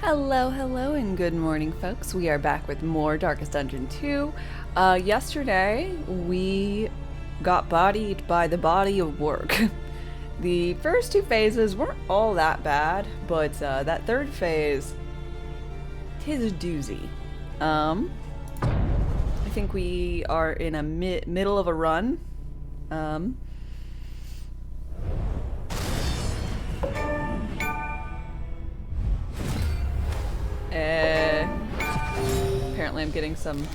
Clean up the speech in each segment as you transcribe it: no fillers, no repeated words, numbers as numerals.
Hello, hello, and good morning, folks. We are back with more Darkest Dungeon 2. Yesterday, we got bodied by the body of work. The first two phases weren't all that bad, but that third phase, tis a doozy. I think we are in a middle of a run. Apparently I'm getting some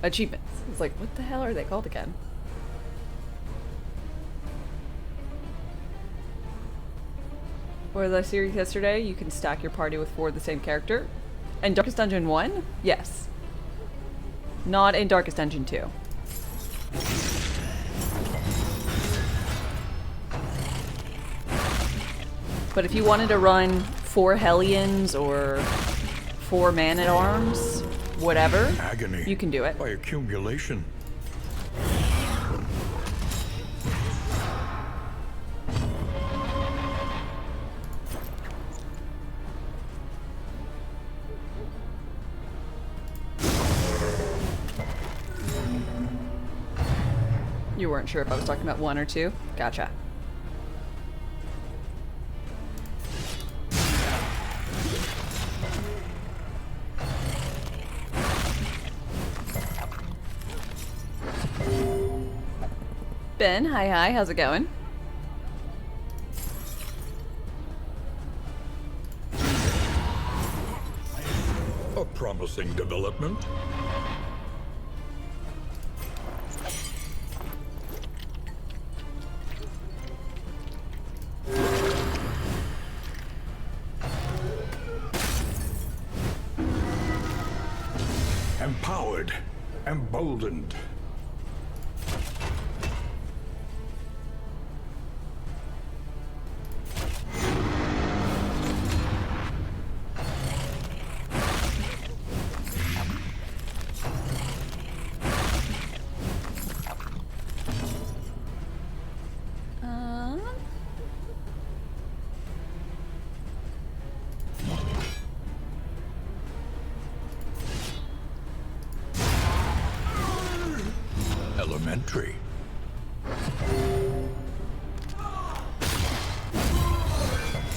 achievements. It's like, what the hell are they called again? For the series yesterday, you can stack your party with 4 of the same character. In Darkest Dungeon 1? Yes. Not in Darkest Dungeon 2. But if you wanted to run 4 Hellions or 4 Man-at-Arms, whatever, agony you can do it. by accumulation. You weren't sure if I was talking about 1 or 2? Gotcha. Ben, hi, how's it going? A promising development. Empowered, emboldened. Elementary.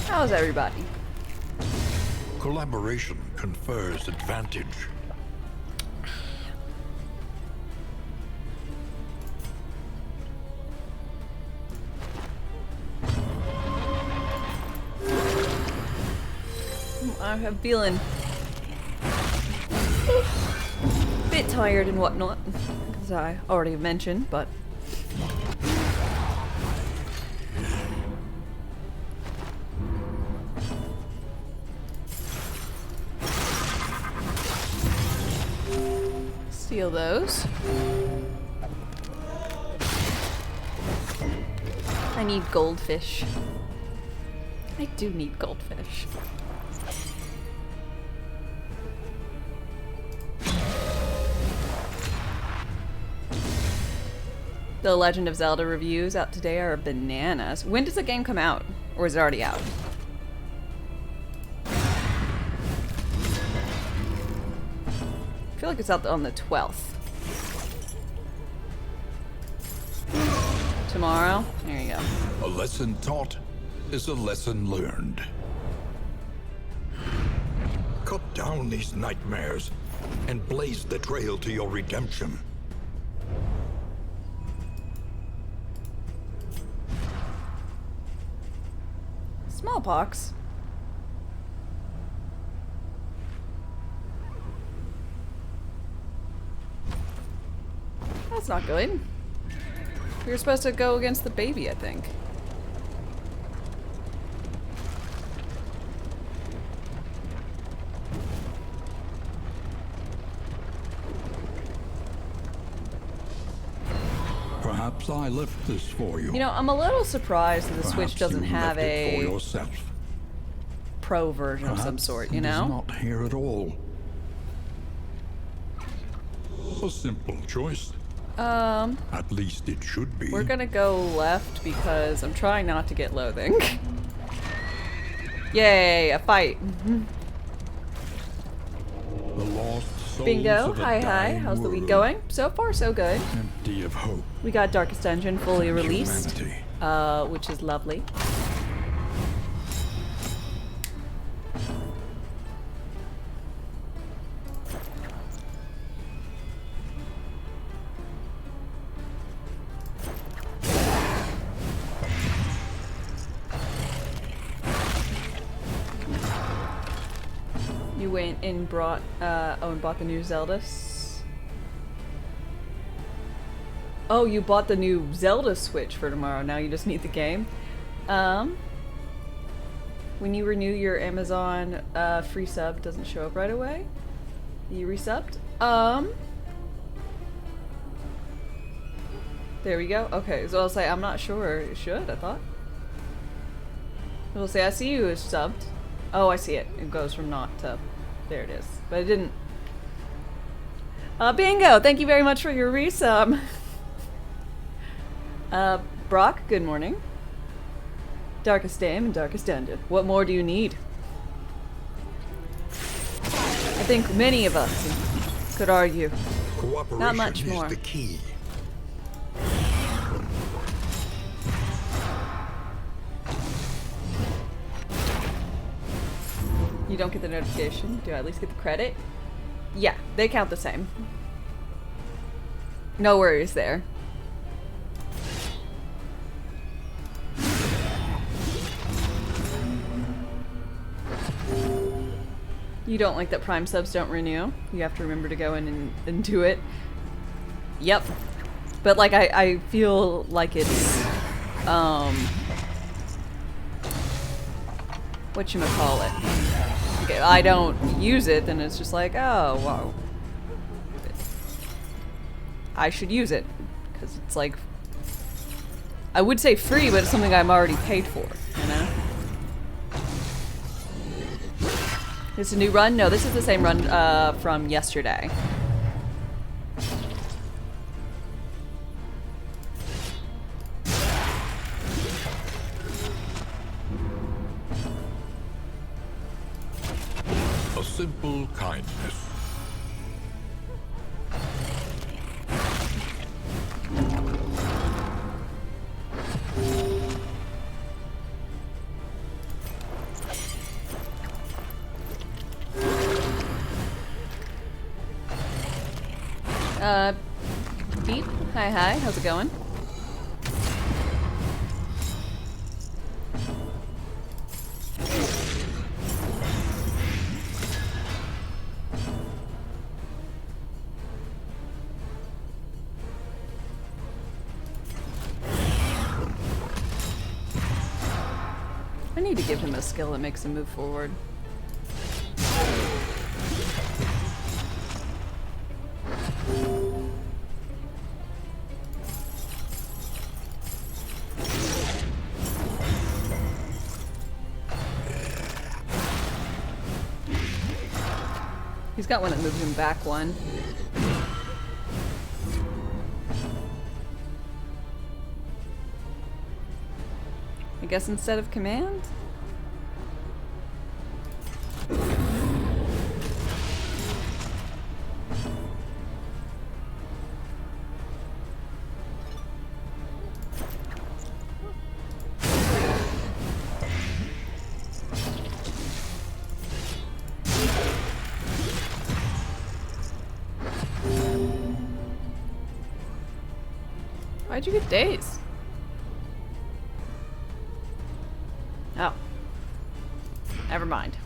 How's everybody? Collaboration confers advantage. I'm feeling a bit tired and whatnot, as I already mentioned, but steal those. I need goldfish. I do need goldfish. The Legend of Zelda reviews out today are bananas. When does the game come out? Or is it already out? I feel like it's out on the 12th. Tomorrow? There you go. A lesson taught is a lesson learned. Cut down these nightmares and blaze the trail to your redemption. Smallpox? That's not good. We were supposed to go against the baby, I think. Perhaps I left this for you. You know, I'm a little surprised that the Switch doesn't have for a yourself. pro version of some sort, you It is know? not here at all. A simple choice. At least it should be. We're gonna go left because I'm trying not to get loathing. Yay, a fight. The lost souls Bingo, of a hi. dying How's the week world, going? So far, so good. empty of hope We got Darkest Dungeon fully and released, humanity. which is lovely. You went and brought, and bought the new Zelda. Oh, you bought the new Zelda Switch for tomorrow. Now you just need the game. When you renew your Amazon free sub, doesn't show up right away. You resubbed. There we go. Okay, so I'll say I'm not sure. It should, I thought. We'll say I see you as subbed. Oh, I see it. It goes from not to there it is. But it didn't. Bingo! Thank you very much for your resub. Brock, good morning. Darkest Dame and Darkest Dungeon. What more do you need? I think many of us could argue. Cooperation Not much is more. the key. You don't get the notification. Do I at least get the credit? Yeah, they count the same. No worries there. You don't like that Prime subs don't renew? You have to remember to go in and do it. Yep. But like I feel like it's whatchamacallit. Okay, I don't use it, then it's just like, oh wow. I should use it. Because it's like I would say free, but it's something I'm already paid for, you know? This is a new run? No, this is the same run from yesterday. A simple kindness. Beep. Hi, how's it going? I need to give him a skill that makes him move forward. He's got one that moves him back one. I guess instead of command? Why'd you get days? Oh. Never mind.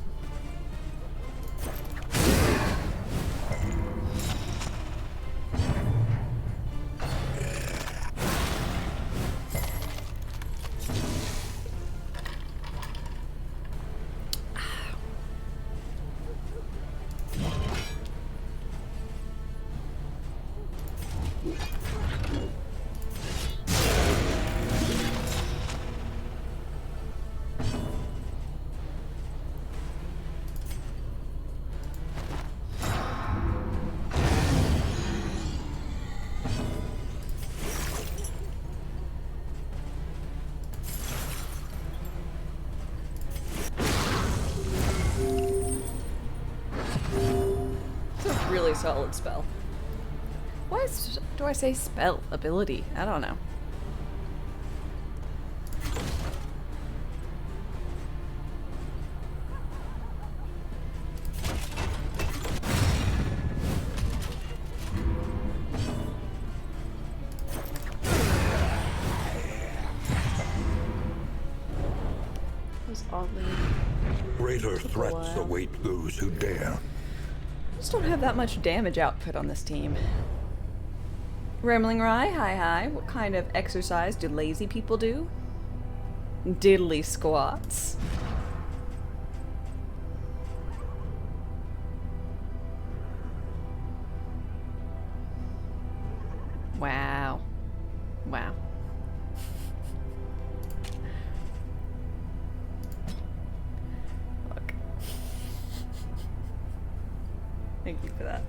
really solid spell. Why do I say spell? Ability? I don't know. Oddly. Greater threats await those who dare. I just don't have that much damage output on this team. Rambling Rye, hi. What kind of exercise do lazy people do? Diddly squats. Wow. Wow. Thank you for that.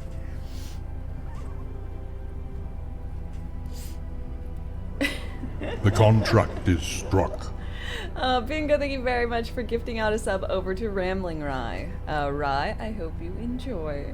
The contract is struck. Bingo, thank you very much for gifting out a sub over to Rambling Rye. Rye, I hope you enjoy.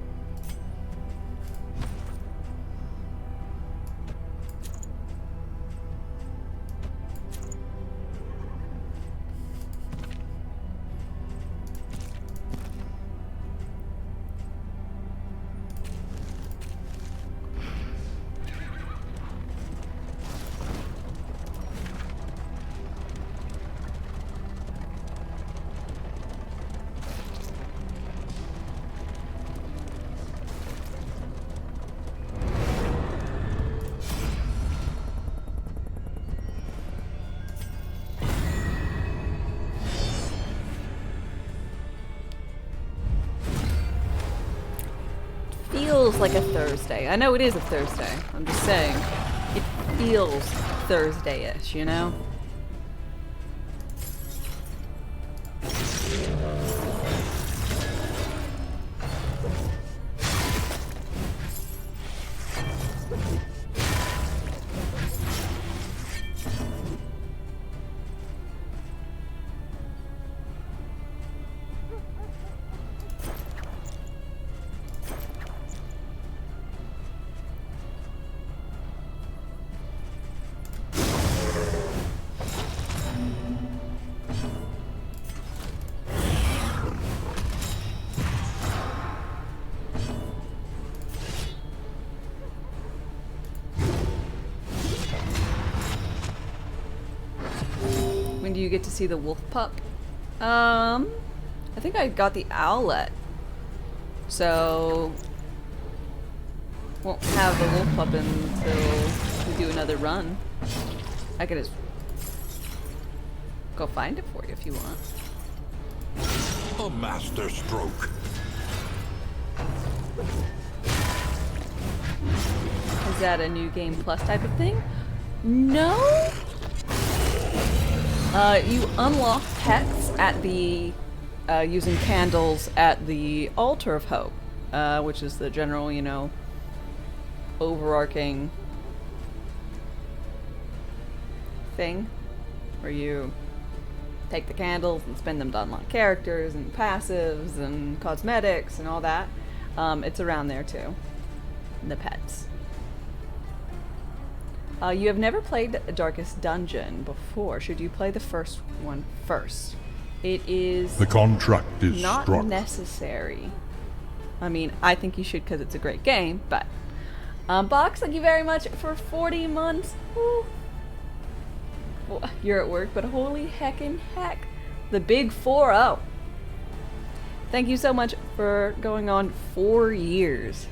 Feels like a Thursday. I know it is a Thursday. I'm just saying. It feels Thursday-ish, you know? When do you get to see the wolf pup? I think I got the owlet. So won't have the wolf pup until we do another run. I could just go find it for you if you want. A master stroke. Is that a new game plus type of thing? No? You unlock pets at the, using candles at the Altar of Hope, which is the general, you know, overarching thing, where you take the candles and spend them to unlock characters and passives and cosmetics and all that. It's around there too. The pets. You have never played Darkest Dungeon before. Should you play the first one first? It is The contract is not struck. necessary. I mean, I think you should because it's a great game, but Box, thank you very much for 40 months. Woo. Well, you're at work, but holy heckin' heck. The big 4-0. Thank you so much for going on 4 years.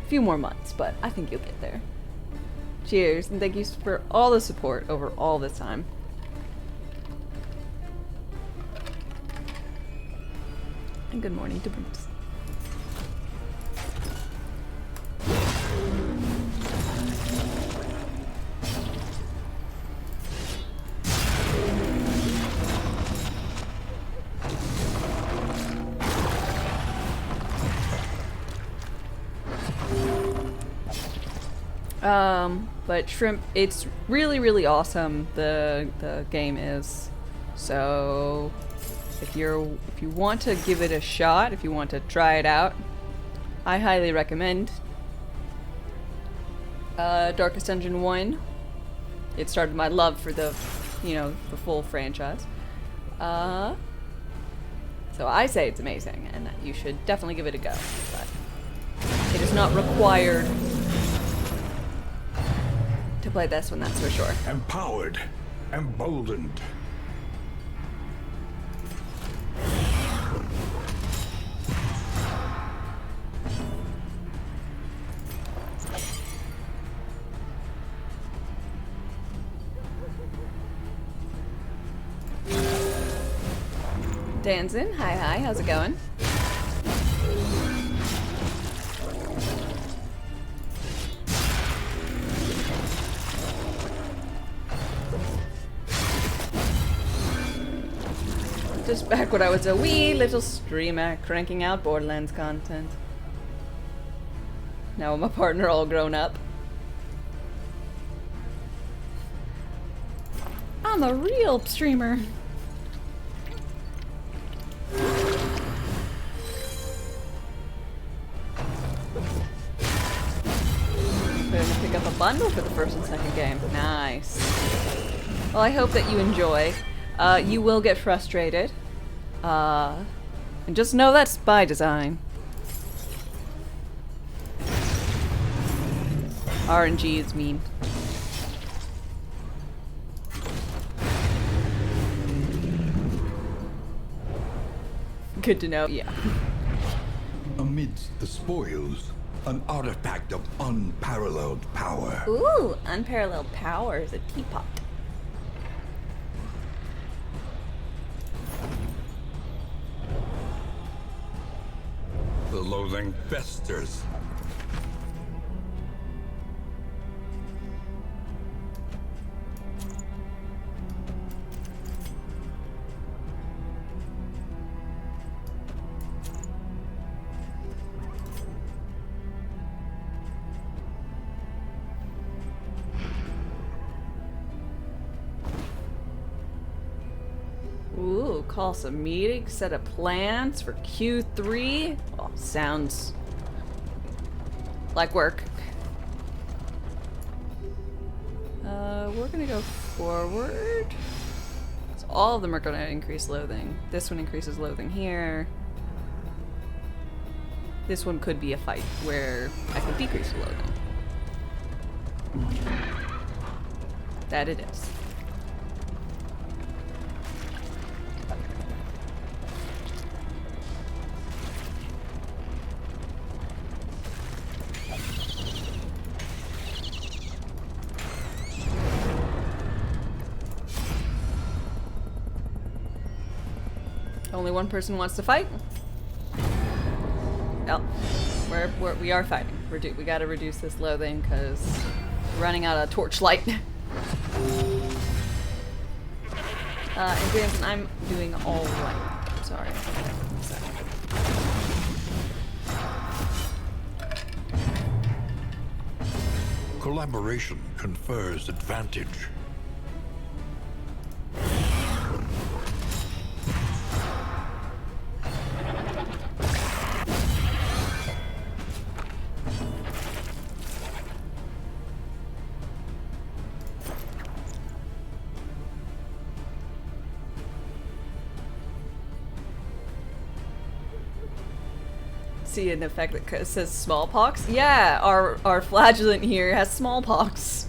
A few more months, but I think you'll get there. Cheers, and thank you for all the support over all this time. And good morning to Bruce. But Shrimp, it's really, really awesome, the game is. So if you want to give it a shot, if you want to try it out, I highly recommend Darkest Dungeon 1. It started my love for the, you know, the full franchise. So I say it's amazing, and that you should definitely give it a go. But it is not required to play this one, that's for sure. Empowered, emboldened. Danzin, hi, how's it going? Just back when I was a wee little streamer cranking out Borderlands content. Now I'm a partner all grown up. I'm a real streamer. Pick up a bundle for the first and second game. Nice. Well, I hope that you enjoy. You will get frustrated. And just know that's by design. RNG is mean. Good to know, yeah. Amidst the spoils, an artifact of unparalleled power. Ooh, unparalleled power is a teapot. The loathing festers. Ooh, call some meetings, set up plans for Q3. Oh, sounds like work. We're gonna go forward. So all of them are gonna increase loathing. This one increases loathing here. This one could be a fight where I could decrease the loathing. That it is. Only one person wants to fight. Well, we are fighting. We gotta reduce this loathing because we're running out of torchlight. And Granson, I'm doing all right. Sorry. Collaboration confers advantage. See an effect that says smallpox? Yeah, our flagellant here has smallpox.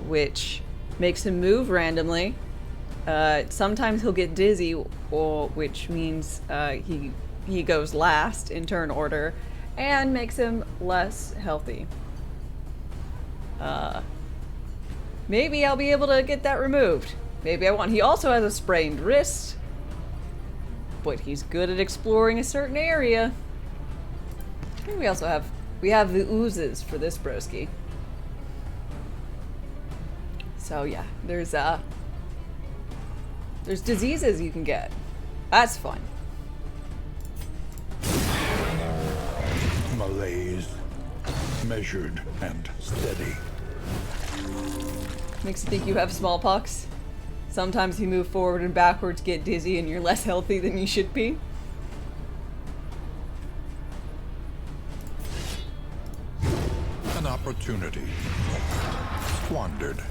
Which makes him move randomly. Sometimes he'll get dizzy, which means he goes last in turn order, and makes him less healthy. Maybe I'll be able to get that removed. Maybe I won't. He also has a sprained wrist. But he's good at exploring a certain area. And we also have the oozes for this broski. So yeah, there's diseases you can get. That's fun. Malaise, measured and steady. Makes you think you have smallpox. Sometimes you move forward and backwards, get dizzy, and you're less healthy than you should be. opportunity squandered.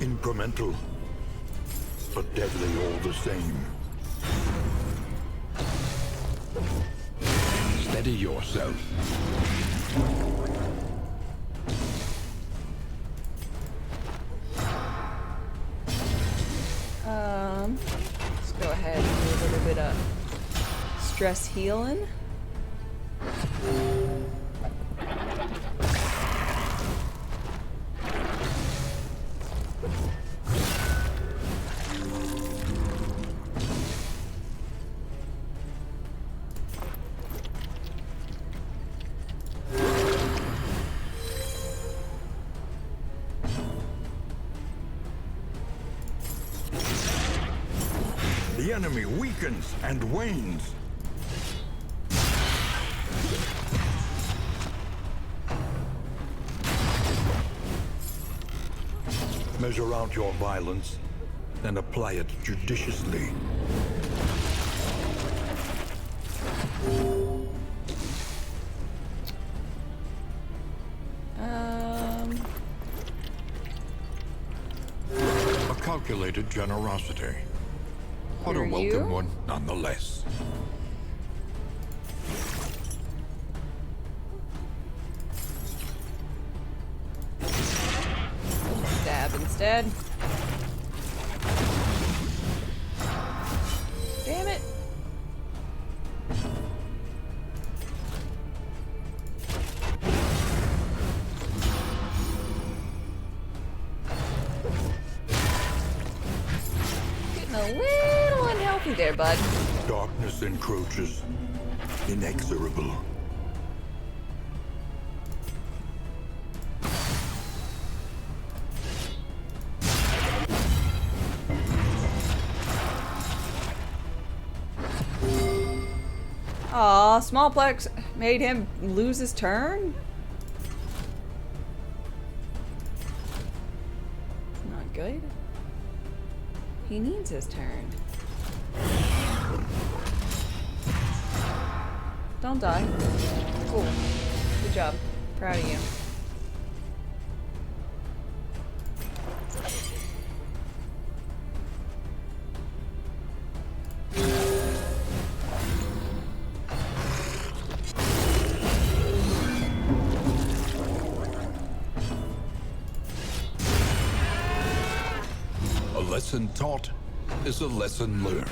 Incremental, but deadly all the same. Steady yourself. Let's go ahead and do a little bit of stress healing. The enemy weakens and wanes. Measure out your violence and apply it judiciously. A calculated generosity. But a Who are welcome you? one nonetheless. Stab instead. Damn it. Getting a little unhealthy there, bud. Darkness encroaches, inexorable. Aw, Smallplex made him lose his turn? Not good. He needs his turn. Don't die. Cool. Good job. Proud of you. A lesson taught is a lesson learned.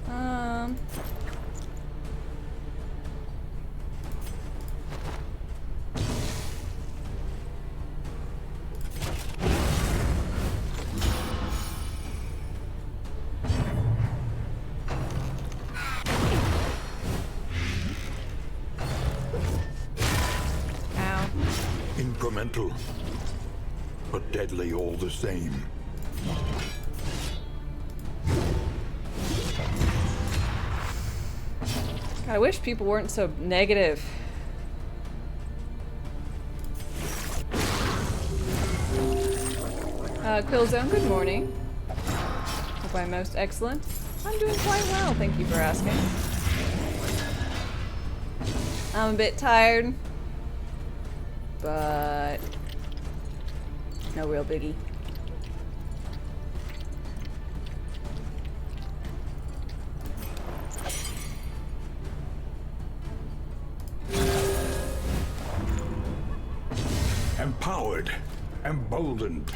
Ow. Incremental, but deadly all the same. God, I wish people weren't so negative. Killzone, good morning. Hope I'm most excellent. I'm doing quite well, thank you for asking. I'm a bit tired, but no real biggie. Empowered, emboldened.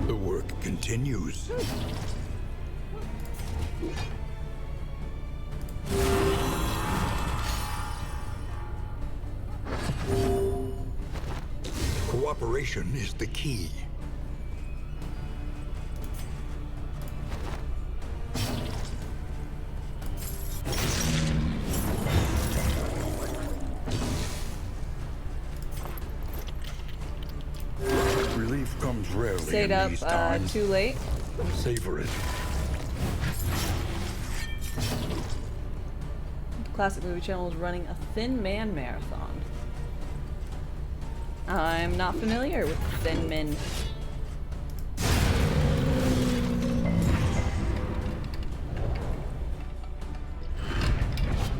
The work continues. Cooperation is the key. Relief comes rarely Stayed in up these times. too late. Savor it. Classic Movie Channel is running a Thin Man marathon. I'm not familiar with Thin Men.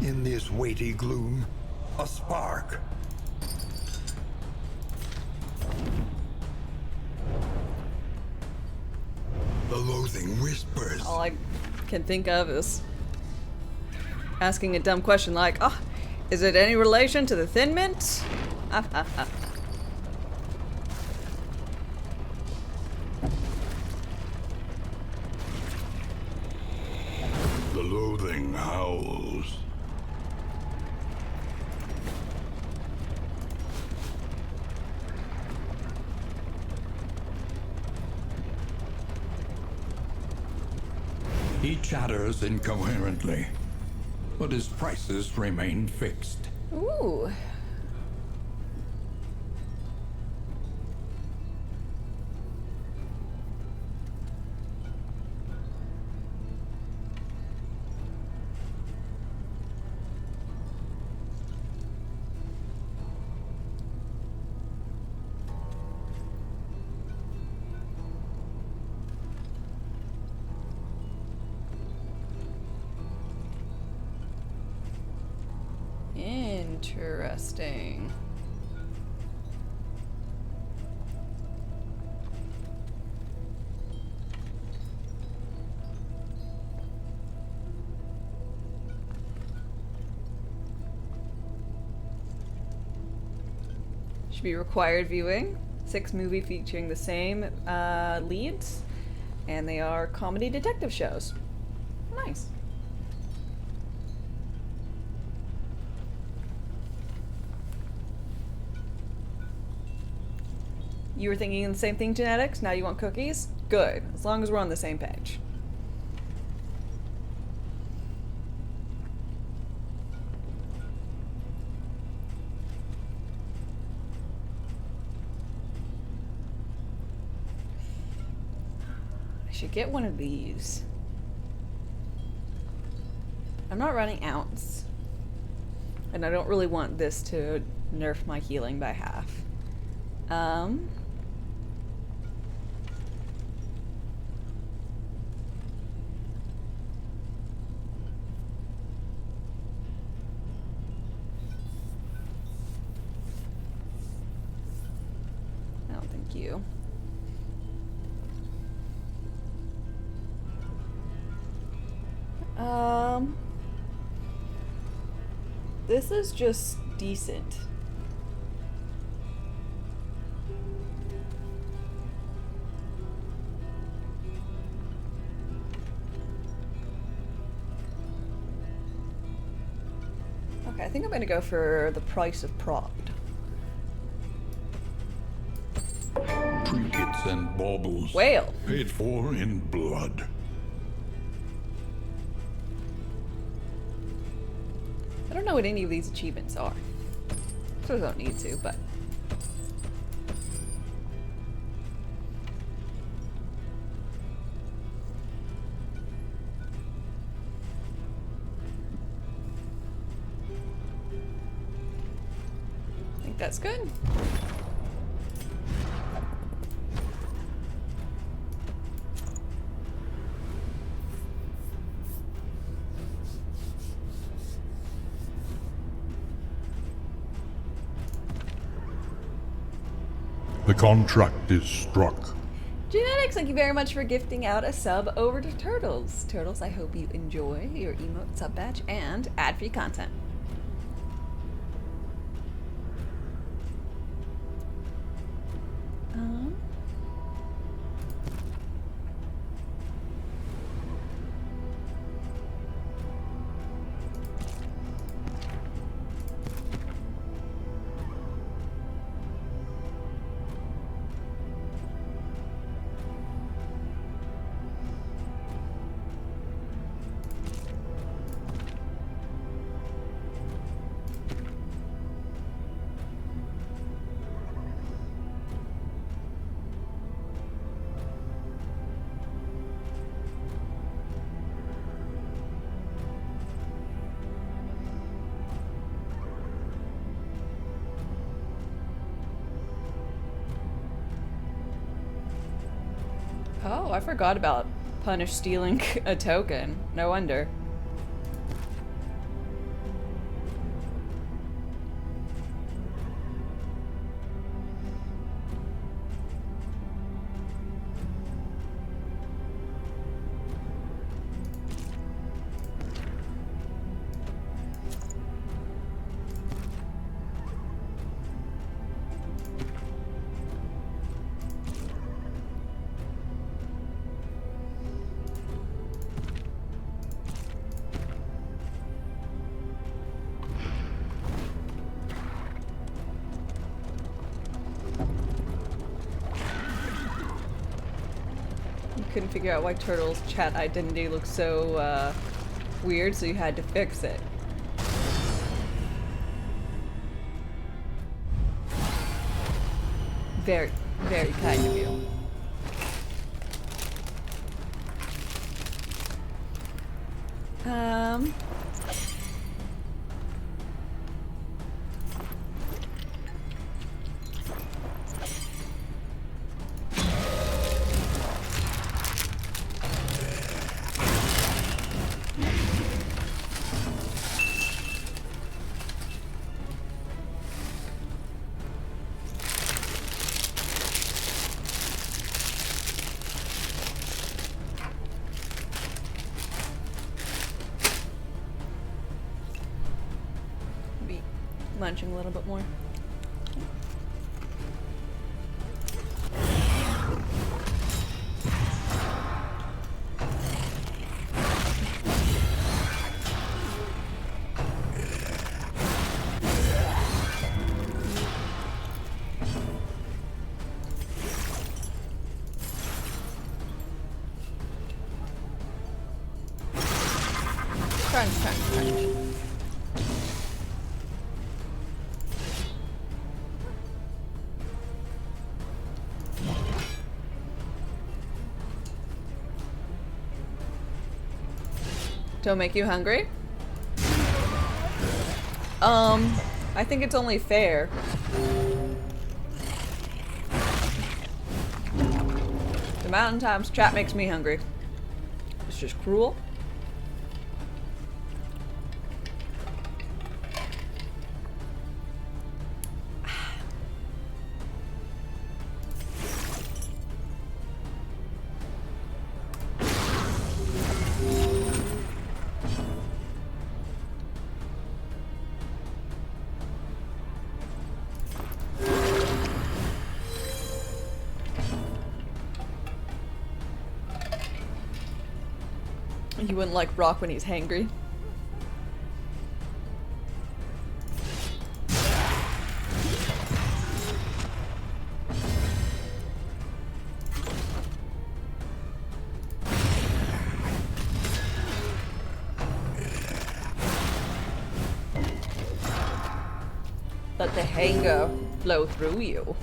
In this weighty gloom, a spark. The loathing whispers. All I can think of is asking a dumb question like, oh, is it any relation to the Thin Mint? The loathing howls. He chatters incoherently, but his prices remain fixed. Ooh. Interesting. Should be required viewing. 6 movies featuring the same leads, and they are comedy detective shows. Nice. You were thinking the same thing, Genetics? Now you want cookies? Good, as long as we're on the same page. I should get one of these. I'm not running ounce. And I don't really want this to nerf my healing by half. Thank you. This is just decent. Okay, I think I'm gonna go for the price of prod. Trinkets and baubles. Whale. Paid for in blood. I don't know what any of these achievements are. So I don't need to, but... I think that's good. The contract is struck. Genetics, thank you very much for gifting out a sub over to Turtles. Turtles, I hope you enjoy your emote sub badge and ad-free content. Oh, I forgot about Punish stealing a token. No wonder. Couldn't figure out why Turtle's chat identity looks so weird, so you had to fix it. Very, very kind of you. Munching a little bit more. Crunch, crunch, crunch. Don't make you hungry? I think it's only fair. The amount of times chat makes me hungry. It's just cruel. You wouldn't like Rock when he's hangry. Let the hanger flow through you.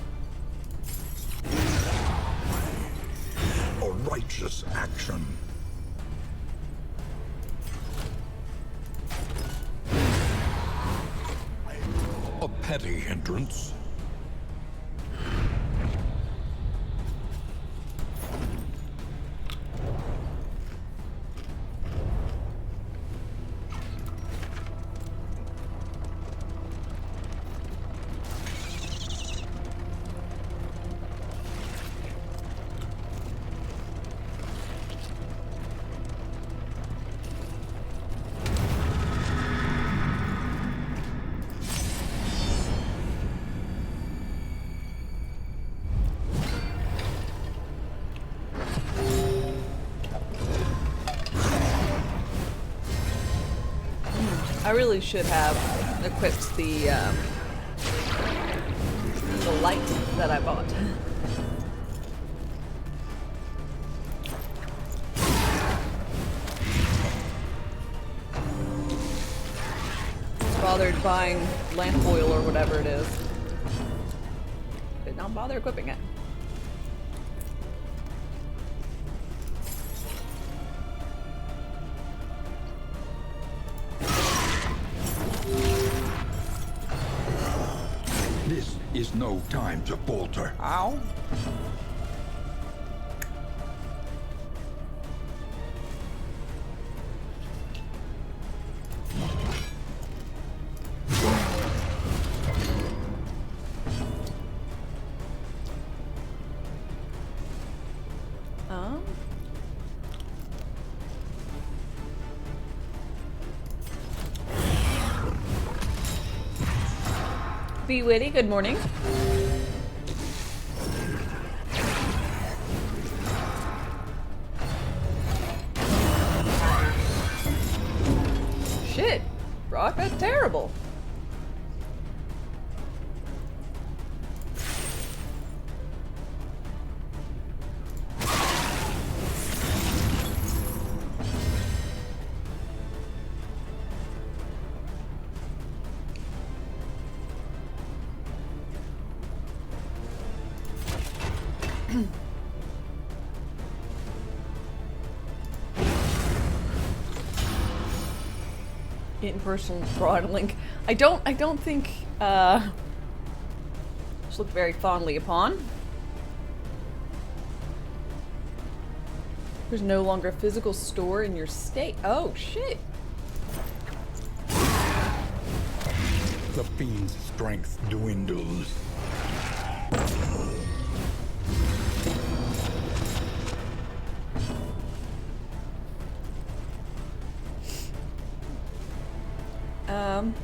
A righteous action. A petty hindrance. I really should have equipped the light that I bought. Bothered buying lamp oil or whatever it is. Did not bother equipping it. This is no time to falter. Ow. Um. Be witty, good morning. Shit, Brock, that's terrible. In-person throttling. I don't think it's looked very fondly upon. There's no longer a physical store in your state. Oh shit. The fiend's strength dwindles. Um.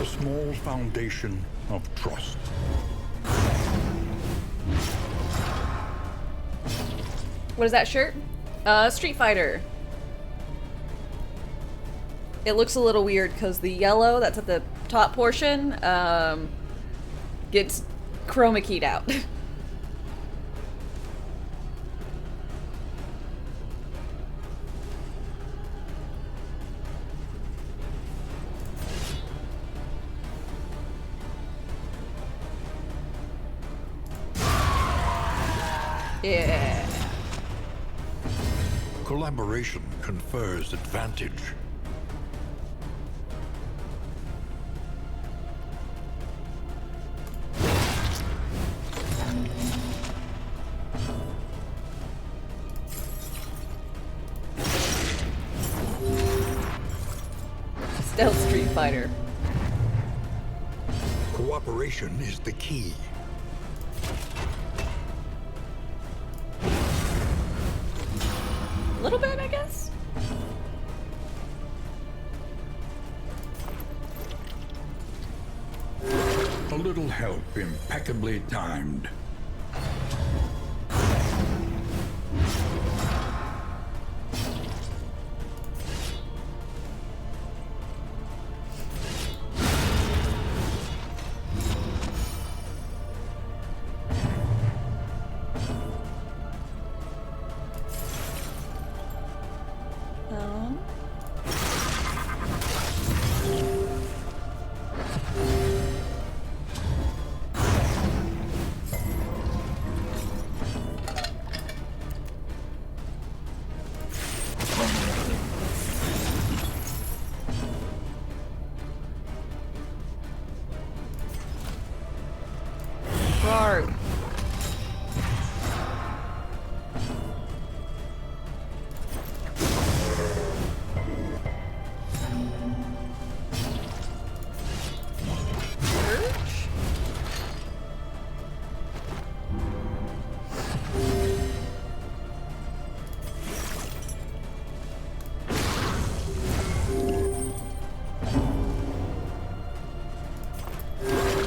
Small foundation of trust. What is that shirt? Street Fighter. It looks a little weird because the yellow that's at the top portion gets chroma keyed out. Yeah. Collaboration confers advantage. Stealth Street Fighter. Cooperation is the key. A little bit, I guess. A little help impeccably timed. Barg.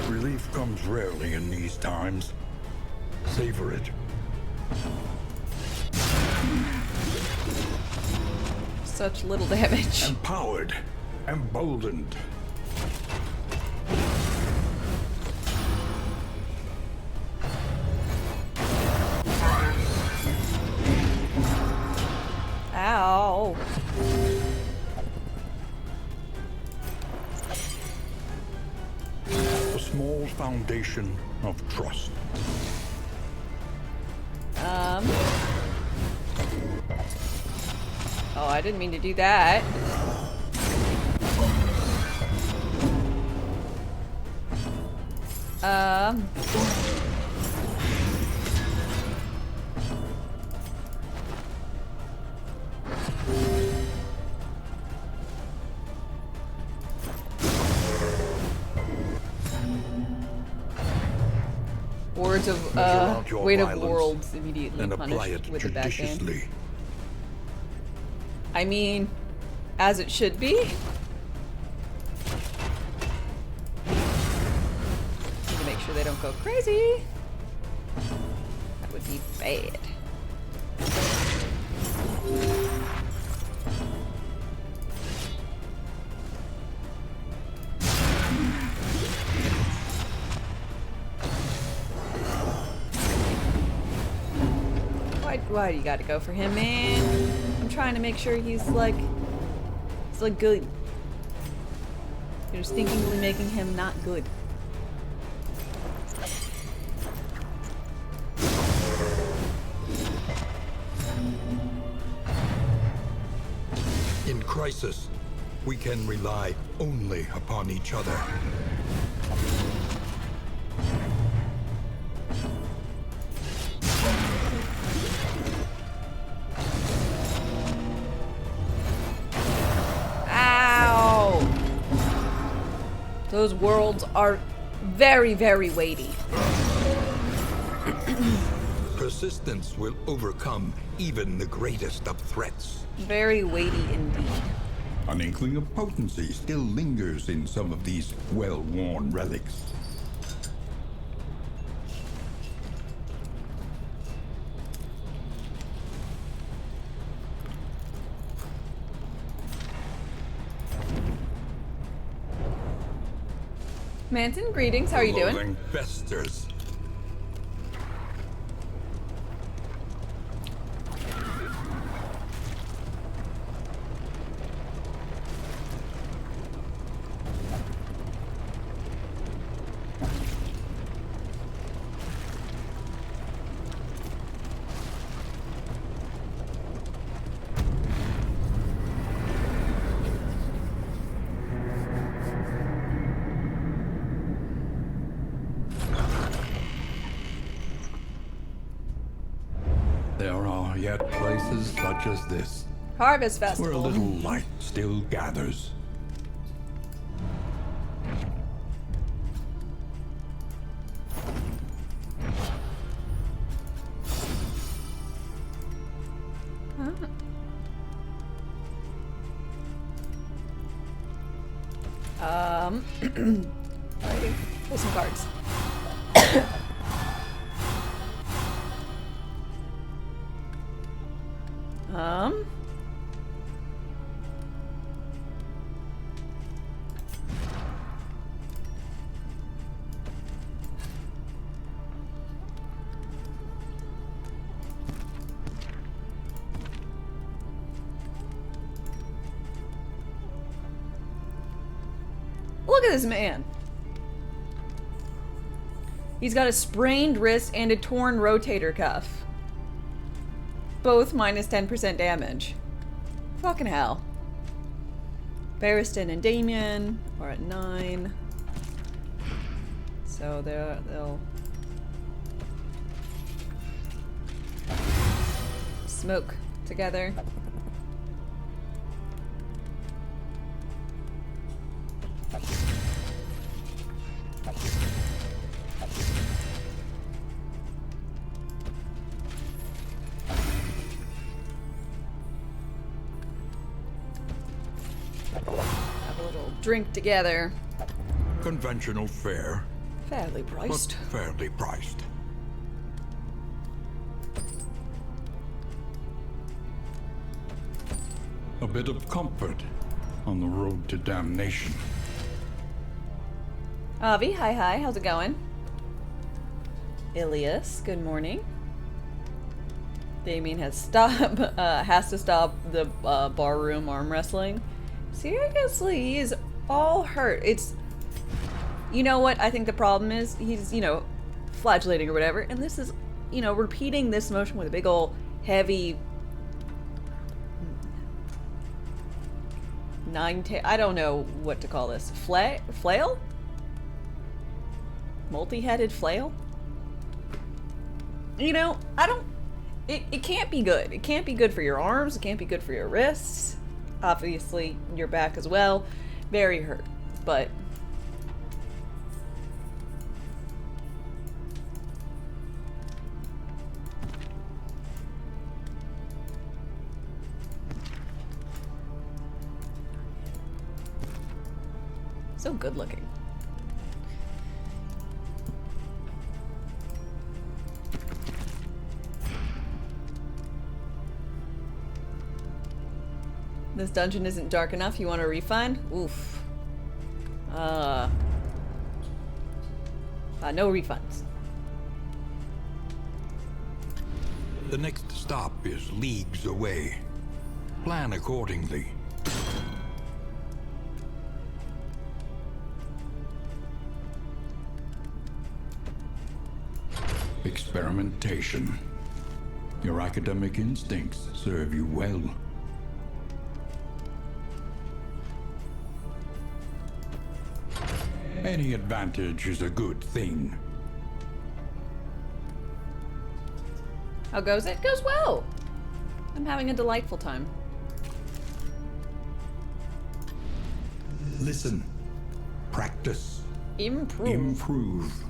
Relief comes rarely in these times. Savor it. Such little damage. Empowered. Emboldened. foundation of trust. Oh, I didn't mean to do that. Words of, weight of worlds immediately and apply punished it with a backhand. judiciously. I mean, as it should be. Need to make sure they don't go crazy. That would be bad. Why do you gotta go for him, man? I'm trying to make sure he's like good. You're stinkingly making him not good. In crisis, we can rely only upon each other. Those worlds are very, very weighty. Persistence will overcome even the greatest of threats. Very weighty indeed. An inkling of potency still lingers in some of these well-worn relics. Manson, greetings. How are you doing? Loathing festers. There are yet places such as this, Harvest where a Festival. little light still gathers. Alrighty. Play some cards. Look at this man. He's got a sprained wrist and a torn rotator cuff. Both minus 10% damage. Fucking hell. Barristan and Damien are at 9. So they'll smoke together. Have a little drink together. Conventional fare, Fairly priced. but fairly priced. A bit of comfort on the road to damnation. Avi, hi, how's it going? Ilias, good morning. Damien has to stop the barroom arm wrestling. Seriously, he is all hurt. You know what I think the problem is? He's, you know, flagellating or whatever, and this is, you know, repeating this motion with a big ol' heavy I don't know what to call this. Flail? Multi-headed flail? You know, it can't be good. It can't be good for your arms. It can't be good for your wrists. Obviously, your back as well. Very hurt. But so good looking. This dungeon isn't dark enough. You want a refund? Oof. No refunds. The next stop is leagues away. Plan accordingly. Experimentation. Your academic instincts serve you well. Any advantage is a good thing. How goes it? Goes well. I'm having a delightful time. Listen. Practice. Improve. Improve.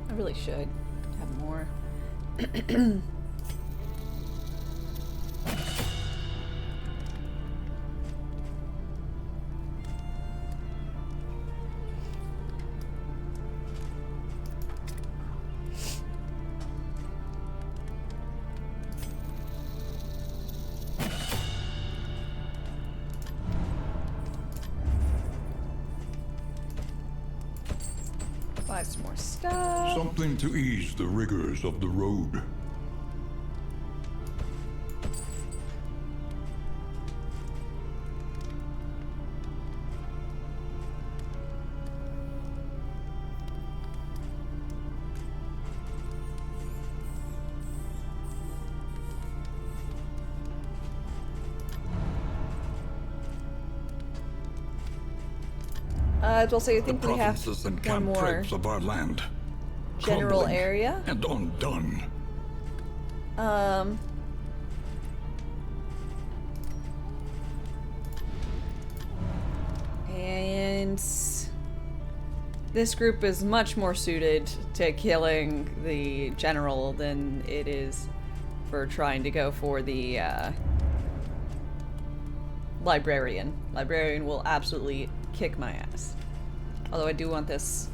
I really should have more. Buy some more stuff. Something to ease the rigors of the road. I'll say I think The we have provinces and one more cantreds of our land. general Crumbling area. and undone. And this group is much more suited to killing the general than it is for trying to go for the librarian. Librarian will absolutely kick my ass. Although I do want this.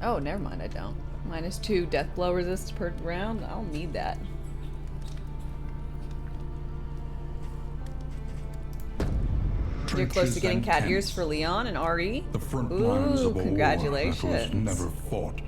Oh, never mind, I don't. -2 death blow resist per round. I'll need that. You're close to getting cat ears for Leon and RE. The front lines Ooh, of a war that was congratulations. never fought.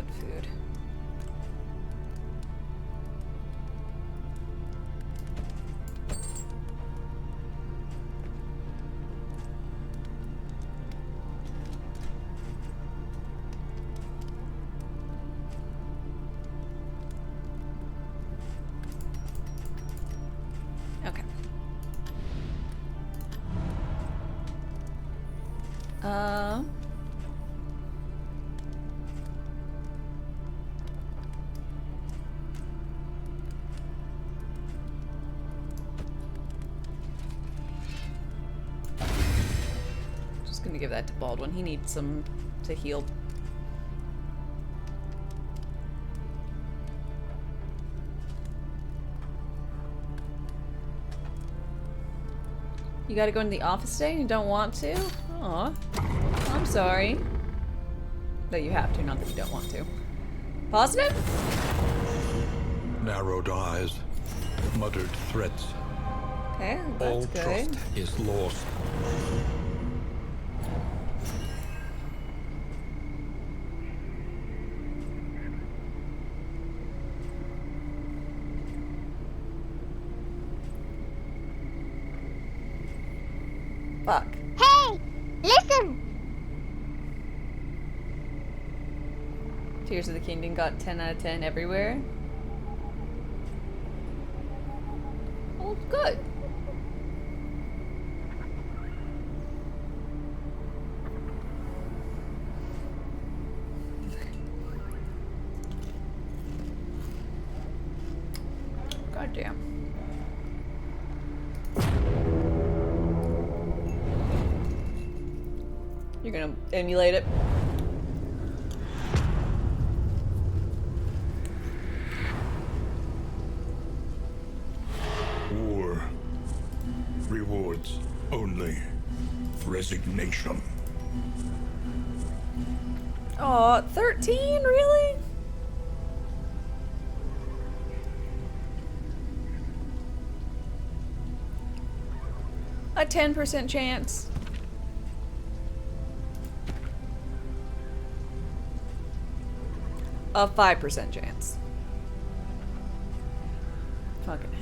good food. Okay. Just gonna give that to Baldwin. He needs some to heal. You gotta go into the office today and you don't want to? Aw. I'm sorry. That you have to, not that you don't want to. Positive? Narrowed eyes, muttered threats. Okay, All that's good. trust is lost. Fuck. Hey! Listen! Tears of the Kingdom got 10 out of 10 everywhere. Oh, good. God damn. You're gonna emulate it. War rewards only resignation. Aw, 13? Really? A 10% chance. A 5% chance. Fucking hell.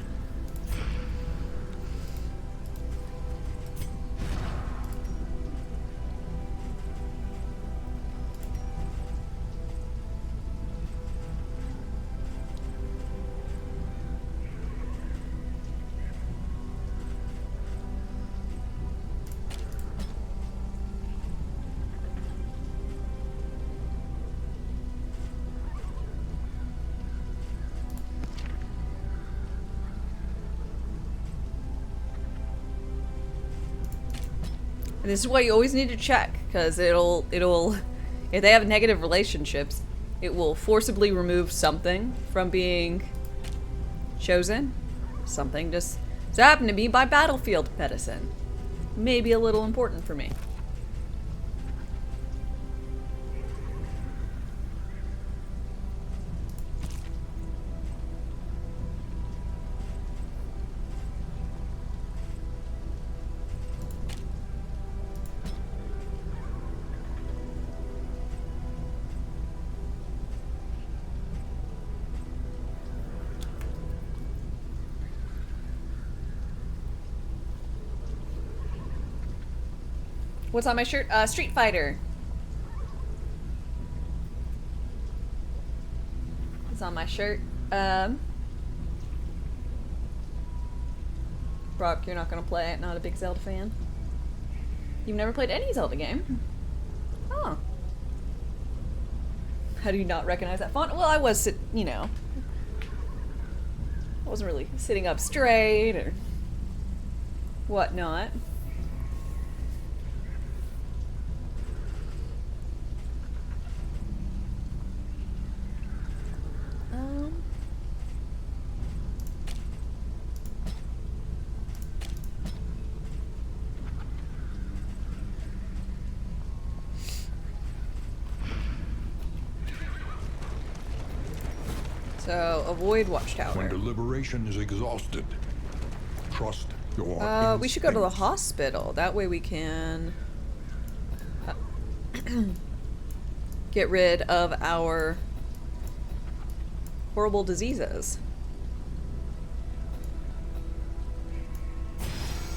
And this is why you always need to check, because it'll, if they have negative relationships, it will forcibly remove something from being chosen. Something just happened to be by battlefield medicine. Maybe a little important for me. What's on my shirt? Street Fighter. It's on my shirt. Brock, you're not gonna play it. Not a big Zelda fan. You've never played any Zelda game? Oh. How do you not recognize that font? Well, I was, you know, I wasn't really sitting up straight or whatnot. So, avoid Watchtower. When deliberation is exhausted, trust your We should go to the instincts. hospital. That way we can get rid of our horrible diseases.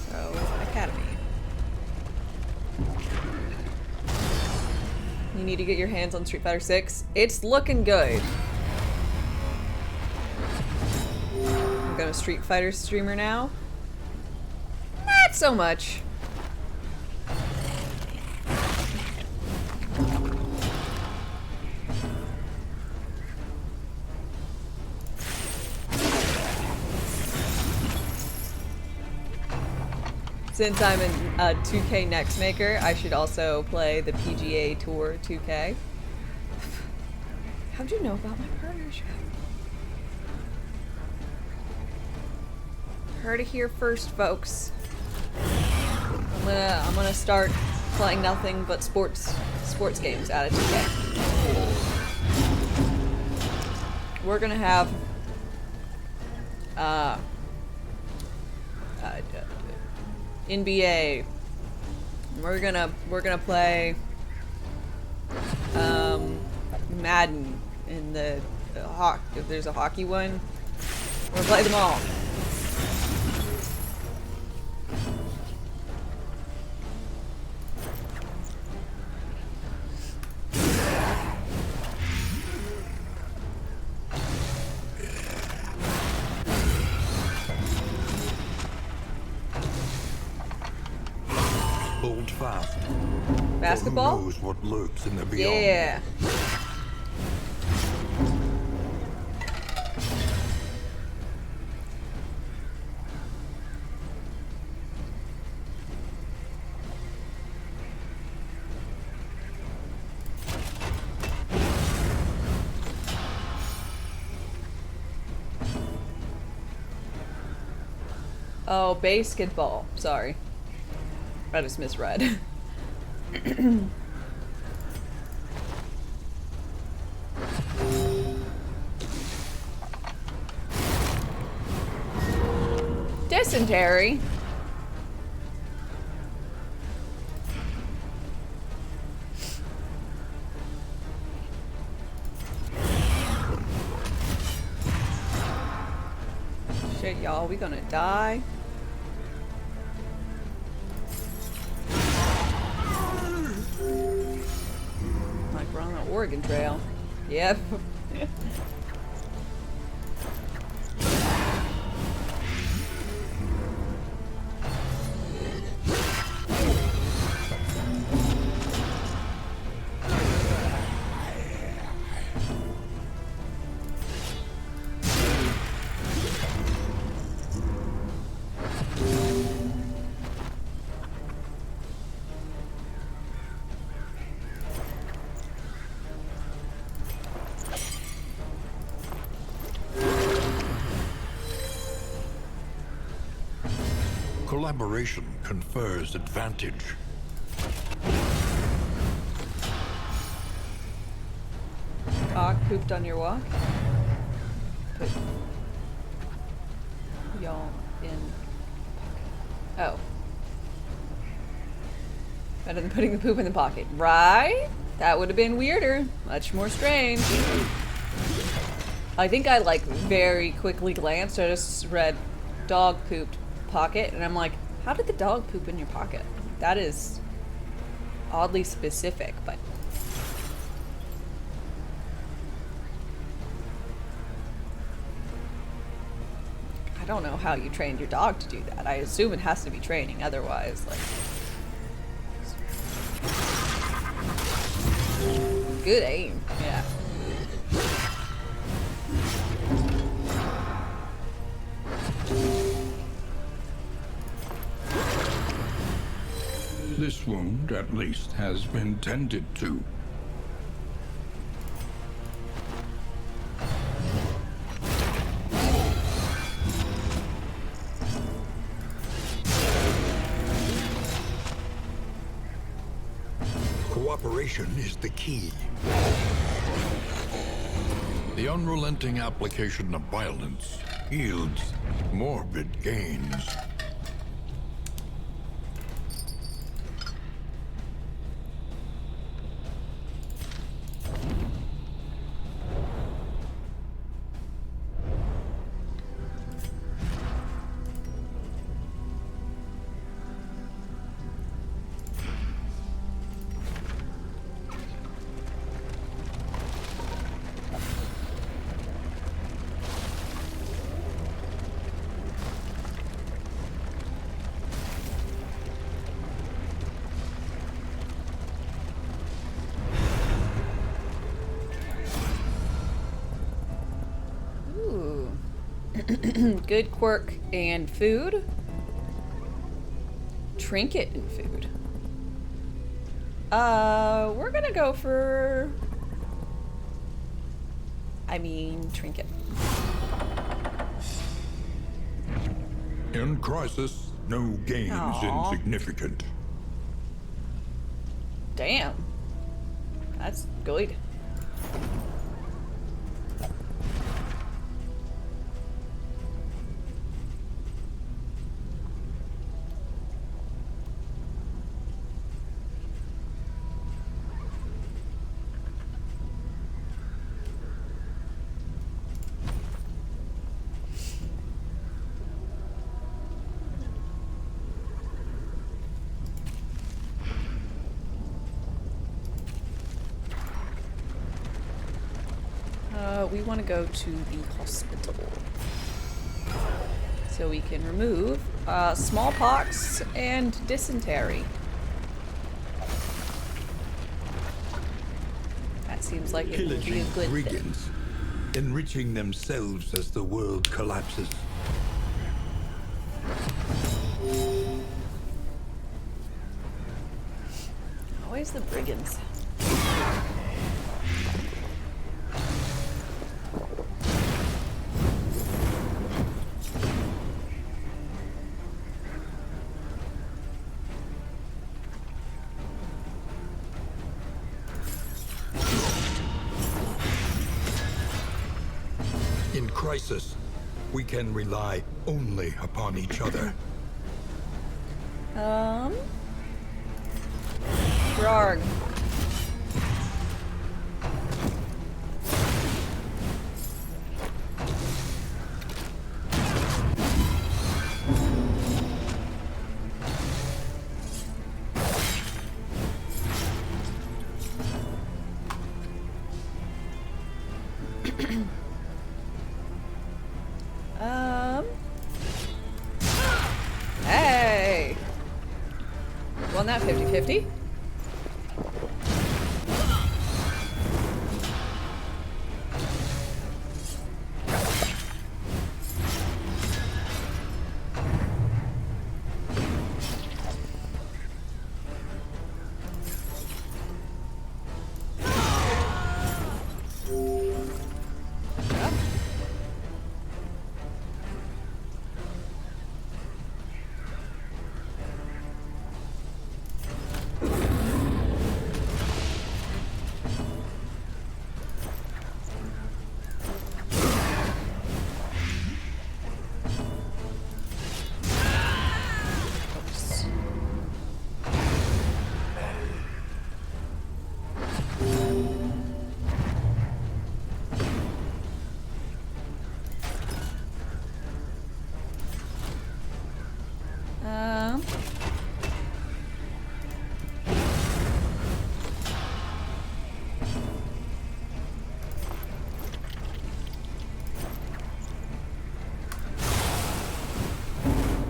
So, Academy. You need to get your hands on Street Fighter 6. It's looking good. I'm gonna Street Fighter streamer now. Not so much. Since I'm a 2K Next Maker, I should also play the PGA Tour 2K. How'd you know about my partnership? Heard it here first, folks. I'm gonna start playing nothing but sports games out of 2K. We're gonna have NBA. We're gonna play Madden in the if there's a hockey one. We're gonna play them all. Hold fast. Basketball? Who knows what lurks in the beyond? Yeah. Oh, basketball. Sorry. I just misread. Dysentery. Shit, y'all, we gonna die. Like we're on the Oregon Trail. Yep. Collaboration confers advantage. Cock pooped on your walk? Put y'all in pocket. Oh. Better than putting the poop in the pocket. Right? That would have been weirder. Much more strange. I think I like very quickly glanced. I just read dog pooped pocket and I'm like, how did the dog poop in your pocket? That is oddly specific, but I don't know how you trained your dog to do that. I assume it has to be training, otherwise, like... Good aim, yeah. This wound, at least, has been tended to. Cooperation is the key. The unrelenting application of violence yields morbid gains. Good quirk and food. Trinket and food. We're gonna go for... trinket. In crisis, no gain is Aw. insignificant. Damn. That's good. We want to go to the hospital so we can remove smallpox and dysentery. That seems like it would be a Pillaging good thing. brigands, enriching themselves as the world collapses. Always the brigands. In crisis, we can rely only upon each other. Grarg. Hey! Won that 50-50.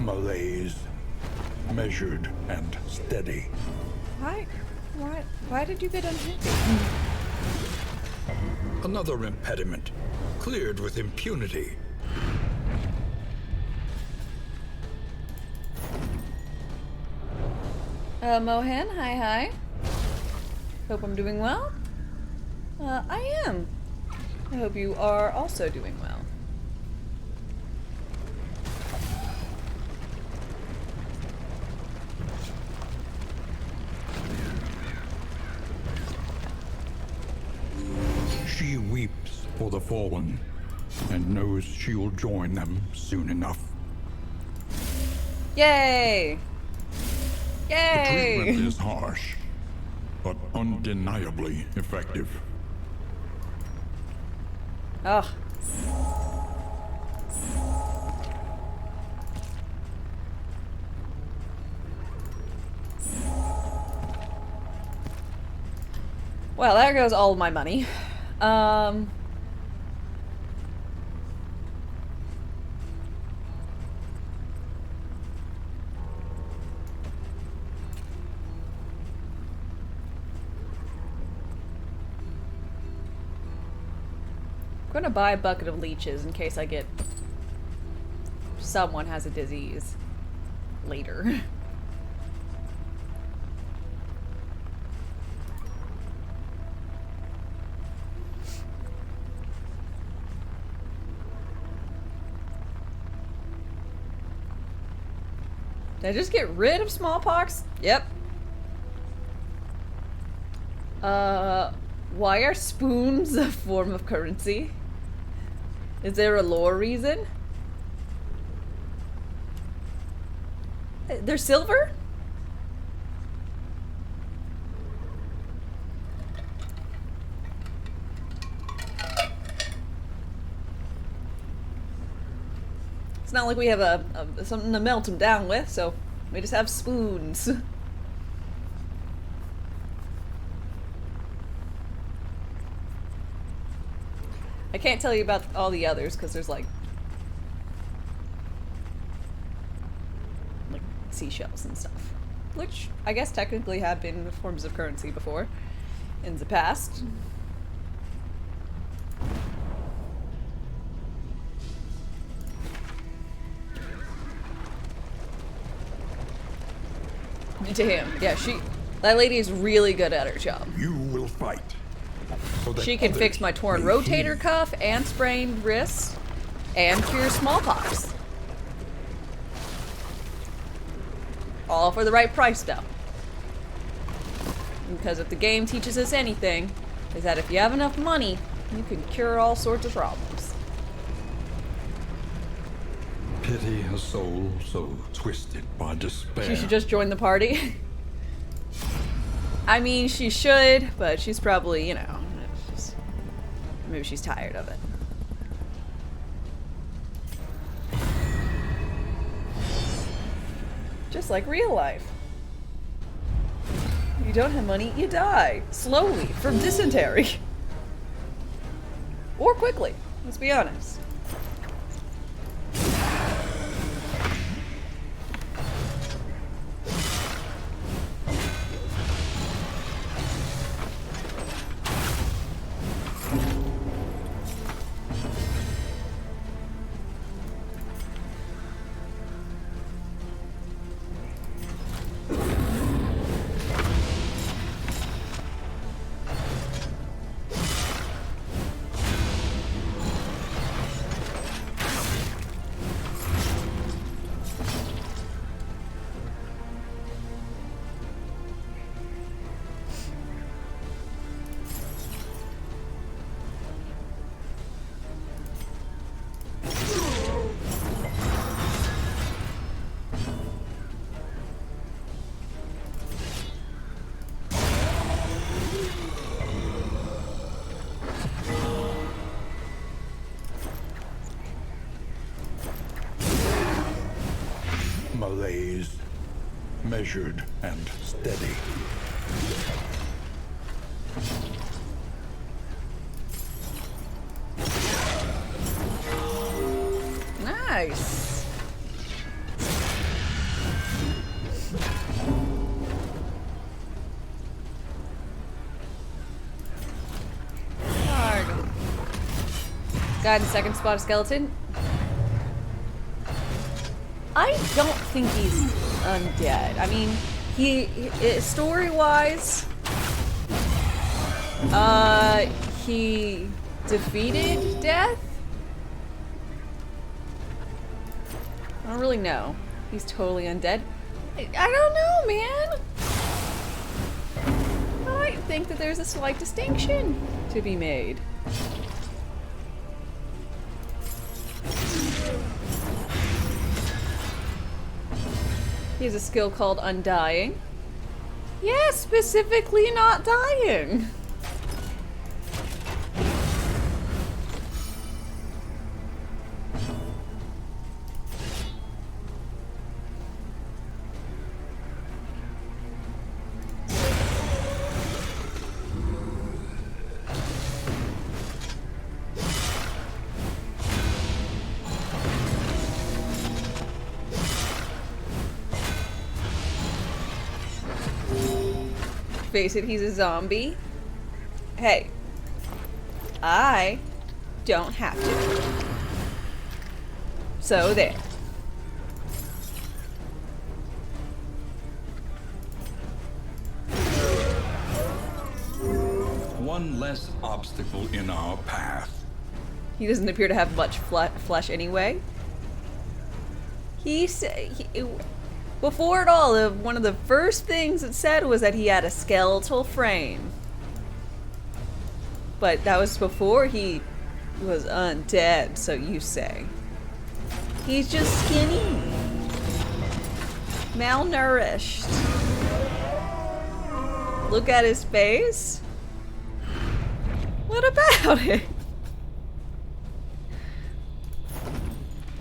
Malaise, measured and steady. Why did you get unhappy? Another impediment, cleared with impunity. Mohan, hi. Hope I'm doing well. I am. I hope you are also doing well. She weeps for the fallen and knows she'll join them soon enough. Yay! The Yay! treatment is harsh, but undeniably effective. Ugh. Well, there goes all my money. I'm gonna buy a bucket of leeches in case I get someone has a disease later. Did I just get rid of smallpox? Yep. Why are spoons a form of currency? Is there a lore reason? They're silver? It's not like we have something to melt them down with, so we just have spoons. I can't tell you about all the others because there's like seashells and stuff, which I guess technically have been forms of currency before in the past. Damn, yeah, that lady is really good at her job. You will fight. So that She can others fix my torn may rotator heal. cuff and sprained wrists and cure smallpox. All for the right price, though. Because if the game teaches us anything, is that if you have enough money, you can cure all sorts of problems. Pity a soul so twisted by despair. She should just join the party. I mean, she should, but she's probably, you know, maybe she's tired of it. Just like real life. You don't have money, you die. Slowly, from dysentery. Or quickly, let's be honest. Malaise, measured and steady. Nice. Hard. Got in second spot a skeleton. I don't think he's undead. I mean, story-wise, he defeated death? I don't really know. He's totally undead. I don't know, man. I think that there's a slight distinction to be made. He has a skill called Undying. Yeah, specifically not dying. Face it, he's a zombie. Hey, I don't have to. So there. one less obstacle in our path. He doesn't appear to have much flesh anyway. Before it all, one of the first things it said was that he had a skeletal frame. But that was before he was undead, so you say. He's just skinny. Malnourished. Look at his face. What about it?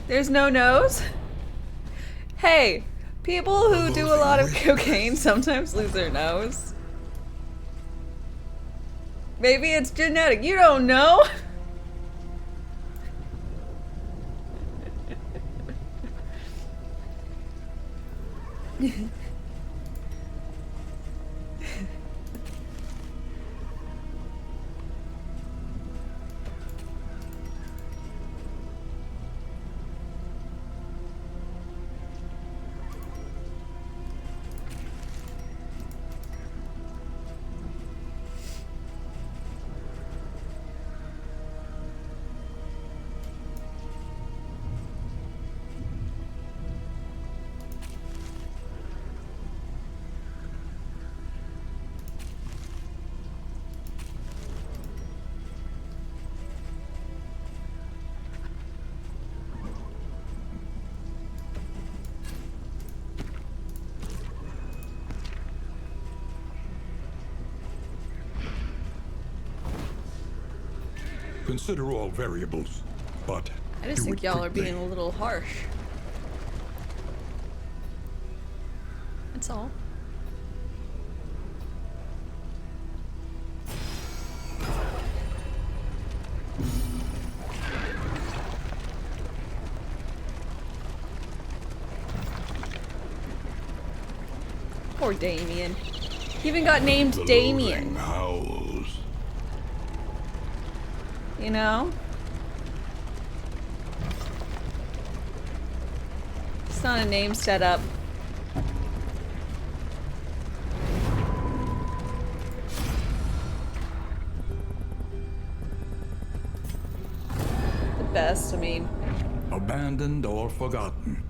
There's no nose? Hey, people who do a lot of cocaine sometimes lose their nose. Maybe it's genetic. You don't know. Consider all variables, but I just do think it y'all are quickly. being a little harsh. That's all. Poor Damien. He even got named The Damien. loathing howls. You know? It's not a name set up. The best, I mean, Abandoned or forgotten.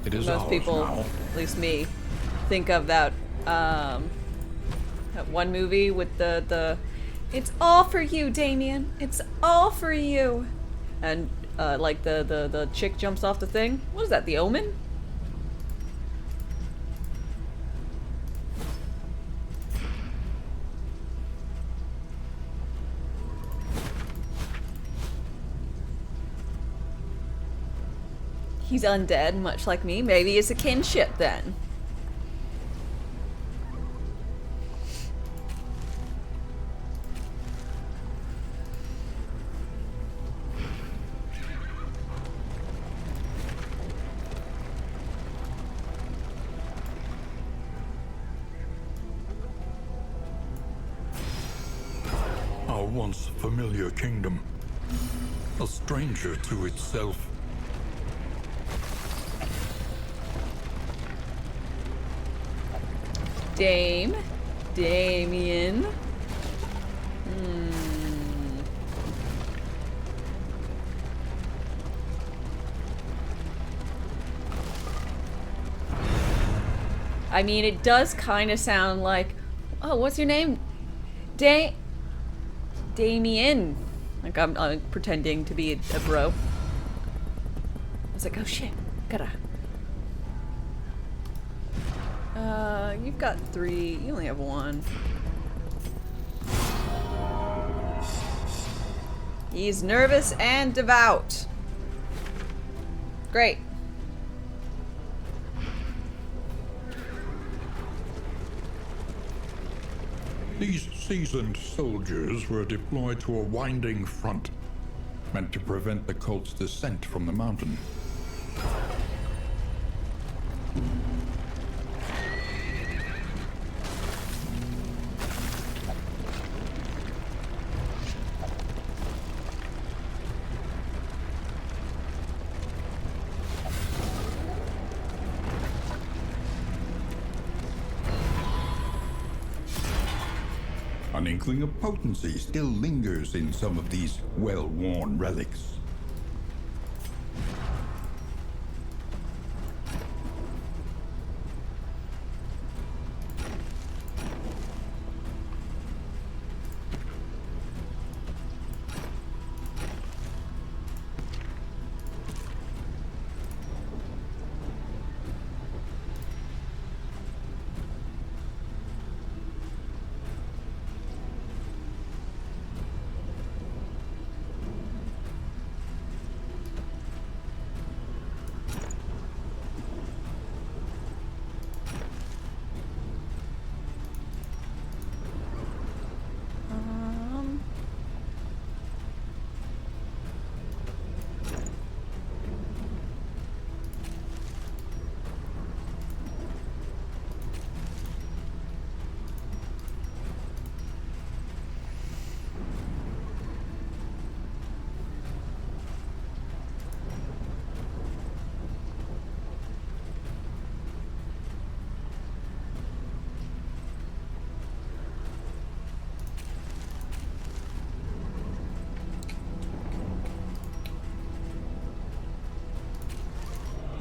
It is most ours people, now. at least me, think of that one movie with the it's all for you, Damien. It's all for you. And like the chick jumps off the thing. What is that, The Omen? He's undead, much like me. Maybe it's a kinship then. Our once familiar kingdom, a stranger to itself. Damien. I mean, it does kind of sound like, oh, what's your name? Damien. Like I'm pretending to be a bro. I was like, oh shit, gotta. You've got 3. You only have 1. He's nervous and devout. Great. These seasoned soldiers were deployed to a winding front, Meant to prevent the cult's descent from the mountain. An inkling of potency still lingers in some of these well-worn relics.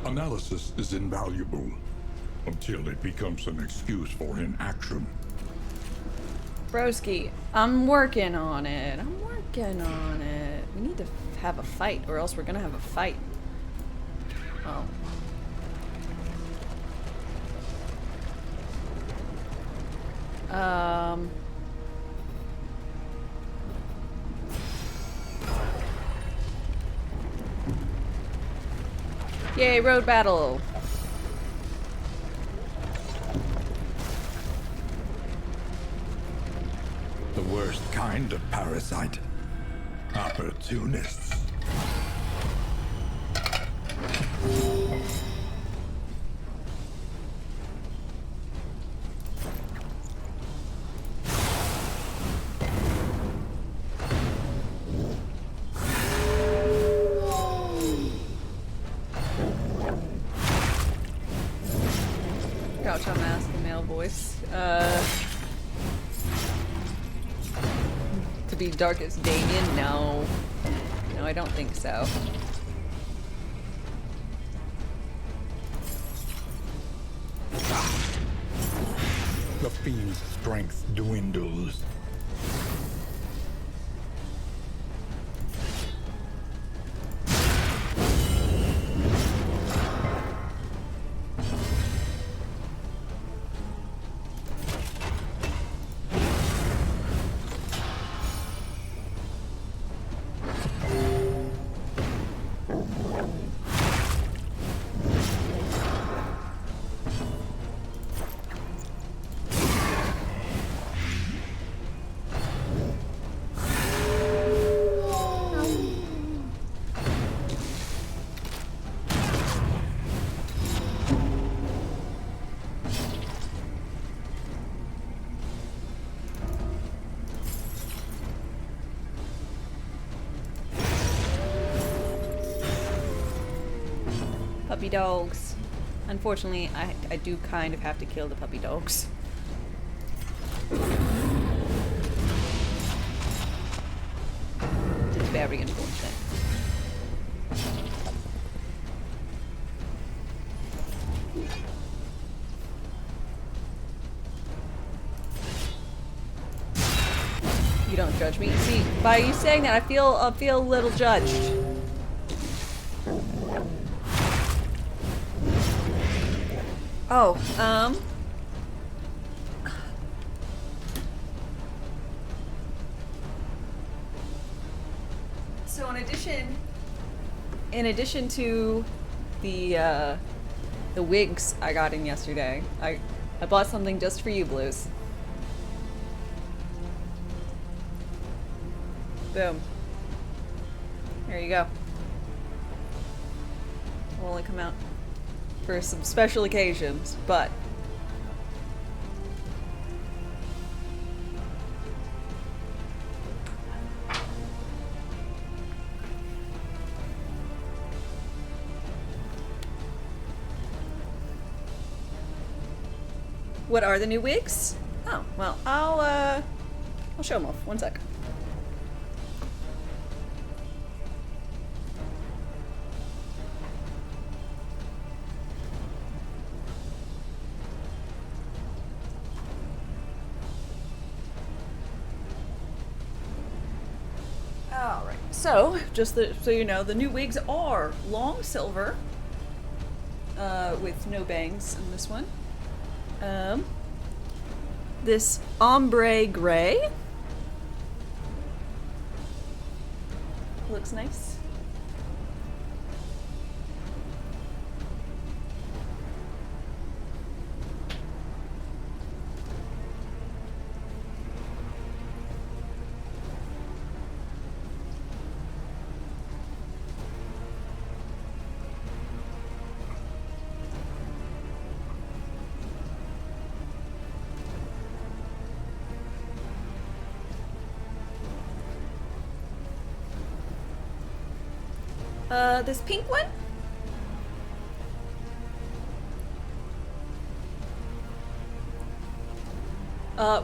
Analysis is invaluable until it becomes an excuse for inaction. Broski, I'm working on it. I'm working on it. We need to have a fight, or else we're gonna have a fight. Oh. Yay, road battle. The worst kind of parasite. Opportunists. Ouch, I'm asking male voice. To be Darkest Damien? No. No, I don't think so. The fiend's strength dwindles. Puppy dogs. Unfortunately, I do kind of have to kill the puppy dogs. It's very unfortunate. You don't judge me. See, by you saying that, I feel a little judged. Oh, so in addition to the wigs I got in yesterday, I bought something just for you, Blues. Boom. There you go. Will only come out for some special occasions, but what are the new wigs? Oh, well, I'll I'll show them off. One sec. Alright, so, so you know, the new wigs are long silver, with no bangs in this one. This ombre gray looks nice. This pink one?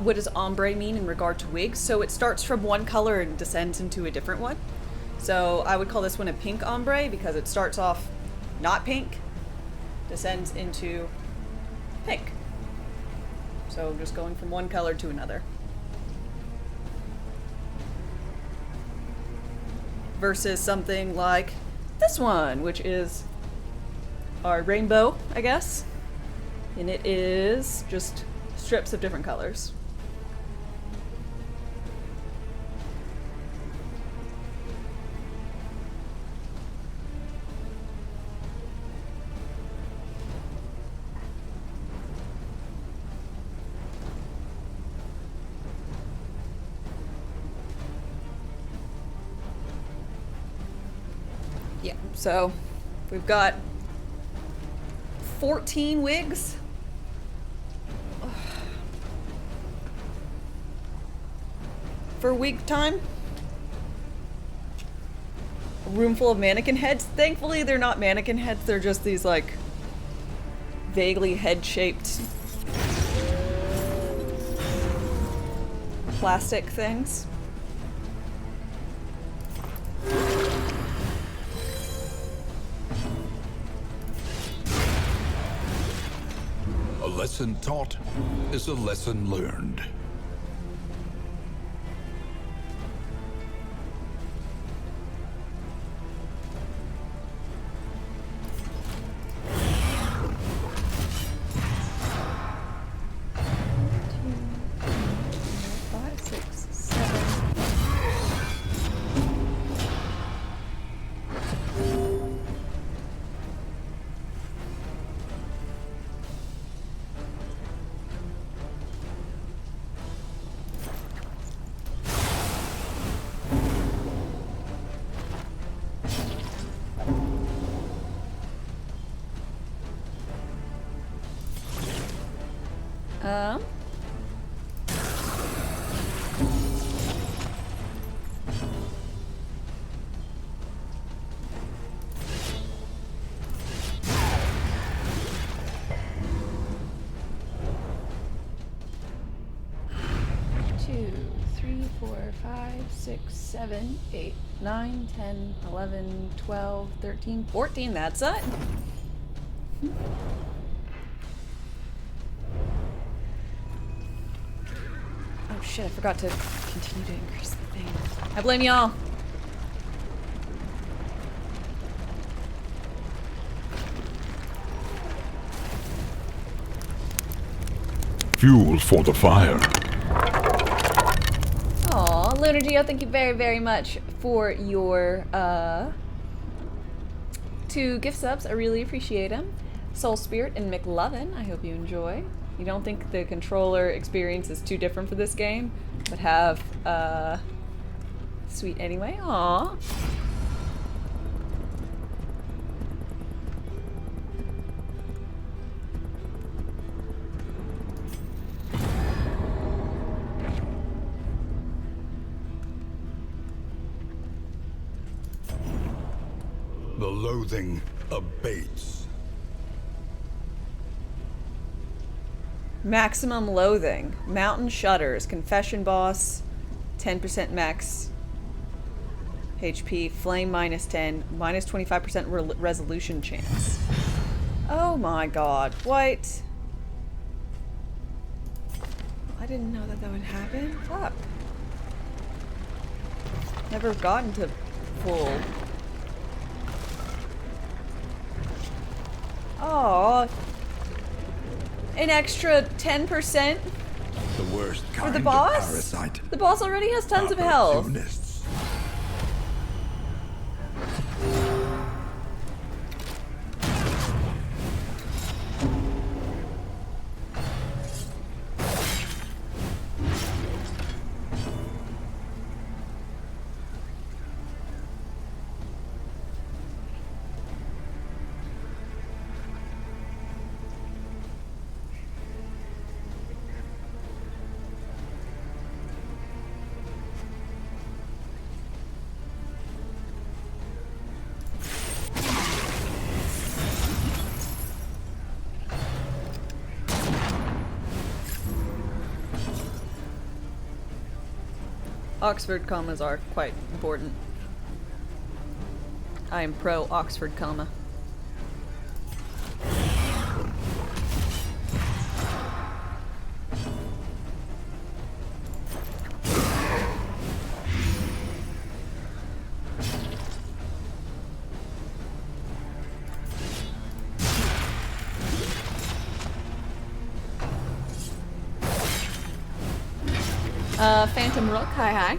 What does ombre mean in regard to wigs? So it starts from one color and descends into a different one. So I would call this one a pink ombre because it starts off not pink, descends into pink. So just going from one color to another. Versus something like this one, which is our rainbow, I guess. And it is just strips of different colors. Yeah, so we've got 14 wigs. For wig time. A room full of mannequin heads. Thankfully, they're not mannequin heads, they're just these, like, vaguely head-shaped plastic things. A lesson taught is a lesson learned. Um. Two, 3, 4, 5, 6, 7, 8, 9, 10, 11, 12, 13, 14. That's it. Oh shit, I forgot to continue to increase the thing. I blame y'all. Fuel for the fire. Aw, Lunar Geo, thank you very, very much for your 2 gift subs. I really appreciate them. Soul Spirit and McLovin, I hope you enjoy. You don't think the controller experience is too different for this game, but have sweet anyway. Aww. The loathing abates. Maximum Loathing, Mountain Shudders, Confession Boss, 10% max HP, flame minus 10, minus 25% resolution chance. Oh my god, what? I didn't know that that would happen. Fuck. Never gotten to full. Oh, an extra 10% The worst for kind the of boss? parasite. The boss already has tons of health. Opportunists. Oxford commas are quite important. I am pro Oxford comma. Phantom Rook, hi hi.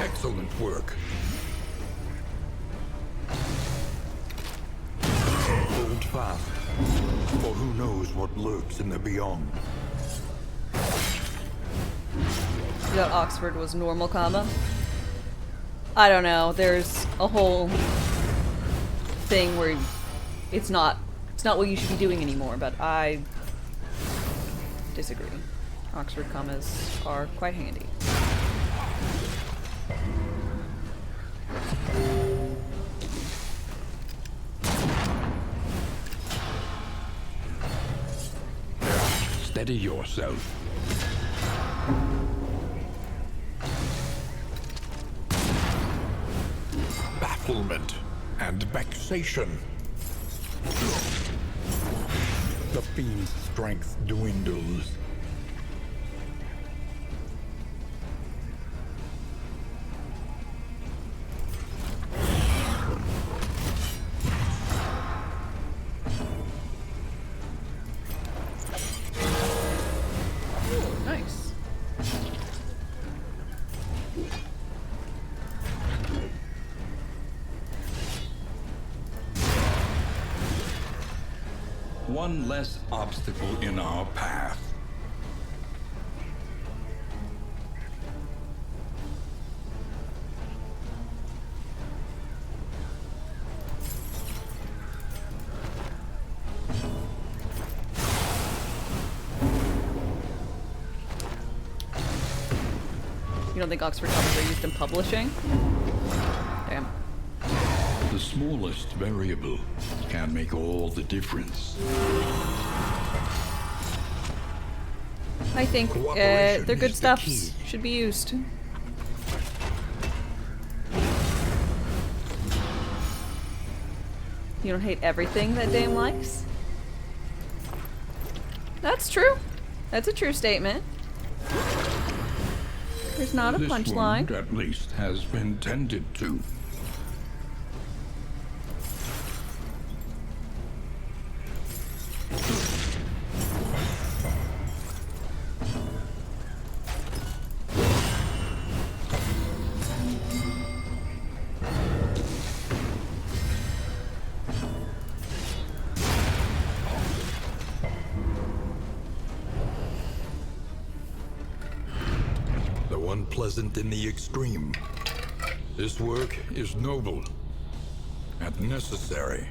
Excellent work. Hold fast, for who knows what lurks in the beyond. You thought Oxford was normal comma? I don't know. There's a whole thing where it's not what you should be doing anymore, but I disagree. Oxford commas are quite handy. Steady yourself. Bafflement and vexation. The fiend's strength dwindles. Nice. One less obstacle in our path. You don't think Oxford commas are used in publishing? Damn. The smallest variable can make all the difference. I think Cooperation they're good is the stuffs. key. Should be used. You don't hate everything that Dame likes? That's true. That's a true statement. There's not a This punchline. wound, at least, has been tended to. Unpleasant in the extreme. This work is noble, and necessary.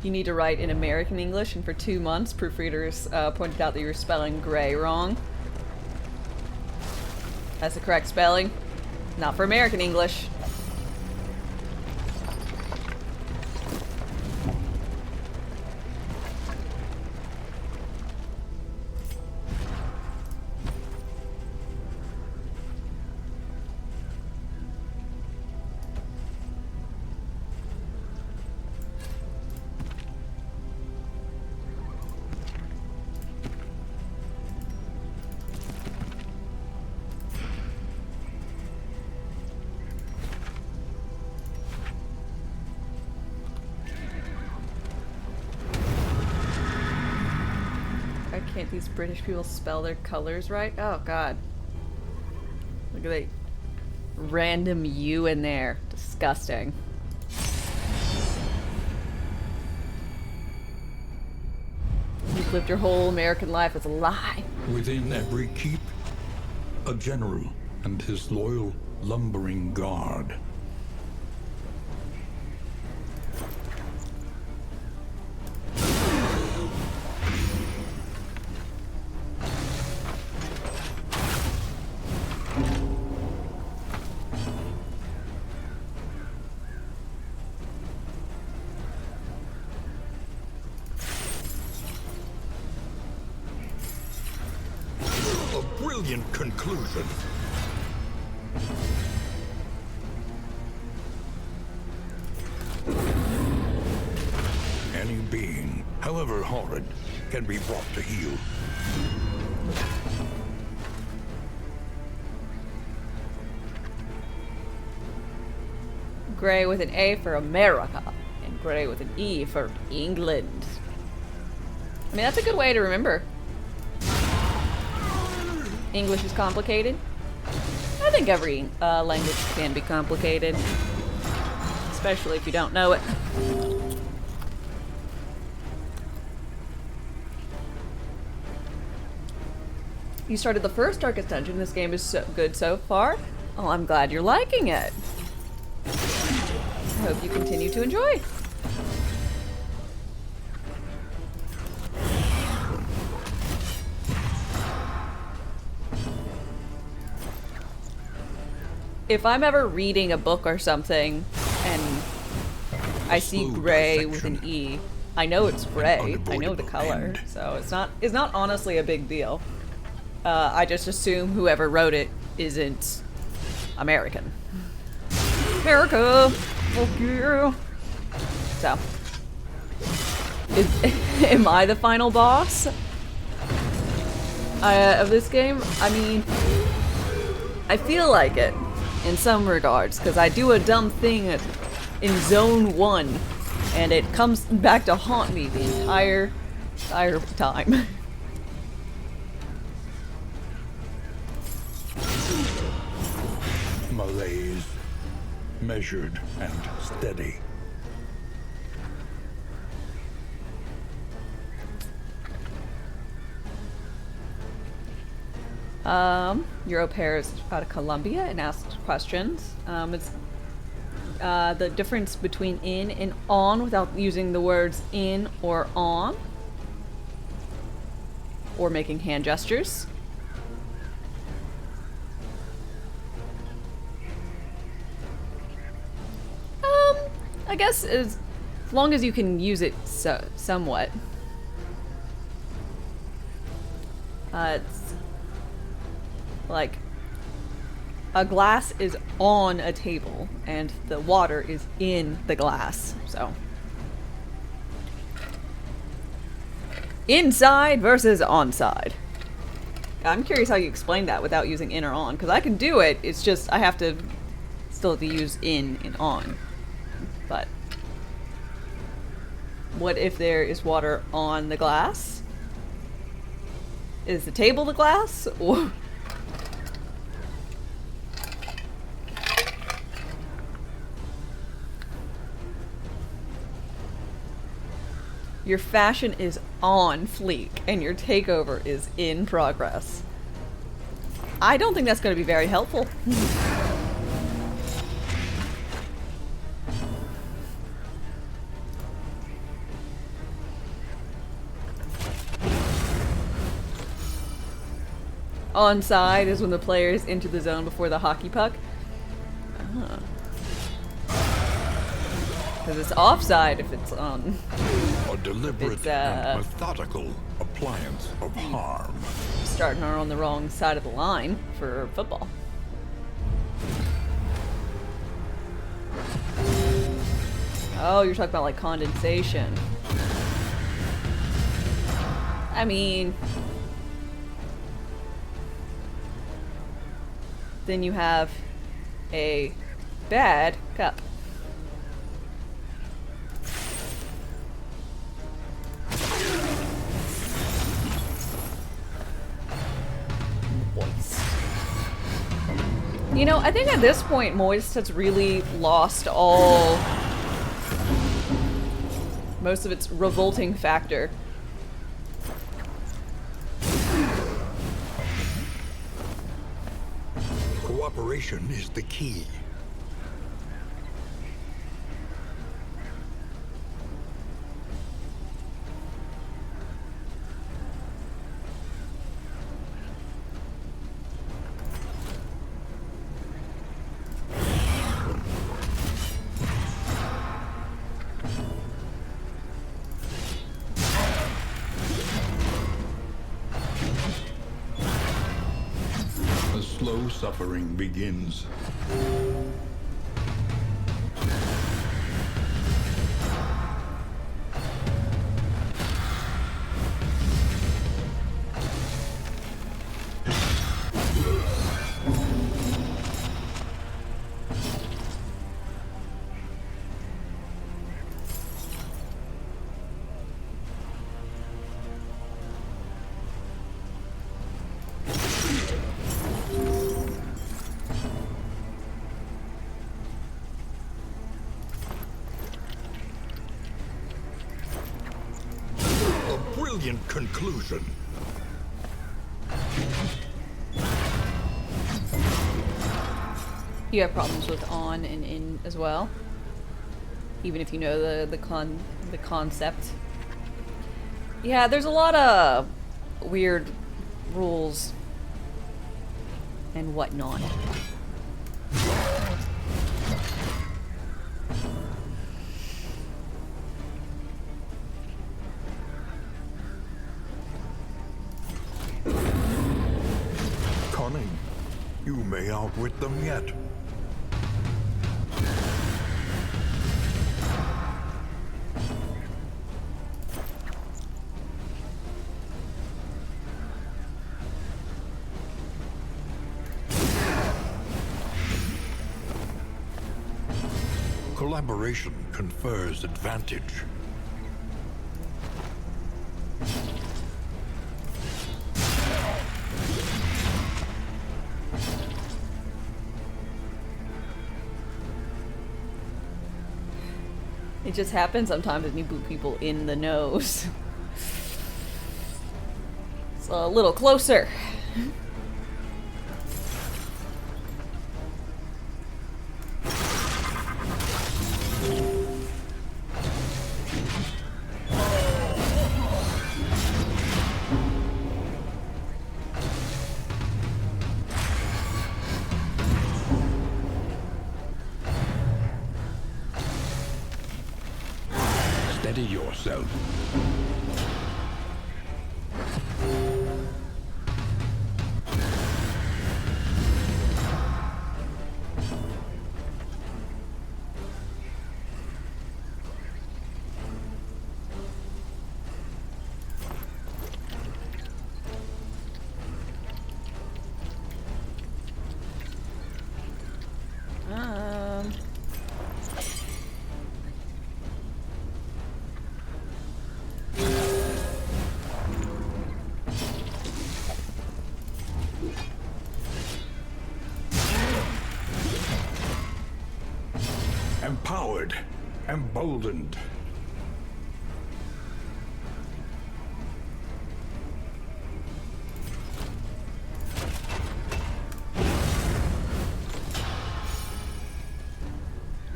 You need to write in American English, and for 2 months, proofreaders pointed out that you were spelling gray wrong. That's the correct spelling. Not for American English. Why can't these British people spell their colors right? Oh god. Look at that random U in there. Disgusting. You've lived your whole American life as a lie. Within every keep, a general and his loyal lumbering guard. Brilliant conclusion. Any being, however horrid, can be brought to heel. Gray with an A for America, and gray with an E for England. I mean, that's a good way to remember. English is complicated. I think every language can be complicated, especially if you don't know it. You started the first Darkest Dungeon. This game is so good so far. Oh, I'm glad you're liking it. I hope you continue to enjoy. If I'm ever reading a book or something and I see gray with an E, I know it's gray. I know the color, so it's not honestly a big deal. I just assume whoever wrote it isn't American. America, fuck you. So, am I the final boss of this game? I mean, I feel like it. In some regards, because I do a dumb thing in Zone 1, and it comes back to haunt me the entire time. Malaise, measured and steady. Your au pair is out of Colombia and asked questions. It's the difference between in and on without using the words in or on, or making hand gestures. I guess as long as you can use it somewhat. It's like a glass is on a table and the water is in the glass, so inside versus onside. I'm curious how you explain that without using in or on, because I can do it, it's just I have to still have to use in and on. But what if there is water on the glass? Is the table the glass, or your fashion is on fleek and your takeover is in progress? I don't think that's going to be very helpful. onside is when the players enter the zone before the hockey puck. Because it's offside if it's on. A deliberate It's, and methodical appliance of harm. Starting her on the wrong side of the line for football. Oh, you're talking about like condensation. I mean, then you have a bad cup. Moist. You know, I think at this point, Moist has really lost most of its revolting factor. Cooperation is the key. The slow suffering begins. Brilliant conclusion. You have problems with on and in as well, even if you know the concept. Yeah, there's a lot of weird rules and whatnot. Cunning. You may outwit them yet. Collaboration confers advantage. It just happens sometimes when you boot people in the nose. It's a little closer. Steady yourself. Empowered, emboldened.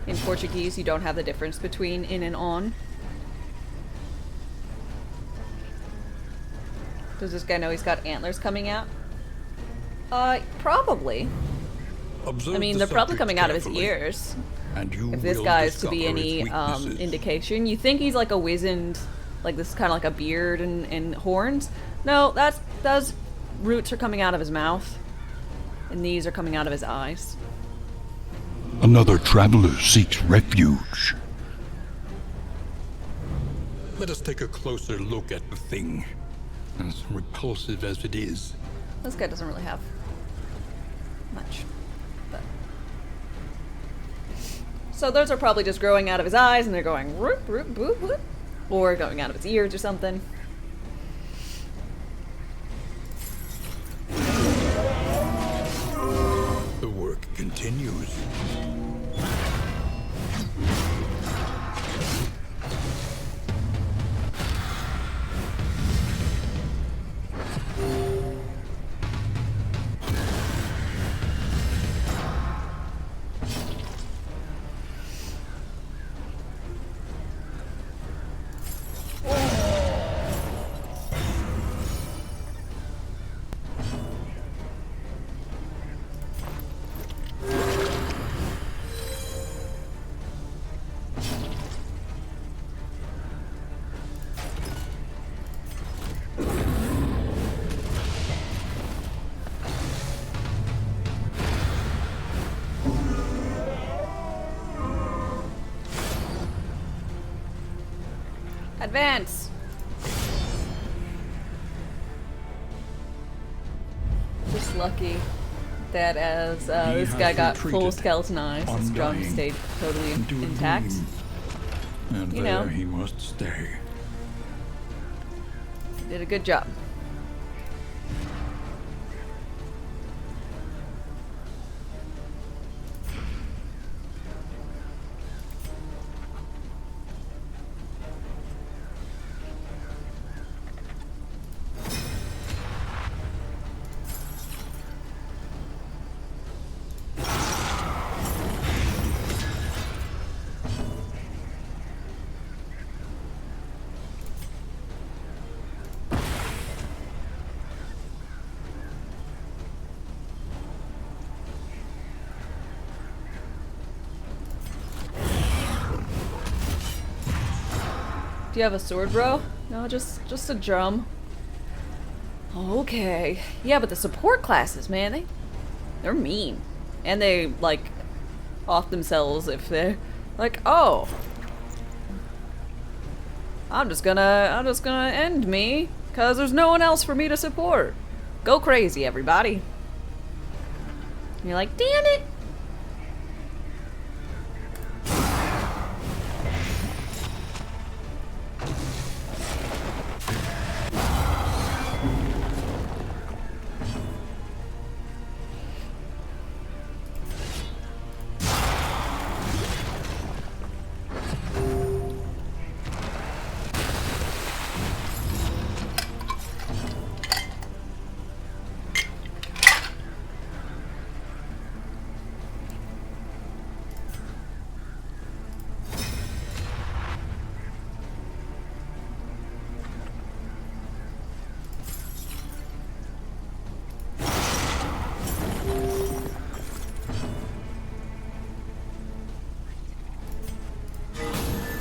In Portuguese, you don't have the difference between in and on. Does this guy know he's got antlers coming out? Probably. Observe I mean, the they're probably subject coming out of his carefully, ears. and you If this will guy is to be discover any its weaknesses. indication, you think he's like a wizened, like this kind of like a beard and horns. No, those roots are coming out of his mouth, and these are coming out of his eyes. Another traveler seeks refuge. Let us take a closer look at the thing, as repulsive as it is. This guy doesn't really have much. But. So those are probably just growing out of his eyes, and they're going whoop, whoop, whoop, whoop, or going out of his ears or something. The work continues. Advance! Just lucky that as this guy got full skeleton eyes, his drum undying, stayed totally into a intact. dream. And You there know. he must stay. Did a good job. Do you have a sword, bro? No, just a drum. Okay. Yeah, but the support classes, man, they're mean. And they, like, off themselves if they're like, oh. I'm just gonna end me, 'cause there's no one else for me to support. Go crazy, everybody. And you're like, damn it!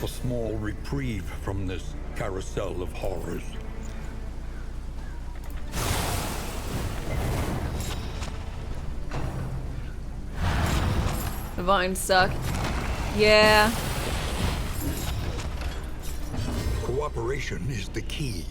A small reprieve from this carousel of horrors. The vines suck. Yeah. Cooperation is the key.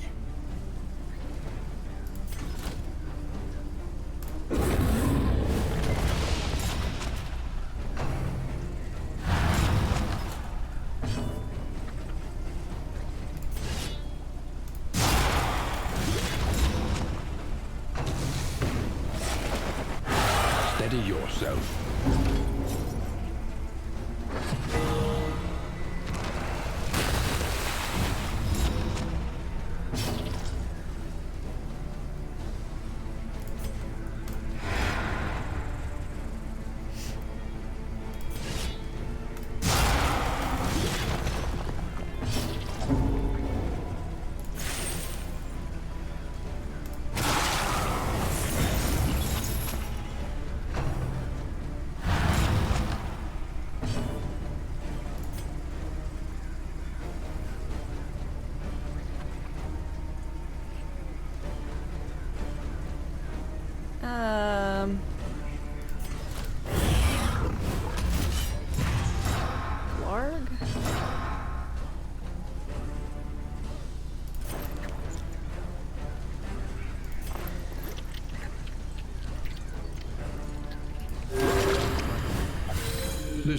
Steady yourself.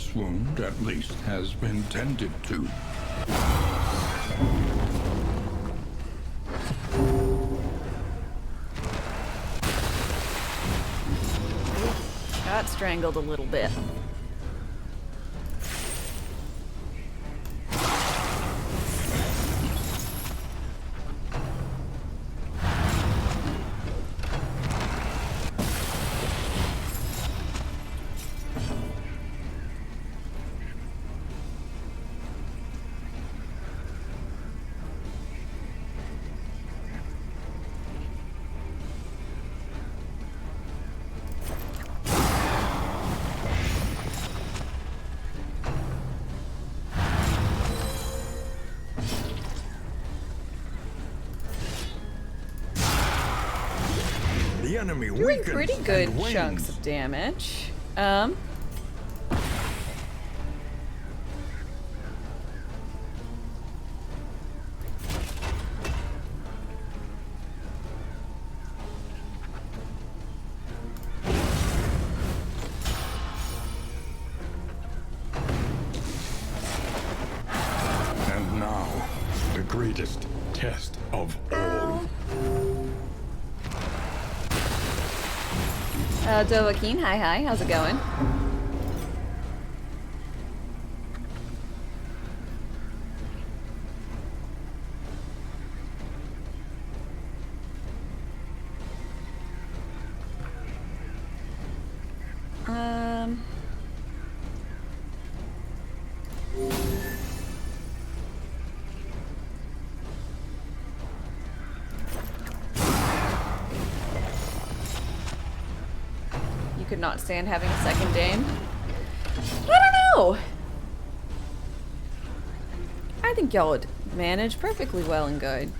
This wound, at least, has been tended to. Got strangled a little bit. The enemy Doing weakens pretty and good wanes. chunks of damage. And now, the greatest test of all. Dovahkiin, hi, how's it going? You could not stand having a second dame? I don't know! I think y'all would manage perfectly well and good.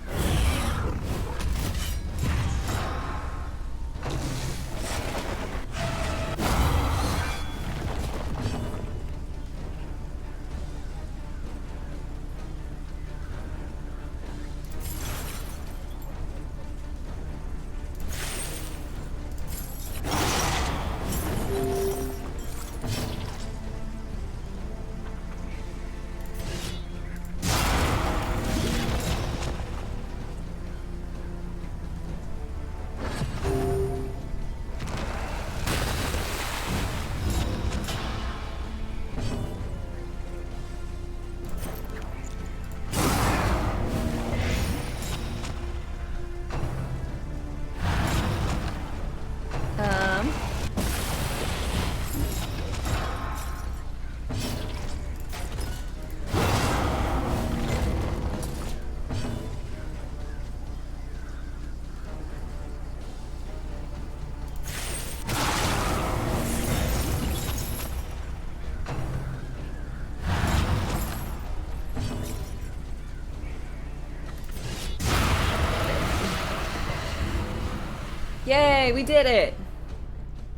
Yay, we did it!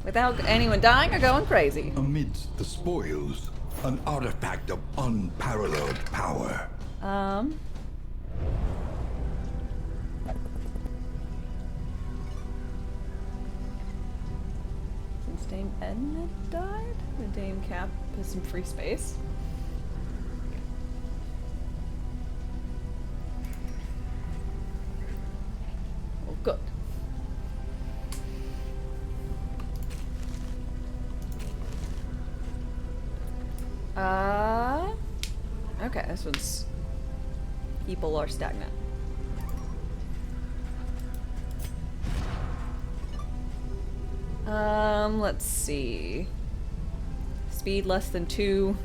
Without anyone dying or going crazy. Amidst the spoils, an artifact of unparalleled power. Since Dame Edna died, the Dame Cap has some free space. Oh, good. Okay, this one's... People are stagnant. Let's see. Speed less than 2.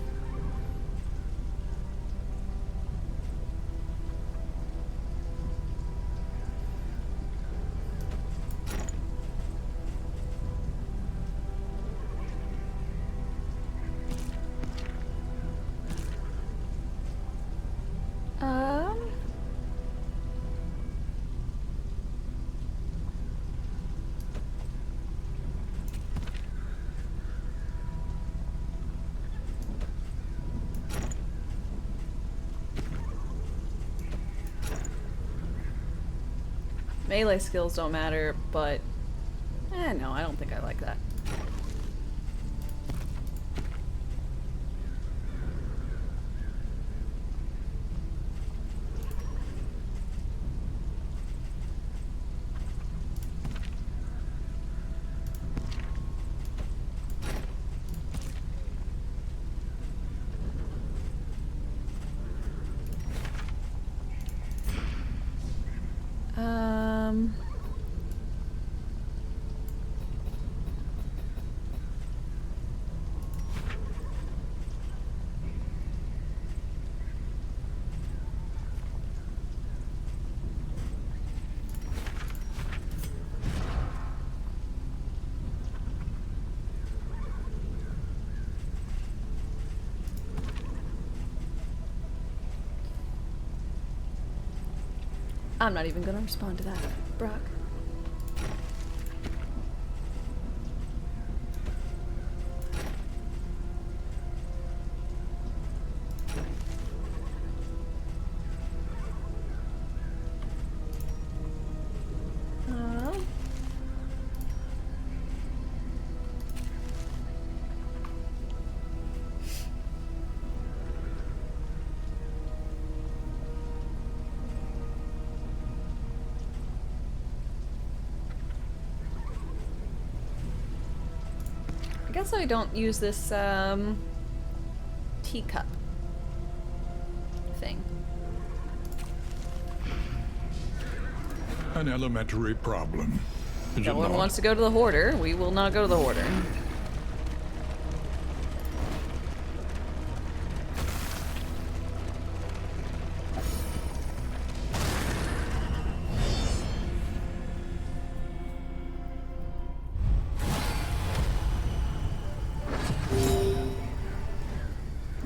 Melee skills don't matter, but... no, I don't think I like that. I'm not even gonna respond to that, Brock. I guess I don't use this teacup thing. An elementary problem. Is No it one not? wants to go to the hoarder. We will not go to the hoarder.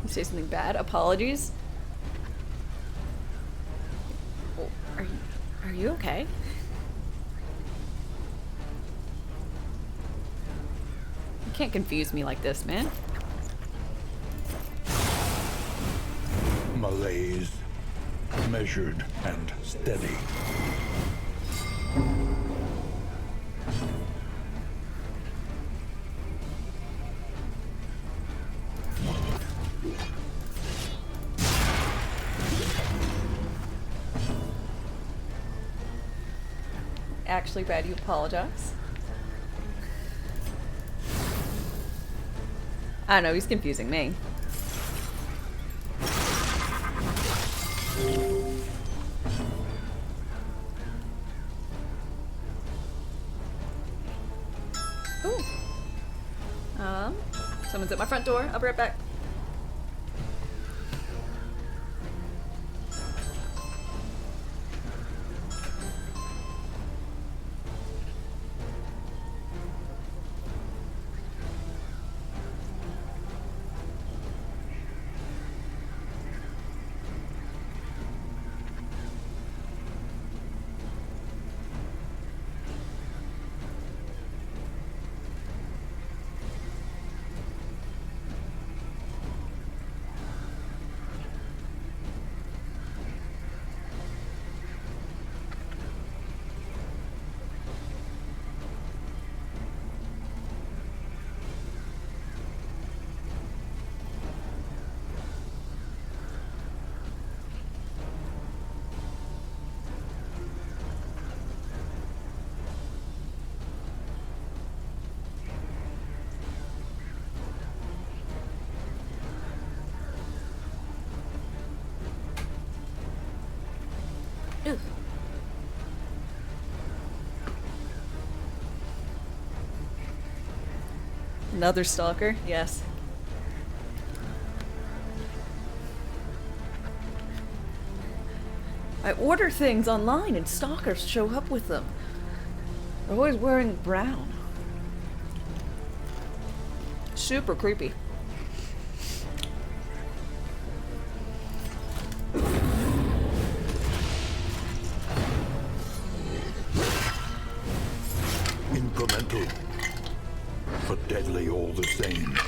You say something bad? Apologies? Oh, are you okay? You can't confuse me like this, man. Malaise. Measured and steady. Actually, bad, you apologize. I don't know, he's confusing me. Ooh. Someone's at my front door. I'll be right back. Ew. Another stalker? Yes. I order things online and stalkers show up with them. They're always wearing brown. Super creepy. Incremental, but deadly all the same.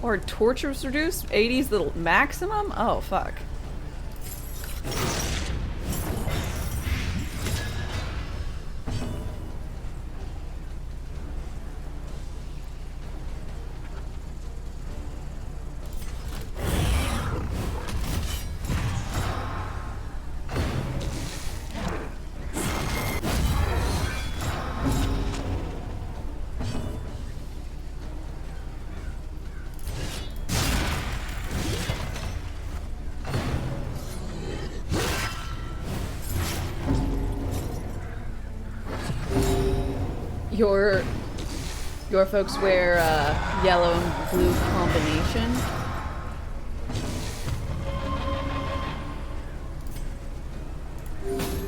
Or torture was reduced? 80's the maximum? Oh, fuck. Your folks wear yellow and blue combination.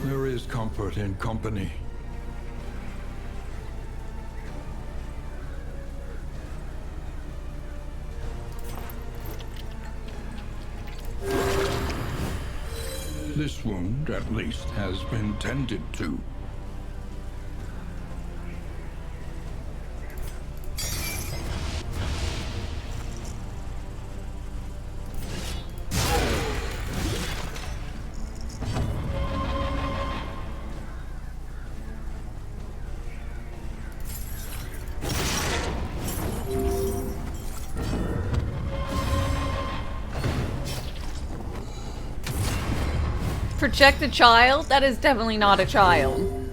There is comfort in company. at least, has been tended to. Protect a child? That is definitely not a child.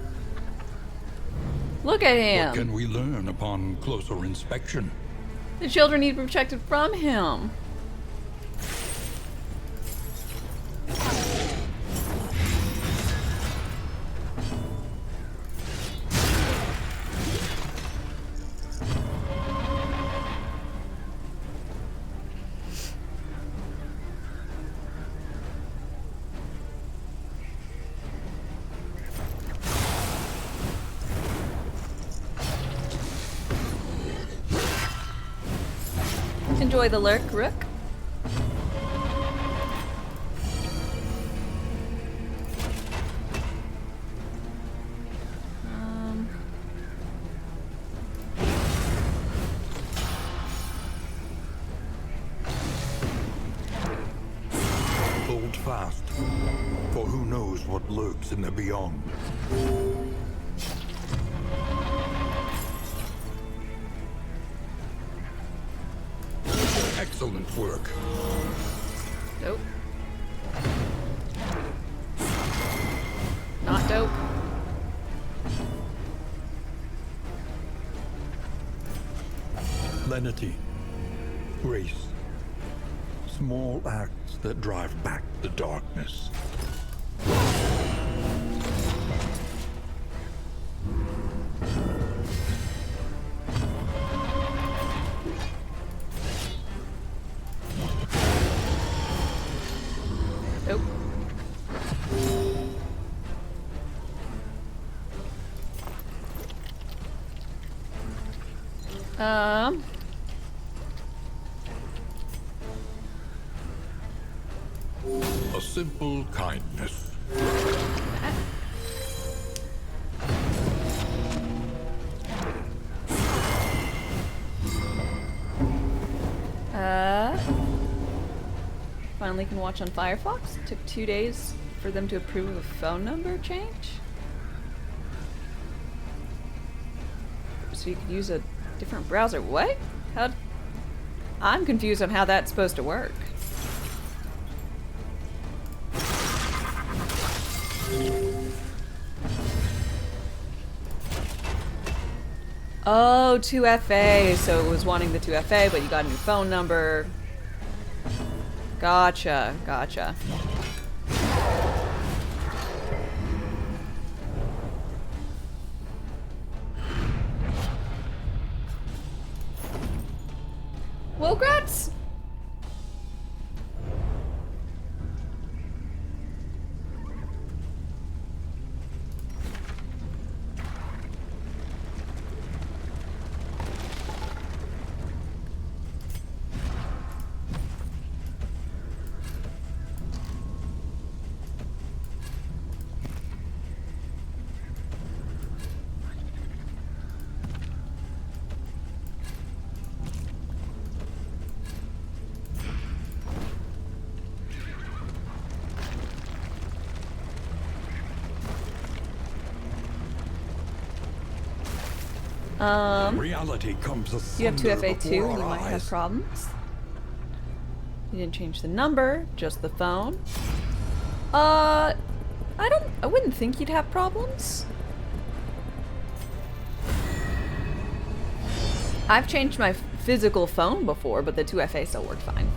Look at him. What can we learn upon closer inspection? The children need to be protected from him. Enjoy the lurk, Rook. Hold fast, for who knows what lurks in the beyond. Excellent work. Nope. Not dope. Lenity, grace, small acts that drive back the darkness. Nope. A simple kindness. Finally can watch on Firefox. Took 2 days for them to approve of a phone number change. So you could use a different browser. What? How? I'm confused on how that's supposed to work. Oh, 2FA. So it was wanting the 2FA, but you got a new phone number. Gotcha, gotcha. Well, grats! Reality comes You have asunder 2FA2 and before you our might have eyes. problems. You didn't change the number, just the phone. I wouldn't think you'd have problems. I've changed my physical phone before, but the 2FA still worked fine.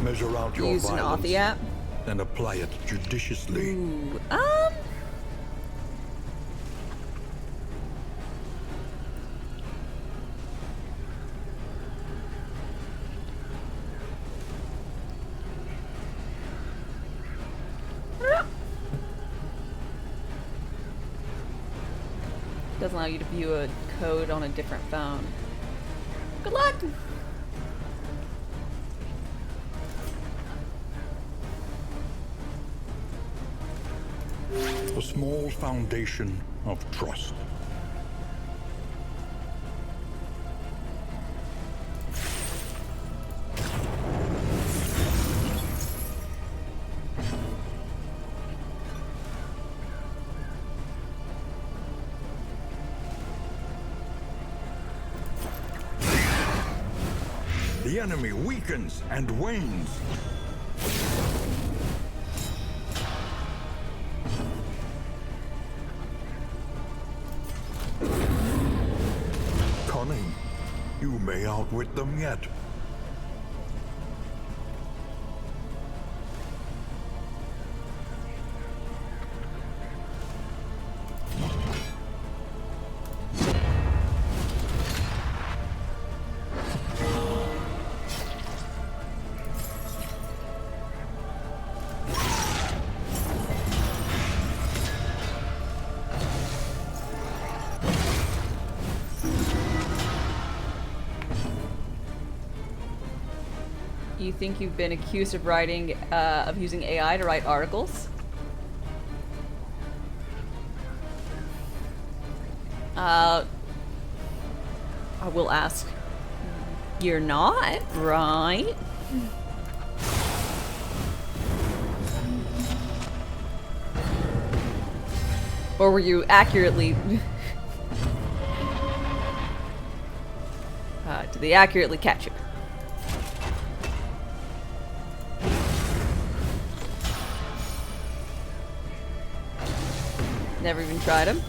Measure out your Use an violence Authy app. and apply it judiciously. Ooh, Doesn't allow you to view a code on a different phone. Good luck! A small foundation of trust. The enemy weakens and wanes. Cunning. You may outwit them yet. You think you've been accused of using AI to write articles? I will ask. You're not, right? Or were you accurately... did they accurately catch you? Never even tried them.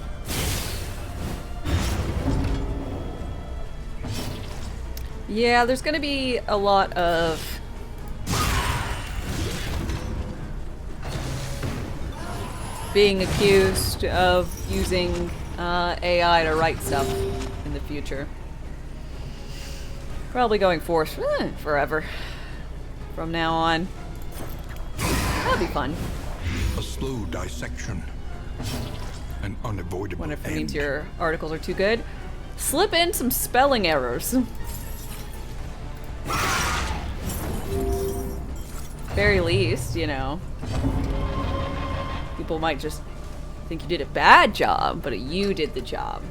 Yeah, there's gonna be a lot of being accused of using AI to write stuff in the future. Probably going forth forever. From now on. That'll be fun. A slow dissection. An unavoidable When it end. means your articles are too good. Slip in some spelling errors. Very least, you know. People might just think you did a bad job, but you did the job.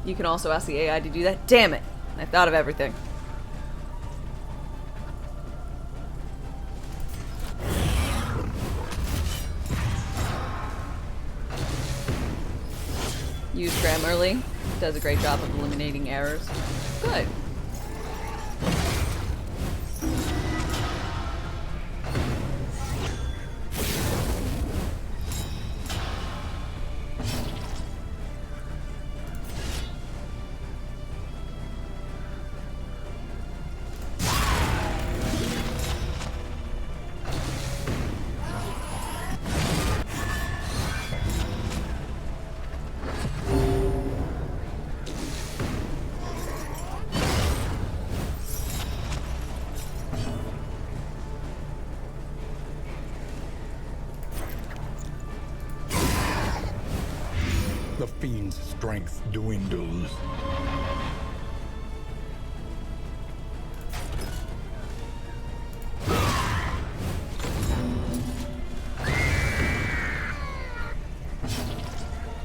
You can also ask the AI to do that. Damn it! I thought of everything. Use Grammarly. Does a great job of eliminating errors. Good. The fiend's strength dwindles.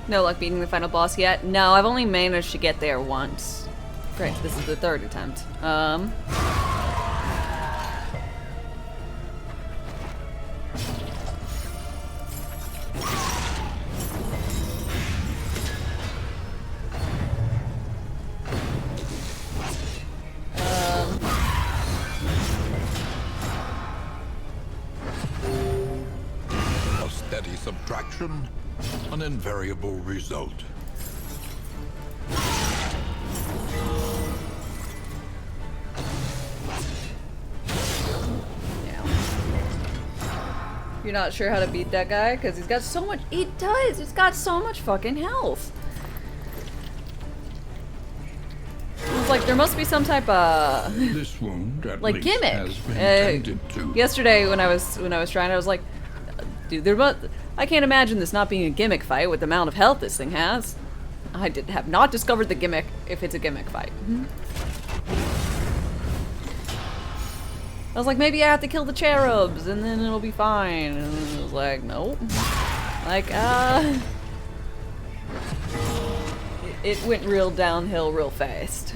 No luck beating the final boss yet? No, I've only managed to get there once. Great, this is the third attempt. A steady subtraction, an invariable result. You're not sure how to beat that guy? Because he's got so much... He does! He's got so much fucking health! He's like like there must be some type of This wound, at like least, gimmick. has been tended to. Yesterday when I was trying, I was like, dude, I can't imagine this not being a gimmick fight with the amount of health this thing has. I have not discovered the gimmick if it's a gimmick fight. I was like, maybe I have to kill the cherubs and then it'll be fine. And it was like, nope. Like, it went real downhill real fast.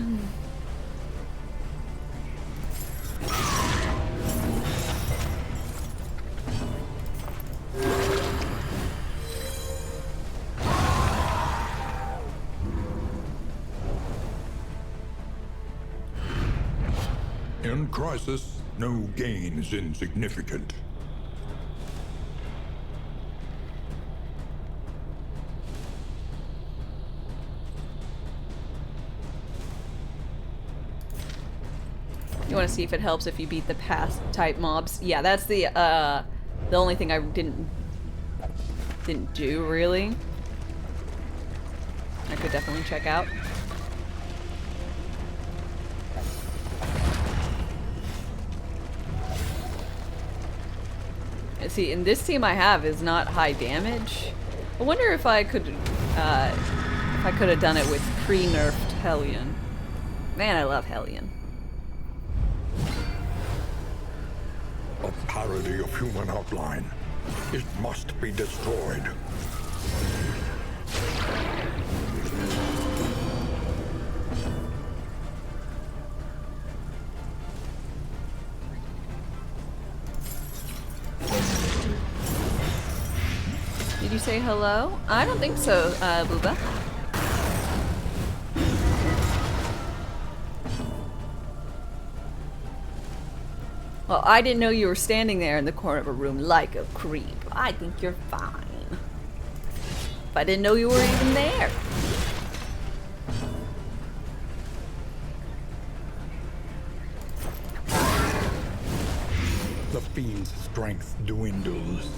In crisis, no gain is insignificant. You want to see if it helps if you beat the past type mobs? Yeah, that's the only thing I didn't do really. I could definitely check out. And see, and this team I have is not high damage. I wonder if I could have done it with pre-nerfed Hellion. Man, I love Hellion. A parody of human outline. It must be destroyed. Did you say hello? I don't think so, Booba. Well, I didn't know you were standing there in the corner of a room like a creep. I think you're fine. If I didn't know you were even there. The fiend's strength dwindles.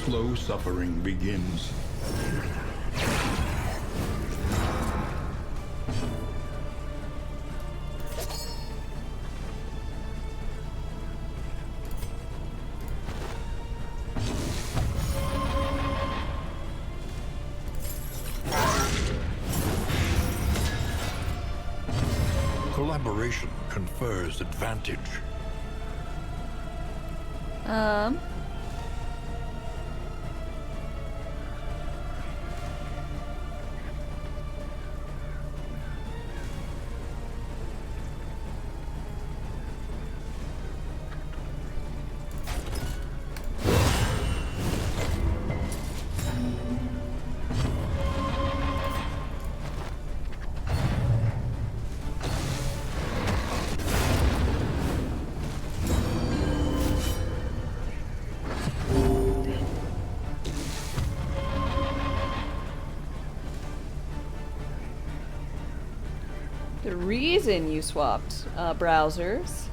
Slow suffering begins. Collaboration confers advantage. The reason you swapped browsers,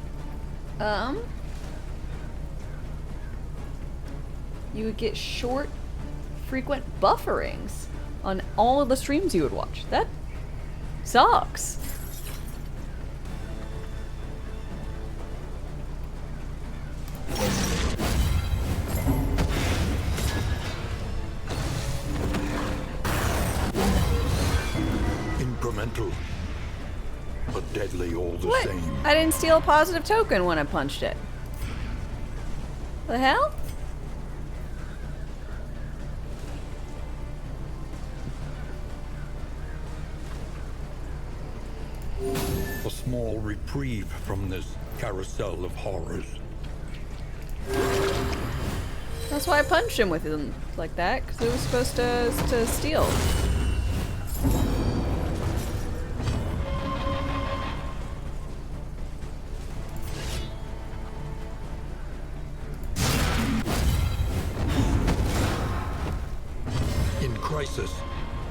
you would get short, frequent bufferings on all of the streams you would watch. That sucks. Incremental, but deadly all the What? same. I didn't steal a positive token when I punched it. The hell? A small reprieve from this carousel of horrors. That's why I punched him with him like that, because it was supposed to steal. crisis,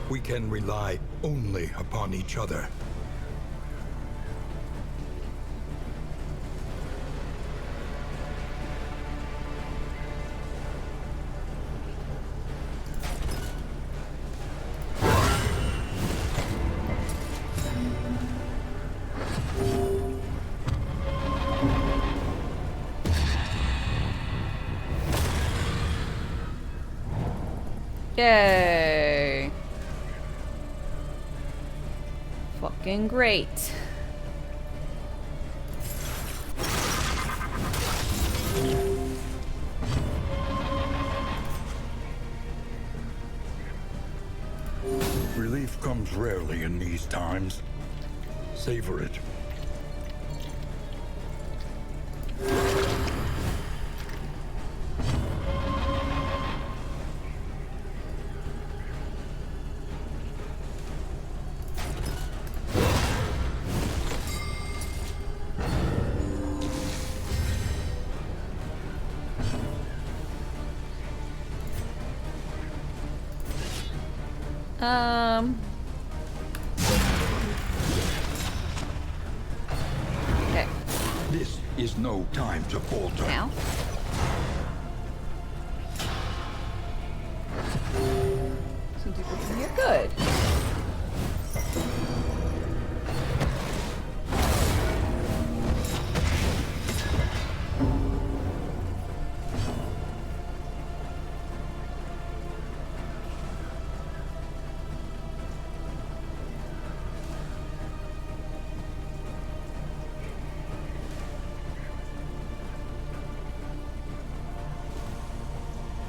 we can rely only upon each other. Yay! Fucking great. Relief comes rarely in these times. Savor it. Okay. This is no time to falter. Now. Some people in here. Good.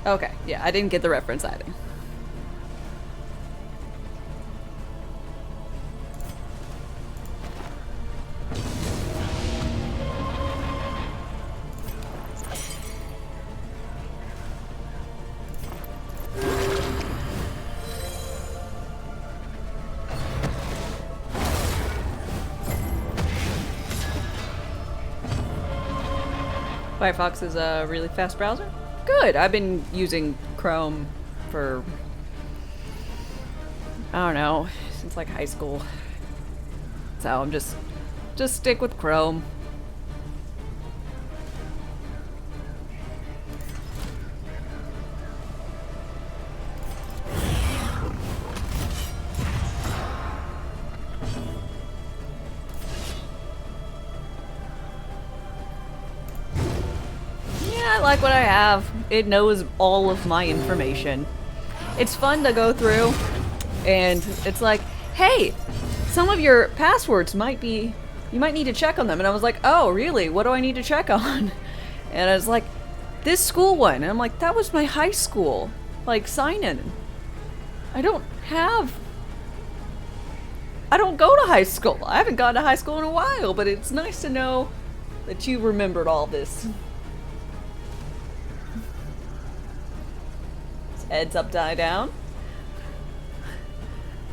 Okay, yeah, I didn't get the reference either. Firefox is a really fast browser. Good. I've been using Chrome for, I don't know, since like high school. So I'm just stick with Chrome. I like what I have. It knows all of my information. It's fun to go through, and it's like, hey, some of your passwords might be, you might need to check on them. And I was like, oh, really? What do I need to check on? And I was like, this school one. And I'm like, that was my high school, like, sign-in. I don't go to high school. I haven't gone to high school in a while, but it's nice to know that you remembered all this. Head's upside down.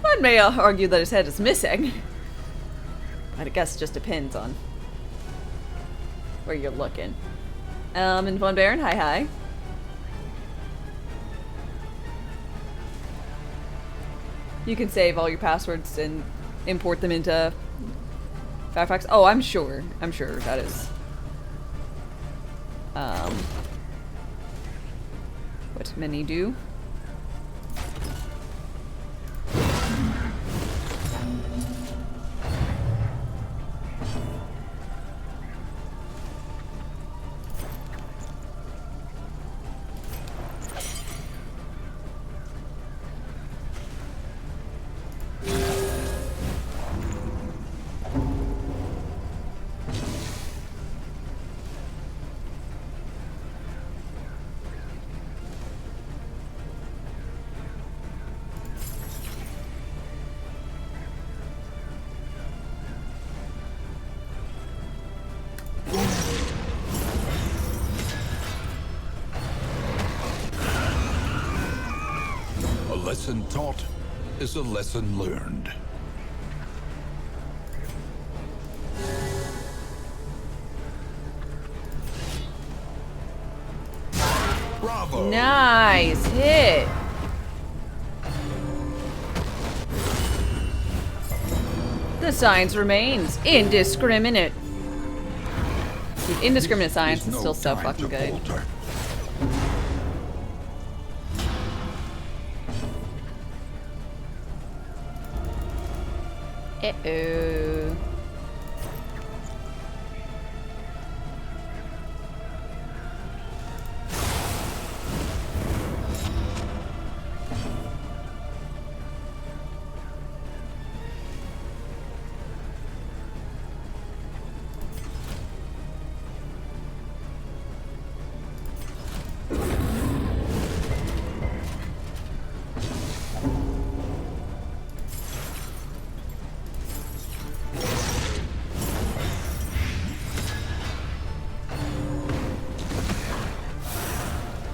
One may argue that his head is missing. I guess it just depends on where you're looking. And Von Baron, hi. You can save all your passwords and import them into Firefox. Oh, I'm sure that is what many do. A lesson taught is a lesson learned. Bravo! Nice hit. The science remains indiscriminate. Dude, indiscriminate science is no still so time fucking to good. falter. Uh-oh.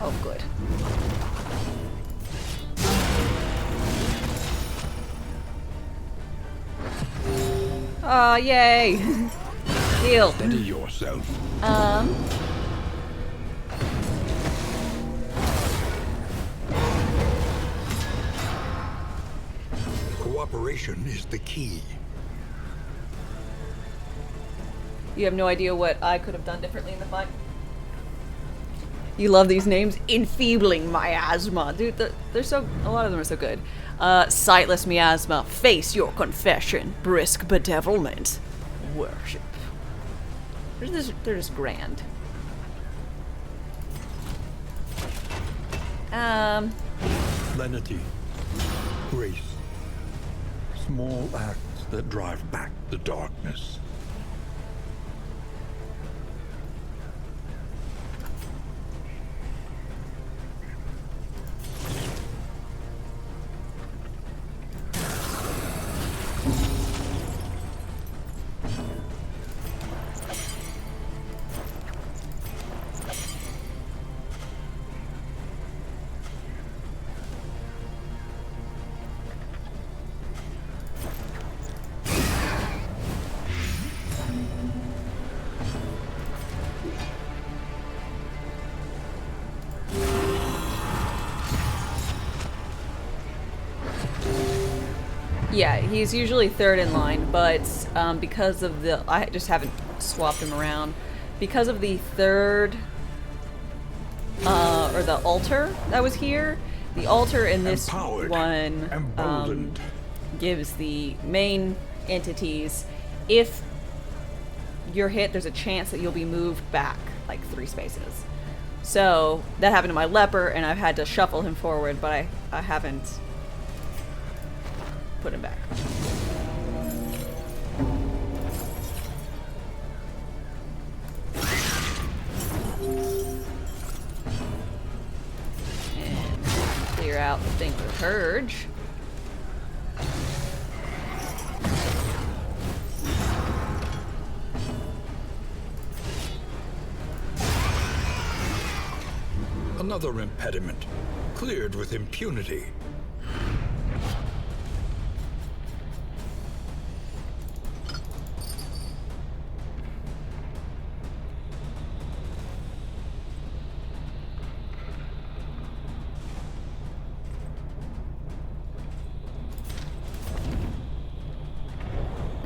Oh, good. Oh, yay! Heal. Steady yourself. Cooperation is the key. You have no idea what I could have done differently in the fight? You love these names? Enfeebling miasma. Dude, they're so, a lot of them are so good. Sightless miasma. Face your confession. Brisk bedevilment. Worship. They're just grand. Lenity. Grace. Small acts that drive back the darkness. Yeah, he's usually third in line, but because of the... I just haven't swapped him around. Because of the third... or the altar that was here, the altar in this Empowered, one emboldened. gives the main entities, if you're hit, there's a chance that you'll be moved back like 3 spaces. So that happened to my leper, and I've had to shuffle him forward, but I haven't put him back. And clear out the thing with Purge. Another impediment, cleared with impunity.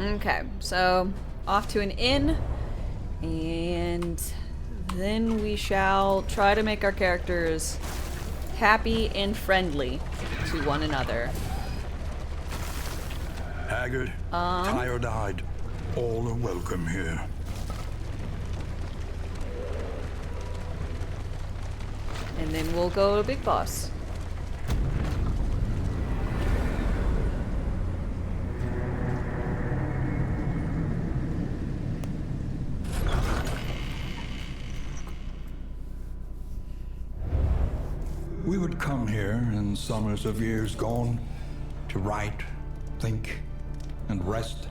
Okay, so off to an inn, and then we shall try to make our characters happy and friendly to one another. Haggard, tired-eyed, all are welcome here. And then we'll go to Big Boss. We would come here in summers of years gone to write, think, and rest.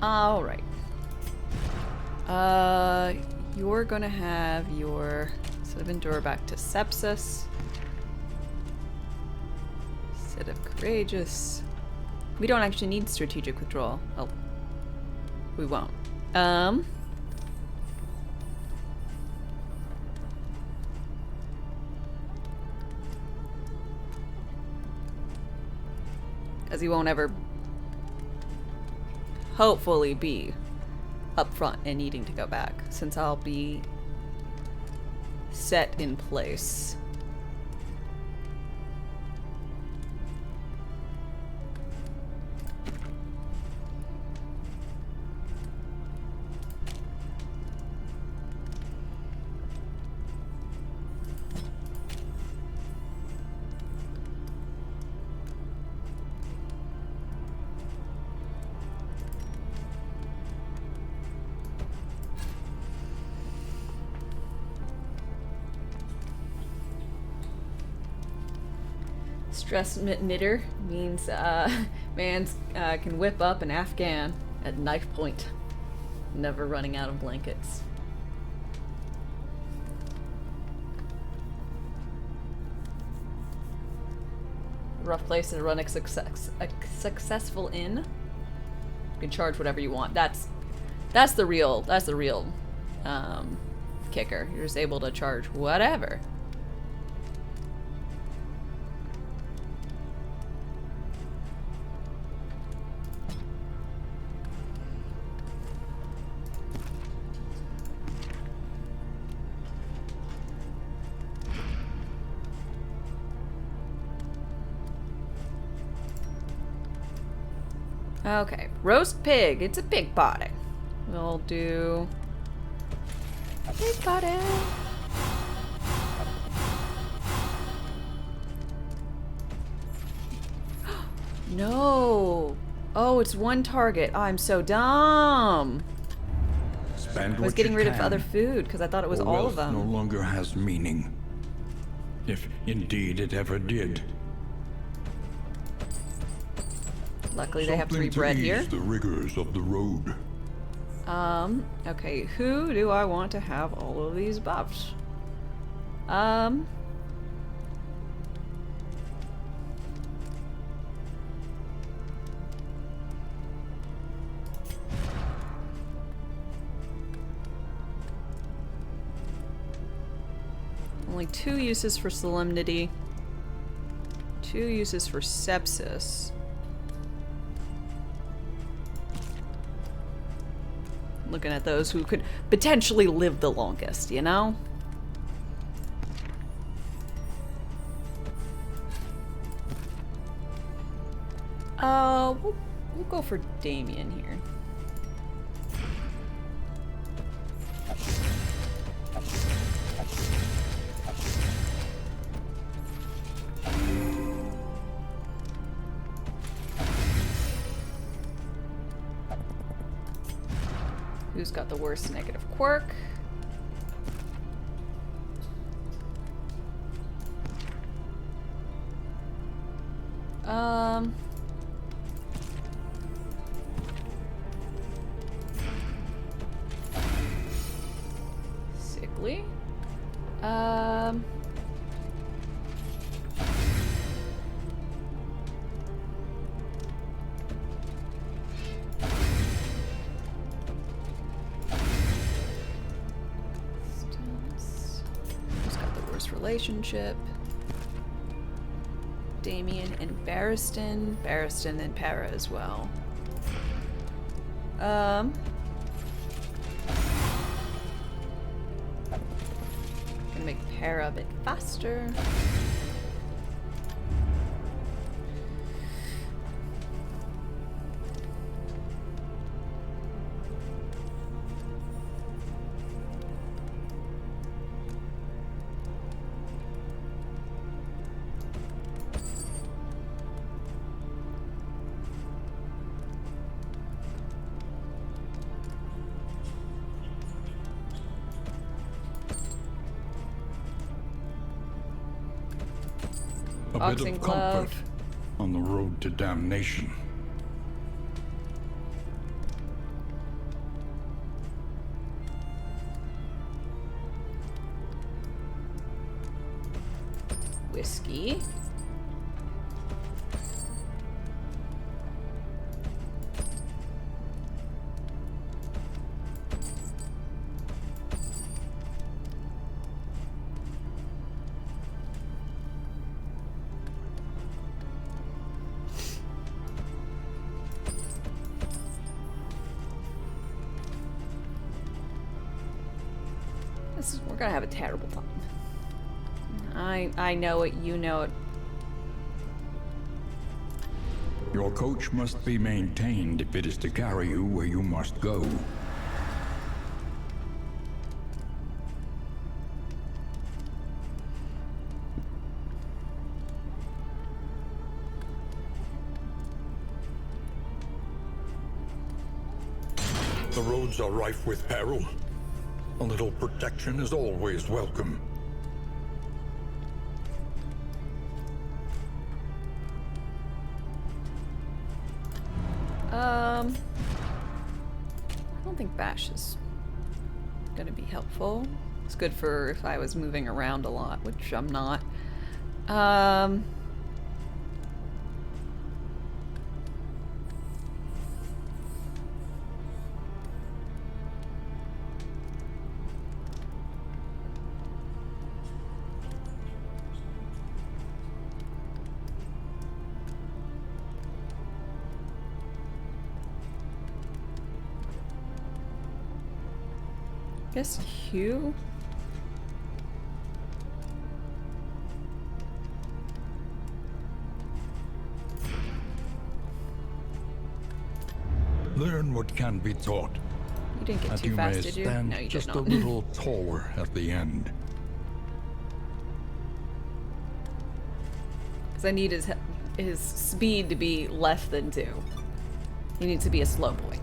All right. You're gonna have your set of endure back to sepsis. Set of courageous. We don't actually need strategic withdrawal. Oh, we won't. Because he won't ever, hopefully, be upfront and needing to go back, since I'll be set in place. Stress knitter means man can whip up an Afghan at knife point, never running out of blankets. Rough place to run a successful inn. You can charge whatever you want. That's the real kicker. You're just able to charge whatever. Okay, roast pig. It's a pig party. We'll do pig party. No. Oh, it's one target. Oh, I'm so dumb. Spend I was what getting you rid of can, other food because I thought it was or all of wealth no them. longer has meaning. If indeed it ever did. Luckily, they have Something 3 to bread ease here. the rigors of the road. Okay, who do I want to have all of these buffs? Only 2 uses for solemnity. 2 uses for sepsis. Looking at those who could potentially live the longest, you know? We'll go for Damien here. Who's got the worst negative quirk? Sickly. Who's got the worst relationship? Damien and Barristan. Barristan and Para as well. Gonna make Para a bit faster. A Boxing bit of glove. comfort on the road to damnation. Whiskey. we're gonna have a terrible time. I know it, you know it. Your coach must be maintained if it is to carry you where you must go. The roads are rife with peril. A little protection is always welcome. I don't think bash is gonna be helpful. It's good for if I was moving around a lot, which I'm not. Guess Hugh? Learn what can be taught. You didn't get And too you fast, may did you? stand No, you just did a not. little taller at the end. Because I need his speed to be less than 2. He needs to be a slow boy.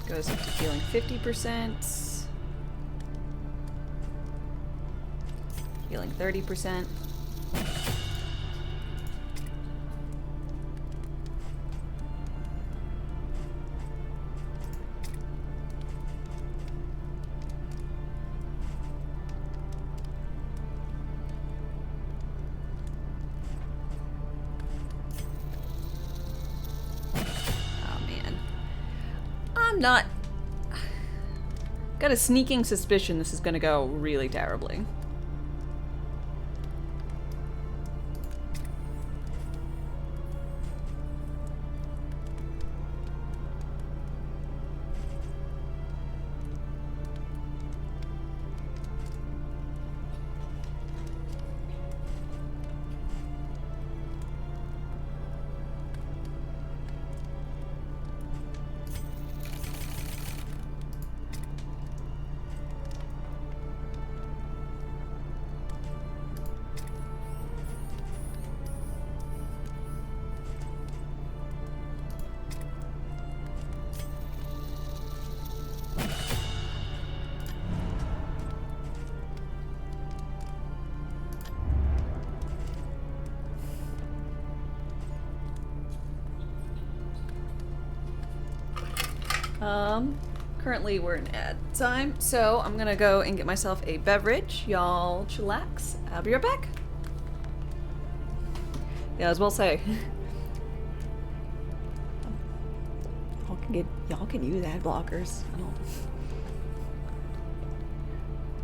Goes up to healing 50%. Healing 30%. I'm not... Got a sneaking suspicion this is gonna go really terribly. Currently we're in ad time, so I'm gonna go and get myself a beverage. Y'all chillax. I'll be right back. Yeah, as well say. Y'all can use ad blockers. I don't.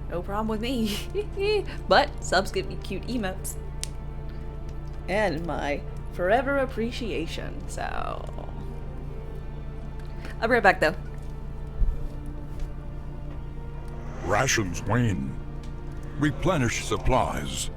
No problem with me. But subs give me cute emotes. And my forever appreciation, so I'll be right back though. Rations wane. Replenish supplies.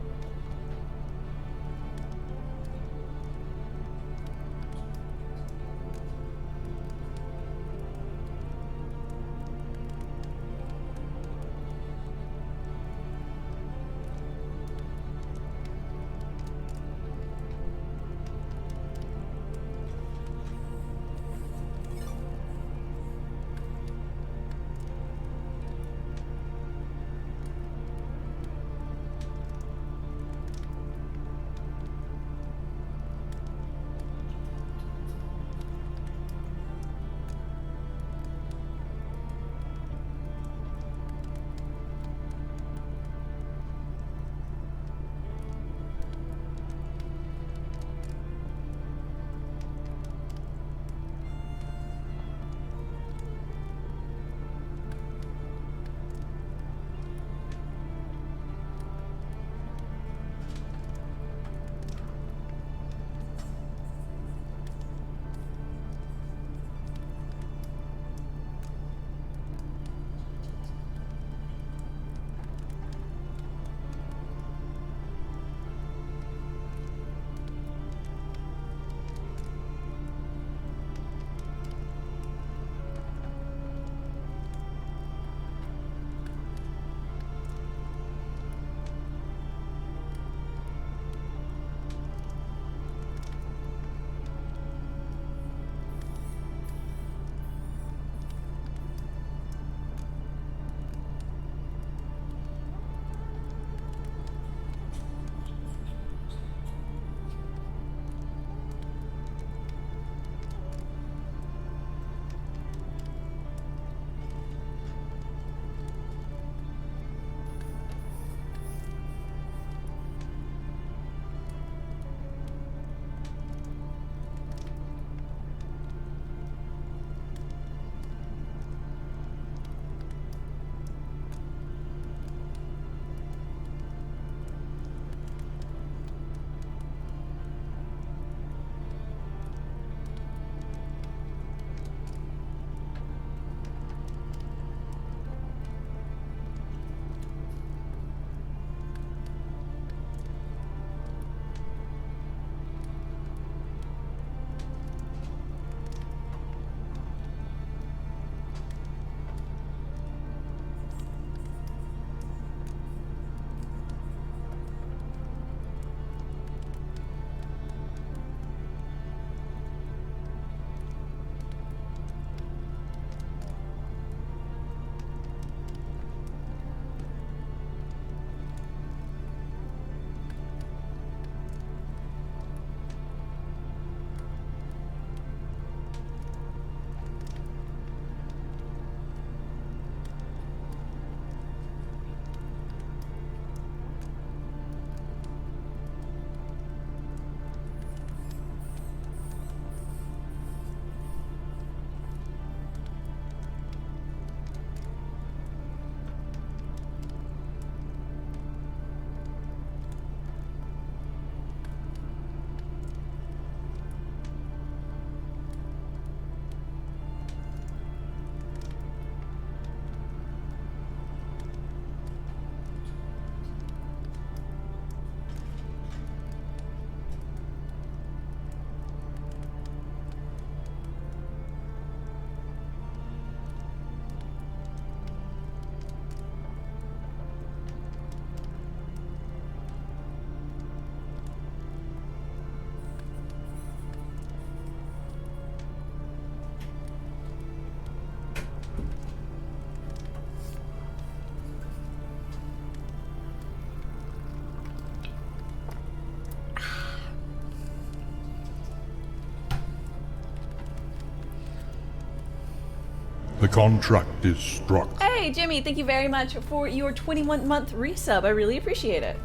The contract is struck. Hey, Jimmy, thank you very much for your 21-month resub. I really appreciate it.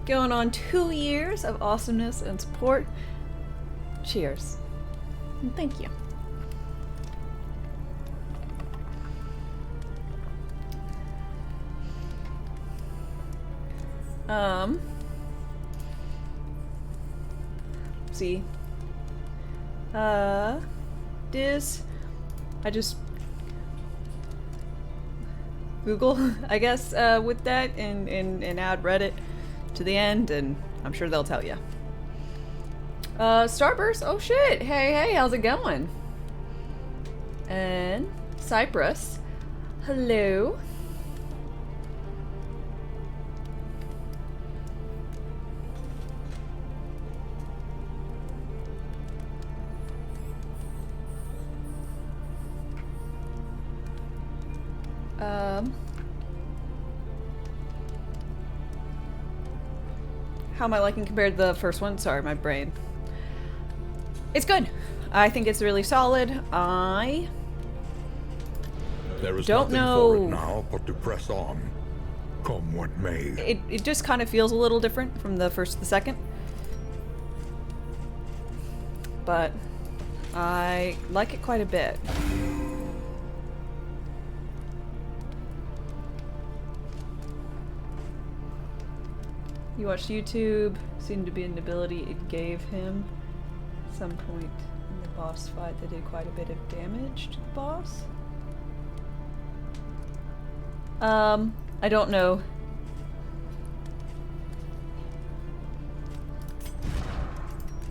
Going on 2 years of awesomeness and support. Cheers. And thank you. See. This. I just Google, I guess, with that and add Reddit to the end, and I'm sure they'll tell you. Starburst, oh shit, hey, how's it going? And Cypress, hello. How am I liking compared to the first one? Sorry, my brain. It's good. I think it's really solid. I There is don't nothing know. for it now but to press on, come what may. It just kind of feels a little different from the first to the second. But I like it quite a bit. You watched YouTube, seemed to be an ability it gave him. At some point in the boss fight that did quite a bit of damage to the boss. I don't know.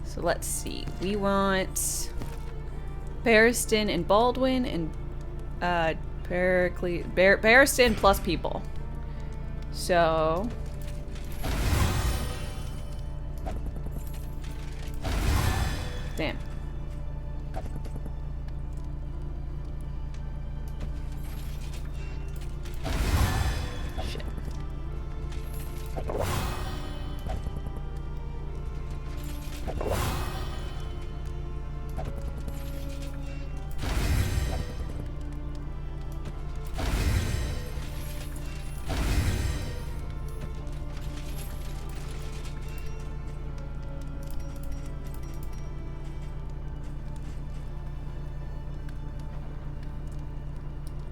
So let's see. We want Barristan and Baldwin and Barristan plus people. So damn. Shit.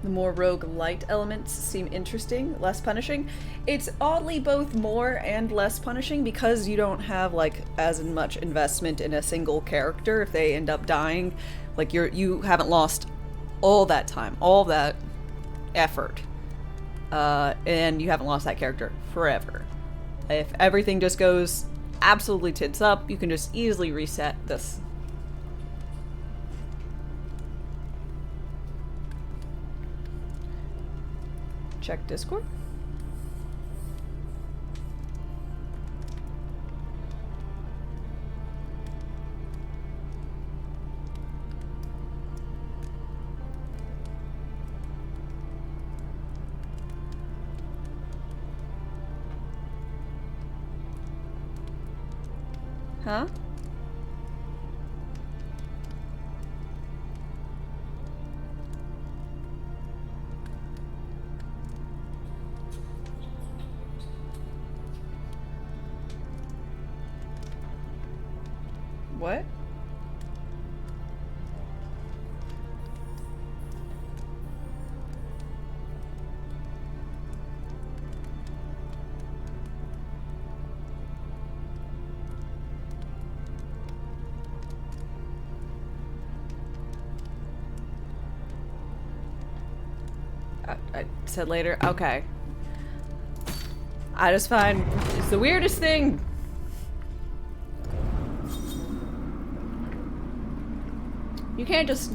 The more rogue-light elements seem interesting, less punishing. It's oddly both more and less punishing because you don't have like as much investment in a single character. If they end up dying, like you haven't lost all that time, all that effort, and you haven't lost that character forever. If everything just goes absolutely tits up, you can just easily reset this. Check Discord. Huh? What? I said later. Okay. I just find it's the weirdest thing. You can't just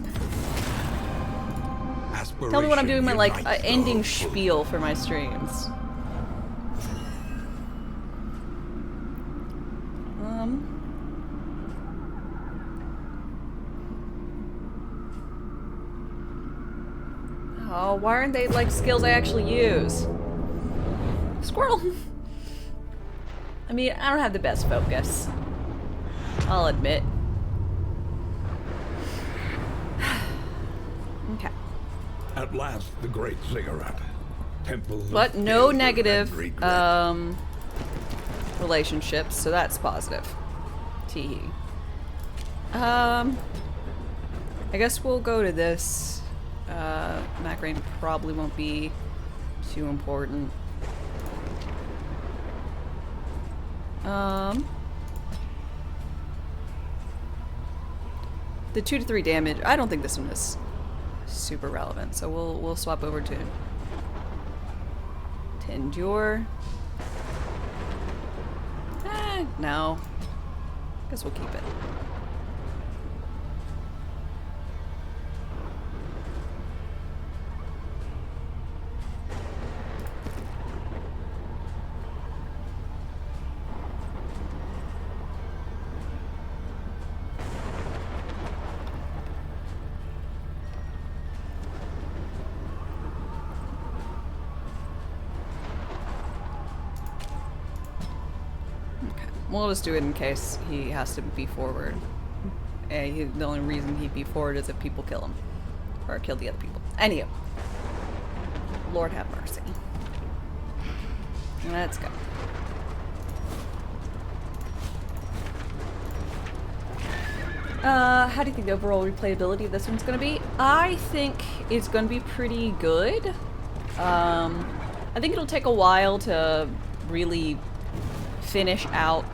tell me when I'm doing my like ending spiel for my streams. Oh, why aren't they like skills I actually use? Squirrel. I mean, I don't have the best focus. I'll admit. At last, the great ziggurat. Temple of But no failure negative and regret. relationships, so that's positive. Tee. I guess we'll go to this. Macrain probably won't be too important. The 2 to 3 damage, I don't think this one is super relevant, so we'll swap over to endure. No. Guess we'll keep it. We'll just do it in case he has to be forward. The only reason he'd be forward is if people kill him. Or kill the other people. Anywho. Lord have mercy. Let's go. How do you think the overall replayability of this one's gonna be? I think it's gonna be pretty good. I think it'll take a while to really finish out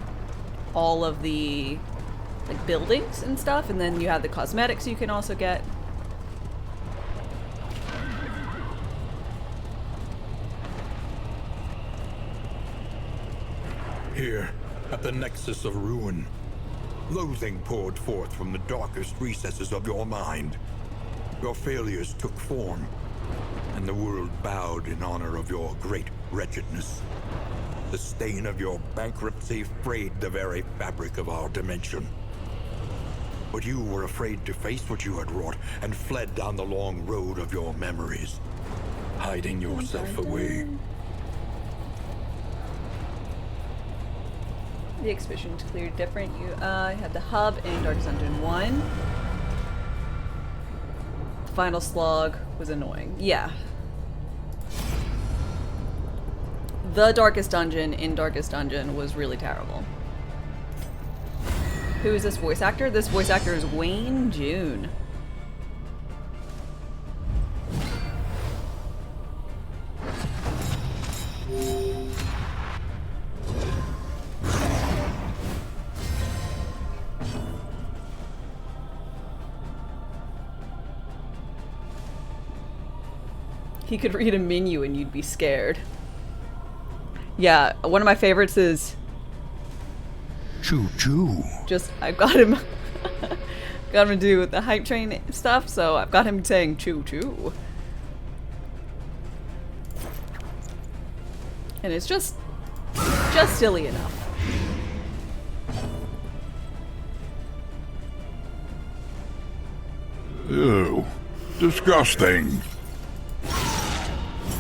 all of the like buildings and stuff, and then you have the cosmetics you can also get. Here, at the nexus of ruin, loathing poured forth from the darkest recesses of your mind. Your failures took form, and the world bowed in honor of your great wretchedness. The stain of your bankruptcy frayed the very fabric of our dimension. But you were afraid to face what you had wrought and fled down the long road of your memories, hiding yourself away. The expedition's cleared different. You had the hub in Darkest Dungeon 1. The final slog was annoying. Yeah. The Darkest Dungeon in Darkest Dungeon was really terrible. Who is this voice actor? This voice actor is Wayne June. He could read a menu and you'd be scared. Yeah, one of my favorites is Choo choo. just, I've got him got him to do the hype train stuff, so I've got him saying choo choo. And it's just silly enough. Ew. Disgusting.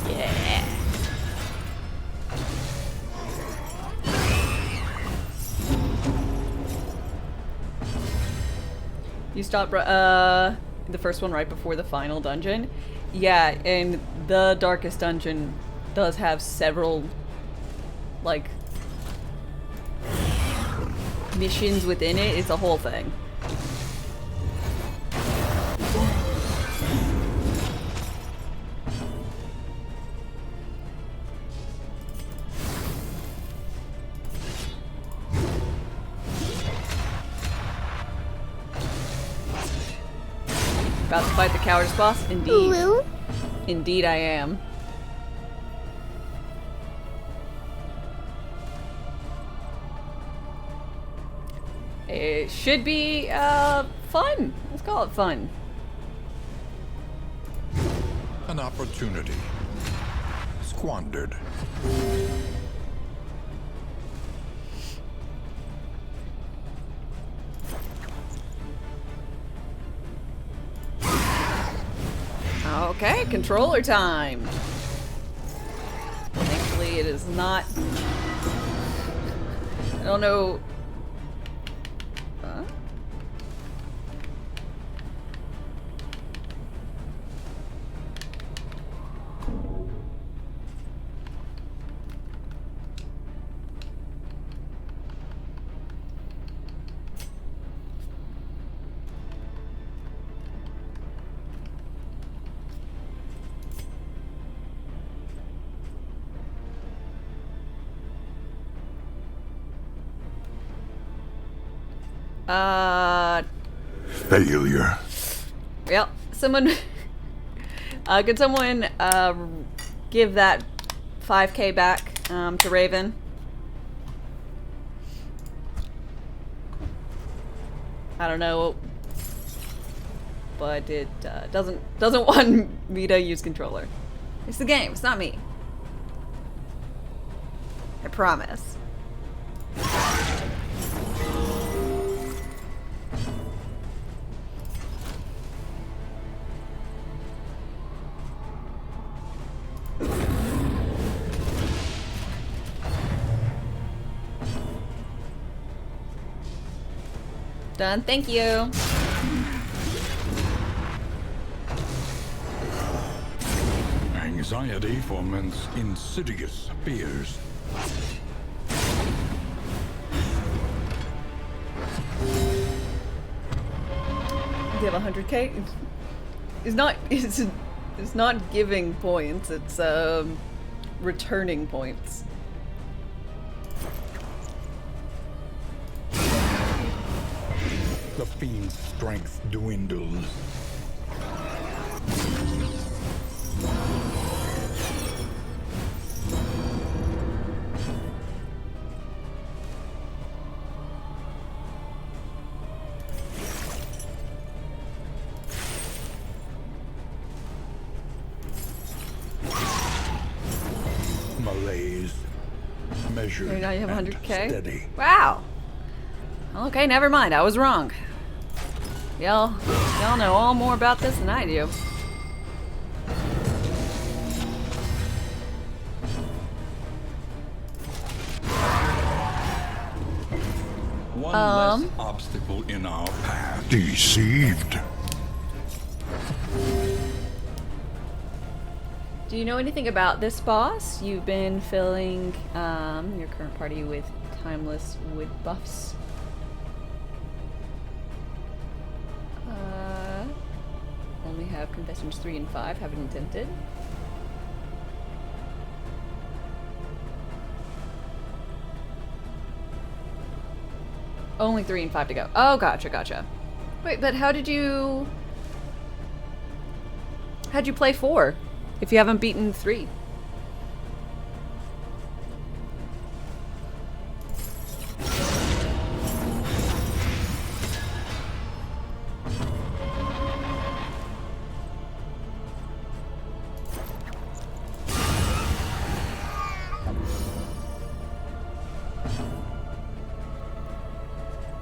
Yeah. You stop the first one right before the final dungeon. Yeah, and the Darkest Dungeon does have several like missions within it. It's a whole thing. About to fight the cowardice boss? Indeed. Blue? Indeed I am. It should be, fun. Let's call it fun. An opportunity. Squandered. Okay, controller time. Thankfully it is not... I don't know... Huh? Failure. Well, someone... could someone, give that 5K back, to Raven? I don't know, but it doesn't want me to use controller. It's the game. It's not me. I promise. Done. Thank you. Anxiety foments insidious fears. You have 100K? It's not giving points, it's returning points. The fiend's strength dwindles. Malaise. Measured. Now you have and 100K? steady. Wow. Okay, never mind. I was wrong. Y'all know all more about this than I do. One less obstacle in our path. Deceived. Do you know anything about this boss? You've been filling your current party with timeless wood buffs. Only have confessions 3 and 5. Haven't attempted. Only 3 and 5 to go. Oh, gotcha. Wait, but how'd you play 4 if you haven't beaten 3?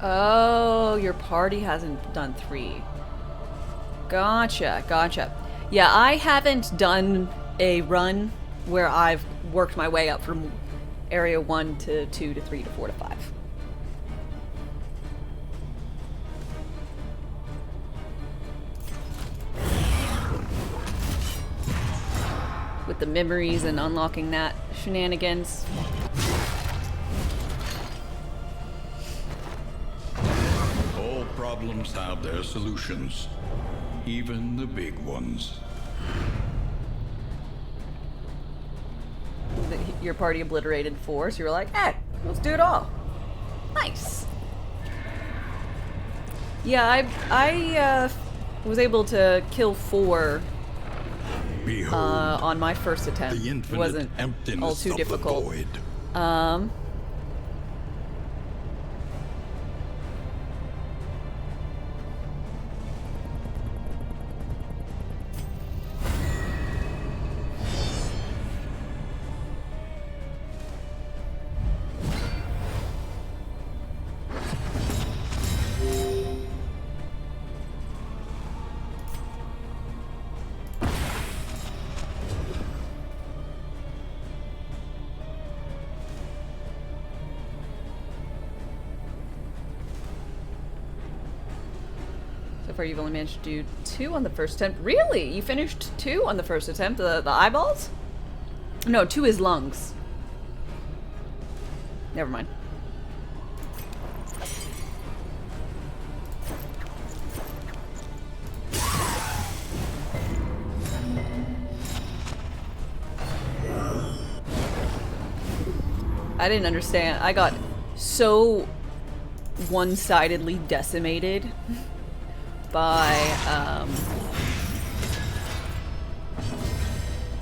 Oh, your party hasn't done 3. Gotcha. Yeah, I haven't done a run where I've worked my way up from area 1 to 2 to 3 to 4 to 5. With the memories and unlocking that shenanigans. All problems have their solutions, even the big ones. Your party obliterated 4, so you were like, hey, let's do it all. Nice. Yeah, I was able to kill 4 Behold, on my first attempt. the It infinite wasn't emptiness all too of difficult. the void. So far you've only managed to do 2 on the first attempt. Really? You finished 2 on the first attempt? The eyeballs? No, 2 is lungs. Never mind. I didn't understand. I got so one-sidedly decimated by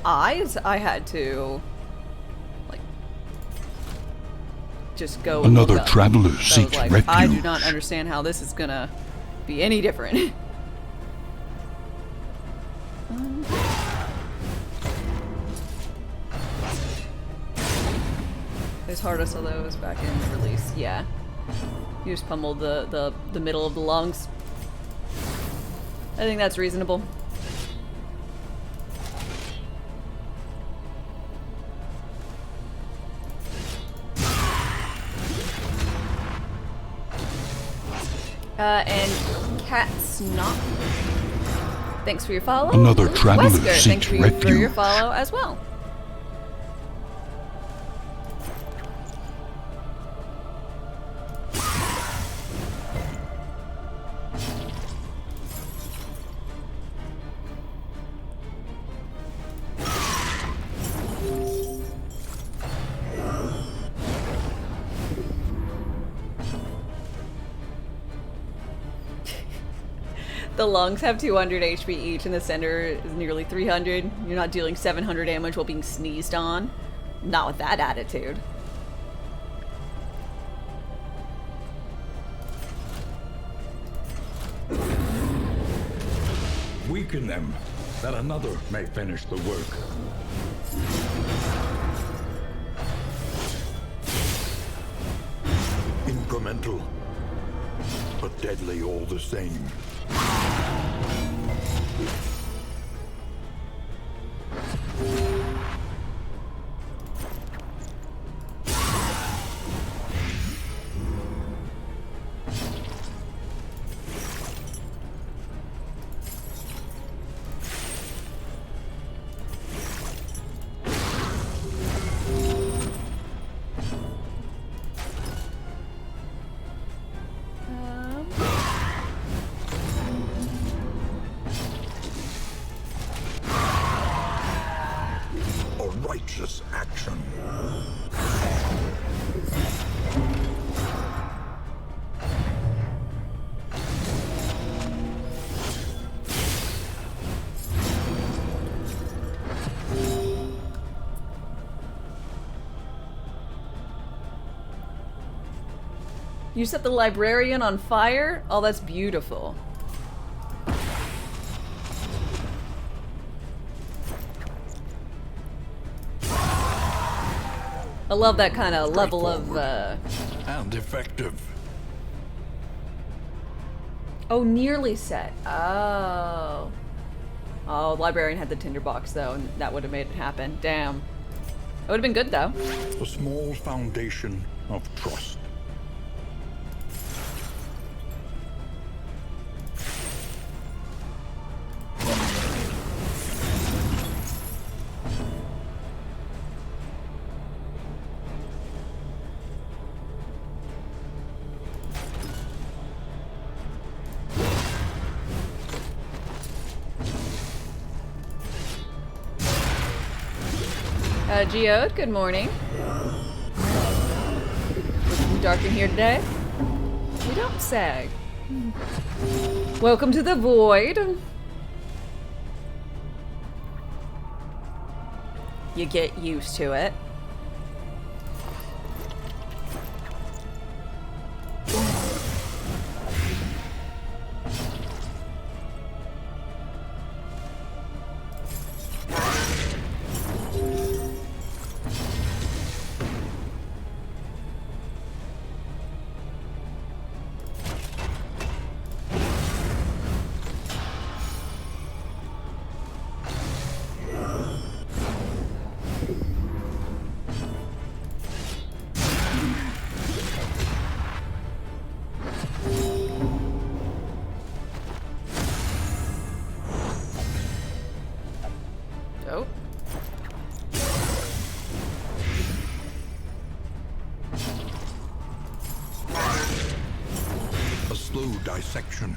eyes. I had to like just go and Another look up. traveler So I was seeks like, refuge. I do not understand how this is gonna be any different. There's hardest of those back in the release, yeah. You just pummeled the middle of the lungs. I think that's reasonable. And Cat Snot, thanks for your follow. Another traveler Wesker, thanks seeks for your refuge. follow as well. The lungs have 200 HP each, and the center is nearly 300. You're not dealing 700 damage while being sneezed on. Not with that attitude. Weaken them, that another may finish the work. Incremental, but deadly all the same. A righteous action. You set the librarian on fire? Oh, that's beautiful. I love that kind of level of, And effective. Oh, nearly set. Oh. Oh, the librarian had the tinderbox, though, and that would have made it happen. Damn. It would have been good, though. A small foundation of trust. Geode, good morning. Looking dark in here today? We don't sag. Welcome to the void. You get used to it. Oh. A slow dissection.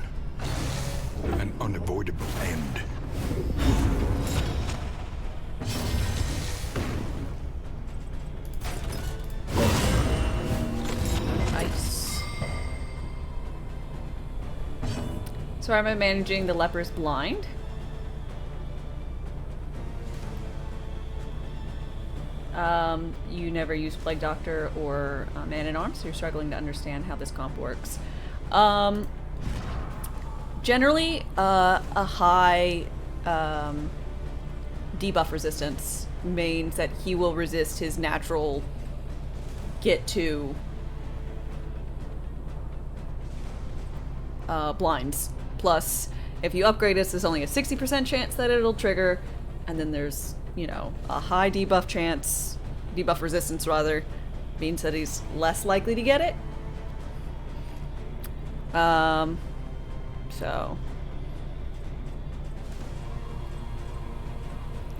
An unavoidable end. Nice. So am I managing the leper's blind? You never use Plague Doctor or Man-at-Arms, so you're struggling to understand how this comp works. Generally, a high debuff resistance means that he will resist his natural get to blinds. Plus, if you upgrade this, there's only a 60% chance that it'll trigger, and then there's, you know, a high debuff chance, debuff resistance rather, means that he's less likely to get it. So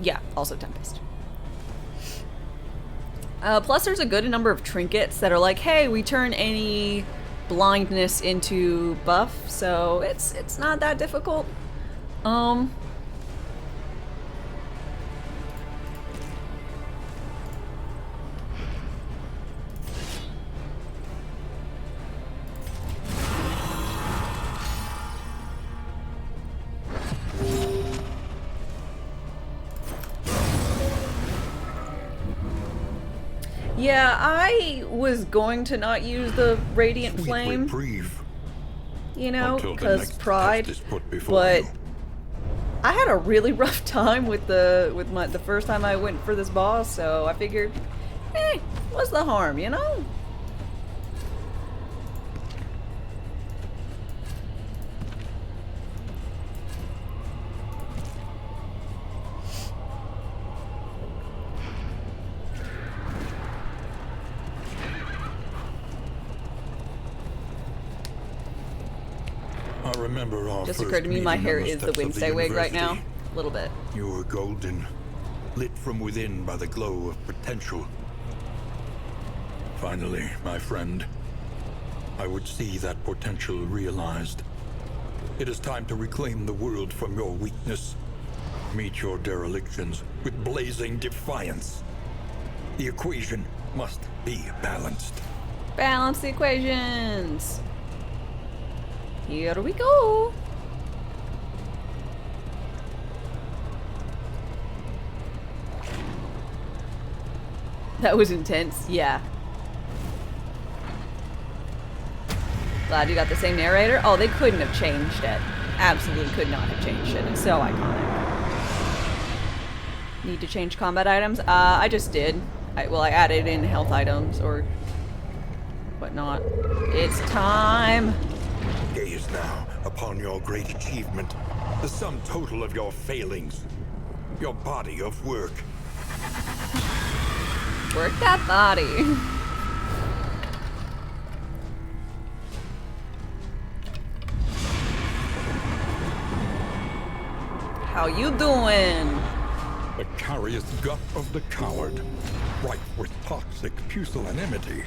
yeah, also Tempest. Plus there's a good number of trinkets that are like, hey, we turn any blindness into buff, so it's not that difficult. Yeah, I was going to not use the Radiant Flame, Reprieve you know, until the because next pride, test is put before but you. I had a really rough time with the first time I went for this boss, so I figured, what's the harm, you know? I remember our Just first occurred to me my meeting hair on the is the steps of Wednesday wig right now. university. A little bit. You were golden, lit from within by the glow of potential. Finally, my friend, I would see that potential realized. It is time to reclaim the world from your weakness. Meet your derelictions with blazing defiance. The equation must be balanced. Balance the equations. Here we go. That was intense, yeah. Glad you got the same narrator. Oh, they couldn't have changed it. Absolutely could not have changed it. It's so iconic. Need to change combat items? I just did. I added in health items or whatnot. It's time. Gaze now upon your great achievement, the sum total of your failings, your body of work. Work that body. How you doing? The carious gut of the coward, rife with toxic pusillanimity.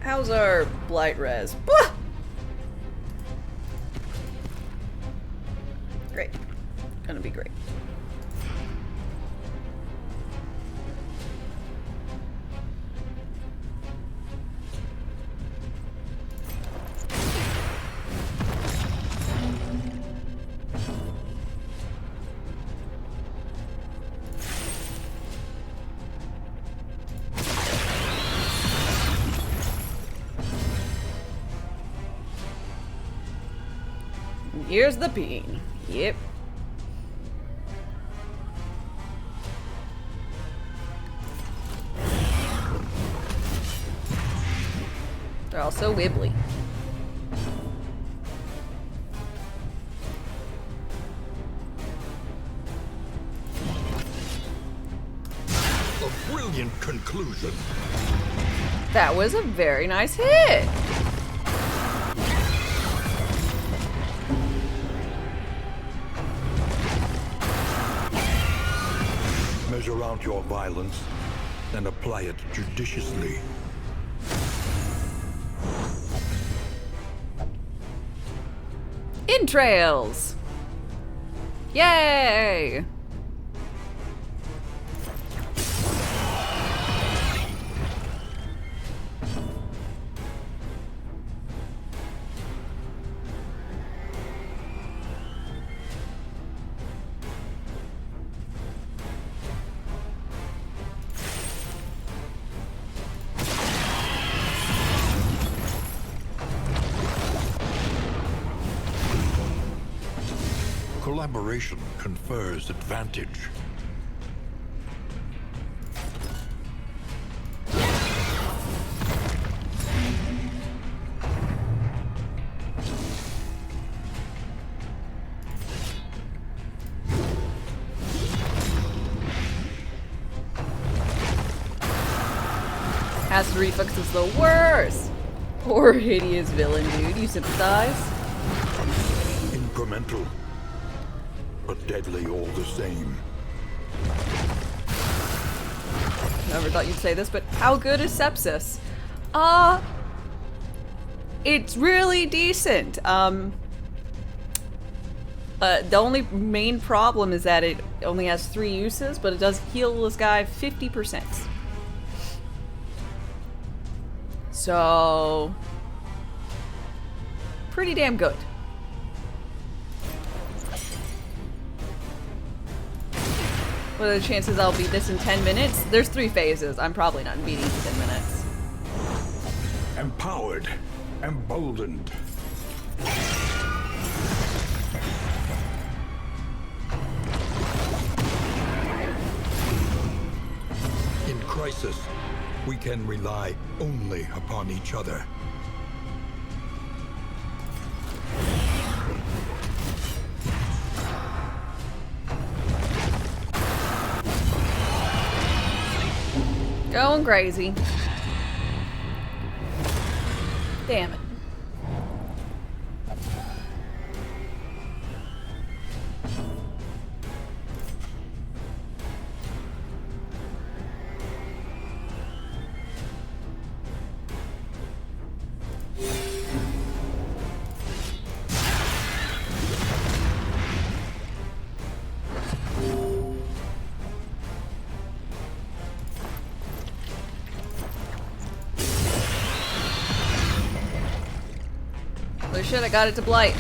How's our blight res? Bah! Great. Gonna be great. Here's the bean. Yep. They're also wibbly. A brilliant conclusion. That was a very nice hit. Measure out your violence and apply it judiciously. Entrails. Yay! Collaboration confers advantage. Acid reflux is the worst! Poor hideous villain, dude. You sympathize? Incremental, but deadly all the same. Never thought you'd say this, but how good is sepsis? It's really decent. The only main problem is that it only has 3 uses, but it does heal this guy 50%. So, pretty damn good. What are the chances I'll beat this in 10 minutes? There's 3 phases. I'm probably not beating it in 10 minutes. Empowered, emboldened. In crisis, we can rely only upon each other. Going crazy. Damn it. Oh shit, I got it to blight.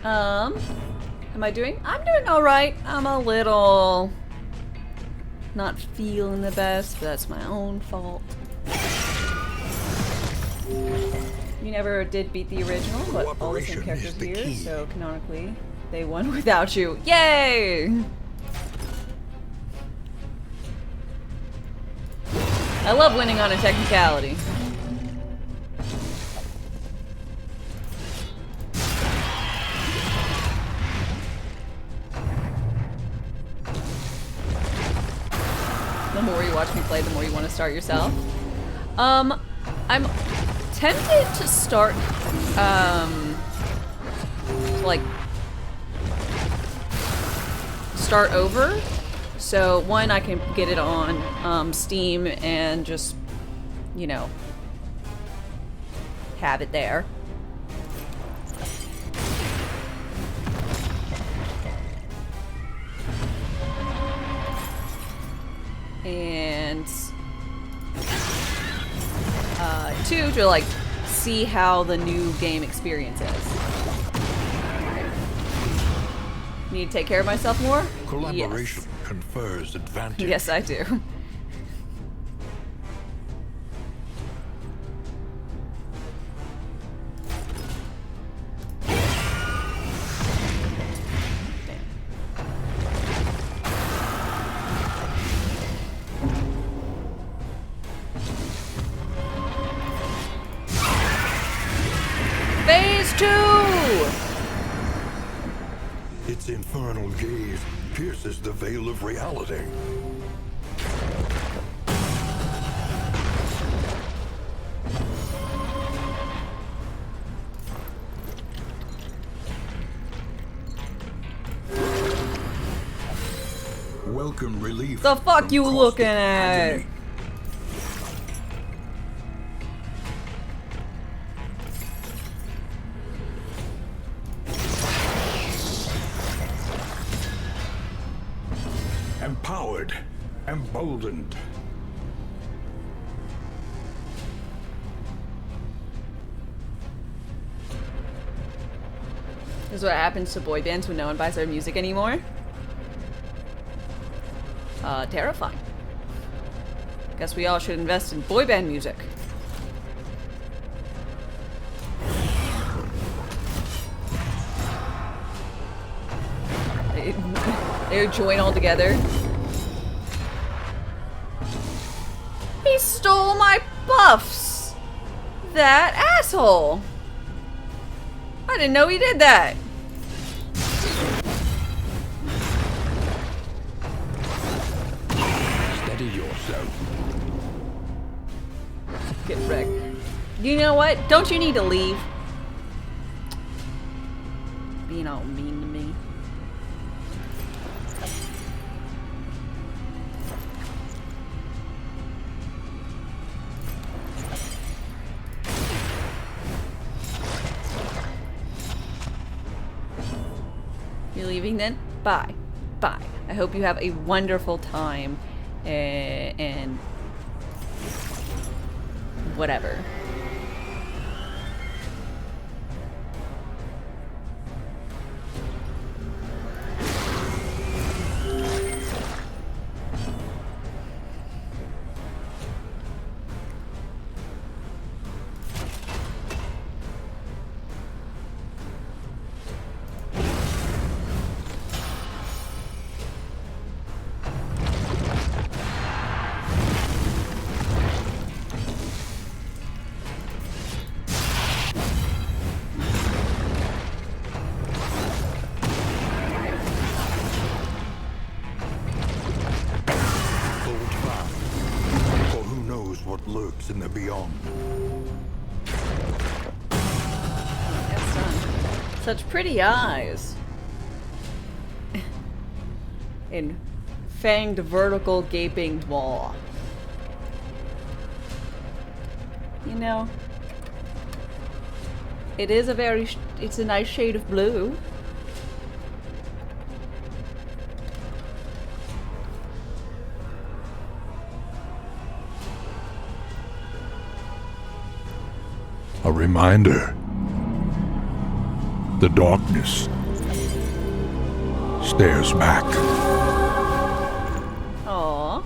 Am I doing? I'm doing alright. I'm a little not feeling the best, but that's my own fault. You never did beat the original, but all the same Cooperation characters is the here, key. so canonically they won without you. Yay! I love winning on a technicality. The more you watch me play, the more you want to start yourself. I'm tempted to start, like, start over. So, one, I can get it on Steam and just, you know, have it there. And, 2, to, like, see how the new game experience is. Need to take care of myself more? Collaboration Yes. confers advantage. Yes, I do. Phase 2! Its infernal gaze pierces the veil of reality. Welcome relief. The fuck from you caustic looking at? agony. Empowered, emboldened. This is what happens to boy bands when no one buys their music anymore. Terrifying. Guess we all should invest in boy band music. They join all together. He stole my buffs! That asshole! I didn't know he did that! Steady yourself. Get wrecked. You know what? Don't you need to leave? Being all mean to me. You're leaving then? Bye. Bye. I hope you have a wonderful time and whatever. Lurks in the beyond. Yes, son. Such pretty eyes. In fanged vertical gaping maw. You know, it is a very, it's a nice shade of blue. A reminder. The darkness stares back. Aww.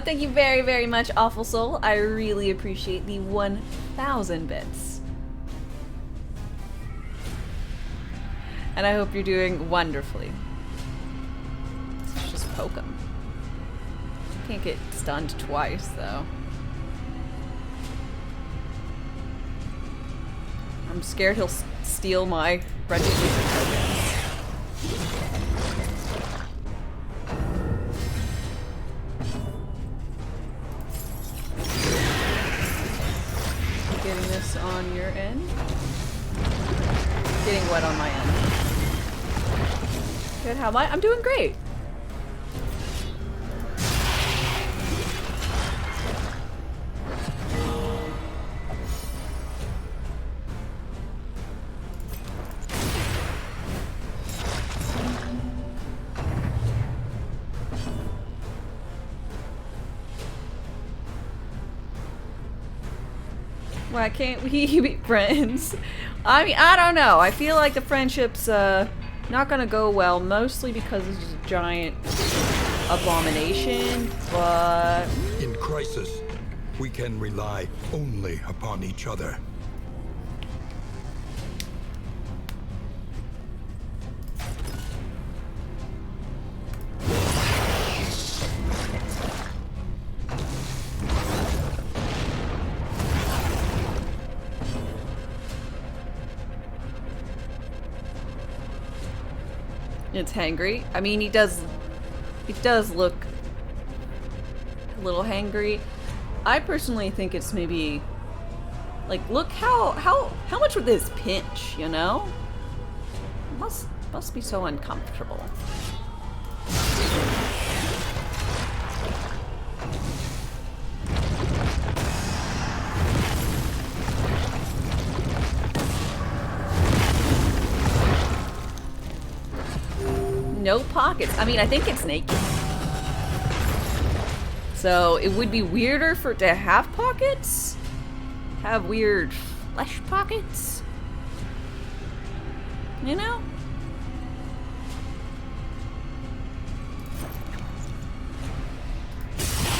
Thank you very, very much, Awful Soul. I really appreciate the 1,000 bits. And I hope you're doing wonderfully. Let's just poke him. Can't get stunned twice, though. I'm scared he'll steal my friendly user tokens. Getting this on your end. Getting wet on my end. Good, how am I? I'm doing great. Why can't we be friends? I mean, I don't know. I feel like the friendship's not gonna go well, mostly because this is a giant abomination, but... In crisis, we can rely only upon each other. It's hangry. I mean, he does look a little hangry. I personally think it's maybe like, look how much would this pinch, you know? Must be so uncomfortable. No pockets. I mean, I think it's naked. So it would be weirder for it to have pockets? Have weird flesh pockets? You know?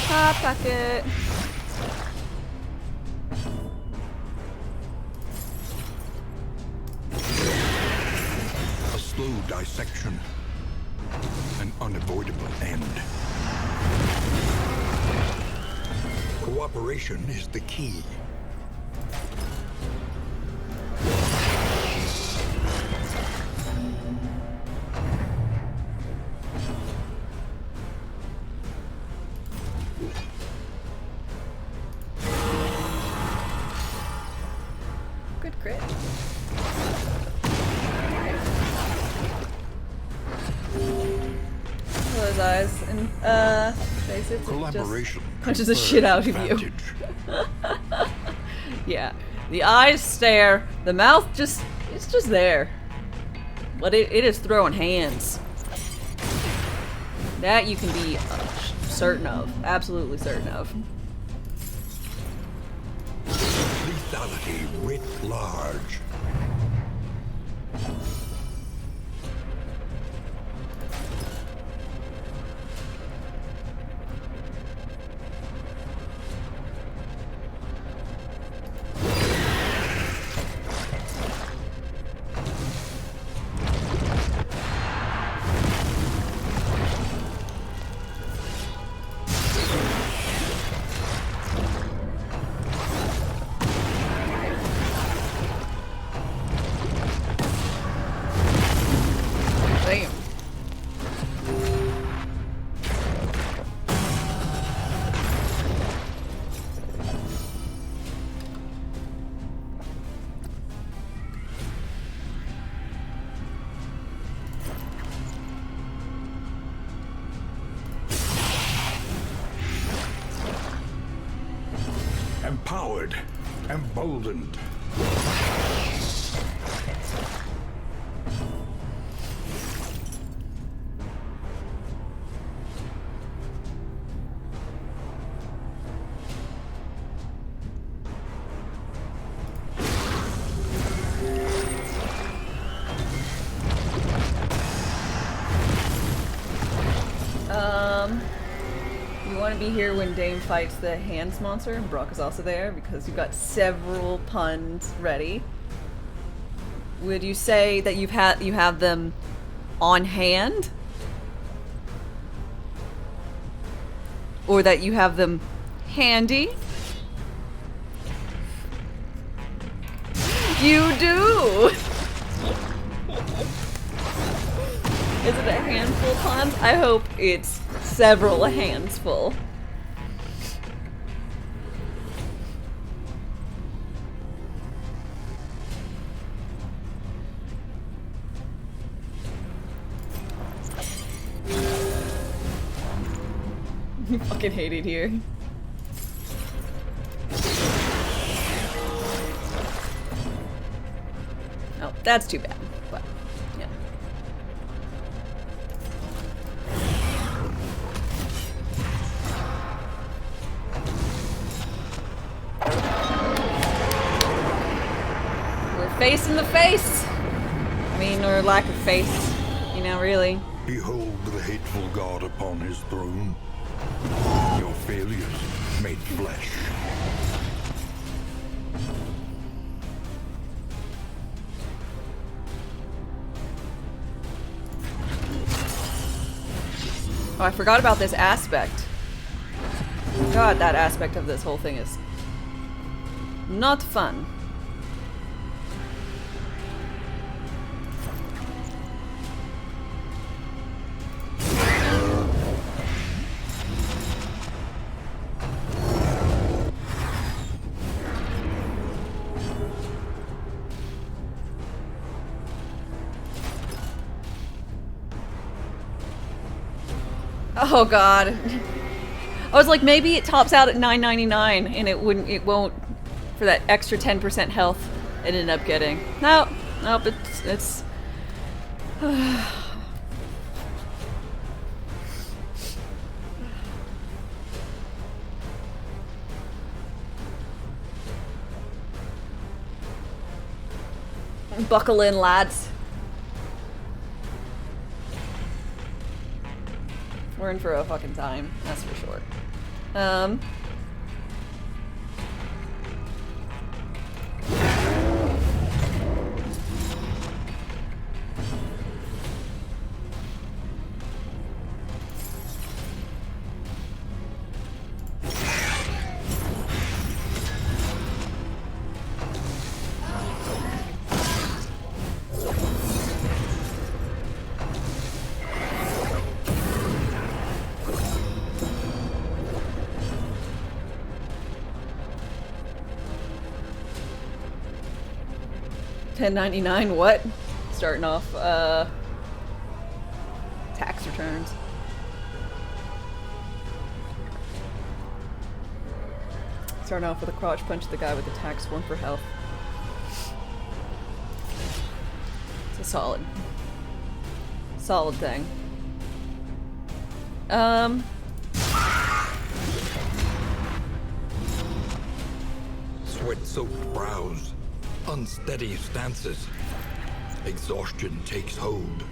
Hot pocket. dissection. An unavoidable end. Cooperation is the key. Good crit. Those eyes and face it. Collaboration Punches the shit out of you. advantage. Yeah, the eyes stare. The mouth it's just there. But it is throwing hands. That you can be certain of. Absolutely certain of. Lethality writ large. Damn. Empowered, emboldened. You want to be here when Dame fights the hands monster, and Brock is also there because you've got several puns ready. Would you say that you have them on hand, or that you have them handy? You do. Is it a handful puns? I hope it's several hands full. I fucking hate it here. Oh, that's too bad. But yeah. We're facing the face. I mean, or lack of face. You know, really. Behold the hateful god upon his throne. Your failures made flesh. Oh, I forgot about this aspect. God, that aspect of this whole thing is not fun. Oh god. I was like, maybe it tops out at $9.99 and it won't, for that extra 10% health it ended up getting. Nope, it's buckle in, lads. We're in for a fucking time, that's for sure. 1099 what? Starting off, tax returns. Starting off with a crotch punch the guy with the tax form for health. It's a solid thing. Sweat-soaked brows, unsteady stances. Exhaustion takes hold.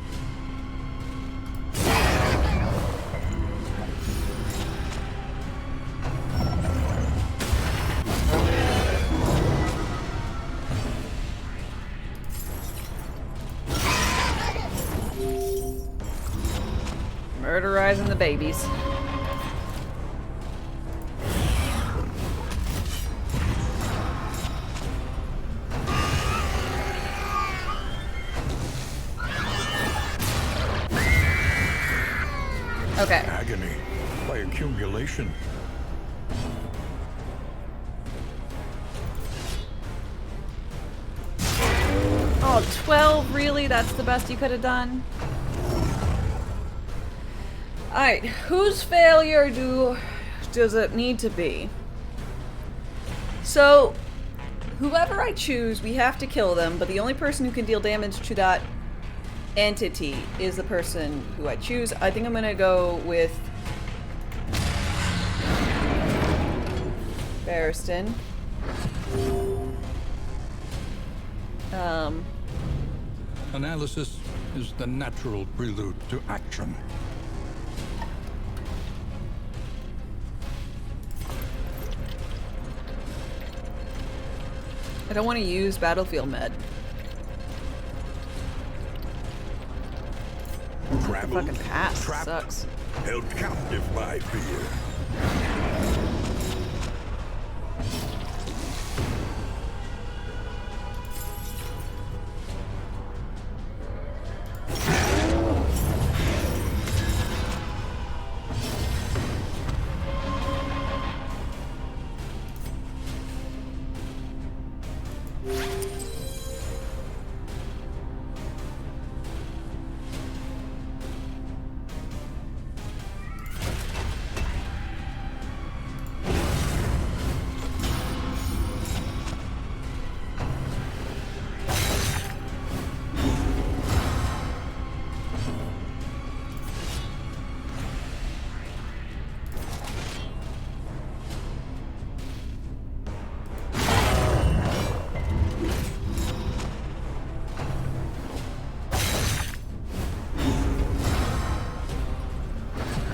Murderizing the babies. Okay. Agony by accumulation. Oh, 12, really? That's the best you could have done? Alright, whose failure does it need to be? So, whoever I choose, we have to kill them, but the only person who can deal damage to that entity is the person who I choose. I think I'm gonna go with Barristan. Analysis is the natural prelude to action. I don't want to use battlefield med. Traveled, Fucking pass trapped, sucks. held captive by fear.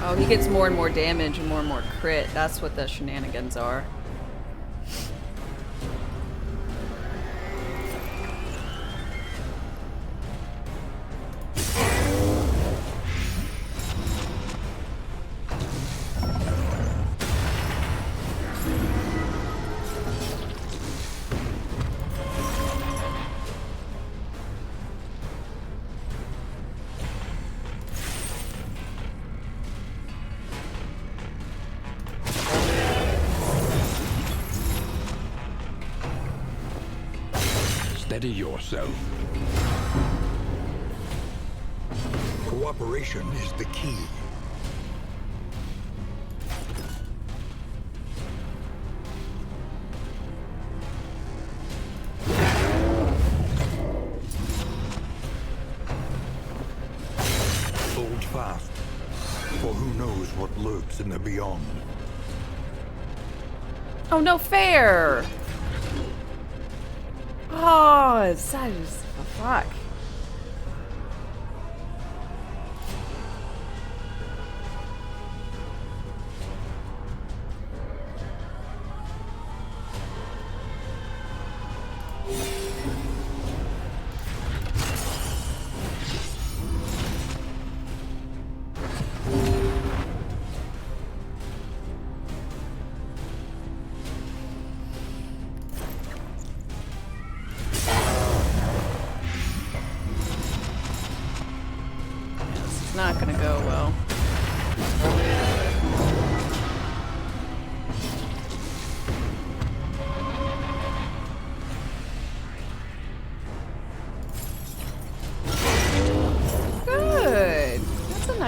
Oh, he gets more and more damage and more crit. That's what the shenanigans are. Steady yourself. Cooperation is the key. Hold fast, for who knows what lurks in the beyond. Oh, no fair! Oh, it's that is fuck.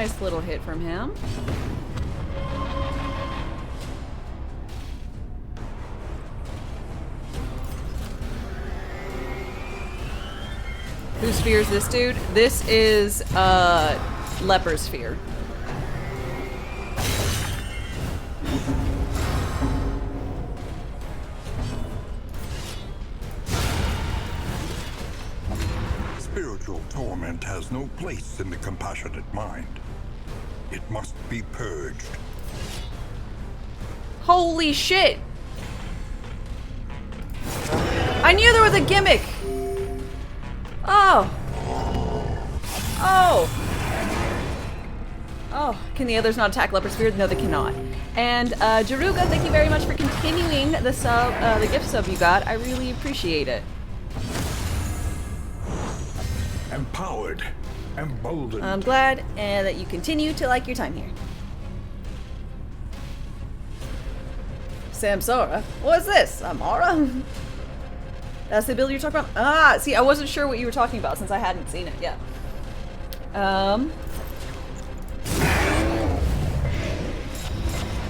Nice little hit from him. Whose sphere is this dude? This is Leper's sphere. Spiritual torment has no place in the compassionate mind. It must be purged. Holy shit! I knew there was a gimmick! Oh! Oh! Oh, can the others not attack Leper Sphere? No, they cannot. And Jaruga, thank you very much for continuing the sub, the gift sub you got. I really appreciate it. Empowered, emboldened. I'm glad that you continue to like your time here. Samsara? What's this? Amara? That's the ability you're talking about? Ah, see, I wasn't sure what you were talking about since I hadn't seen it yet. I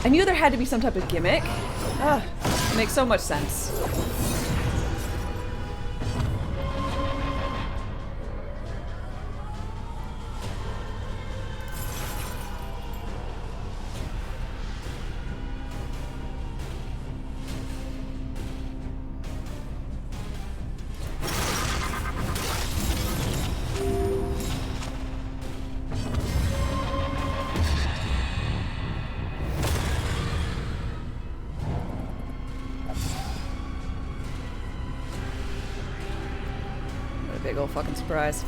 knew there had to be some type of gimmick. Ah, makes so much sense. Big old fucking surprise.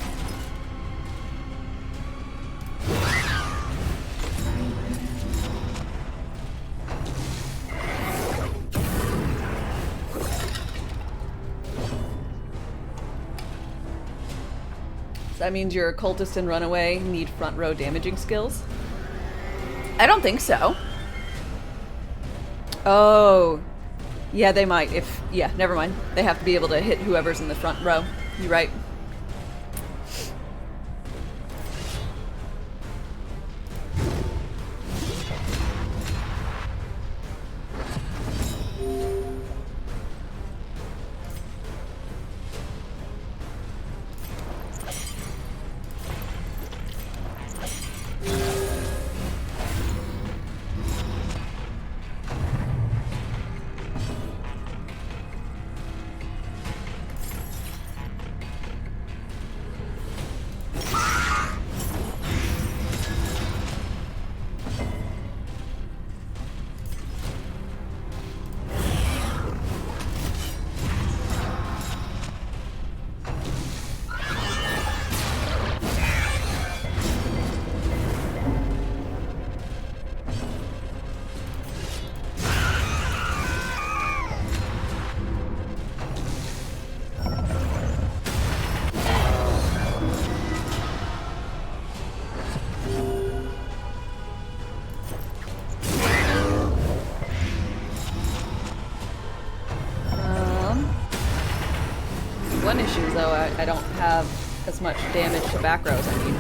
So that means your cultist and runaway need front row damaging skills? I don't think so. Oh. Yeah, they might. Yeah, never mind. They have to be able to hit whoever's in the front row. You're right. One issue is though I don't have as much damage to back rows I need.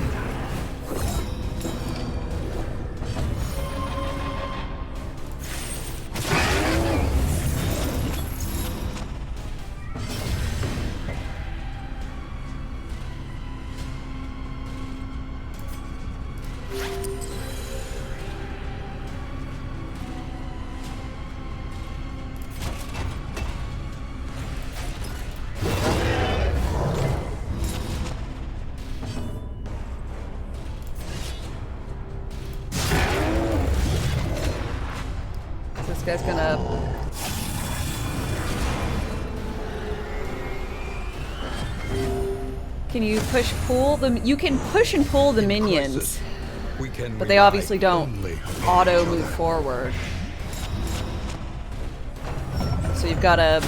This guy's gonna... Can you push pull them? You can push and pull the minions, but they obviously don't auto move forward. So you've got to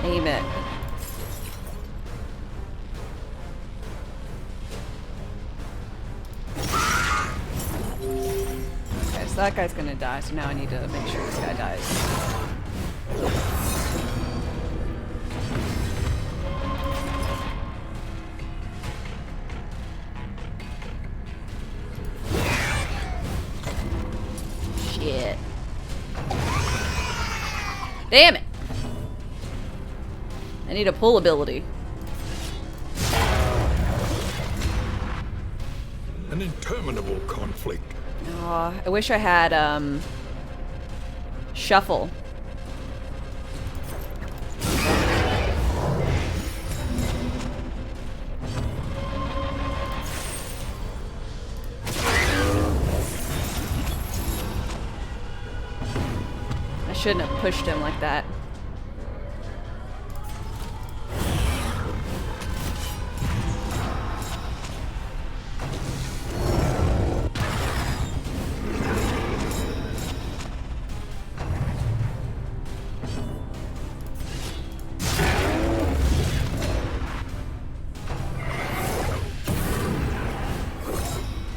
aim it. Okay, so that guy's gonna die, so now I need to make sure this guy dies. Shit. Damn it! I need a pull ability. An interminable conflict. Oh, I wish I had, shuffle. I shouldn't have pushed him like that.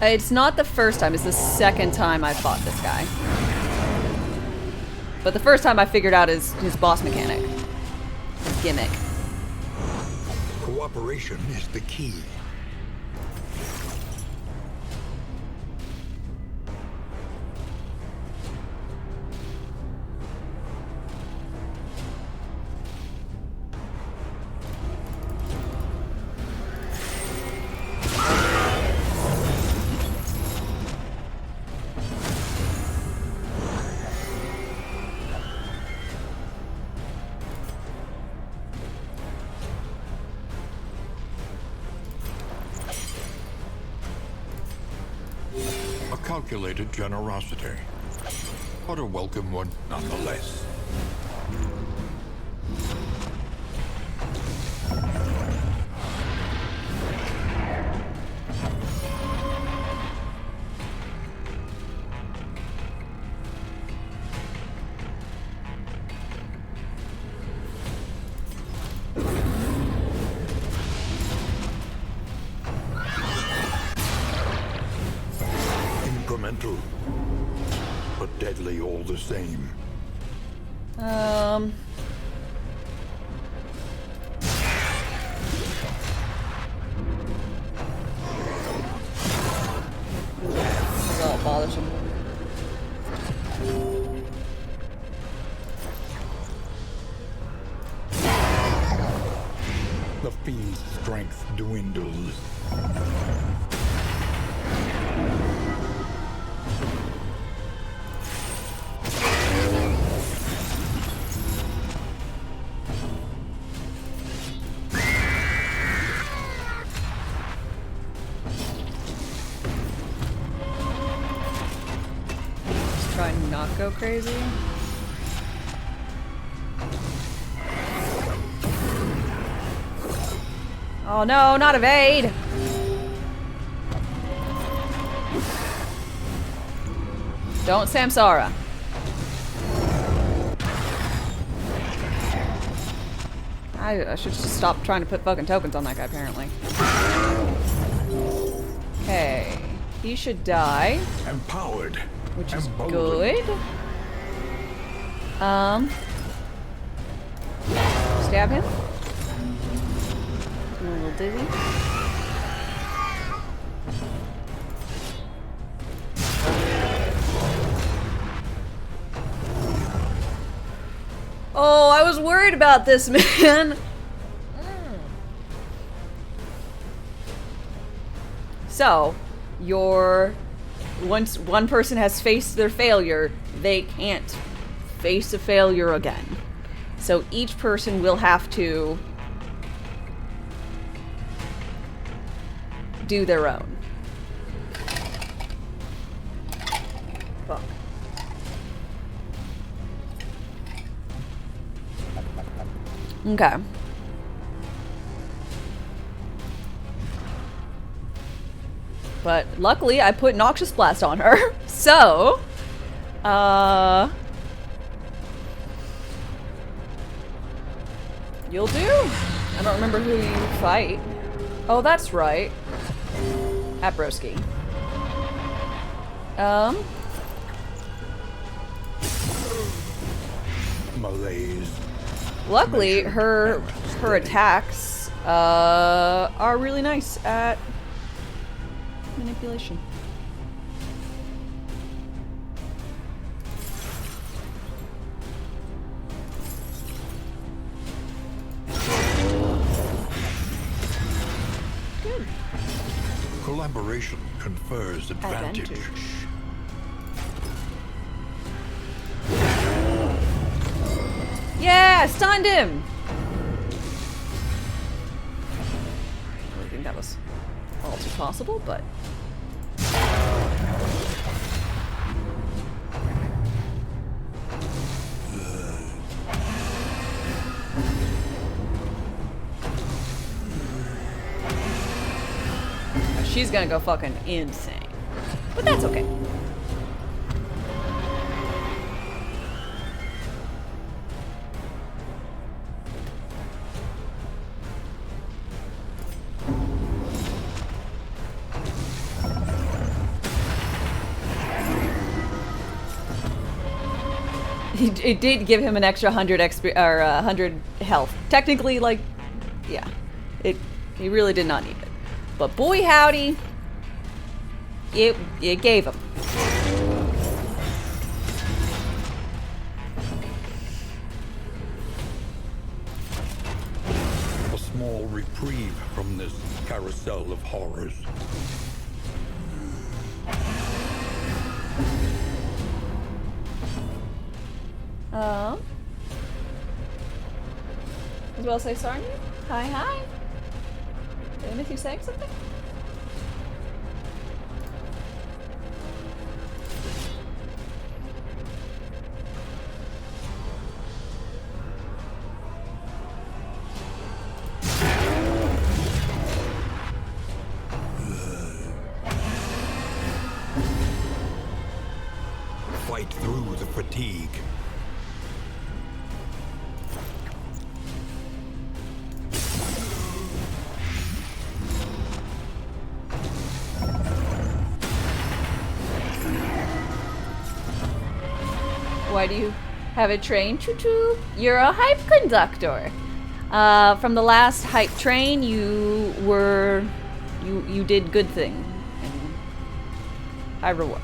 It's not the first time, it's the second time I fought this guy. But the first time I figured out his boss mechanic. His gimmick. Cooperation is the key. Calculated generosity, but a welcome one nonetheless. Incremental, but deadly all the same. That bothers him. The fiend's strength dwindles. Try and not go crazy. Oh no, not evade! Don't Samsara. I should just stop trying to put fucking tokens on that guy, apparently. Okay. He should die. Empowered. Which is Emboldened. good. Stab him. A little dizzy. Oh, I was worried about this, man. So, once one person has faced their failure, they can't face a failure again. So each person will have to do their own. Fuck. Okay. But luckily I put Noxious Blast on her. So, you'll do. I don't remember who you fight. Oh, that's right. Aproski. Malaise. Luckily, her attacks are really nice at manipulation. collaboration confers advantage. Yeah, I stunned him! I don't think that was all too possible, but... She's gonna go fucking insane. But that's okay. It did give him an extra 100 XP or 100 health. Technically, like, yeah, he really did not need it. But boy howdy, it gave him. A small reprieve from this carousel of horrors. As well say sorry. Hi. Did I miss you saying something? Fight through the fatigue. Why do you have a train? Choo-choo. You're a hype conductor. From the last hype train, you did good thing. And high reward.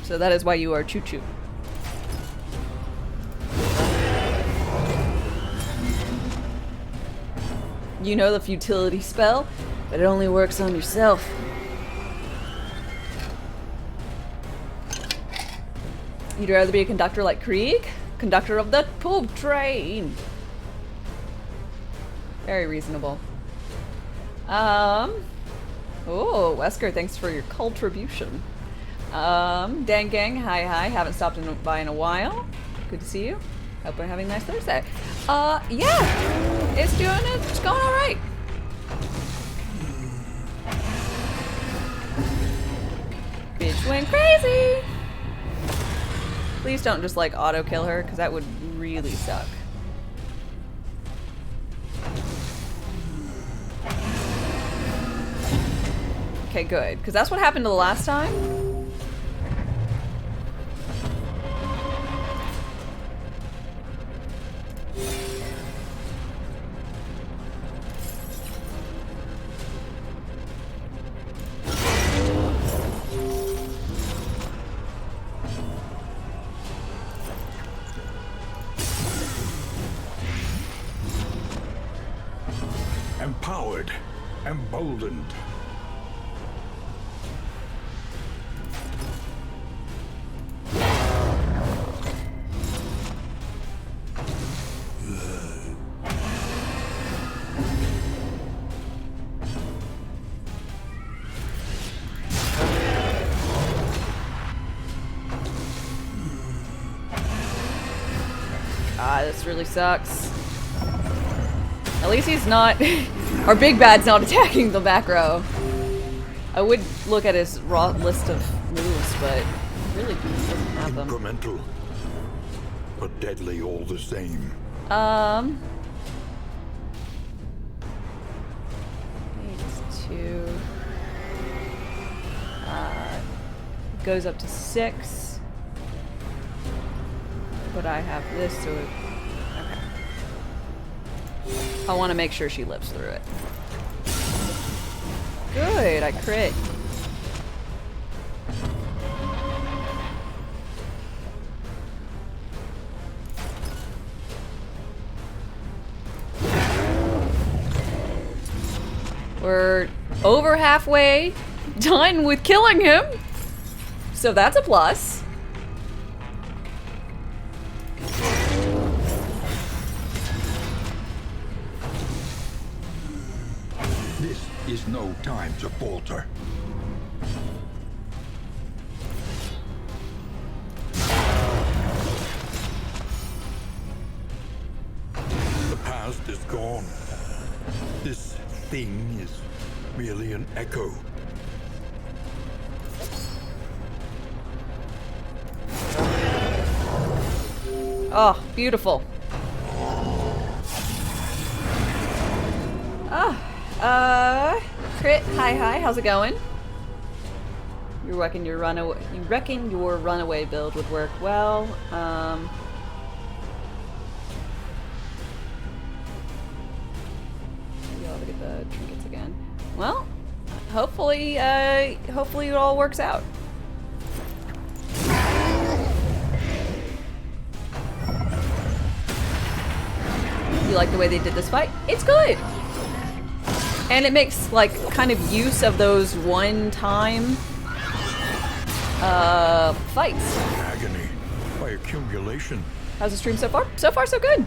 So that is why you are choo-choo. You know the futility spell, but it only works on yourself. You'd rather be a conductor like Krieg? Conductor of the poop train. Very reasonable. Oh, Wesker, thanks for your contribution. Dan Gang, hi. Haven't stopped by in a while. Good to see you. Hope we're having a nice Thursday. Yeah. It's going alright. Bitch went crazy. Please don't just like auto kill her, because that would really suck. Okay, good. Because that's what happened to the last time. Empowered, emboldened. This really sucks. At least he's not, our big bad's not attacking the back row. I would look at his raw list of moves, but really doesn't have them. Incremental, but deadly all the same. Needs to goes up to 6. But I have this, so it, okay. I want to make sure she lives through it. Good, I crit. We're over halfway done with killing him. So that's a plus. This is no time to falter. The past is gone. This thing is merely an echo. Oh, beautiful. Crit, hi, how's it going? You reckon your runaway build would work well? Maybe I'll look at the trinkets again. Well, hopefully it all works out. You like the way they did this fight? It's good! And it makes, like, kind of use of those one-time fights. Agony by accumulation. How's the stream so far? So far, so good.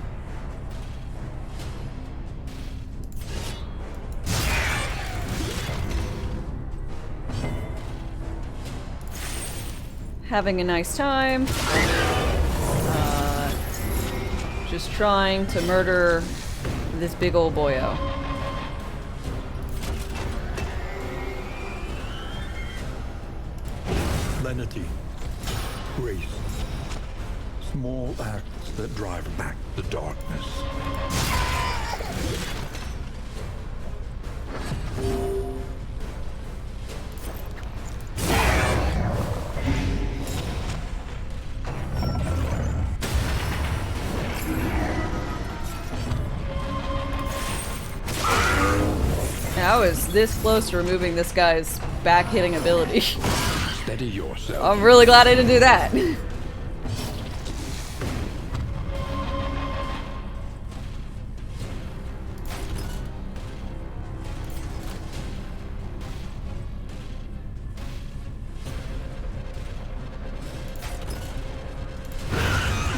Having a nice time. Just trying to murder this big old boyo. Lenity. Grace. Small acts that drive back the darkness. I was this close to removing this guy's back hitting ability. Steady yourself. I'm really glad I didn't do that.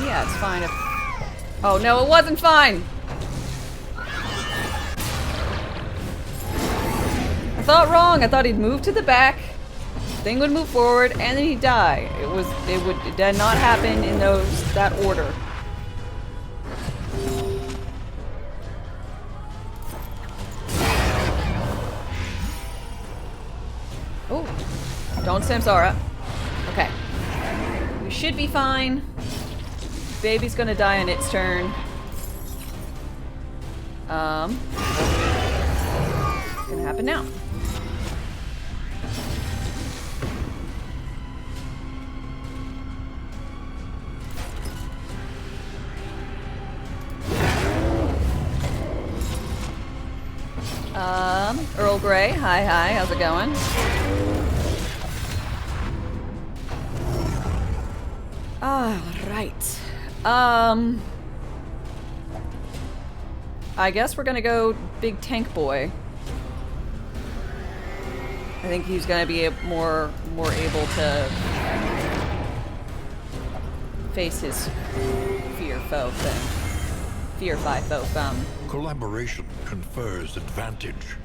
Yeah, it's fine if... Oh no, it wasn't fine! I thought wrong. I thought he'd move to the back, thing would move forward, and then he'd die. It did not happen in that order. Oh, don't Samsara. Okay. We should be fine. Baby's gonna die on its turn. It's gonna happen now. Earl Grey, hi, how's it going? Alright. I guess we're gonna go big tank boy. I think he's gonna be more able to face his fear foe than fear 5 foe. Collaboration confers advantage.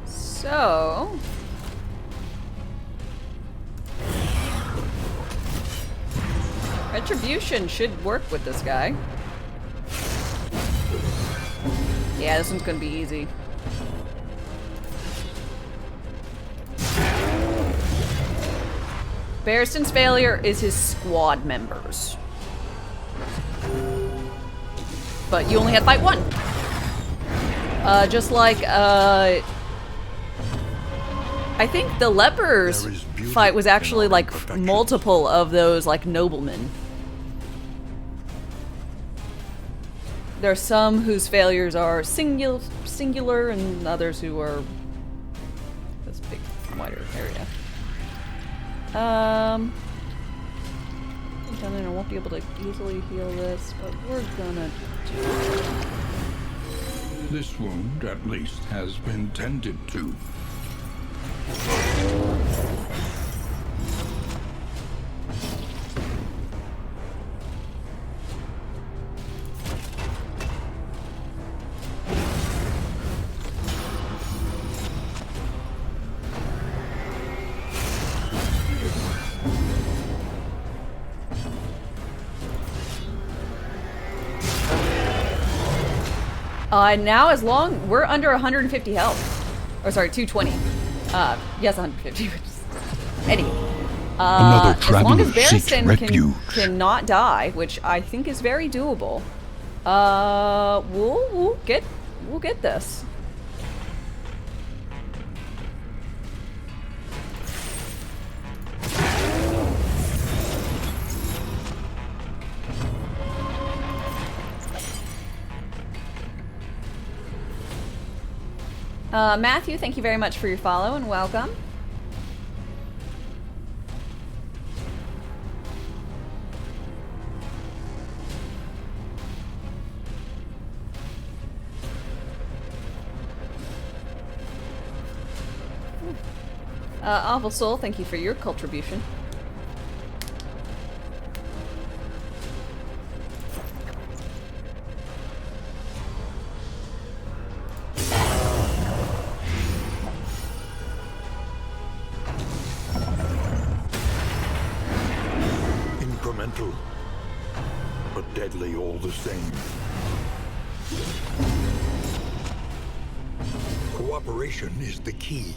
So... Retribution should work with this guy. Yeah, this one's gonna be easy. Barristan's failure is his squad members. But you only had to fight one. Just like, I think the lepers fight was actually like multiple of those like noblemen. There are some whose failures are singular and others who are this big wider area. Down there, I won't be able to easily heal this, but we're gonna do it. This wound, at least, has been tended to. Now as long, we're under 150 health. Or sorry, 220. Yes, 150. Anyway. Another as long as traveler seeks Barristan refuge. cannot die, which I think is very doable, we'll get this. Matthew, thank you very much for your follow and welcome. Awful Soul, thank you for your contribution. Incremental, but deadly all the same. Cooperation is the key.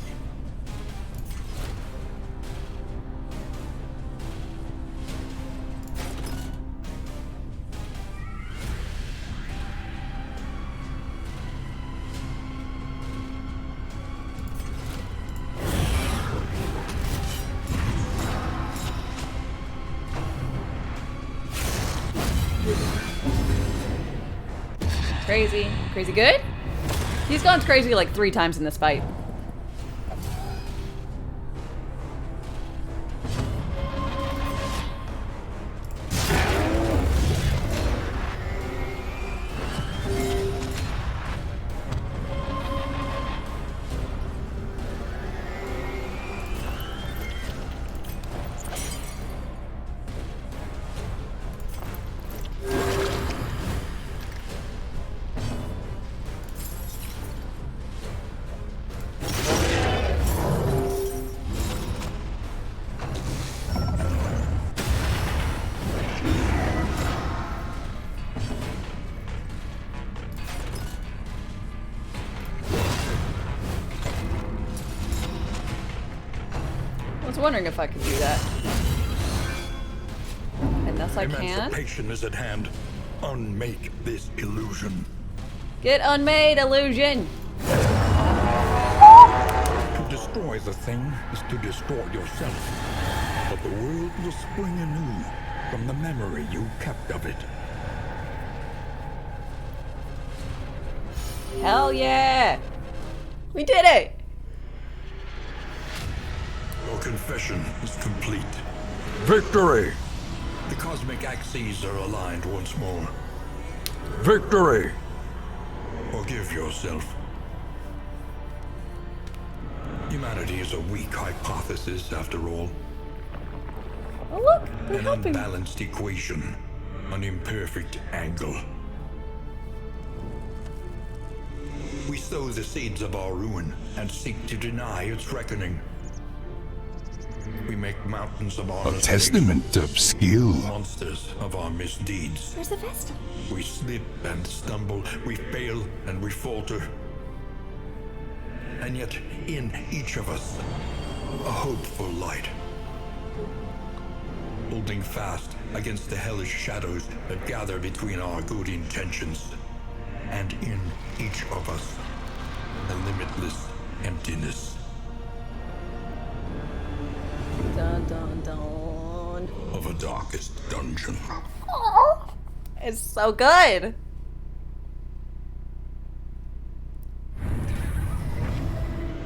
Crazy. Crazy good? He's gone crazy like 3 times in this fight. I was wondering if I could do that. And thus I can. Emancipation is at hand. Unmake this illusion. Get unmade, illusion! To destroy the thing is to destroy yourself. But the world will spring anew from the memory you kept of it. Hell yeah! We did it! Your confession is complete. Victory! The cosmic axes are aligned once more. Victory! Forgive yourself. Humanity is a weak hypothesis, after all. Oh look, they're An helping. unbalanced equation. An imperfect angle. We sow the seeds of our ruin and seek to deny its reckoning. We make mountains of our A mistakes, testament of skill. monsters of our misdeeds. Where's the vest? We slip and stumble, we fail and we falter. And yet, in each of us, a hopeful light. Holding fast against the hellish shadows that gather between our good intentions, and in each of us, a limitless emptiness. Dun dun dun. Of a darkest dungeon. Oh, it's so good.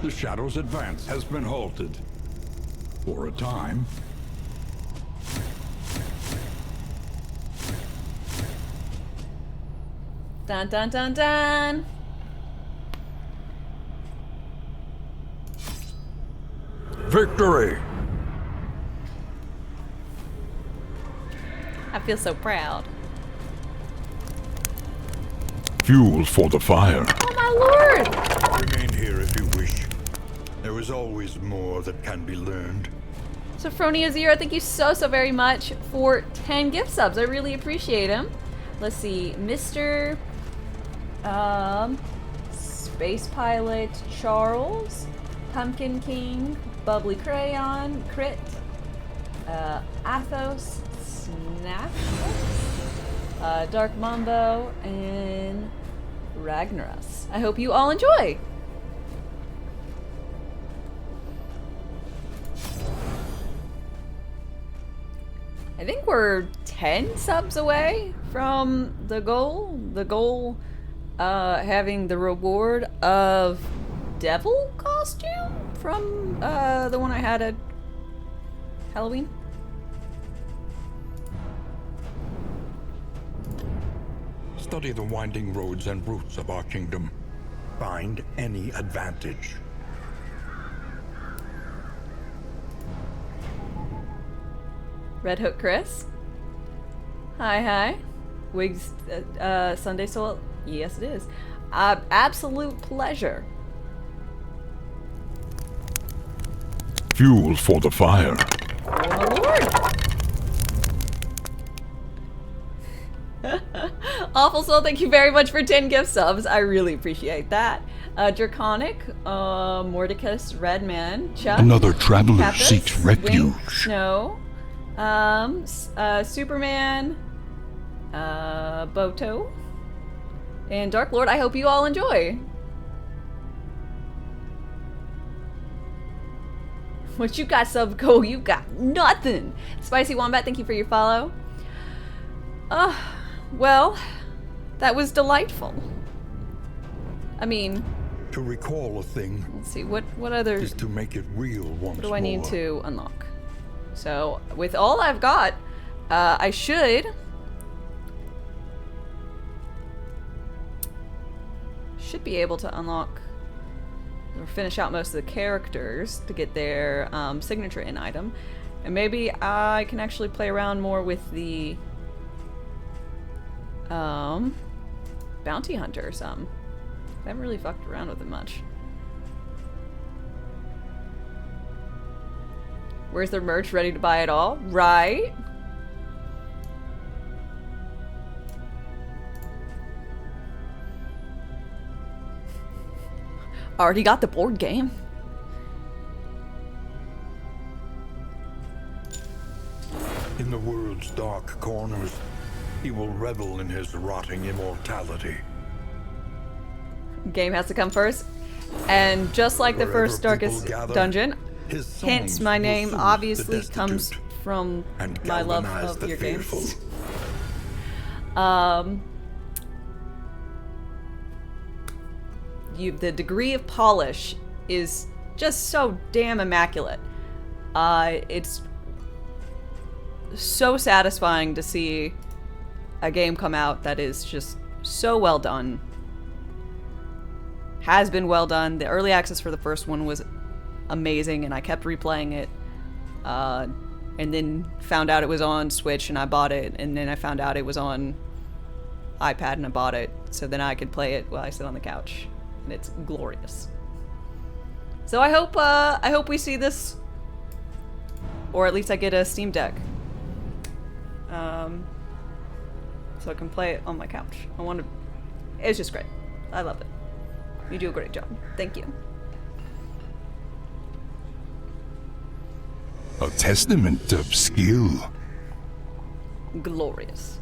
The Shadow's advance has been halted. For a time. Dun dun dun dun. Victory! I feel so proud. Fuel for the fire. Oh my lord! Remain here if you wish. There is always more that can be learned. So Fronia Zero, thank you so very much for 10 gift subs. I really appreciate them. Let's see, Mr. Space Pilot Charles, Pumpkin King, Bubbly Crayon, Crit, Athos, Snap, Dark Mambo, and Ragnaros. I hope you all enjoy. I think we're 10 subs away from the goal. The goal having the reward of devil costume from the one I had at Halloween. Study the winding roads and routes of our kingdom. Find any advantage. Red Hook Chris. Hi. Wigs Sunday Soul. Yes, it is. Absolute pleasure. Fuel for the fire. Oh my lord. Awful Soul, thank you very much for 10 gift subs. I really appreciate that. Draconic, Mordecus, Redman, Chuck, Another traveler Kappas, seeks refuge. Snow, Superman, Boto, and Dark Lord. I hope you all enjoy. What you got, Subco? You got nothing. Spicy Wombat, thank you for your follow. Well, that was delightful. I mean, To recall a thing let's see, what other is to make it real once what do I need more. to unlock? So, with all I've got, I should be able to unlock or finish out most of the characters to get their signature in item. And maybe I can actually play around more with the bounty hunter or something. I haven't really fucked around with it much. Where's their merch? Ready to buy it all? Right? Already got the board game. In the world's dark corners, he will revel in his rotting immortality. Game has to come first. And just like the Wherever first Darkest people gather, Dungeon, his songs hence my will name soothe obviously the comes destitute from and my love galvanize of the your fearful. games. The degree of polish is just so damn immaculate. It's so satisfying to see a game come out that is just so well done. Has been well done. The early access for the first one was amazing, and I kept replaying it. And then found out it was on Switch, and I bought it. And then I found out it was on iPad, and I bought it. So then I could play it while I sit on the couch, and it's glorious. So I hope we see this, or at least I get a Steam Deck, so I can play it on my couch. It's just great. I love it. You do a great job. Thank you. A testament of skill. glorious.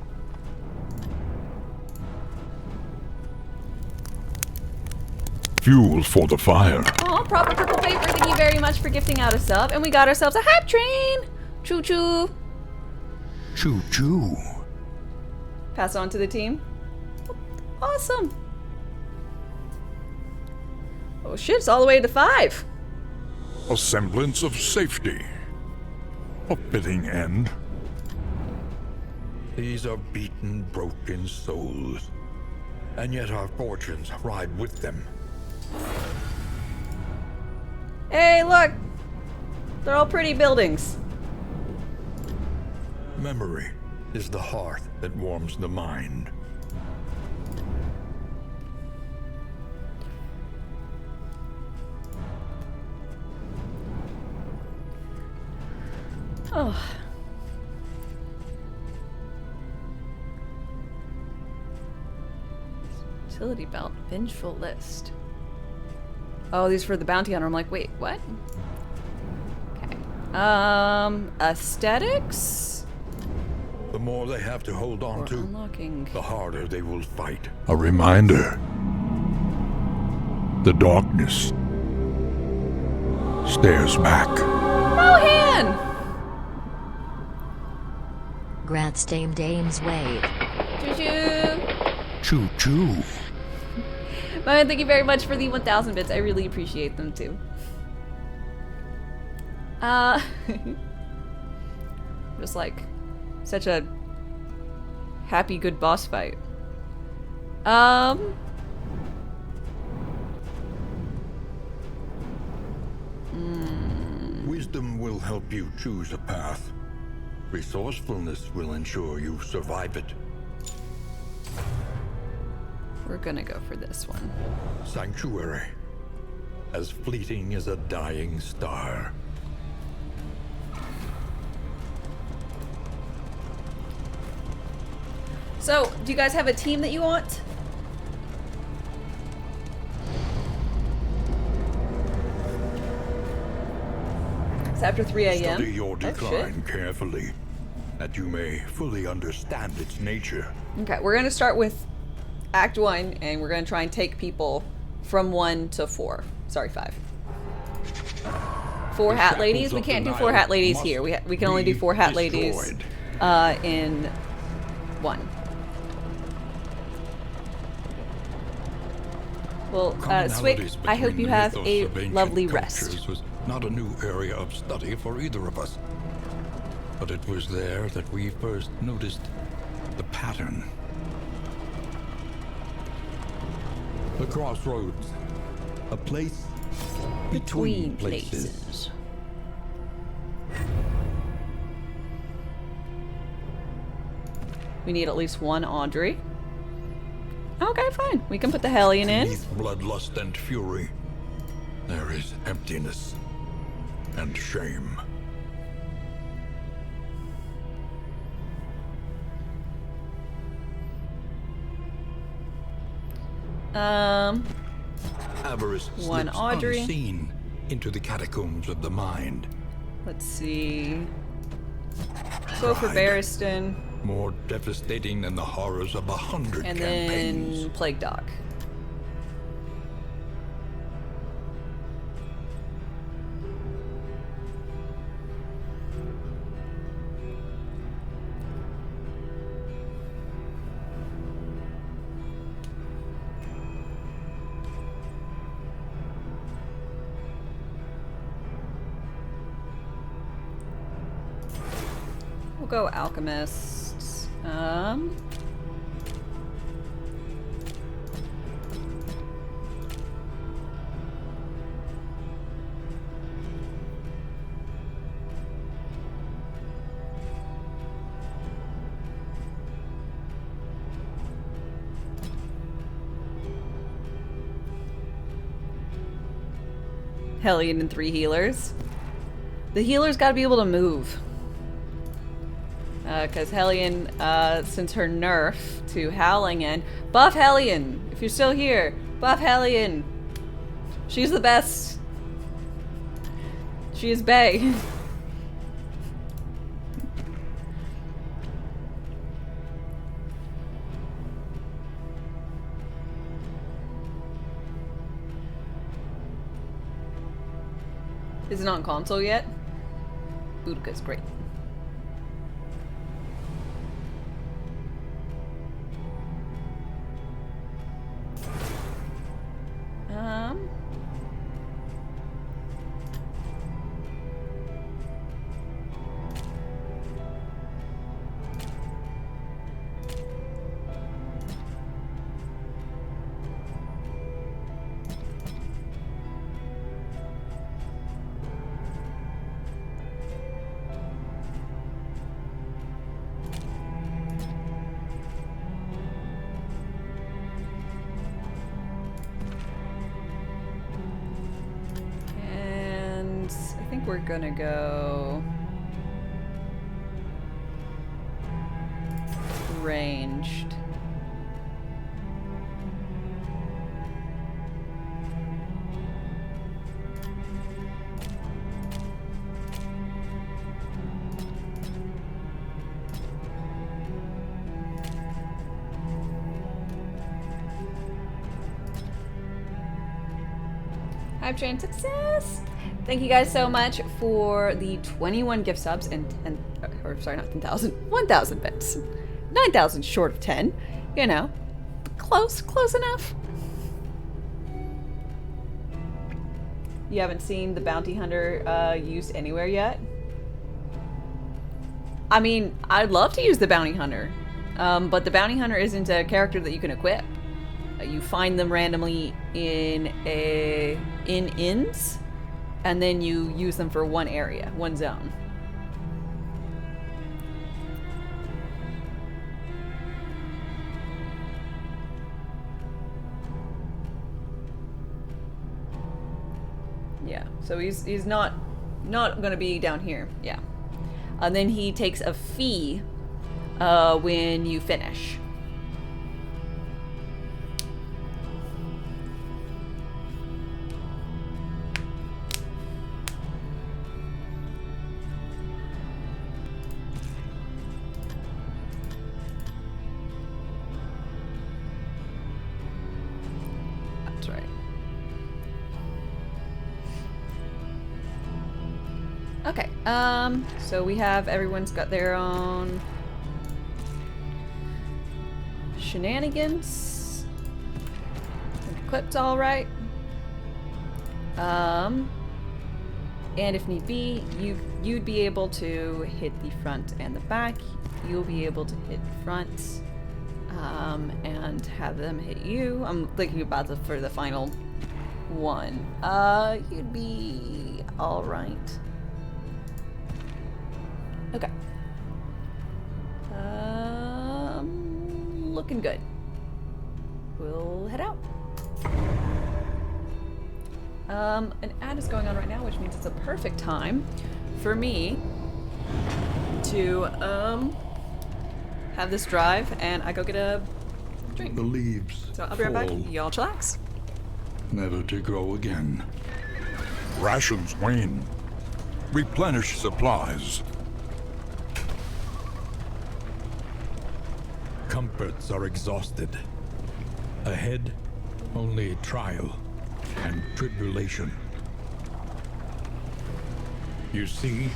Fuel for the fire. Oh, proper purple paper. Thank you very much for gifting out a sub. And we got ourselves a hype train. Choo choo. Choo choo. Pass on to the team. Awesome. Oh shit, it's all the way to 5. A semblance of safety. A fitting end. These are beaten, broken souls. And yet our fortunes ride with them. Hey, look! They're all pretty buildings. Memory is the hearth that warms the mind. Oh. Utility belt, vengeful list. Oh, these are for the bounty hunter. I'm like, wait, what? Okay. Aesthetics? The more they have to hold on Or to, unlocking. the harder they will fight. A reminder. The darkness stares back. Mohan! Grats Dame Dame's wave. Choo-choo! Choo choo. Mohan, thank you very much for the 1,000 bits. I really appreciate them too. Just like such a happy, good boss fight. Wisdom will help you choose a path. Resourcefulness will ensure you survive it. We're gonna go for this one. Sanctuary. As fleeting as a dying star. So, do you guys have a team that you want? It's after 3 a.m. Study your Oh, shit. decline carefully, that you may fully understand its nature. Okay, we're gonna start with Act 1, and we're gonna try and take people from 1 to 4. Sorry, 5. 4 hat ladies. We can't do 4 hat ladies here. We can only do 4 hat ladies in 1. Well, Swick, I hope you have a lovely rest. Was not a new area of study for either of us. But it was there that we first noticed the pattern. The crossroads. A place between places. We need at least 1 Audrey. Okay, fine. We can put the Hellion in. Beneath bloodlust and fury, there is emptiness and shame. Avarice 1 Slips Audrey. unseen into the catacombs of the mind. Let's see. Go for Pride. Barristan. More devastating than the horrors of 100 And campaigns. then Plague Doc. We'll go Alchemists. Hellion and 3 healers. The healer's got to be able to move. Because Hellion, since her nerf to Howling and buff Hellion, if you're still here, buff Hellion. She's the best. She is Bae. Is it on console yet? Boudica's great. I think we're gonna go ranged. Hype train success! Thank you guys so much for the 21 gift subs and or sorry, not 10,000, 1,000 bits. 9,000 short of 10. You know, close enough. You haven't seen the bounty hunter used anywhere yet? I mean, I'd love to use the bounty hunter, but the bounty hunter isn't a character that you can equip. You find them randomly in inns, and then you use them for one area, one zone. Yeah, so he's not gonna be down here. Yeah, and then he takes a fee when you finish. That's right. Okay, so we have, everyone's got their own shenanigans. Equipped all right. And if need be, you'd be able to hit the front and the back. You'll be able to hit front, and have them hit you. I'm thinking about for the final one. You'd be all right. Okay. Looking good. We'll head out. An ad is going on right now, which means it's a perfect time for me to have this drive, and I go get a drink. The leaves So I'll be right back. fall, Y'all chillax. never to grow again. Rations wane. Replenish supplies. Comforts are exhausted. Ahead, only trial and tribulation. You see,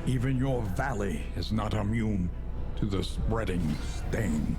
even your valley is not immune to the spreading stain.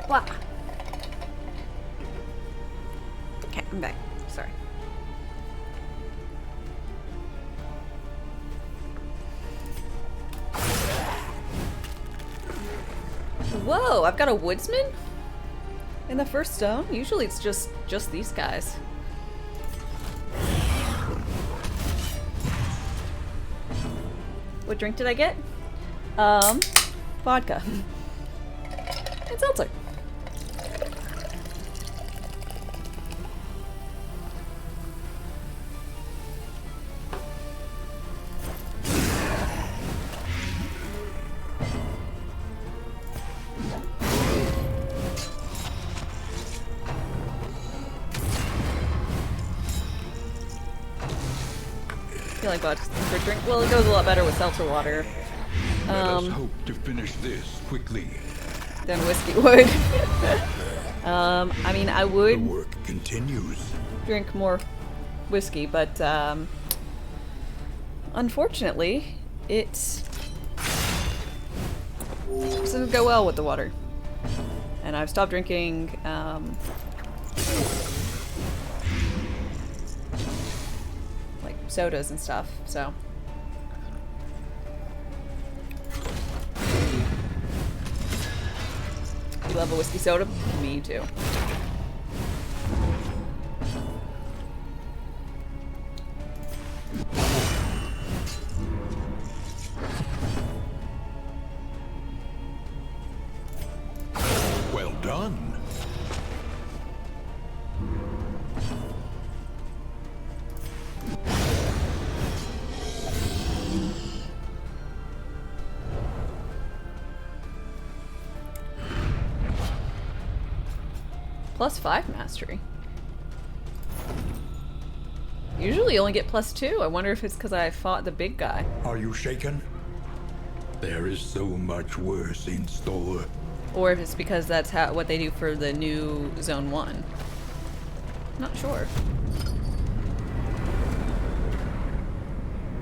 Wah. Okay, I'm back. Sorry. Whoa, I've got a woodsman in the first zone? Usually it's just these guys. What drink did I get? Vodka. And seltzer. I feel like vodka for drink. Well, it goes a lot better with seltzer water. Let us hope to finish this quickly. Than whiskey would. I mean, I The would work continues. drink more whiskey, but unfortunately, it doesn't go well with the water. And I've stopped drinking like sodas and stuff, so. You love a whiskey soda? Me too. Well done. +5 mastery. Usually you only get +2. I wonder if it's because I fought the big guy. Are you shaken? There is so much worse in store. Or if it's because that's what they do for the new Zone 1. Not sure.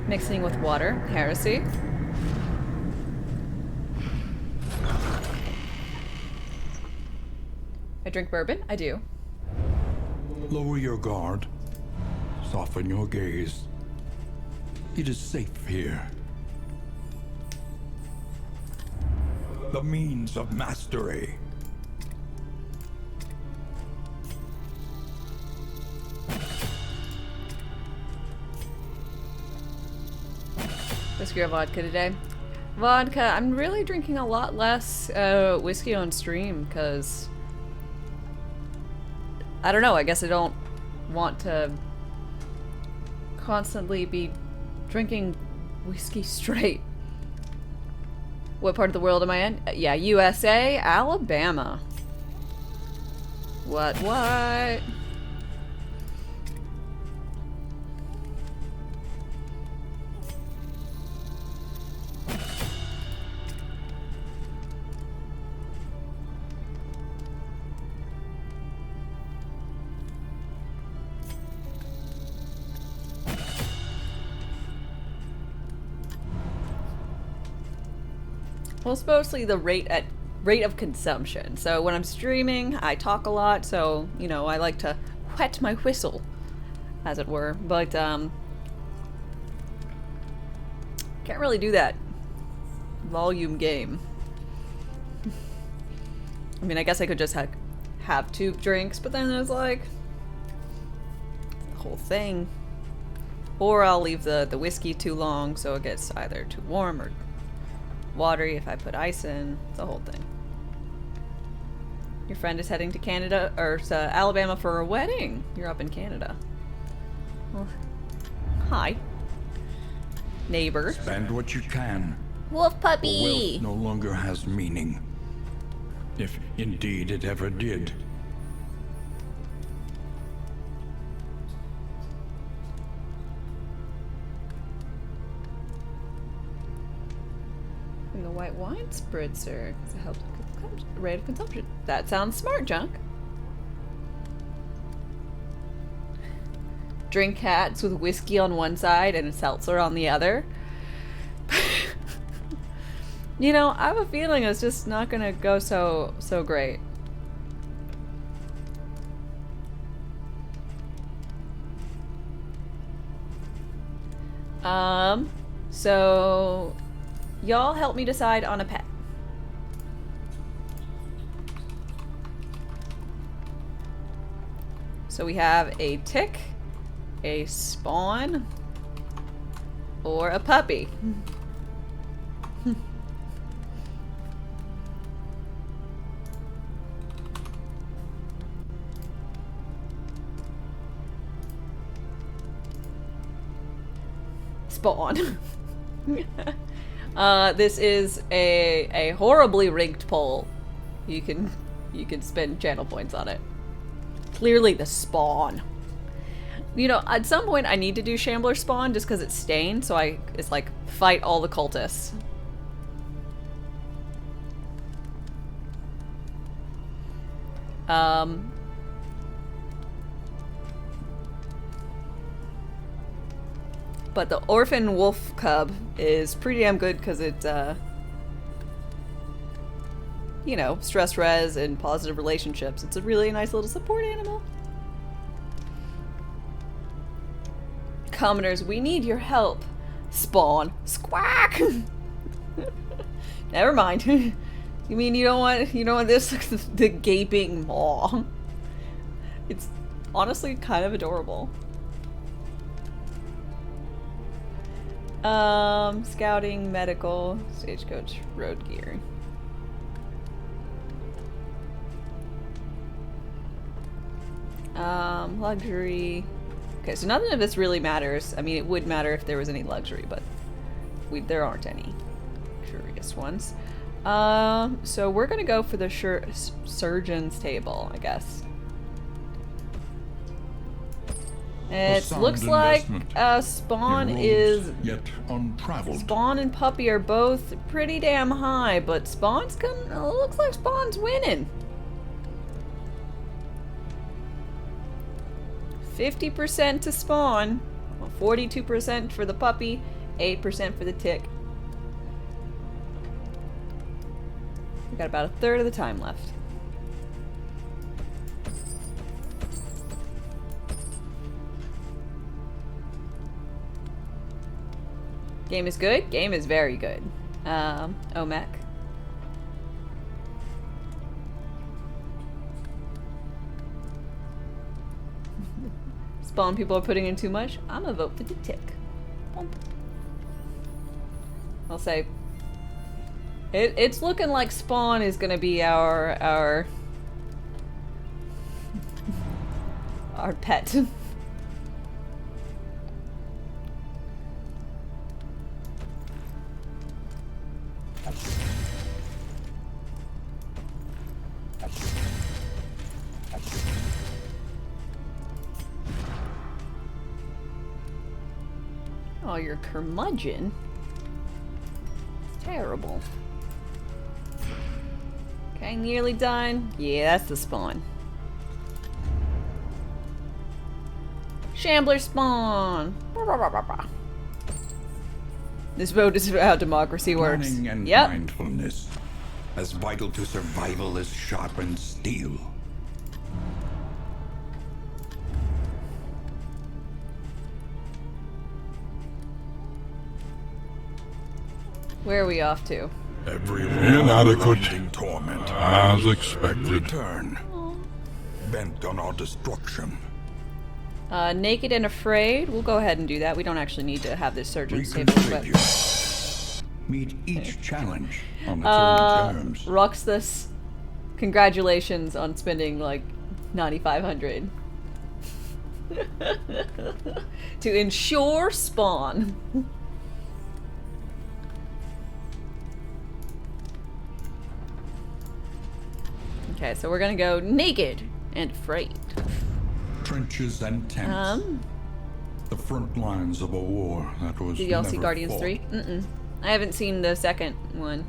Mixing with water. Heresy. I drink bourbon? I do. Lower your guard. Soften your gaze. It is safe here. The means of mastery. Whiskey or vodka today? Vodka. I'm really drinking a lot less whiskey on stream because I don't know. I guess I don't want to constantly be drinking whiskey straight. What part of the world am I in? Yeah, USA, Alabama. What? Well, it's mostly the rate of consumption. So when I'm streaming, I talk a lot, so, you know, I like to wet my whistle, as it were. But, can't really do that volume game. I mean, I guess I could just have 2 drinks, but then there's like the whole thing. Or I'll leave the whiskey too long, so it gets either too warm or watery if I put ice in. It's the whole thing. Your friend is heading to Canada, or to Alabama for a wedding. You're up in Canada. Well, hi. Neighbor. Spend what you can. Wolf For puppy! wealth no longer has meaning. If indeed it ever did. The white wine spritzer. Because it helps rate of consumption. That sounds smart, Junk. Drink hats with whiskey on one side and a seltzer on the other. You know, I have a feeling it's just not gonna go so great. So y'all help me decide on a pet. So we have a tick, a spawn, or a puppy. Spawn. This is a horribly rigged poll. You can spend channel points on it. Clearly the spawn. You know, at some point I need to do Shambler spawn just because it's stained, so it's like fight all the cultists. But the orphan wolf cub is pretty damn good because it's, you know, stress res and positive relationships. It's a really nice little support animal. Commoners, we need your help. Spawn. Squawk! Never mind. You mean you don't want this? The gaping maw. It's honestly kind of adorable. Scouting, medical, stagecoach, road gear. Luxury. Okay, so none of this really matters. I mean, it would matter if there was any luxury, but there aren't any luxurious ones. So we're gonna go for the surgeon's table, I guess. It looks like Spawn is yet untraveled. Spawn and Puppy are both pretty damn high, but Spawn's looks like Spawn's winning. 50% to Spawn, 42% for the Puppy, 8% for the Tick. We got about a third of the time left. Game is good? Game is very good. OMEC. Spawn people are putting in too much. I'm gonna vote for the Tick. I'll say it's looking like Spawn is gonna be our pet. Oh, you're curmudgeon. It's terrible. Okay, nearly done. Yeah, that's the Spawn. Shambler Spawn! This vote is how democracy works. Planning and Yep. mindfulness, as vital to survival as sharpened steel. Where are we off to? Every Inadequate. blinding torment. As expected. Return, bent on our destruction. Naked and Afraid. We'll go ahead and do that. We don't actually need to have this surgeon's table, but... Reconfigure. Meet each challenge on its own terms. Roxas, congratulations on spending like 9,500 to ensure Spawn. Okay, so we're gonna go naked and afraid. Trenches and tents. The front lines of a war that was Did y'all see never Guardians fought. 3? I haven't seen the second one.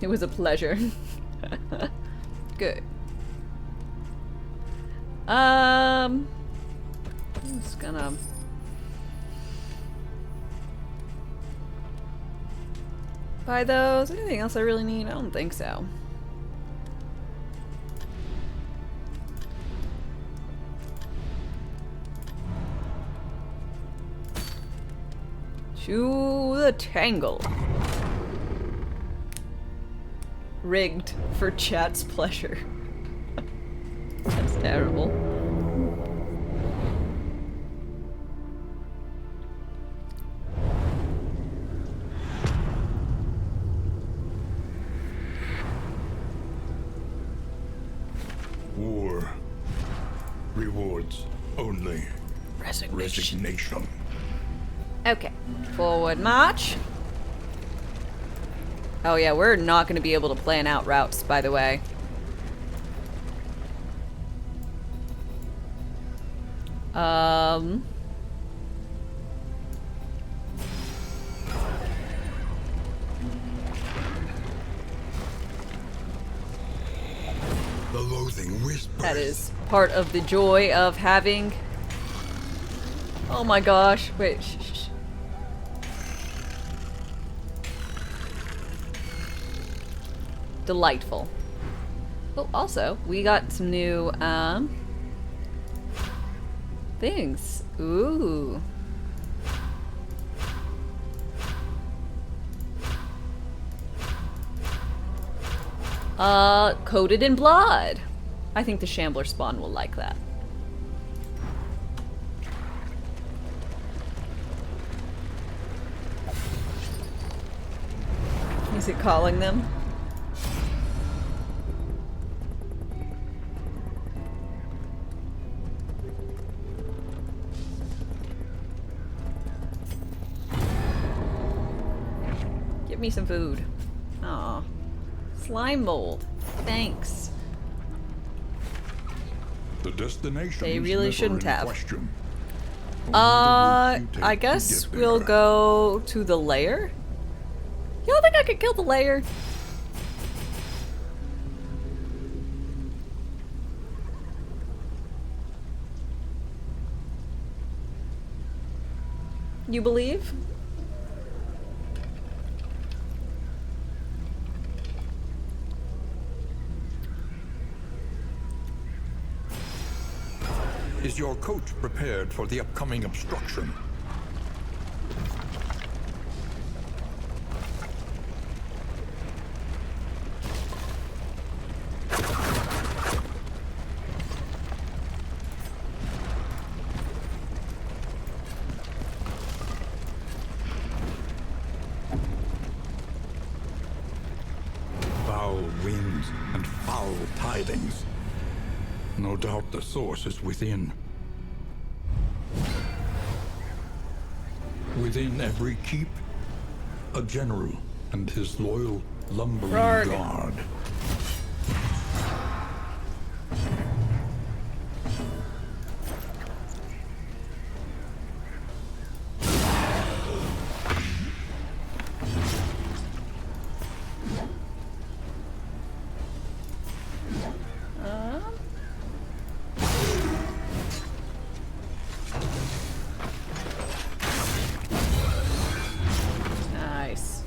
It was a pleasure. Good. I'm just gonna... buy those. Anything else I really need? I don't think so. To the tangle. Rigged for chat's pleasure. That's terrible. War rewards only resignation. Okay, forward march. Oh yeah, we're not going to be able to plan out routes, by the way. The loathing whispers. That is part of the joy of having... Oh my gosh, wait, shh. Delightful. Oh, also, we got some new, things. Ooh. Coated in blood. I think the Shambler spawn will like that. Is it calling them? Give me some food. Aw. Slime mold. Thanks. The destination They is really never shouldn't in have. question. Only the route you take I to guess get we'll there. go to the lair. You don't think I could kill the lair? You believe? Is your coach prepared for the upcoming obstruction? Foul winds and foul tidings. No doubt the source is within. Within every keep, a general and his loyal lumbering Rarg. guard. Nice.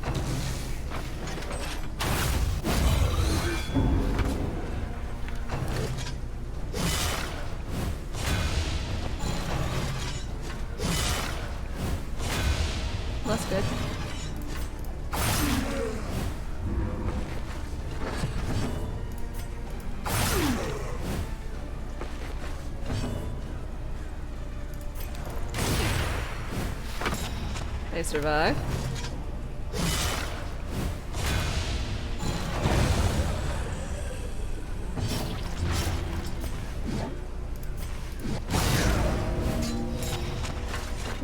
That's good. They survive.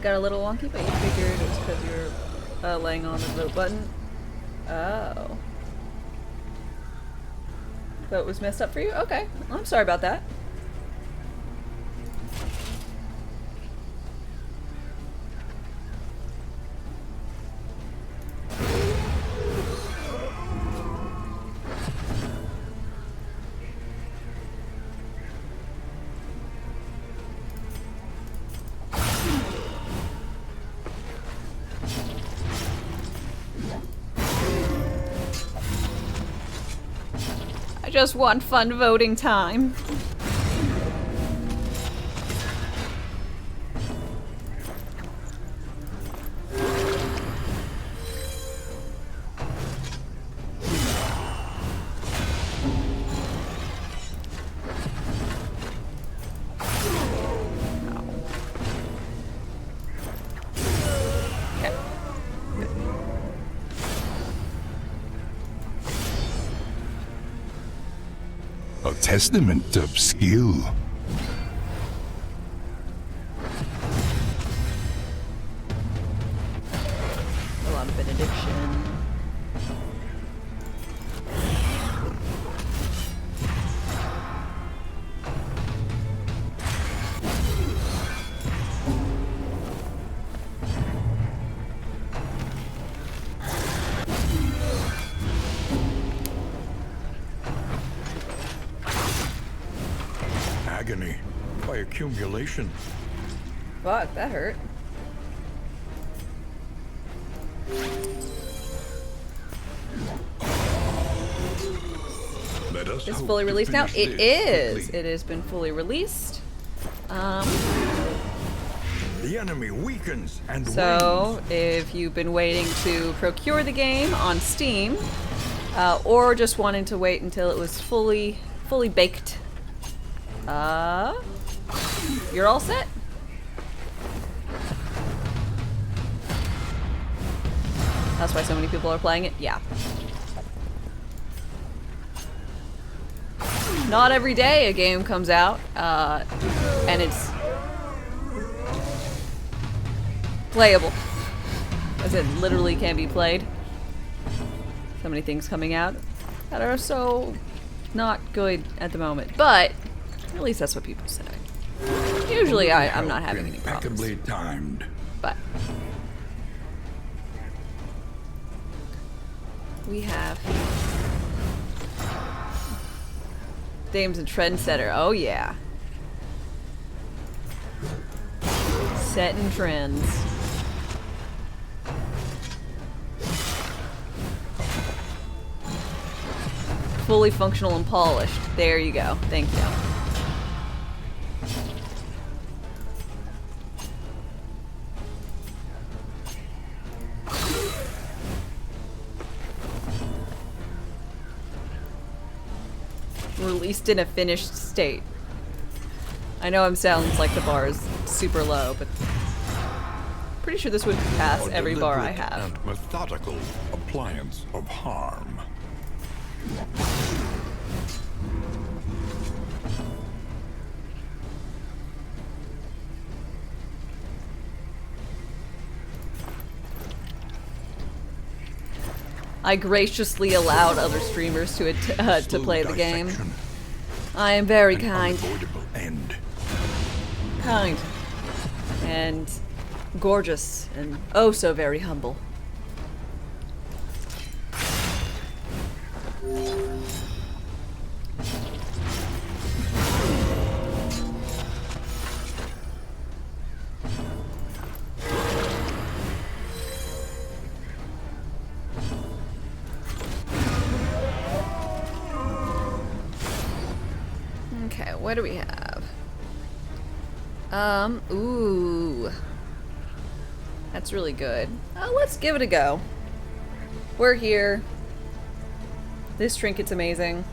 Got a little wonky, but you figured it was because you were laying on the vote button. Oh. Vote was messed up for you? Okay. I'm sorry about that. I just want fun voting time. testament of skill. A lot of benediction. Agony by accumulation. Fuck, that hurt. Let us It's hope fully to released now. finish It this is. quickly. It has been fully released. The enemy weakens and So, wanes. if you've been waiting to procure the game on Steam, or just wanted to wait until it was fully baked, you're all set. That's why so many people are playing it. Yeah. Not every day a game comes out, and it's playable. As it literally can be played. So many things coming out that are so not good at the moment. But at least that's what people say. Usually I'm not having any problems. Impeccably timed. But we have Dame's a trendsetter. Oh yeah. Setting trends. Fully functional and polished. There you go. Thank you. Released in a finished state. I know it sounds like the bar is super low, but pretty sure this would pass A every bar I deliberate have. and methodical appliance of harm. I graciously allowed other streamers to Slow play the game. dissection, I am very an kind. unavoidable end. Kind. And gorgeous. And oh so very humble. Okay, what do we have? Ooh. That's really good. Let's give it a go. We're here. This trinket's amazing.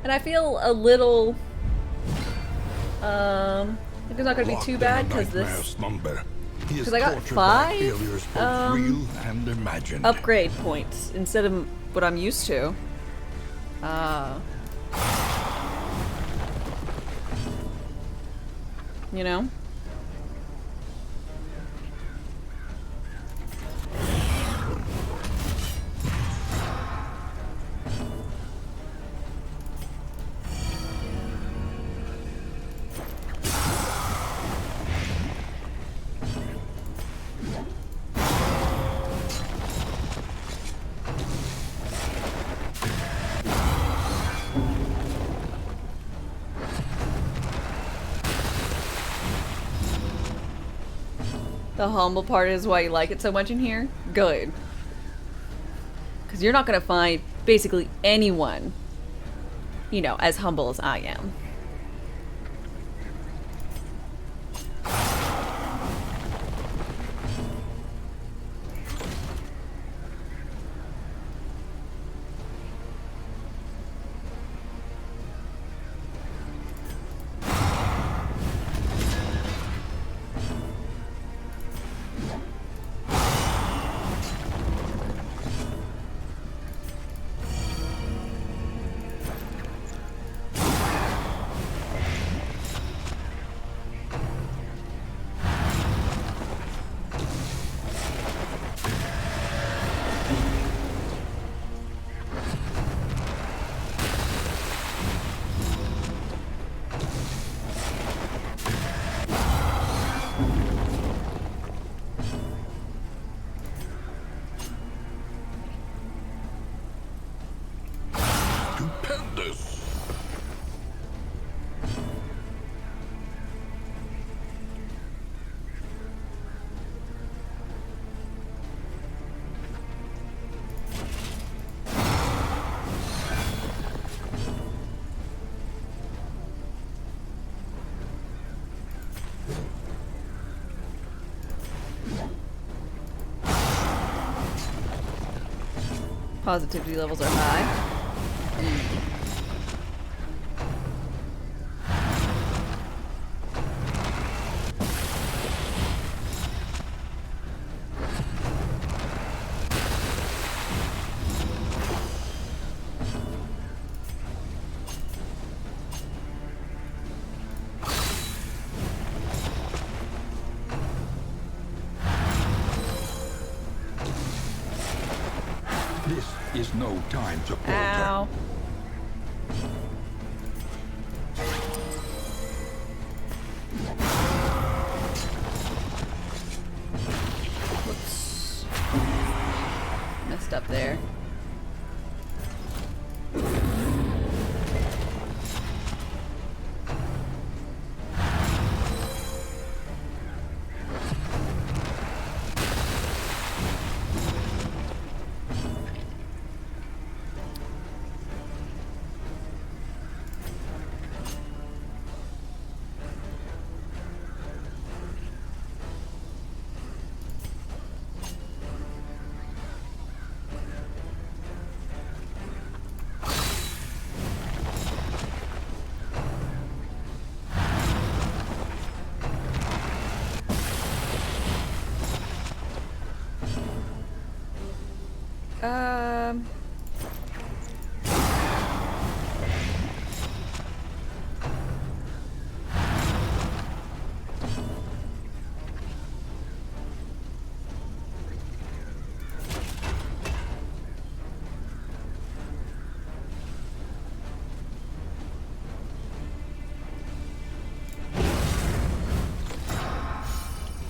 And I feel a little, I think it's not gonna be too bad because this Because I got 5, real and imagined. upgrade points instead of what I'm used to. You know? The humble part is why you like it so much in here? Good. Because you're not going to find basically anyone, you know, as humble as I am. stupendous. Positivity levels are high. This is no time to falter. Ow. Whoops. Messed up there.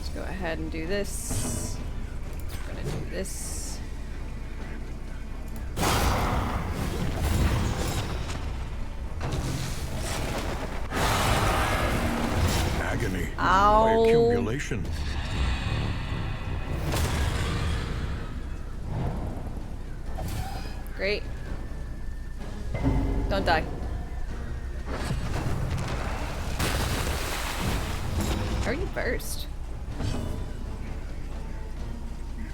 Let's go ahead and do this. I'm gonna do this. Agony. Ow. By accumulation. Great. Don't die. How are you first?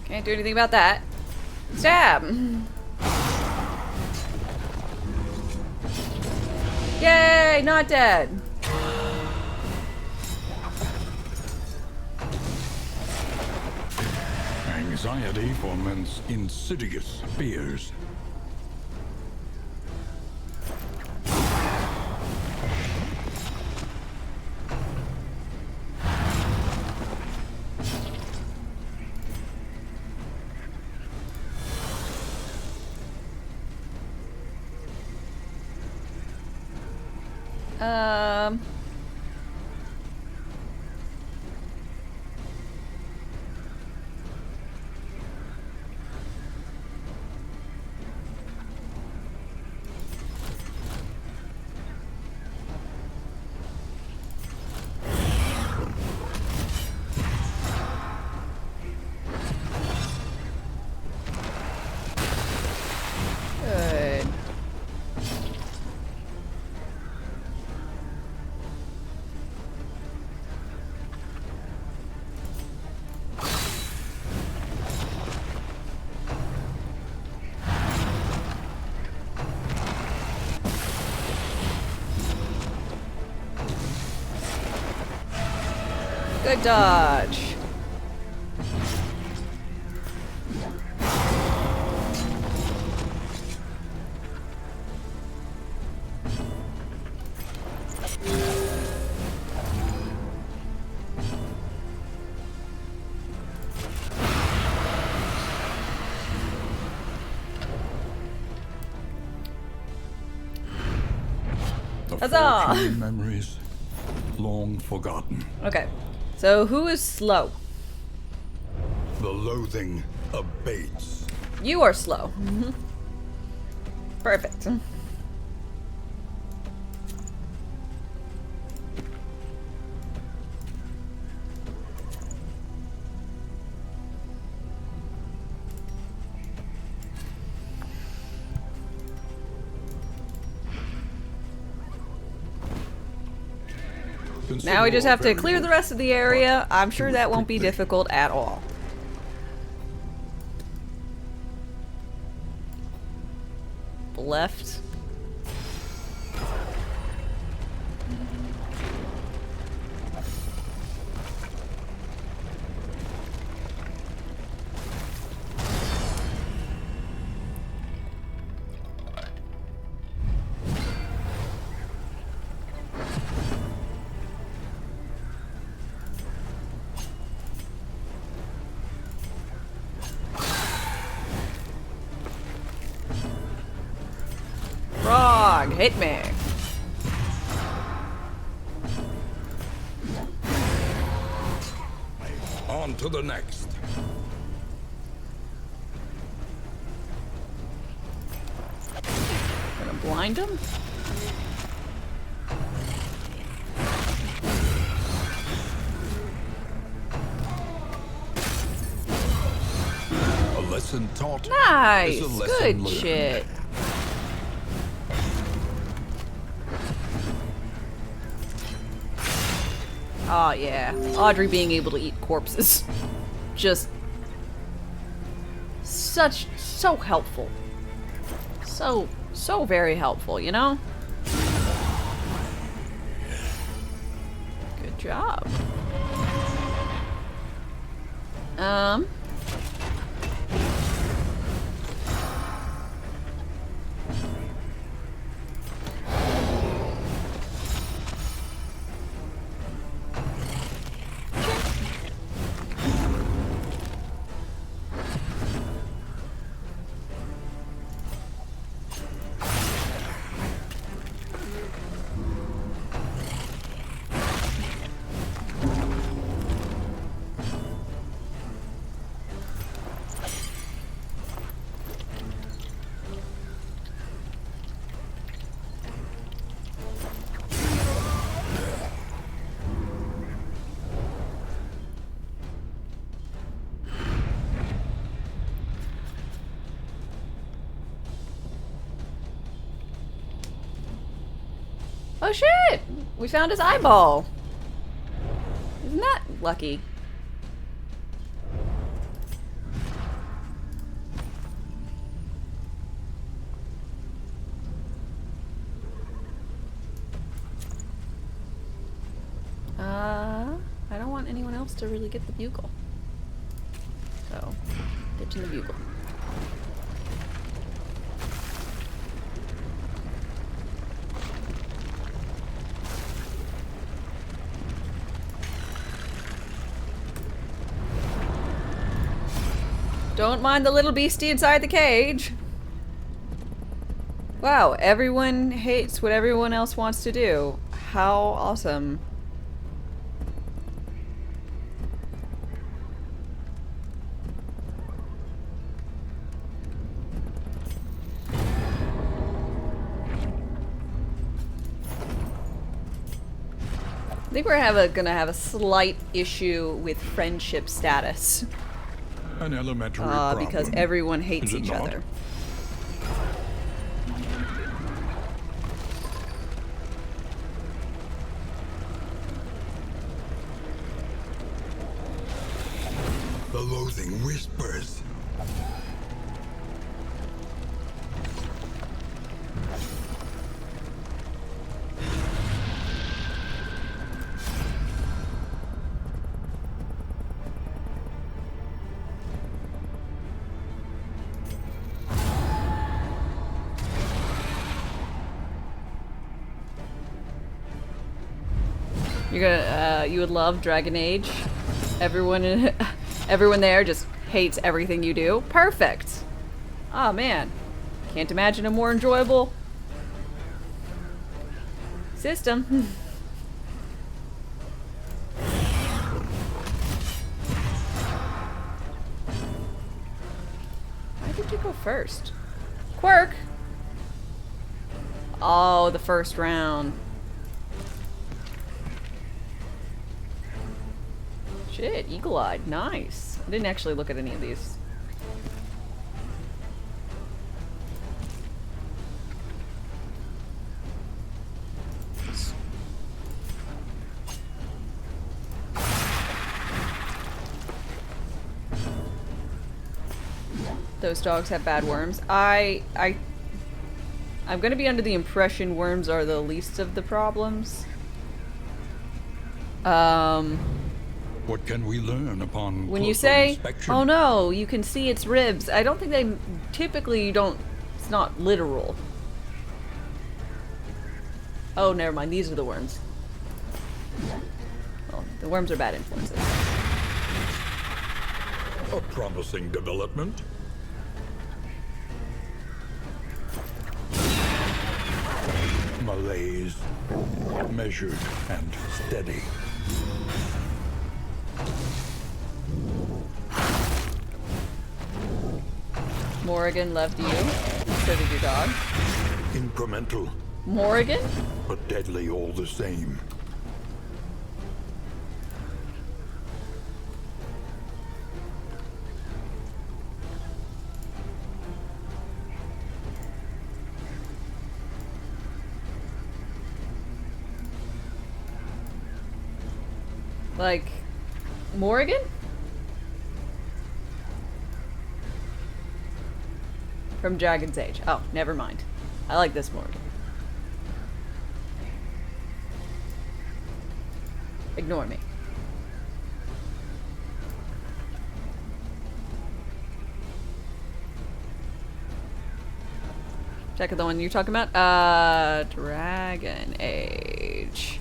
Can't do anything about that. Stab! Yay! Not dead! Anxiety foments insidious fears. Um... Good. Good dodge. The Huzzah! fortunate memories long forgotten. Okay. So who is slow? The loathing abates. You are slow. Perfect. Now we just have to clear the rest of the area. I'm sure that won't be difficult at all. Left. Frog, hit me. On to the next. Gonna blind him? A lesson taught. Nice! is a lesson Good learned. shit. Oh yeah. Audrey being able to eat corpses. Just so helpful. So very helpful, you know? Good job. Oh shit! We found his eyeball. Isn't that lucky? I don't want anyone else to really get the bugle. So, ditching the bugle. Don't mind the little beastie inside the cage. Wow, everyone hates what everyone else wants to do. How awesome. I think we're gonna have a slight issue with friendship status. An elementary problem. Because everyone hates Is it each not? other. The loathing whispers. You would love Dragon Age. Everyone there just hates everything you do. Perfect. Oh man, can't imagine a more enjoyable system. Why did you go first? Quirk. Oh, the first round. Shit, eagle-eyed. Nice. I didn't actually look at any of these. those dogs have bad worms. I'm gonna be under the impression worms are the least of the problems. What can we learn upon When you closer say, inspection? "Oh no, you can see its ribs," I don't think they typically don't. It's not literal. Oh, never mind. These are the worms. Well, the worms are bad influences. A promising development. Malaise. Measured and steady. Morrigan loved you. So did your dog. Incremental, Morrigan? but deadly all the same. Like, Morrigan? From Dragon's Age. Oh, never mind. I like this Morrigan. Ignore me. Check out the one you're talking about. Dragon Age.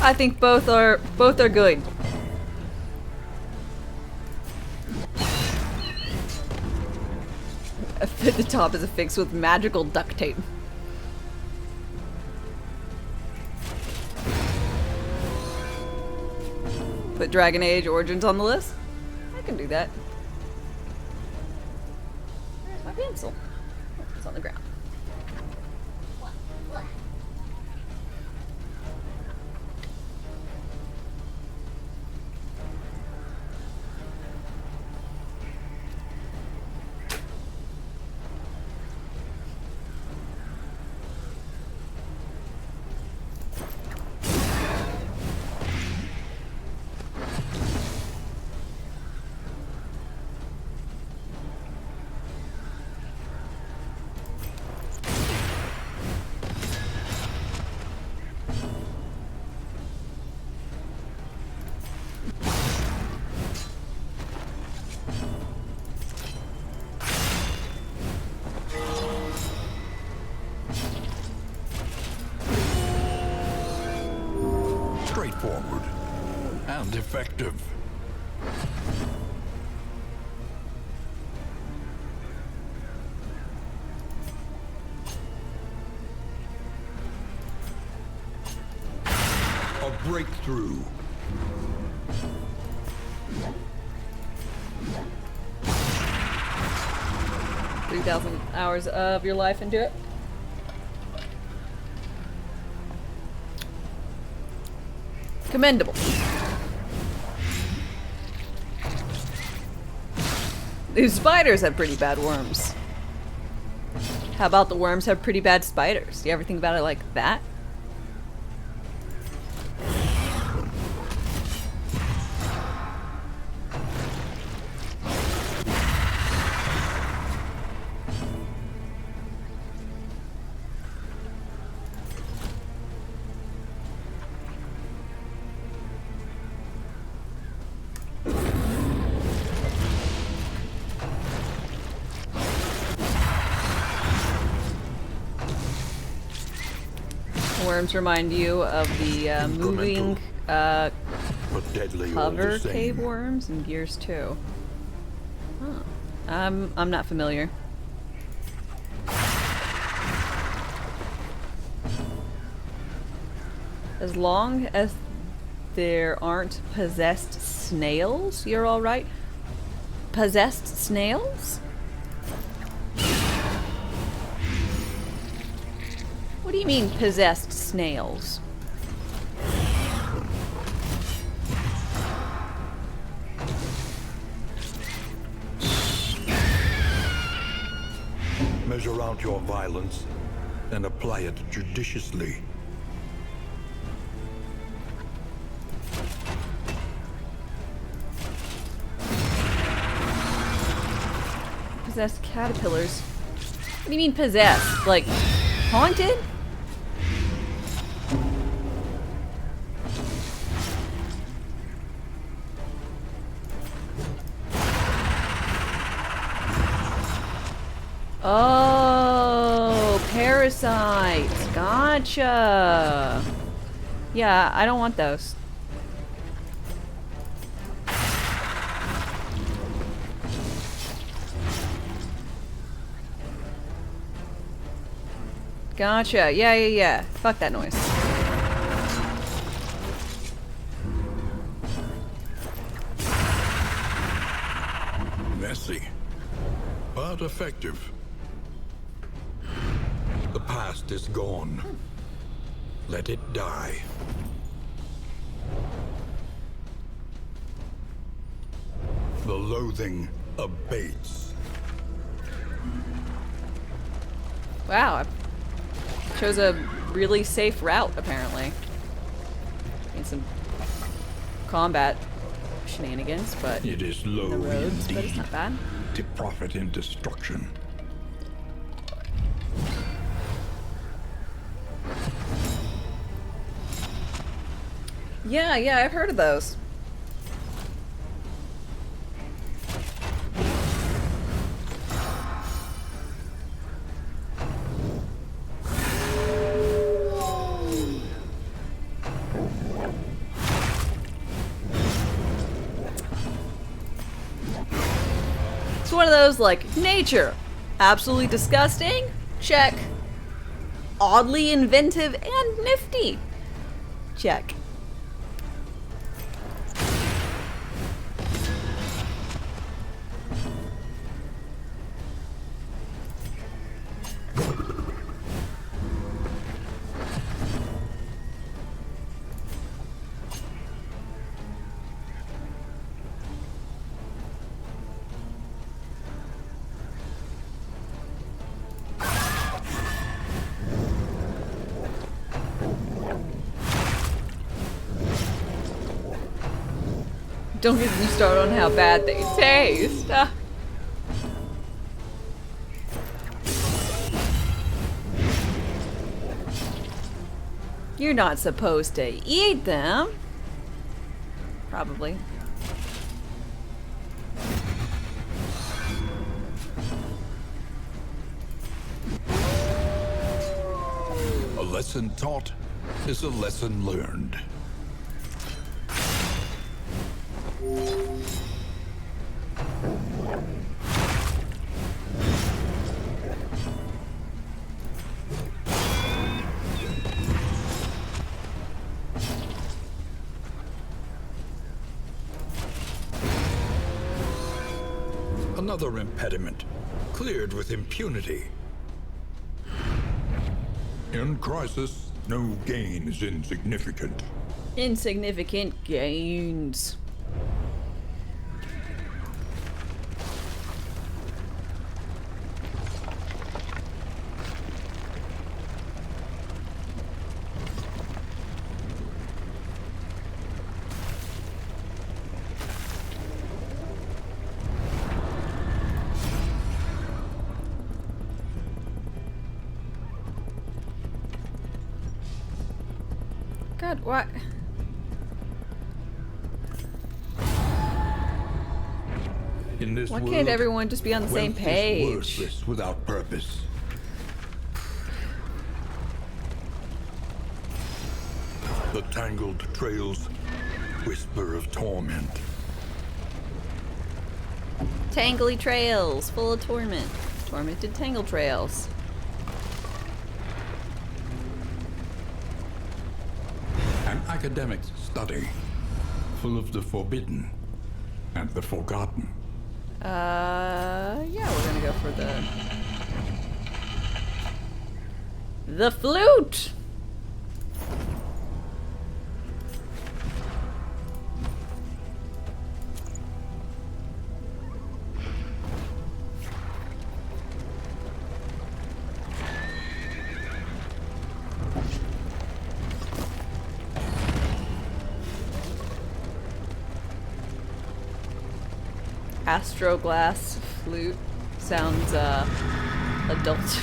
I think both are good. The top is affixed with magical duct tape. Put Dragon Age Origins on the list? I can do that. Where's my pencil? Oh, it's on the ground. Straightforward and effective. A breakthrough. $3,000 hours of your life into it. Commendable. These spiders have pretty bad worms. How about the worms have pretty bad spiders? Do you ever think about it like that? Worms remind you of the moving but deadly all cover the same. cave worms in Gears 2. Huh. I'm not familiar. As long as there aren't possessed snails, you're alright. possessed snails? What do you mean, possessed snails? Measure out your violence and apply it judiciously. Possessed caterpillars? What do you mean possessed? Like, haunted? Oh, parasites. Gotcha. Yeah, I don't want those. Gotcha. Yeah. Fuck that noise. Messy, but effective. The past is gone. Let it die. The loathing abates. Wow, I chose a really safe route, apparently. Need some combat shenanigans, but It is in low the roads, but it's indeed not bad. to profit in destruction. Yeah, I've heard of those. It's one of those, like, nature. Absolutely disgusting? Check. Oddly inventive and nifty? Check. Don't get me started on how bad they taste. You're not supposed to eat them. Probably. A lesson taught is a lesson learned. Another impediment, cleared with impunity. In crisis, no gain is insignificant. Insignificant gains. God, what? In this Why world, can't everyone just be on the same wealth is page? worthless without purpose. The tangled trails whisper of torment. Tangly trails, full of torment. Tormented tangle trails. An academic's study, full of the forbidden and the forgotten. Yeah, we're gonna go for the flute. Astroglass flute sounds adult.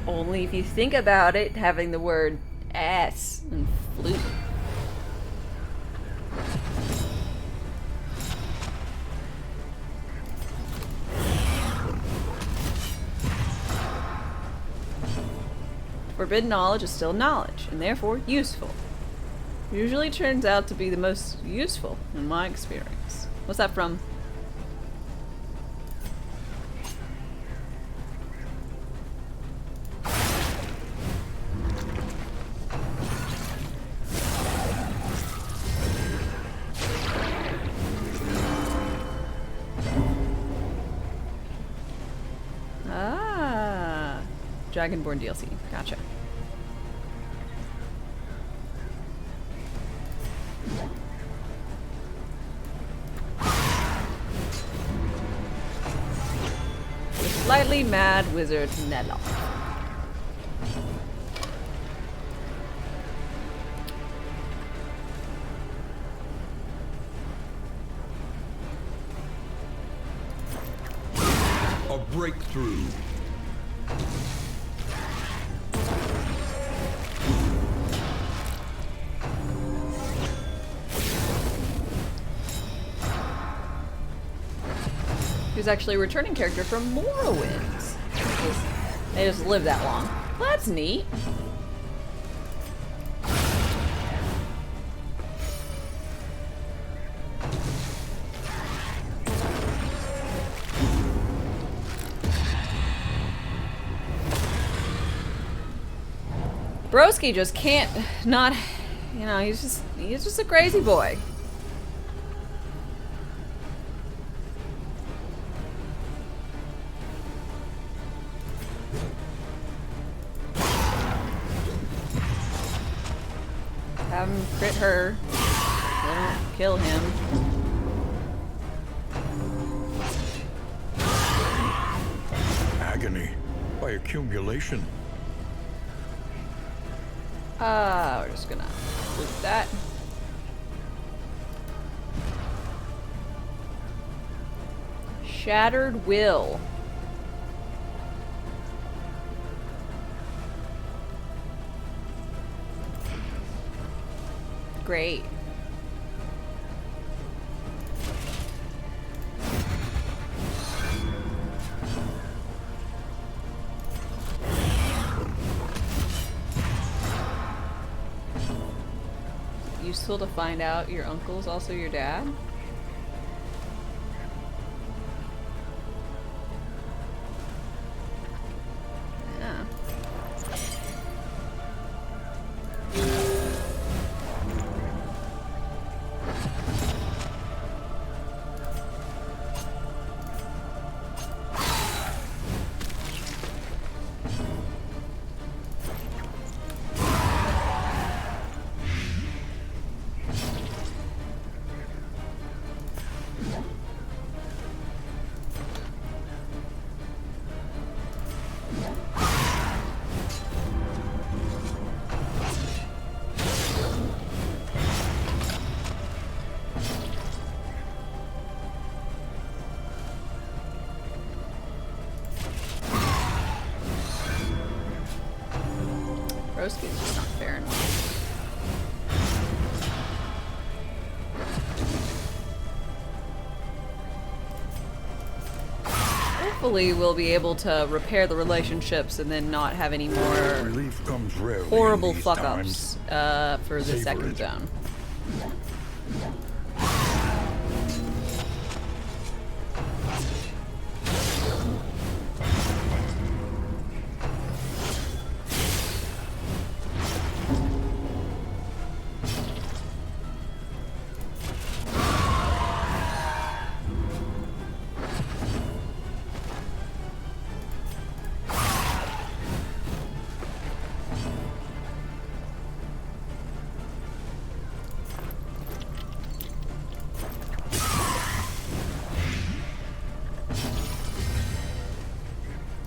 Only if you think about it, having the word ass and flute. Forbidden knowledge is still knowledge, and therefore useful. Usually turns out to be the most useful in my experience. What's that from? Ah, Dragonborn DLC. Gotcha. Slightly mad wizard Nella. A breakthrough. Who's actually a returning character from Morrowinds. They just live that long. Well, that's neat. Broski just can't not, you know, he's just a crazy boy. Have him crit her. Don't kill him. Agony by accumulation. We're just gonna loot that. Shattered Will. Great. Useful to find out your uncle's also your dad? Yeah. Broski's just not fair enough. Hopefully we'll be able to repair the relationships and then not have any more Relief comes rarely in horrible these fuck-ups for the Savor second it. zone.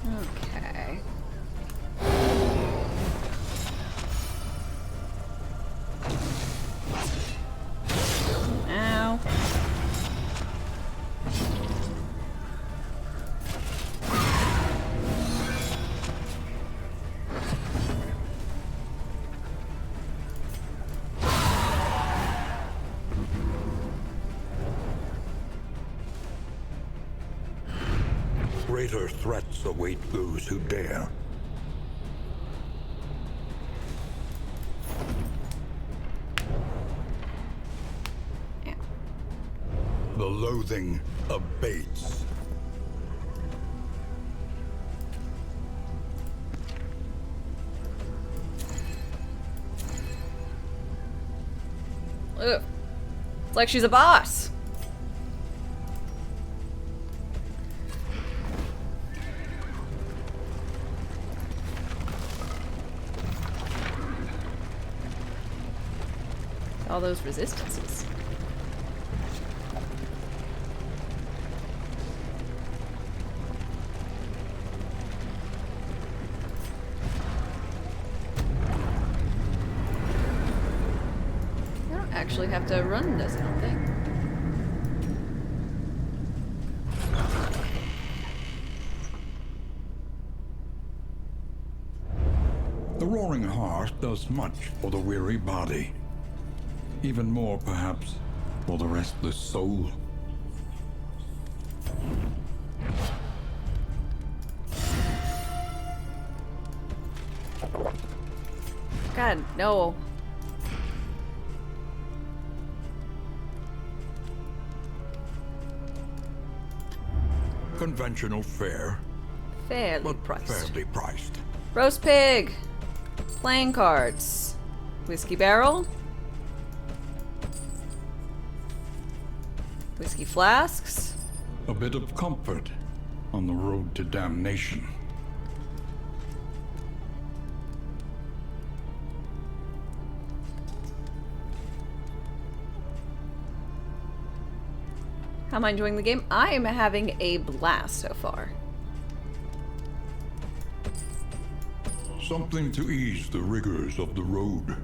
Okay. Ow. Greater threats await those who dare. Yeah. The loathing abates. Ugh. It's like she's a boss. All those resistances. I don't actually have to run this, I don't think. The roaring heart does much for the weary body. Even more, perhaps, for the restless soul. God, no. Conventional fare, Fairly but priced. fairly priced. Roast pig. Playing cards. Whiskey barrel. Whiskey flasks. A bit of comfort on the road to damnation. How am I enjoying the game? I am having a blast so far. Something to ease the rigors of the road.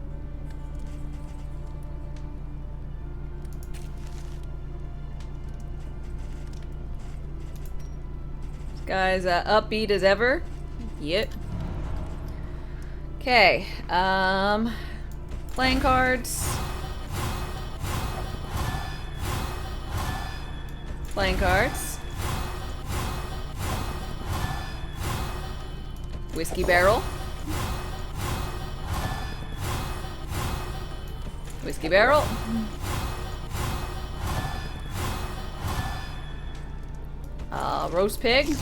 This guy's upbeat as ever. Yep. Okay. Playing cards. Playing cards. Whiskey barrel. Whiskey barrel. Roast pig.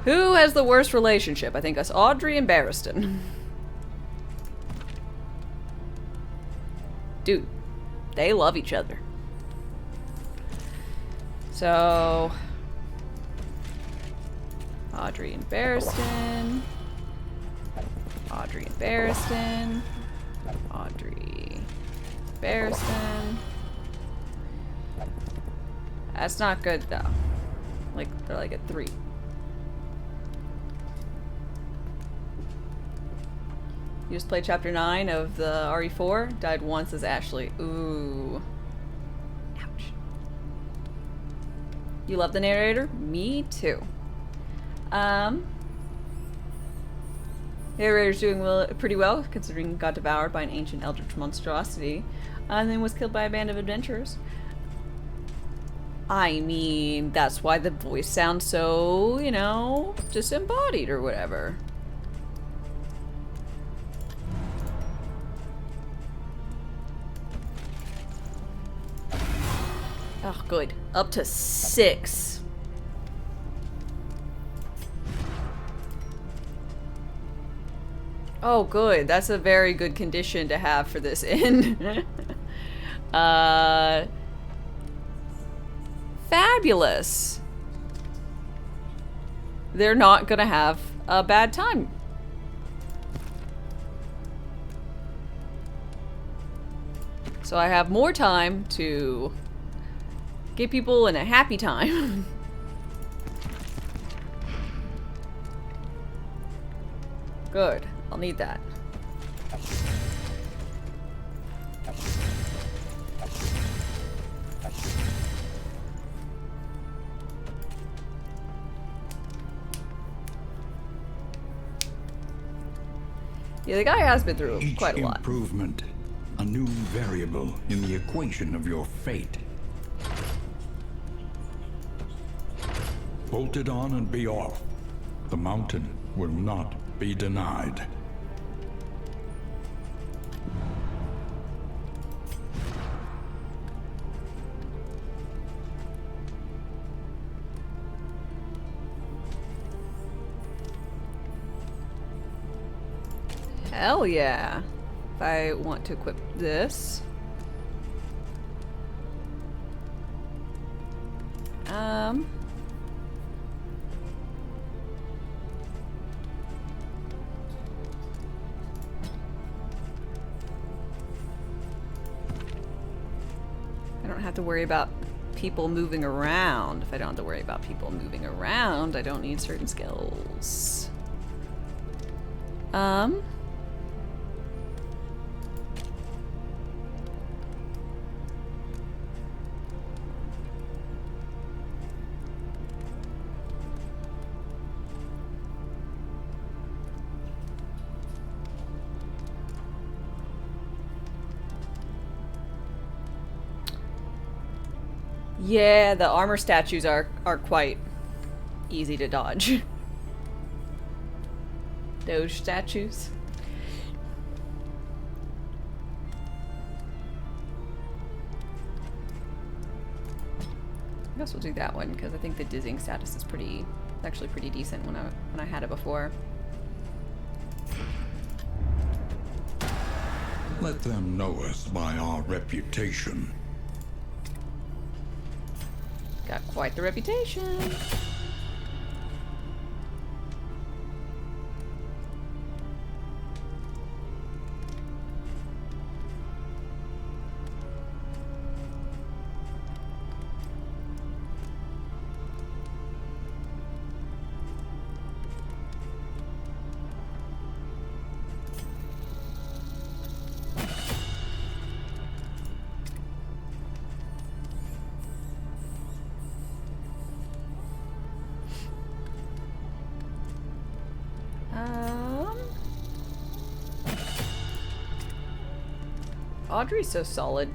Who has the worst relationship? I think us Audrey and Barristan. Dude, they love each other. So, Audrey and Barristan. Audrey and Barristan. Audrey. Barristan. That's not good though. Like, they're like at 3. You just played chapter 9 of the RE4. Died once as Ashley. Ooh. Ouch. You love the narrator? Me too. Narrator's doing pretty well, considering got devoured by an ancient eldritch monstrosity, and then was killed by a band of adventurers. I mean, that's why the voice sounds so, you know, disembodied or whatever. Oh, good. Up to 6. Oh, good. That's a very good condition to have for this inn. Fabulous. They're not gonna have a bad time. So I have more time to Get people in a happy time. Good. I'll need that. Yeah, the guy has been through quite a lot. Each improvement, a new variable in the equation of your fate. Bolt it on and be off. The mountain will not be denied. Hell yeah. If I want to equip this. I don't have to worry about people moving around. If I don't have to worry about people moving around, I don't need certain skills. Yeah, the armor statues are quite easy to dodge. Those statues. I guess we'll do that one because I think the dizzying status is actually pretty decent when I had it before. Let them know us by our reputation. Got quite the reputation. Audrey's so solid.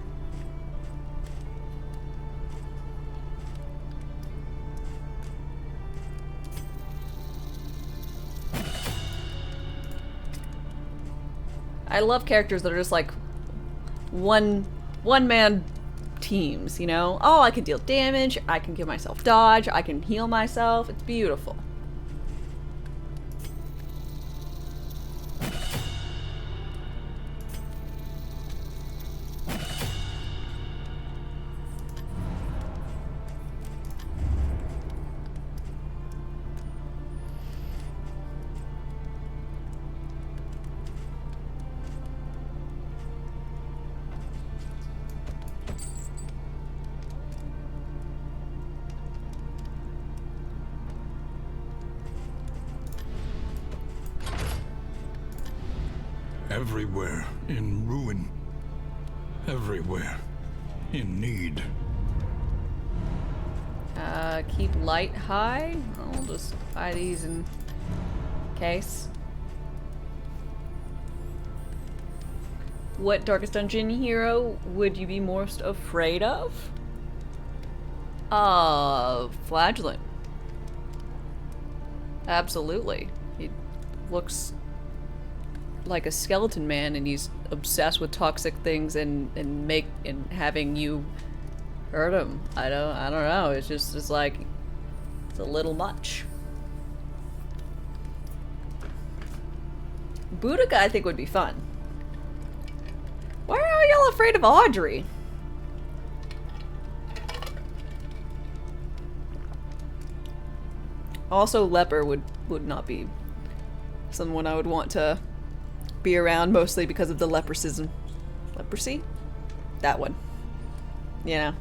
I love characters that are just like one-man teams, you know? Oh, I can deal damage, I can give myself dodge, I can heal myself. It's beautiful. Everywhere in ruin. Everywhere in need. Keep light high. I'll just buy these in case. What Darkest Dungeon hero would you be most afraid of? Flagellant. Absolutely. He looks like a skeleton man, and he's obsessed with toxic things and having you hurt him. I don't know. It's like it's a little much. Boudica I think would be fun. Why are y'all afraid of Audrey? Also, Leper would not be someone I would want to be around, mostly because of the leprosy? That one. You know.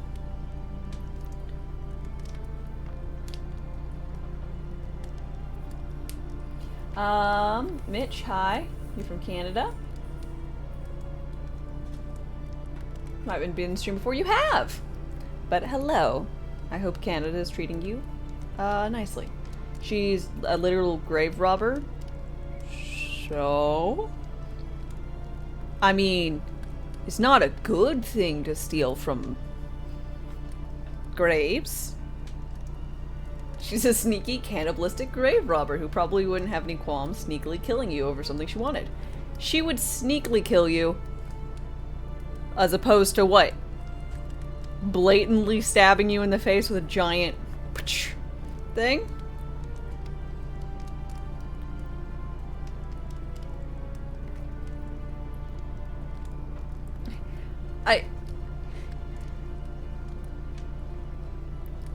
Mitch, hi. You're from Canada. Might have been in the stream before. You have! But hello. I hope Canada is treating you, nicely. She's a literal grave robber. So... I mean, it's not a good thing to steal from graves. She's a sneaky, cannibalistic grave robber who probably wouldn't have any qualms sneakily killing you over something she wanted. She would sneakily kill you, as opposed to what? Blatantly stabbing you in the face with a giant thing?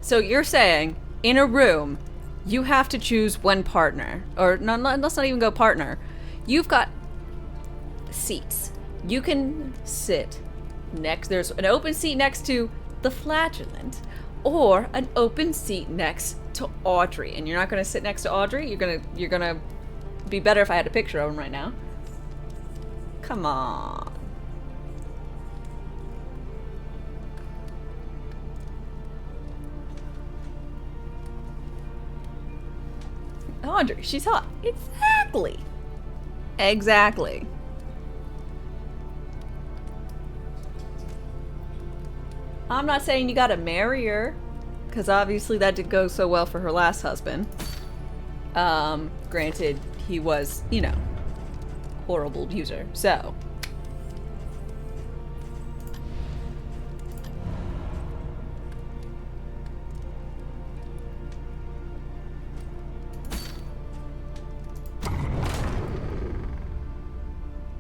So you're saying, in a room, you have to choose one partner. Or, no, let's not even go partner. You've got seats. You can sit next, there's an open seat next to the flagellant, or an open seat next to Audrey. And you're not gonna sit next to Audrey? You're gonna be better if I had a picture of him right now. Come on. Audrey, she's hot. Exactly. Exactly. I'm not saying you gotta marry her, because obviously that didn't go so well for her last husband. Granted, he was, you know, horrible abuser, so.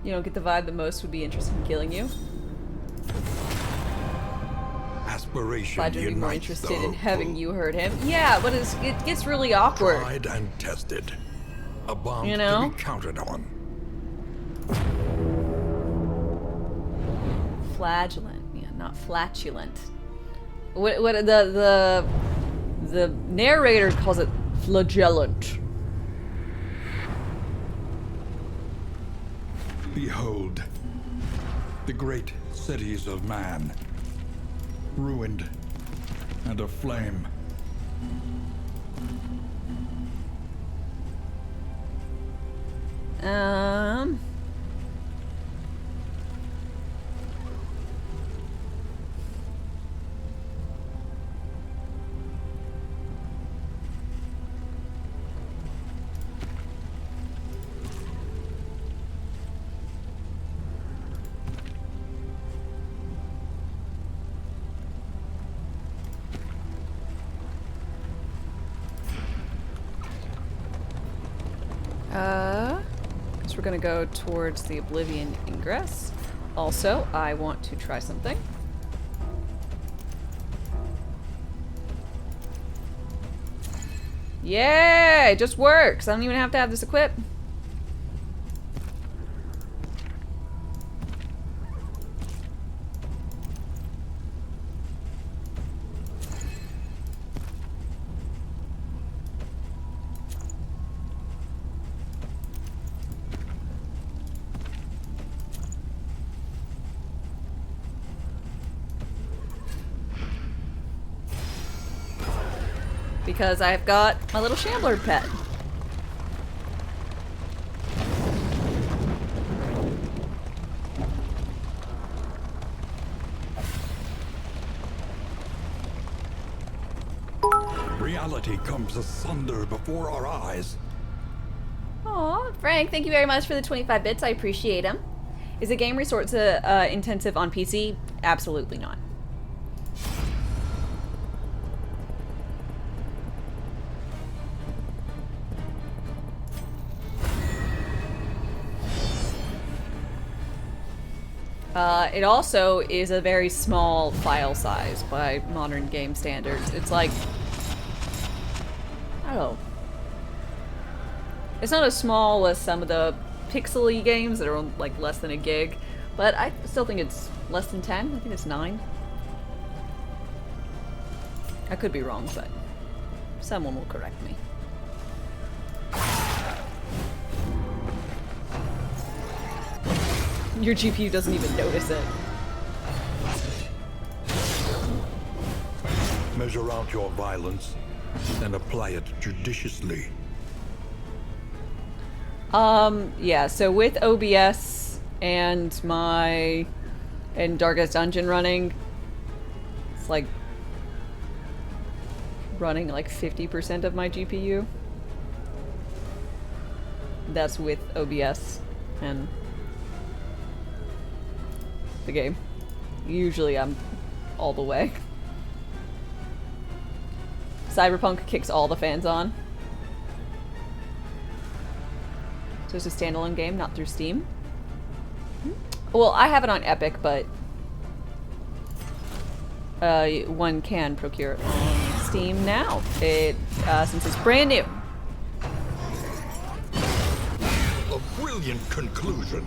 You don't get the vibe that most would be interested in killing you? Aspiration I'd be more unites interested the in having hopeful. you hurt him. Yeah, but it gets really awkward. Tried and tested. A bond You know? to be counted on. Flagellant, yeah, not flatulent. What the narrator calls it flagellant. Behold, the great cities of man, ruined and aflame. So we're gonna go towards the Oblivion ingress. Also, I want to try something. Yeah, it just works. I don't even have to have this equipped. Because I've got my little shambler pet. Reality comes asunder before our eyes. Aw, Frank, thank you very much for the 25 bits. I appreciate them. Is the game resource intensive on PC? Absolutely not. It also is a very small file size by modern game standards. It's like, I don't know. It's not as small as some of the pixely games that are like less than a gig, but I still think it's less than 10. I think it's 9. I could be wrong, but someone will correct me. Your GPU doesn't even notice it. Measure out your violence and apply it judiciously. Yeah, so with OBS and Darkest Dungeon running, it's like running like 50% of my GPU. That's with OBS and the game. Usually I'm all the way. Cyberpunk kicks all the fans on. So it's a standalone game, not through Steam. Well, I have it on Epic, but one can procure it on Steam now. Since it's brand new. A brilliant conclusion.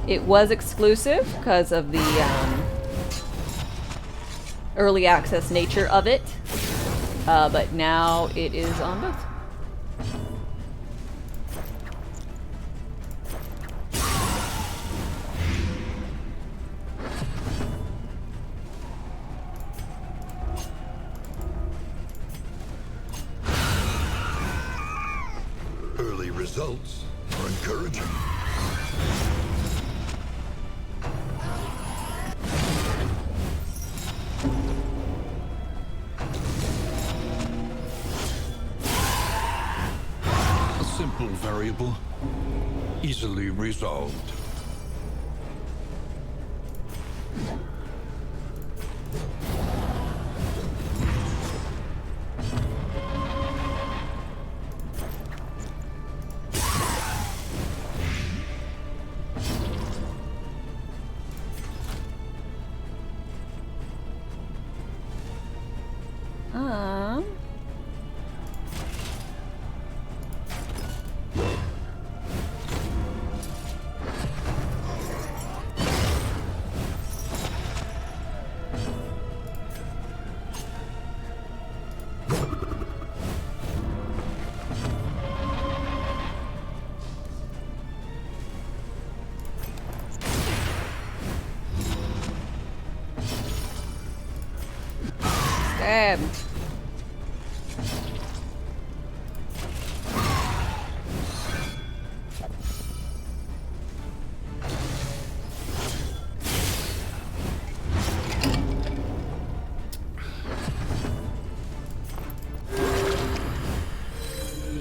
It was exclusive because of the early access nature of it, but now it is on both. Early results are encouraging. A simple variable, easily resolved. Damn.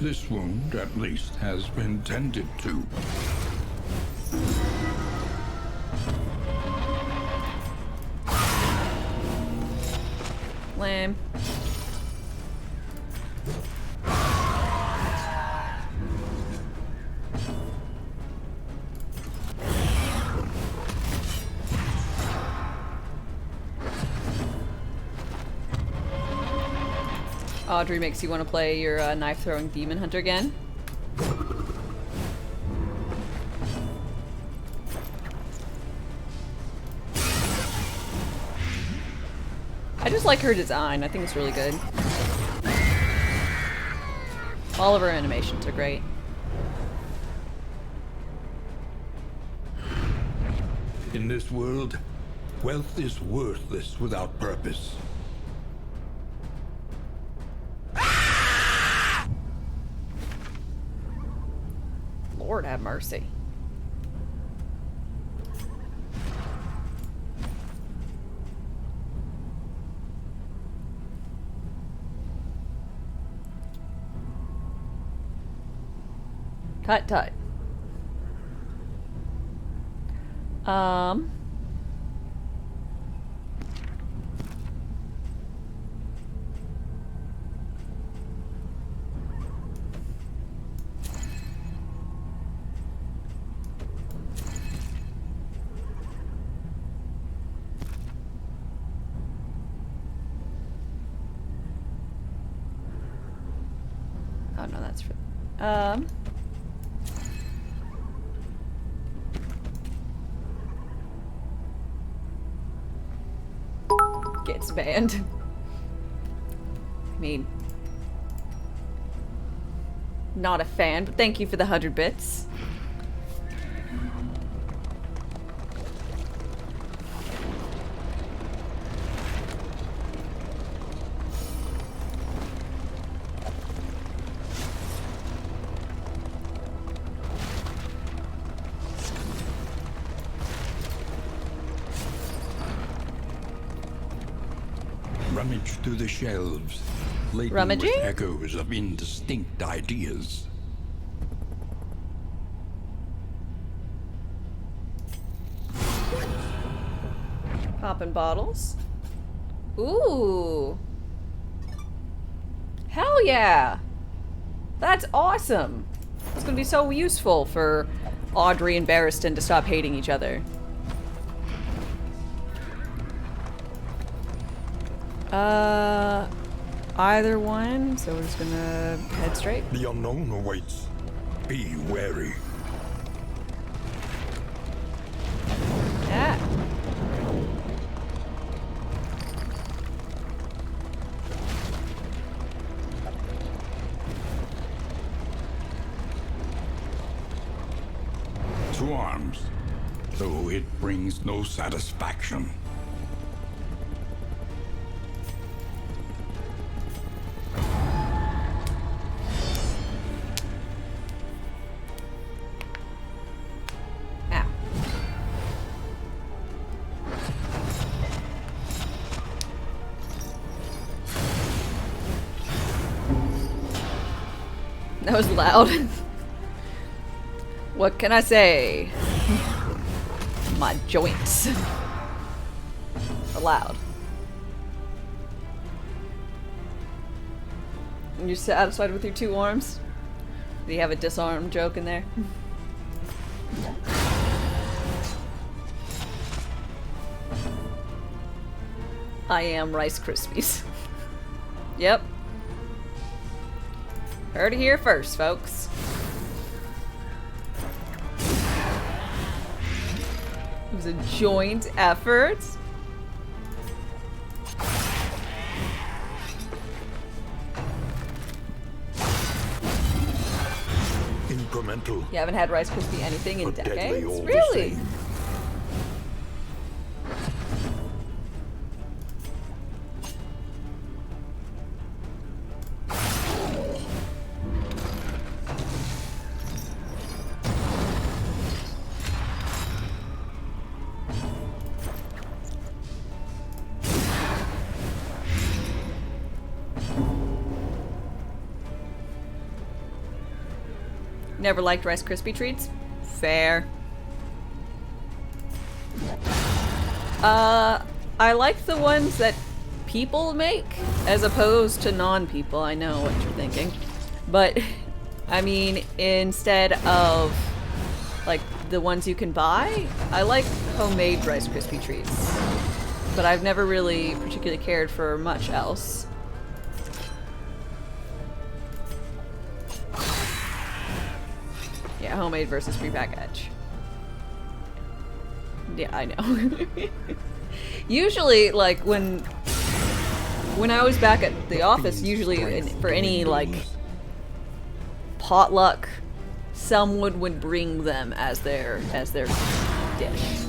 This wound, at least, has been tended to. Lame. Audrey makes you want to play your knife-throwing demon hunter again. I just like her design. I think it's really good. All of her animations are great. In this world, wealth is worthless without purpose. Lord have mercy. Tut tut. Oh no, that's for gets banned. I mean, not a fan, but thank you for the 100 bits. rummage through the shelves, laden Rummaging? with echoes of indistinct ideas. Popping bottles. Ooh. Hell yeah. That's awesome. It's gonna be so useful for Audrey and Barristan to stop hating each other. Either one, so we're just gonna head straight. The unknown awaits. Be wary. Yeah. To arms, though it brings no satisfaction. Ow. That was loud. What can I say? My joints are loud. And you're satisfied with your 2 arms? Do you have a disarm joke in there? I am Rice Krispies. Yep. Heard it here first, folks. It was a joint effort. Incremental. You haven't had Rice Krispie anything in but deadly decades? all the Really? same. Never liked Rice Krispie treats? Fair. I like the ones that people make as opposed to non-people. I know what you're thinking. But, I mean, instead of, like, the ones you can buy, I like homemade Rice Krispie treats. But I've never really particularly cared for much else. Yeah, homemade versus prepackaged. Yeah, I know. Usually, like, when I was back at the office, usually for any, like, potluck, someone would bring them as their dish.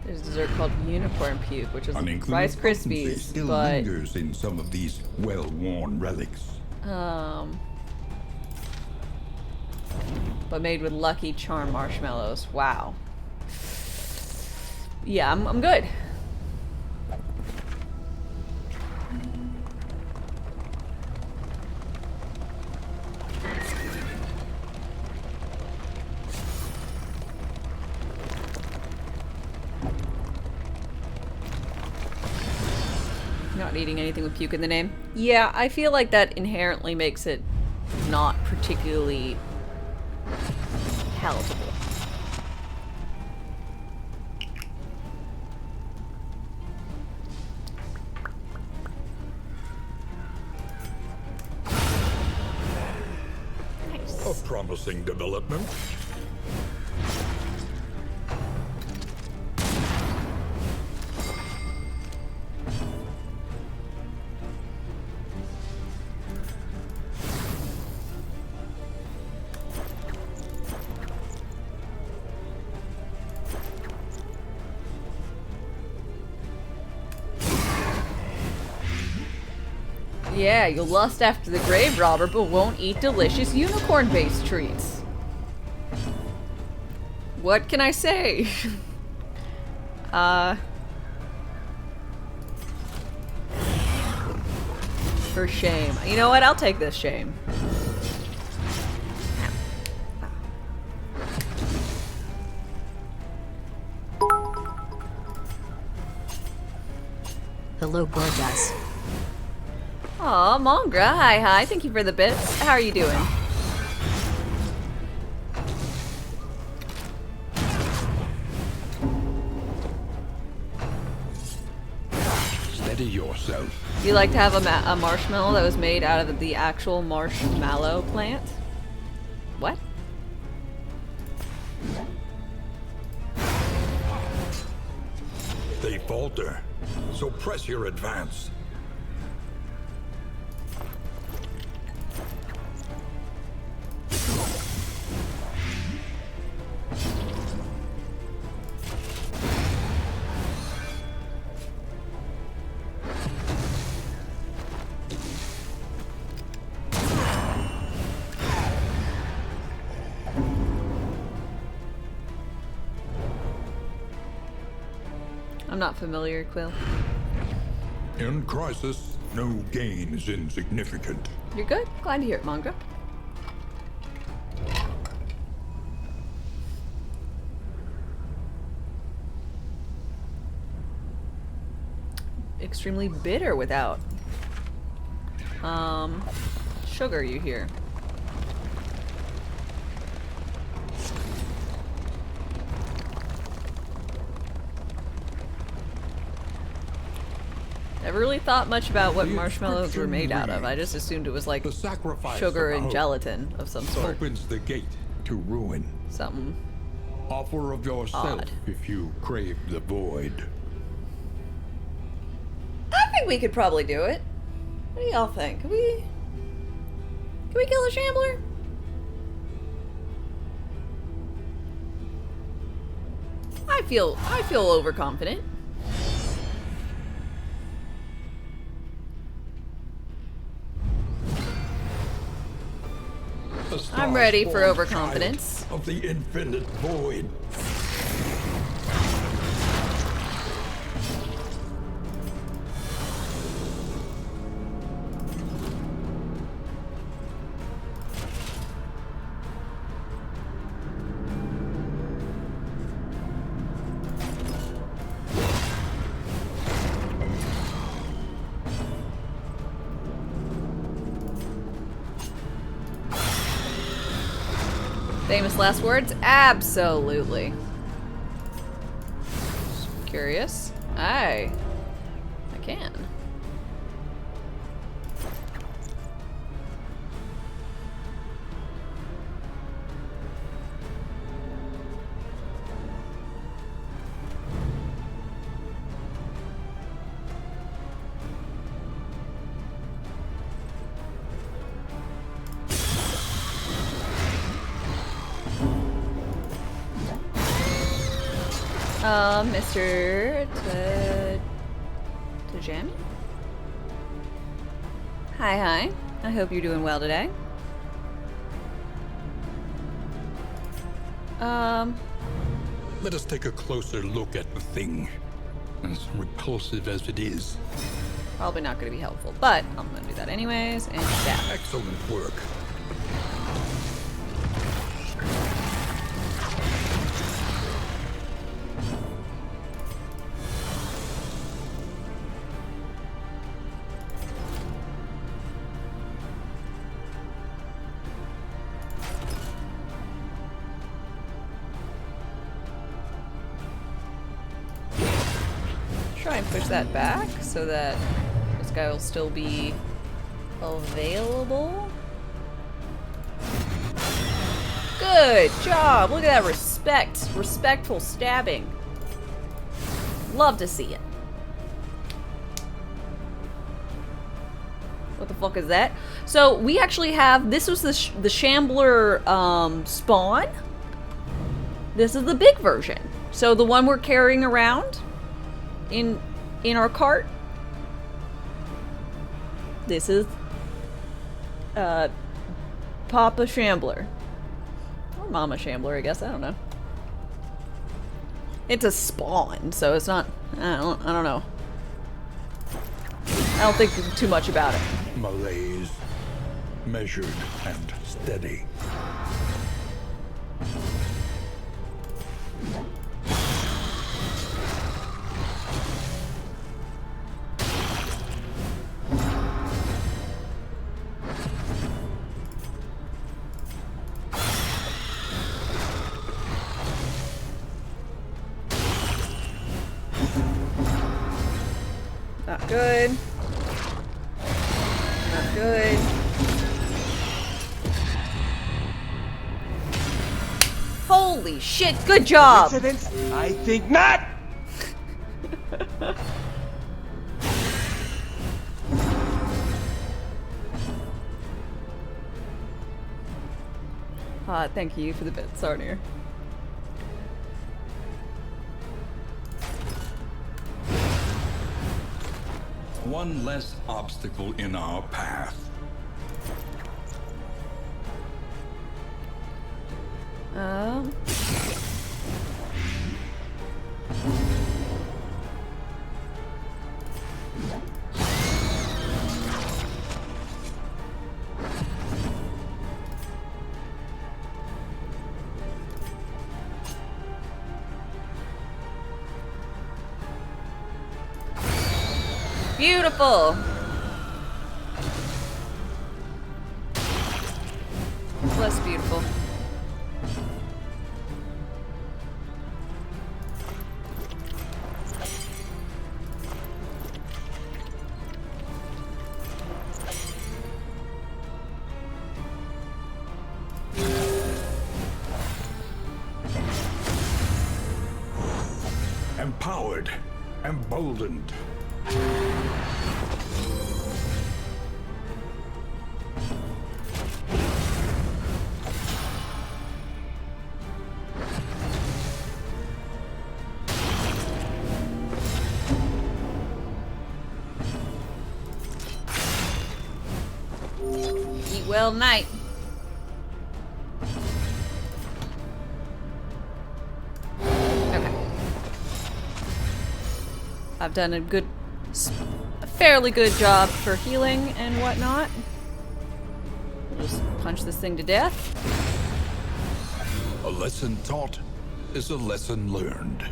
There's a dessert called Unicorn Puke, which is An inkling Rice of potency Krispies, still but lingers in some of these well-worn relics. but made with Lucky Charm marshmallows. Wow. Yeah, I'm good. Not eating anything with puke in the name. Yeah, I feel like that inherently makes it not particularly palatable. A promising development. Yeah, you'll lust after the grave robber, but won't eat delicious unicorn-based treats. What can I say? For shame. You know what? I'll take this shame. Hello, gorgeous. Aw, Mongra. Hi. Thank you for the bits. How are you doing? Steady yourself. Do you like to have a marshmallow that was made out of the actual marshmallow plant? What? They falter, so press your advance. I'm not familiar, Quill. In crisis, no gain is insignificant. You're good? Glad to hear it, Mongra. Extremely bitter without sugar, you hear. Never really thought much about what marshmallows were made out of. I just assumed it was like The sacrifice sugar of and hope gelatin of some sort. opens the gate to ruin. Something. Offer of yourself Odd. if you crave the void. I think we could probably do it. What do y'all think? Can we kill a shambler? I feel overconfident. I'm ready for star-spawned overconfidence. child of the infinite void. Famous last words? Absolutely. Curious? I can. Mr. Tajami? Hi. I hope you're doing well today. Let us take a closer look at the thing, as repulsive as it is. Probably not going to be helpful, but I'm going to do that anyways, and stab. Excellent work. Try and push that back so that this guy will still be available. Good job! Look at that respectful stabbing. Love to see it. What the fuck is that? So we actually have, this was the Shambler spawn. This is the big version. So the one we're carrying around in our cart. This is Papa Shambler. Or Mama Shambler, I guess. I don't know. It's a spawn, so it's not... I don't know. I don't think too much about it. Malaise, measured and steady. Not good. Not good. Holy shit, good job! Coincidence? I think not! Thank you for the bit, Sarnir. One less obstacle in our path. Beautiful! Less beautiful. Empowered, emboldened. Eat well night. Okay. I've done a fairly good job for healing and whatnot. We'll just punch this thing to death. A lesson taught is a lesson learned.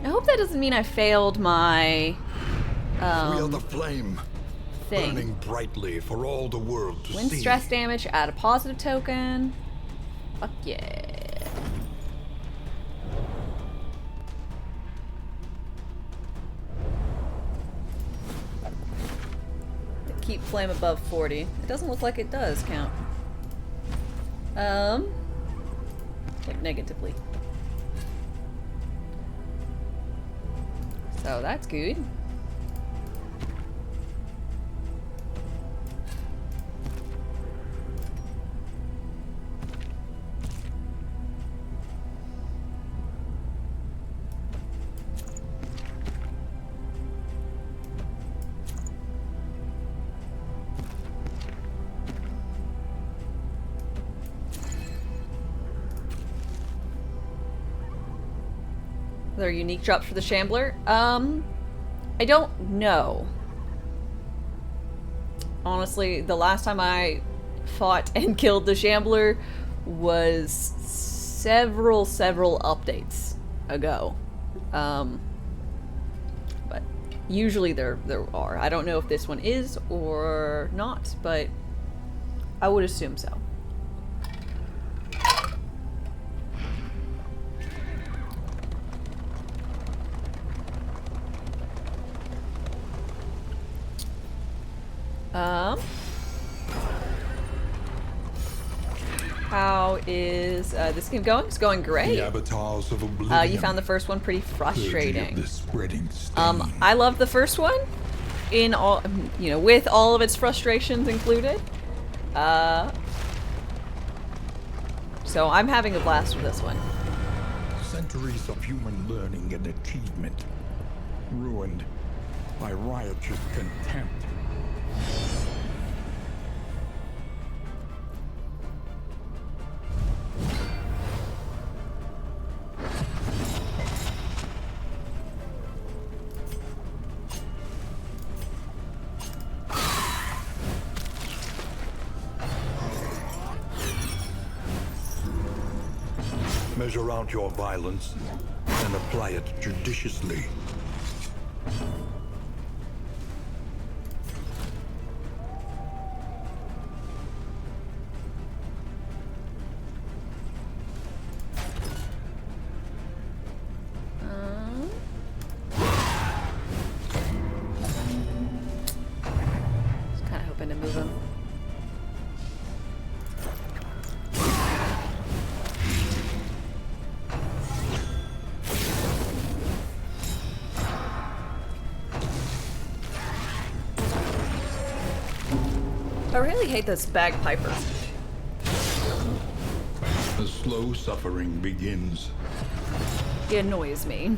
I hope that doesn't mean I failed my We are the flame, thing. burning brightly for all the world to Win see. stress damage, add a positive token. Fuck yeah. Keep flame above 40. It doesn't look like it does count. Like negatively. So that's good. Are there unique drops for the Shambler? I don't know. Honestly, the last time I fought and killed the Shambler was several updates ago. But usually there are. I don't know if this one is or not, but I would assume so. How is this game going? It's going great. The avatars of oblivion. You found the first one pretty frustrating. The spreading stain. I love the first one, in all, you know, with all of its frustrations included. So I'm having a blast with this one. Centuries of human learning and achievement, ruined by riotous contempt. Measure out your violence and apply it judiciously. Just kind of hoping to move him. I really hate this bagpiper. The slow suffering begins. He annoys me.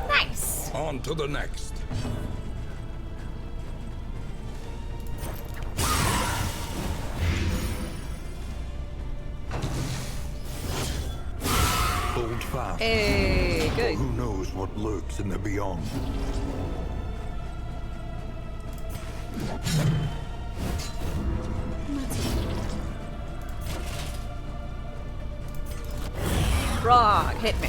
Nice! On to the next. Hold fast. Hey, good. Who knows what lurks in the beyond? Frog, hit me.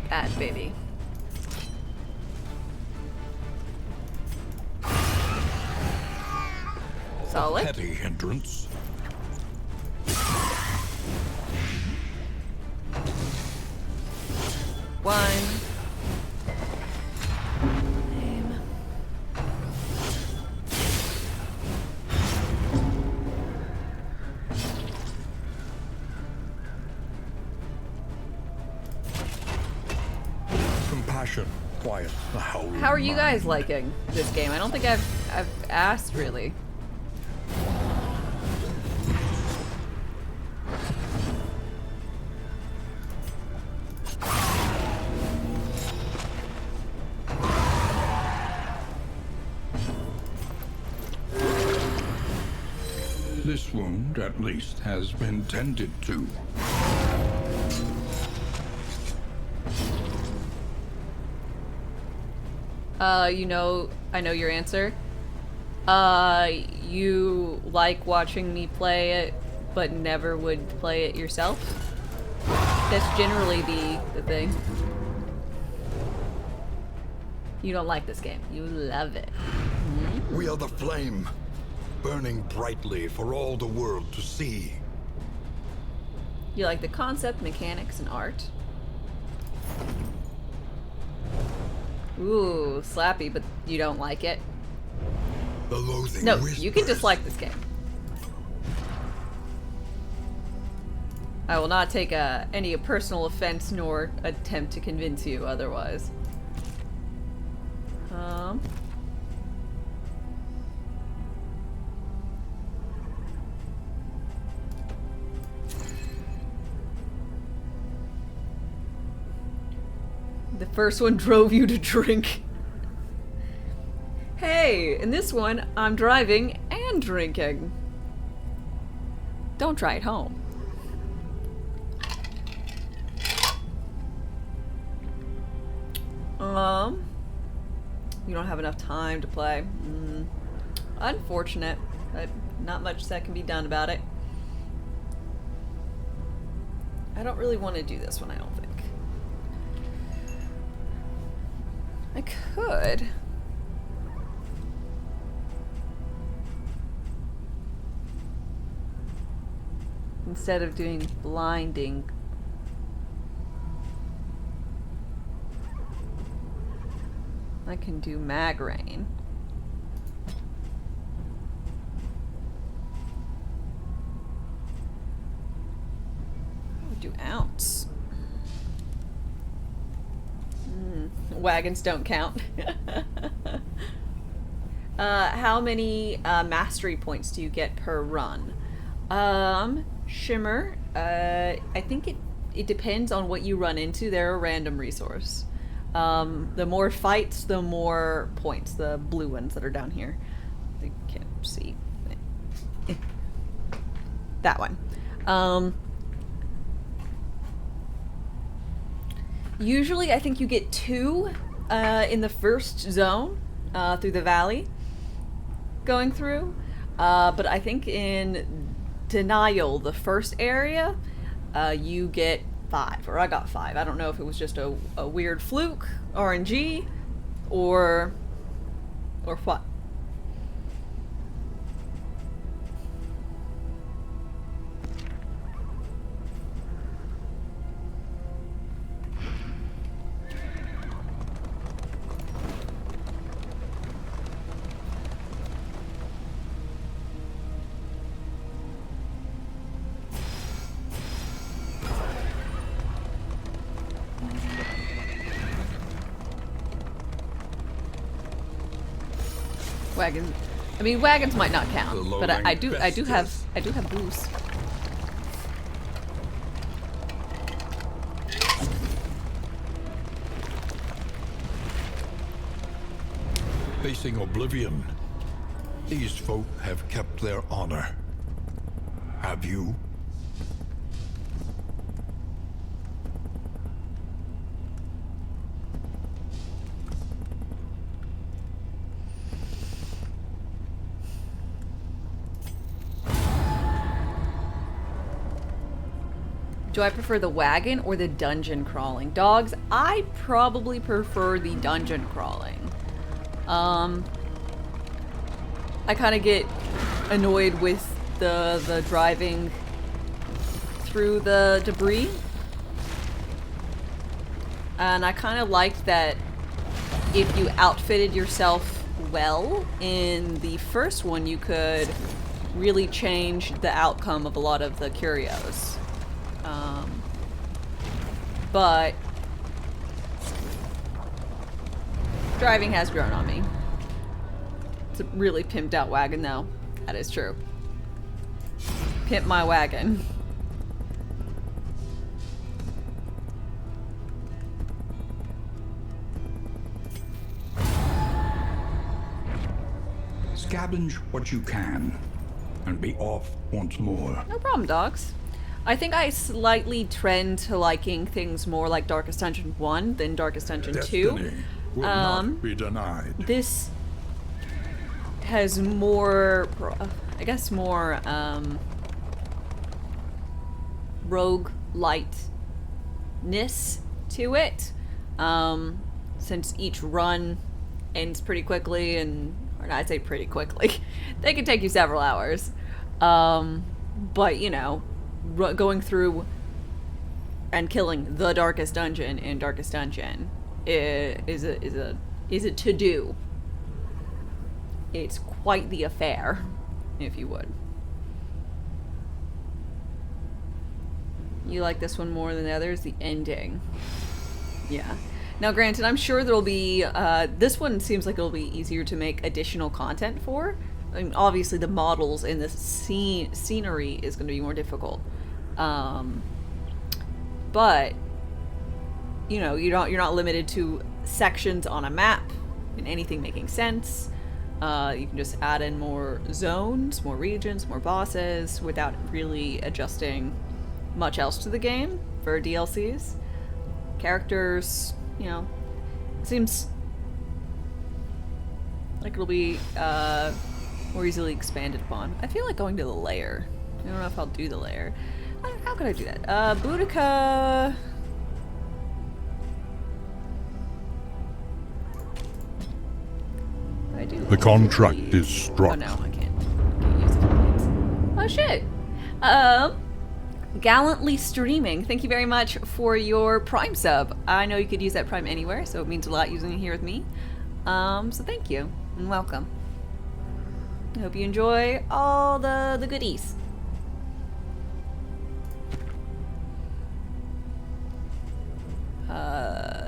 Bad baby. Solid. Petty hindrance. One. Aim. Compassion. Quiet. The howling How are you guys mind. liking this game? I don't think I've asked really. This wound, at least, has been tended to. I know your answer. You like watching me play it, but never would play it yourself? That's generally the thing. You don't like this game. You love it. We are the flame, burning brightly for all the world to see. You like the concept, mechanics, and art? Ooh, slappy, but you don't like it? The loathing No, whispers. you can dislike this game. I will not take any personal offense nor attempt to convince you otherwise. The first one drove you to drink. Hey, in this one, I'm driving and drinking. Don't try it home. You don't have enough time to play. Unfortunate, but not much that can be done about it. I don't really want to do this one, I don't think. I could. Instead of doing blinding. I can do mag rain. I would do ounce. Wagons don't count. How many mastery points do you get per run? Shimmer, I think it depends on what you run into. They're a random resource. The more fights, the more points. The blue ones that are down here. I can't see. that one. Usually I think you get 2 in the first zone through the valley going through, but I think in Denial, the first area, you get 5, or I got 5. I don't know if it was just a weird fluke RNG or what. Wagons. I mean, wagons might not count, but I do have boost. Facing oblivion, these folk have kept their honor. Have you? Do I prefer the wagon or the dungeon crawling? Dogs, I probably prefer the dungeon crawling. I kind of get annoyed with the driving through the debris. And I kind of liked that if you outfitted yourself well in the first one, you could really change the outcome of a lot of the curios. But driving has grown on me. It's a really pimped out wagon though. That is true. Pimp my wagon. Scavenge what you can, and be off once more. No problem, dogs. I think I slightly trend to liking things more like Darkest Dungeon 1 than Darkest Dungeon 2. Destiny will not be denied. This has more, I guess more, rogue-lightness to it. Since each run ends pretty quickly, or not, I'd say pretty quickly. They can take you several hours. But, you know, going through and killing the Darkest Dungeon in Darkest Dungeon is a to-do. It's quite the affair, if you would. You like this one more than the others? The ending. Yeah. Now, granted, I'm sure there'll be... this one seems like it'll be easier to make additional content for. I mean, obviously, the models and the scenery is going to be more difficult. But, you know, you're not limited to sections on a map and anything making sense. You can just add in more zones, more regions, more bosses without really adjusting much else to the game for DLCs. Characters, you know, seems like it'll be more easily expanded upon. I feel like going to the lair. I don't know if I'll do the lair. How could I do that? Boudica... The contract is struck. Oh no, I can't use it. Oh shit. Gallantly Streaming, thank you very much for your Prime sub. I know you could use that Prime anywhere, so it means a lot using it here with me. So thank you, and welcome. I hope you enjoy all the goodies.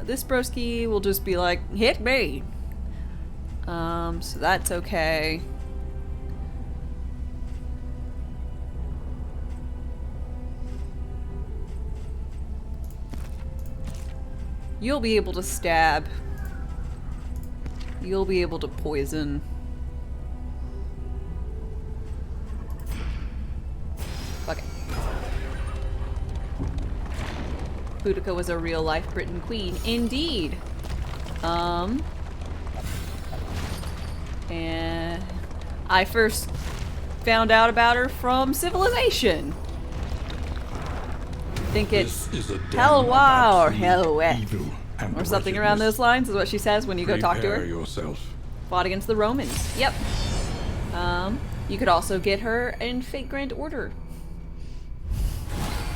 This broski will just be like, hit me. So that's okay. You'll be able to stab. You'll be able to poison. Boudica was a real-life Briton queen. Indeed. And I first found out about her from Civilization. I think it's Hell Wow or Hell Wet or something around those lines is what she says when you go talk to her. Yourself. Fought against the Romans. Yep. You could also get her in Fate Grand Order.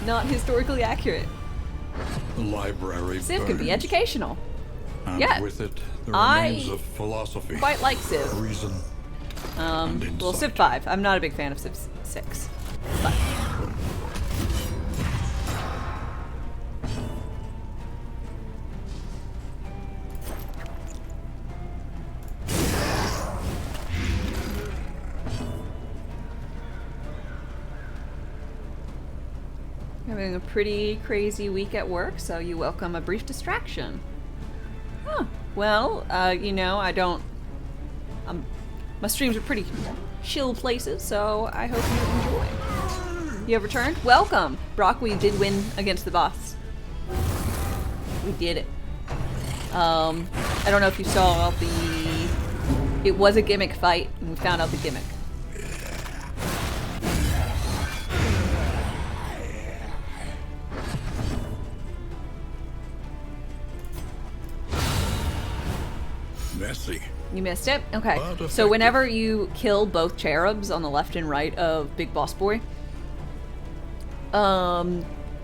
Not historically accurate. The library Civ can be burns, educational. and Yeah. with it the I remains of philosophy, Quite like Civ. reason, and insight. Well, Civ 5. I'm not a big fan of Civ 6. But having a pretty crazy week at work, so you welcome a brief distraction. Huh. Well, you know, I don't... my streams are pretty chill places, so I hope you enjoy. You have returned? Welcome! Brock, we did win against the boss. We did it. I don't know if you saw the... It was a gimmick fight, and we found out the gimmick. Messy. You missed it? Okay. But So effective. whenever you kill both cherubs on the left and right of Big Boss Boy,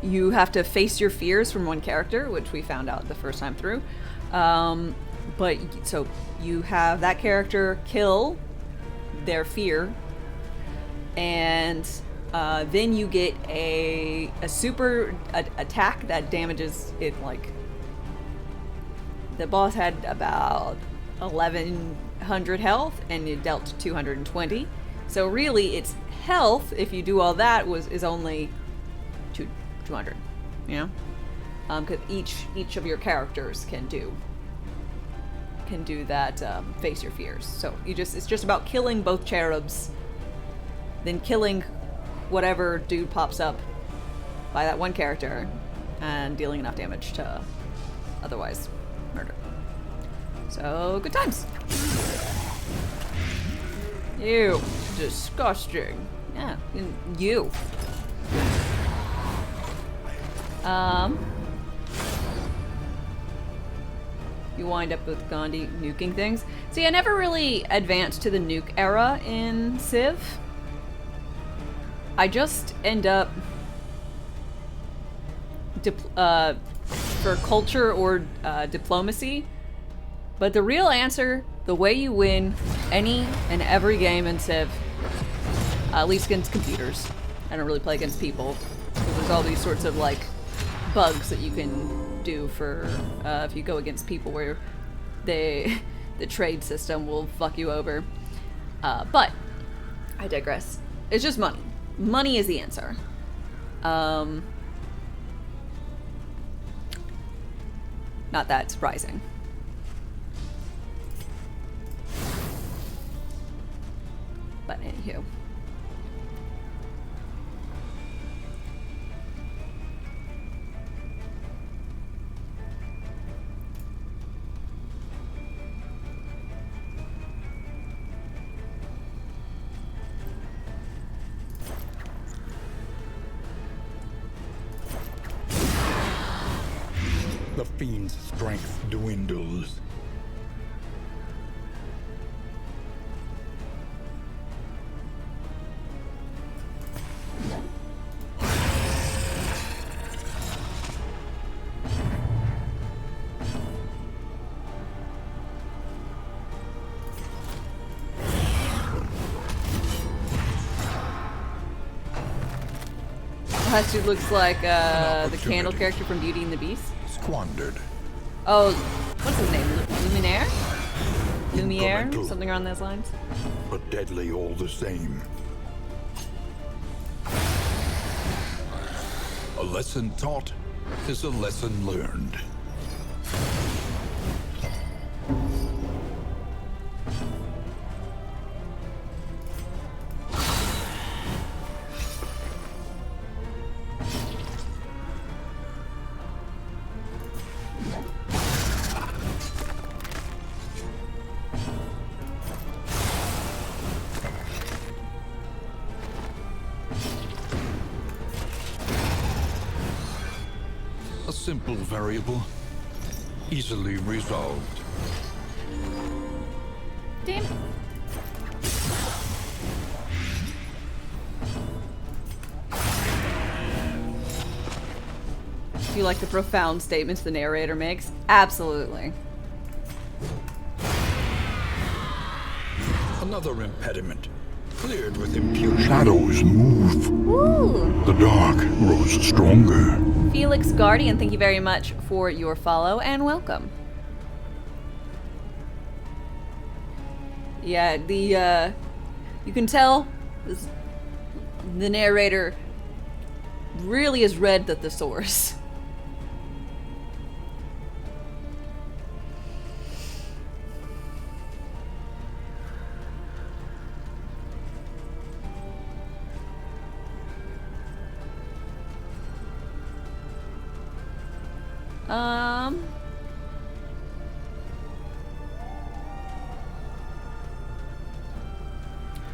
you have to face your fears from one character, which we found out the first time through. But so you have that character kill their fear, and then you get a super attack that damages it. Like the boss had about 1100 health, and it dealt 220. So really, its health, if you do all that, is only 200. You know, because each of your characters can do that. Face your fears. So it's just about killing both cherubs, then killing whatever dude pops up by that one character, and dealing enough damage to otherwise murder. So, good times. Ew. Disgusting. Yeah, you. You wind up with Gandhi nuking things. See, I never really advanced to the nuke era in Civ. I just end up for culture or diplomacy. But the real answer, the way you win any and every game in Civ, at least against computers, I don't really play against people, because there's all these sorts of like bugs that you can do for if you go against people where the trade system will fuck you over. But I digress. It's just money. Money is the answer. Not that surprising. But anywho. The fiend's strength dwindles. That dude looks like the candle character from Beauty and the Beast. Squandered. Oh, what's his name? Luminaire? Lumiere? Incremental. Something around those lines? But deadly all the same. A lesson taught is a lesson learned. simple variable, easily resolved. Damn. Do you like the profound statements the narrator makes? Absolutely. Another impediment, cleared with impunity. Shadows move. Ooh. The dark grows stronger. Felix Guardian, thank you very much for your follow and welcome. Yeah, you can tell the narrator really has read the thesaurus.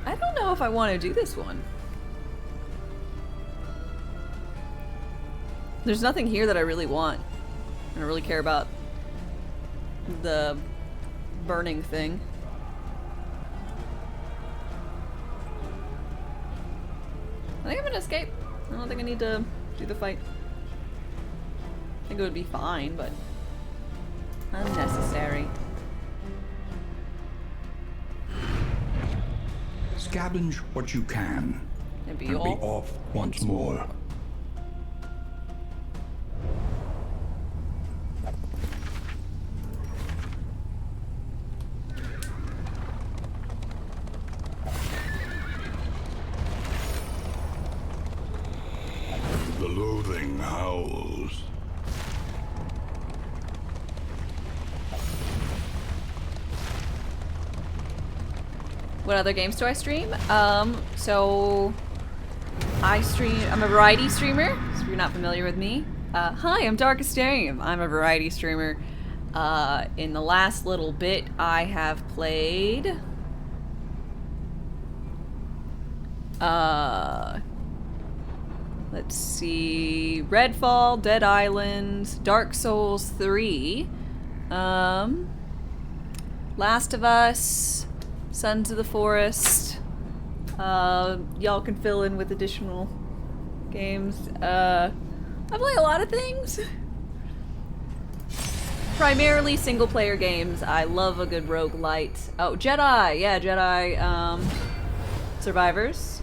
I don't know if I want to do this one. There's nothing here that I really want. I don't really care about the burning thing. I think I'm gonna escape. I don't think I need to do the fight. I think it would be fine, but unnecessary. Scavenge what you can. And be And be off. off once more. The loathing howls. What other games do I stream? So I'm a variety streamer, so if you're not familiar with me. Hi, I'm darkestdame. I'm a variety streamer. In the last little bit, I have played let's see, Redfall, Dead Island, Dark Souls 3, Last of Us, Sons of the Forest. Y'all can fill in with additional games. I play a lot of things. Primarily single player games. I love a good roguelite. Oh, Jedi! Yeah, Jedi, Survivors.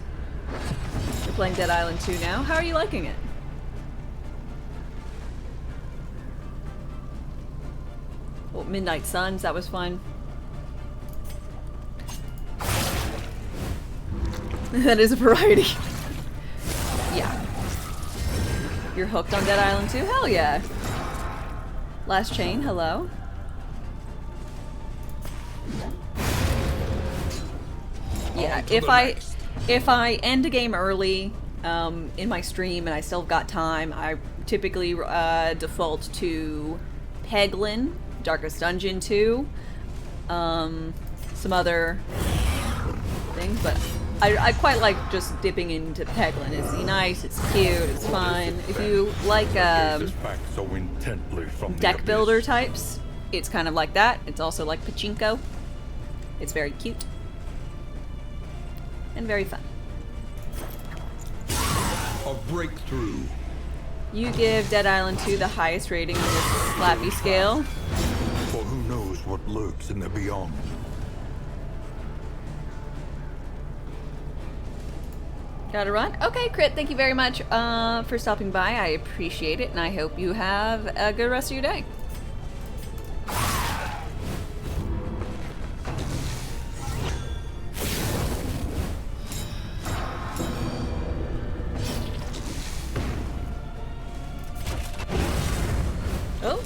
We're playing Dead Island 2 now. How are you liking it? Oh, Midnight Suns, that was fun. That is a variety. Yeah. You're hooked on Dead Island 2? Hell yeah. Last Chain, hello. Yeah, if I end a game early in my stream and I still got time, I typically default to Peglin, Darkest Dungeon 2, some other things, but I quite like just dipping into Peglin. It's nice, it's cute, it's fun. If you like So intently from the deck abyss. builder types, it's kind of like that. It's also like Pachinko. It's very cute and very fun. A breakthrough. You give Dead Island 2 the highest rating on this Slappy scale. For who knows what lurks in the beyond. Gotta run? Okay, Crit, thank you very much for stopping by. I appreciate it, and I hope you have a good rest of your day. Oh.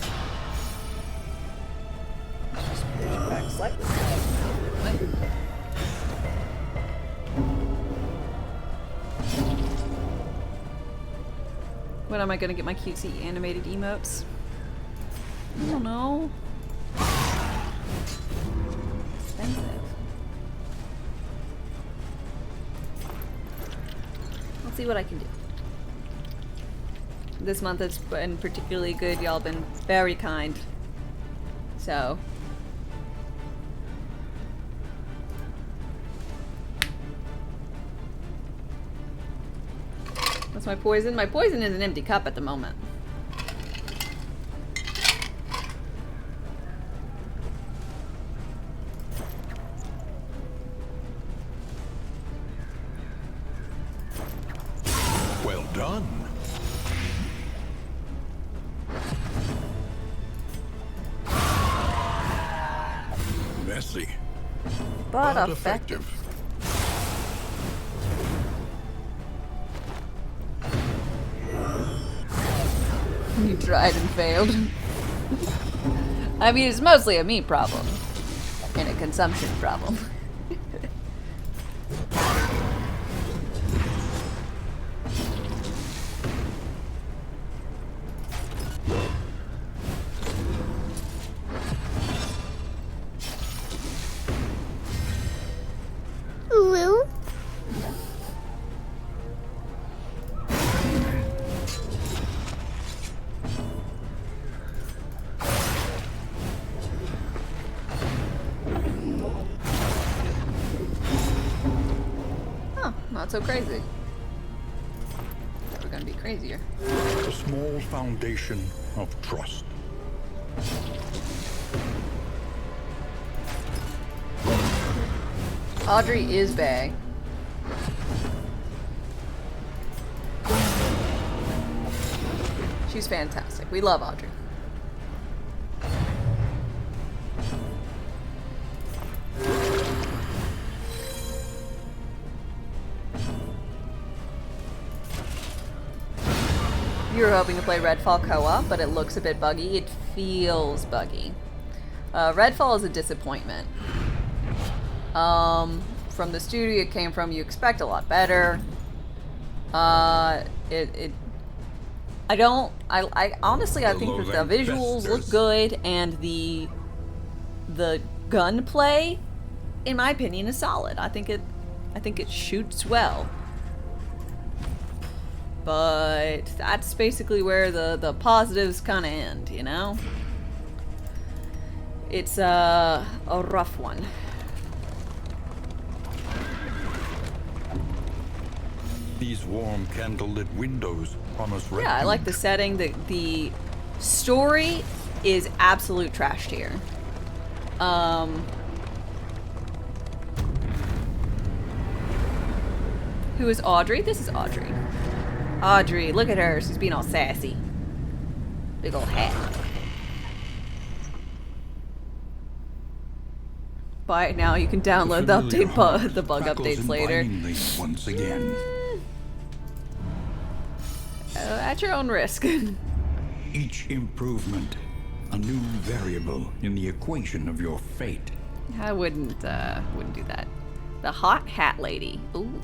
Just push it back slightly. When am I gonna get my cutesy animated emotes? I don't know. Expensive. Let's see what I can do. This month has been particularly good. Y'all been very kind. So. What's my poison? My poison is an empty cup at the moment. Well done. Messy, But but effective. effective. You tried and failed. I mean, it's mostly a me problem. And a consumption problem. Ooh. Huh, not so crazy. We're gonna be crazier. A small foundation of trust. Audrey is bae. She's fantastic. We love Audrey. You were hoping to play Redfall co-op, but it looks a bit buggy. It feels buggy. Redfall is a disappointment. From the studio it came from, you expect a lot better. I honestly, I think that the visuals look good, and the gunplay, in my opinion, is solid. I think it shoots well. But that's basically where the positives kind of end, you know? It's a rough one. These warm candlelit windows promise Yeah, I like the setting. The story is absolute trash tier. Who is Audrey? This is Audrey. Audrey, look at her. She's being all sassy. Big old hat. Buy it now. You can download the bug updates later. Once again. At your own risk. Each improvement, a new variable in the equation of your fate. I wouldn't do that. The hot hat lady. Ooh.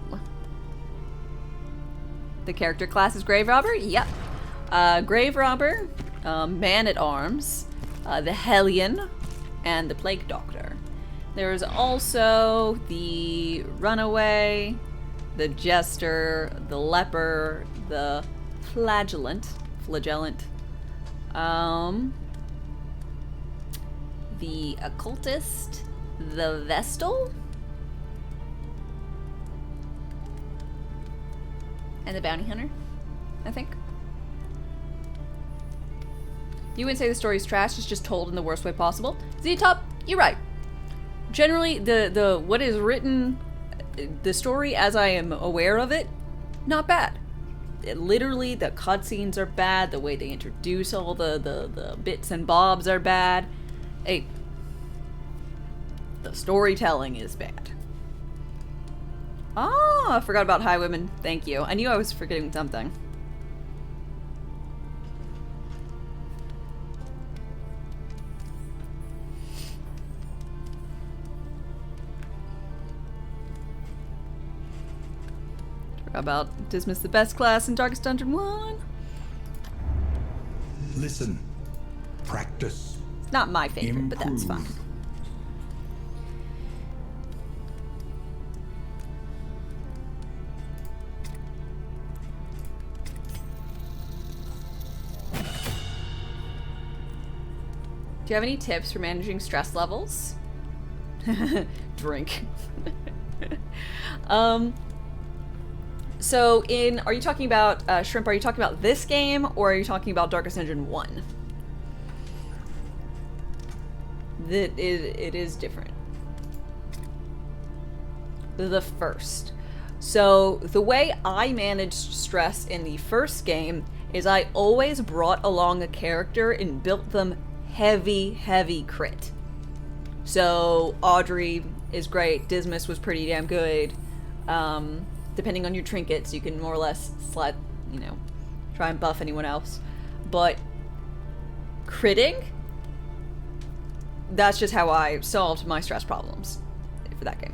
The character class is Grave Robber? Yep. Grave Robber, Man at Arms, the Hellion, and the Plague Doctor. There is also the Runaway, the Jester, the Leper, the Flagellant, the Occultist, the Vestal, and the Bounty Hunter, I think. You wouldn't say the story's trash, it's just told in the worst way possible. Z-Top, you're right. Generally, the what is written, the story as I am aware of it, not bad. Literally, the cutscenes are bad, the way they introduce all the bits and bobs are bad. Hey, the storytelling is bad. Oh, I forgot about Highwayman. Thank you. I knew I was forgetting something. Forgot about dismiss the best class in Darkest Dungeon 1. Listen. Practice. It's not my favorite, but that's fine. Do you have any tips for managing stress levels? Drink. So are you talking about, Shrimp, are you talking about this game, or are you talking about Darkest Dungeon 1? It is different. The first. So the way I managed stress in the first game is I always brought along a character and built them heavy crit. So Audrey is great. Dismas was pretty damn good. Depending on your trinkets, you can more or less try and buff anyone else. But critting, that's just how I solved my stress problems for that game.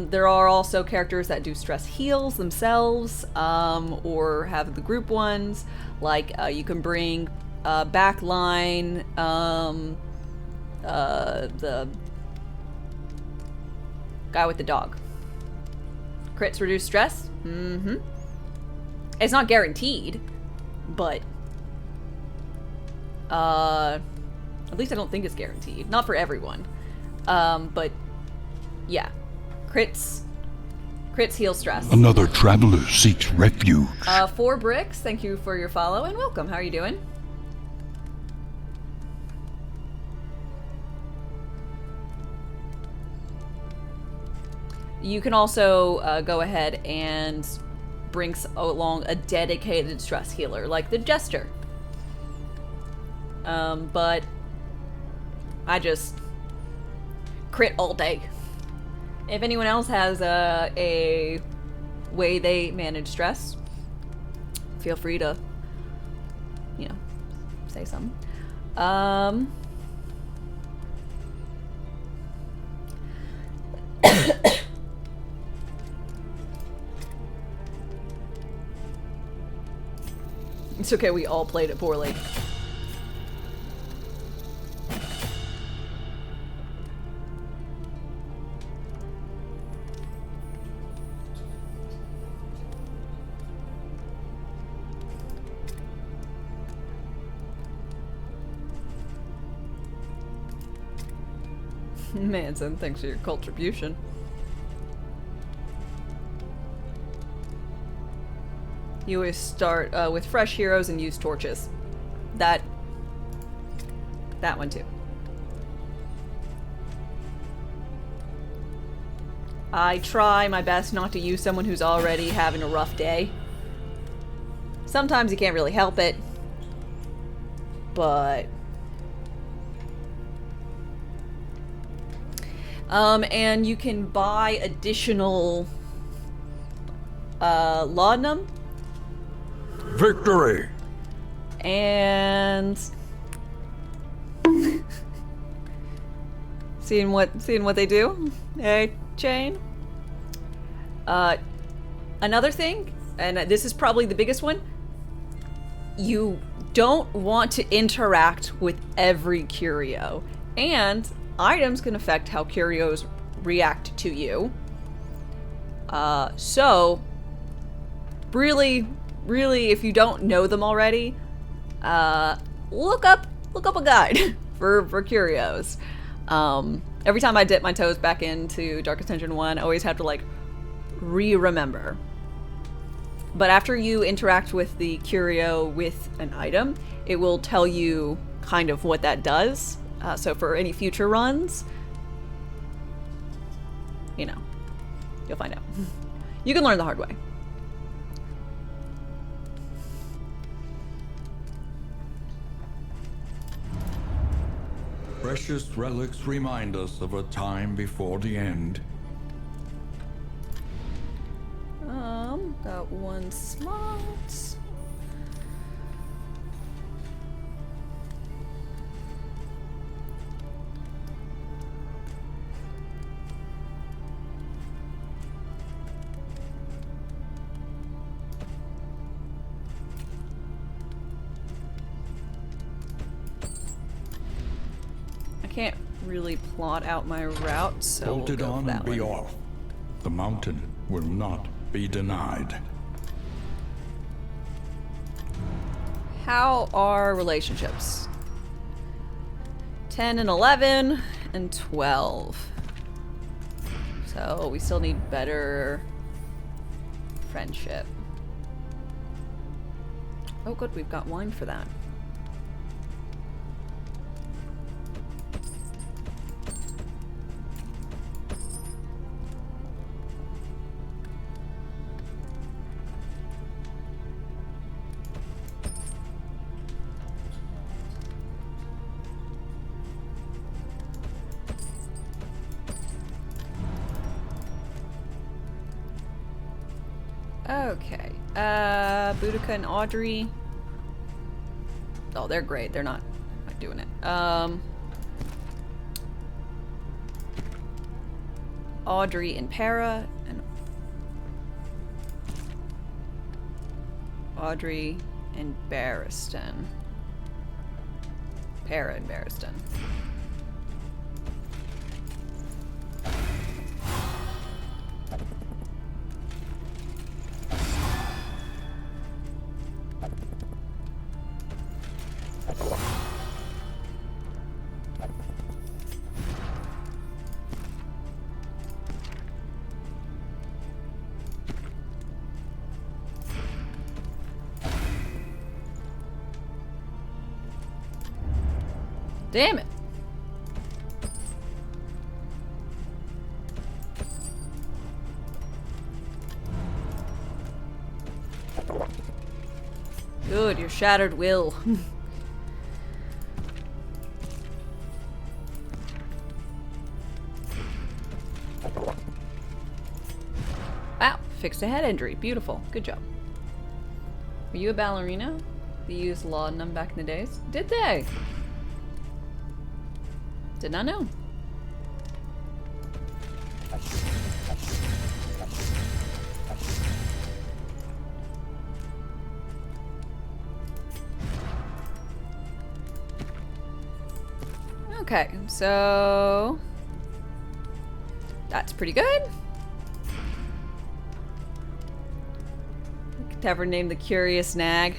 There are also characters that do stress heals themselves, or have the group ones. Like, you can bring backline, the guy with the dog. Crits reduce stress? Mm-hmm. It's not guaranteed, but at least I don't think it's guaranteed. Not for everyone. But yeah. Crits heal stress. Another traveler seeks refuge. 4 bricks, thank you for your follow and welcome. How are you doing? You can also go ahead and bring along a dedicated stress healer, like the Jester. But I just crit all day. If anyone else has a way they manage stress, feel free to, say something. It's okay, we all played it poorly. Manson, thanks for your contribution. You always start with fresh heroes and use torches. That one too. I try my best not to use someone who's already having a rough day. Sometimes you can't really help it, but and you can buy additional laudanum. Victory! And seeing what they do. Hey, Chain. Another thing, and this is probably the biggest one, you don't want to interact with every curio. And items can affect how curios react to you. So really, if you don't know them already, look up a guide for curios. Every time I dip my toes back into Darkest Dungeon 1, I always have to remember. But after you interact with the curio with an item, it will tell you kind of what that does. So for any future runs, you'll find out. You can learn the hard way. Precious relics remind us of a time before the end. Got 1 slot. I can't really plot out my route, so Bolt we'll it go on that and be one. off. The mountain will not be denied. How are relationships? 10 and 11 and 12. So we still need better friendship. Oh good, we've got wine for that. Okay, Boudica and Audrey. Oh, they're great. They're not doing it. Audrey and Para, and Audrey and Barristan. Para and Barristan. Damn it. Good, your shattered will. Wow, fixed a head injury. Beautiful. Good job. Were you a ballerina? They used laudanum back in the days? Did they? Did not know. Okay, so that's pretty good. We could have her name the Curious Nag.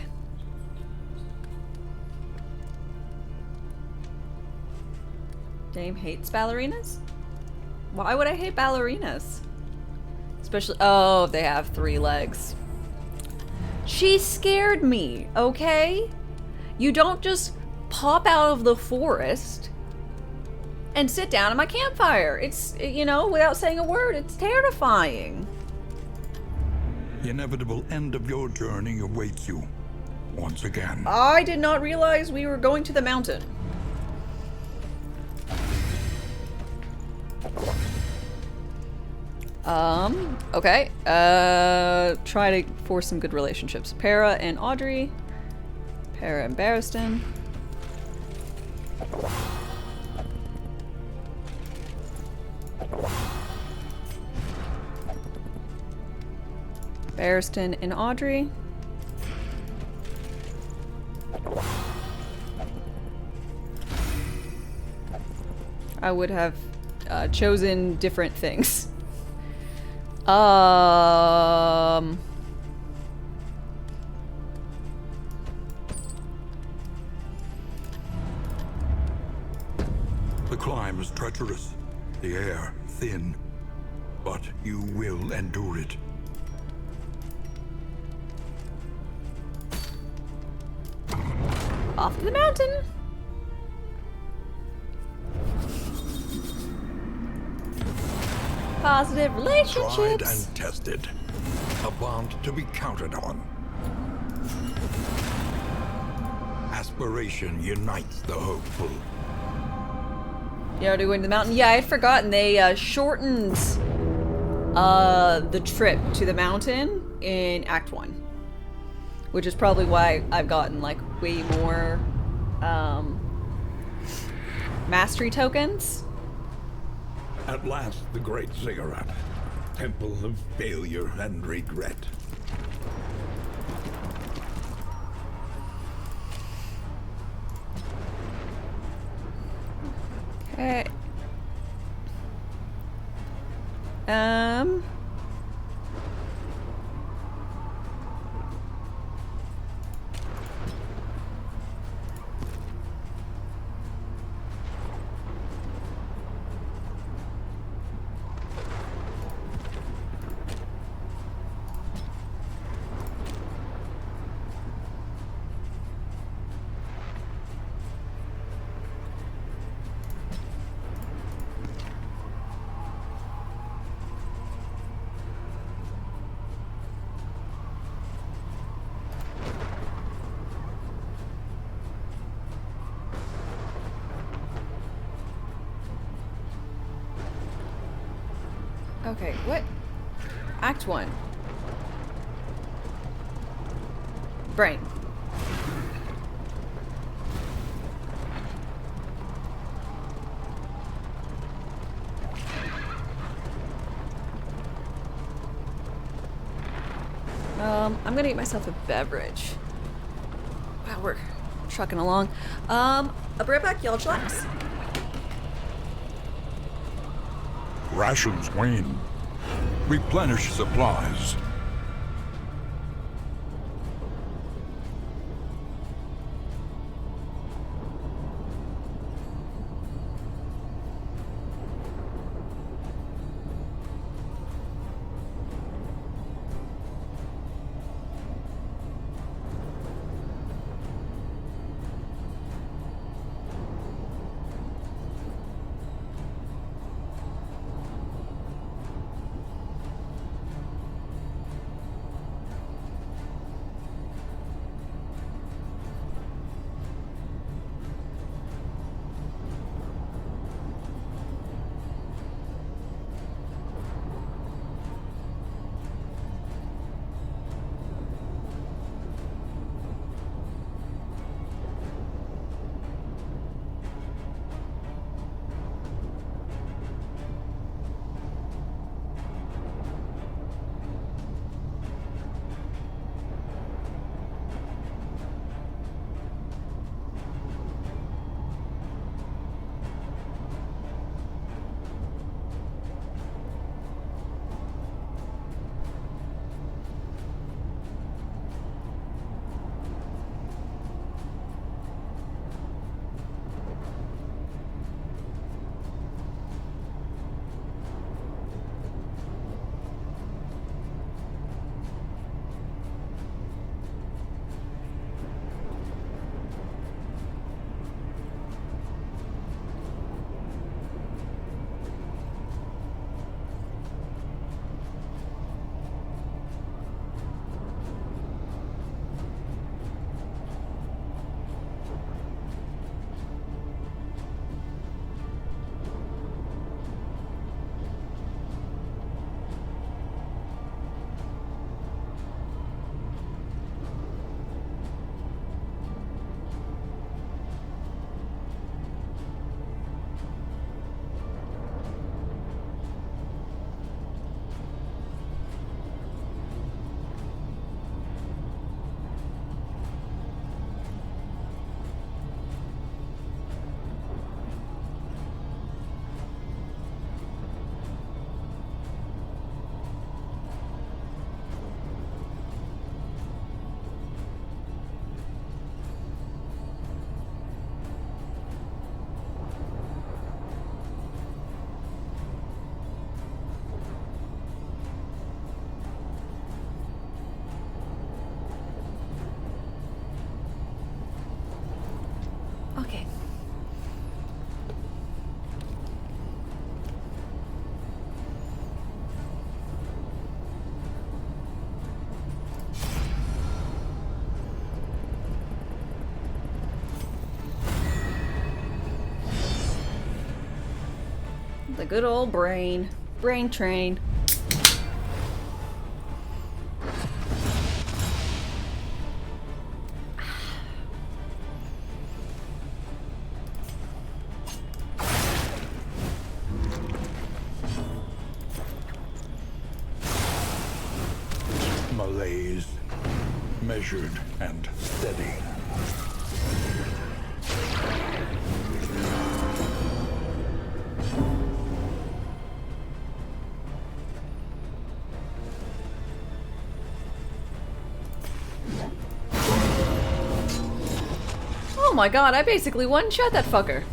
Dame hates ballerinas? Why would I hate ballerinas? Especially, oh, they have 3 legs. She scared me, okay? You don't just pop out of the forest and sit down at my campfire. It's, you know, without saying a word, it's terrifying. The inevitable end of your journey awaits you once again. I did not realize we were going to the mountain. Okay. Try to force some good relationships. Para and Audrey. Para and Barristan. Barristan and Audrey. I would have chosen different things. The climb is treacherous, the air thin, but you will endure it. Off to the mountain. Positive relationships. Tried and tested. A bond to be counted on. Aspiration unites the hopeful. You know, to go into the mountain. Yeah, I had forgotten they shortened the trip to the mountain in Act 1. Which is probably why I've gotten like way more mastery tokens. At last, the great ziggurat. Temple of failure and regret. Okay. Okay, what? Act 1. Brain. I'm gonna get myself a beverage. Wow, we're trucking along. I'll be right back, y'all. Chillax. Rations wane. Replenish supplies. Okay. The good old brain. Brain train. Malaise. Measured and steady. Oh my god, I basically one-shot that fucker.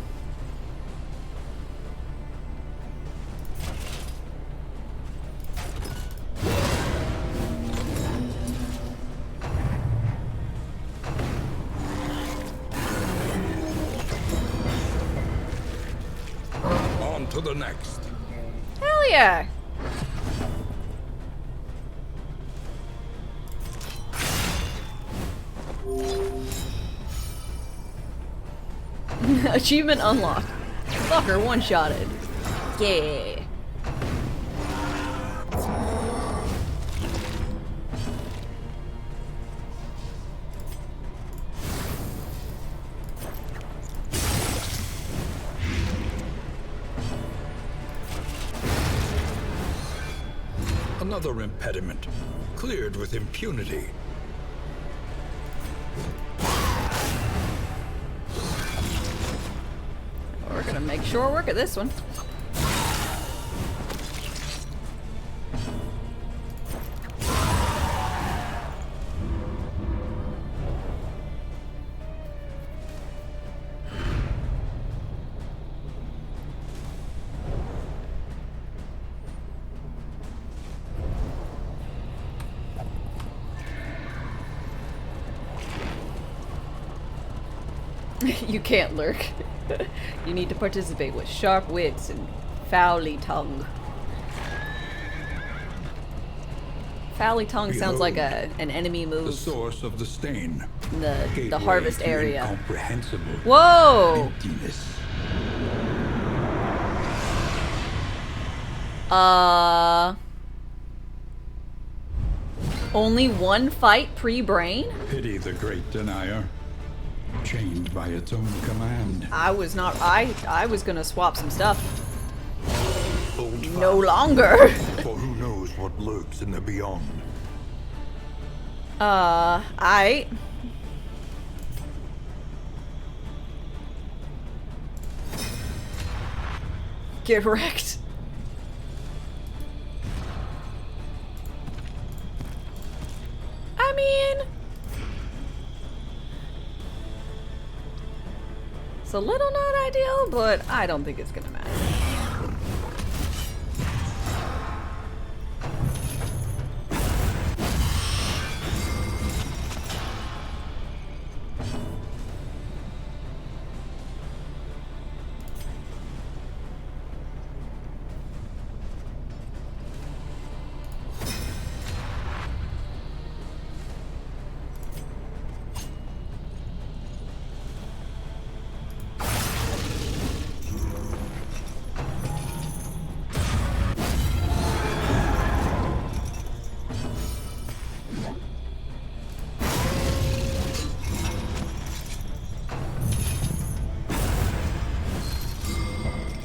On to the next. Hell yeah! Achievement unlocked. Fucker one-shotted. Yeah. Another impediment, cleared with impunity. We're gonna make short work of this one. You can't lurk. You need to participate with sharp wits and foully tongue. Foully tongue sounds like an enemy The move source of the stain. in the Gateway harvest to area. Incomprehensible Whoa! emptiness. Only one fight pre-brain? Pity the great denier. Chained by its own command. I was not. I was gonna swap some stuff. Hold No fast, longer. for who knows what lurks in the beyond. I. Get wrecked. I mean, it's a little not ideal, but I don't think it's gonna matter.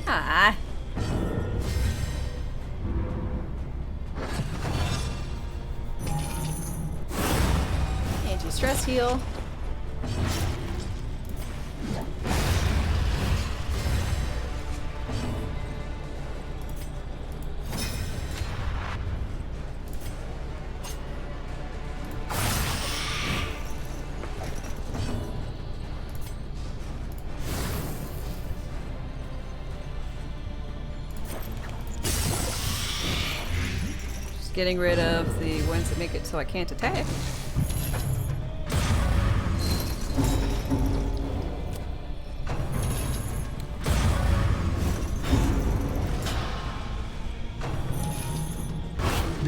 Ah. Anti-stress heal. Getting rid of the ones that make it so I can't attack.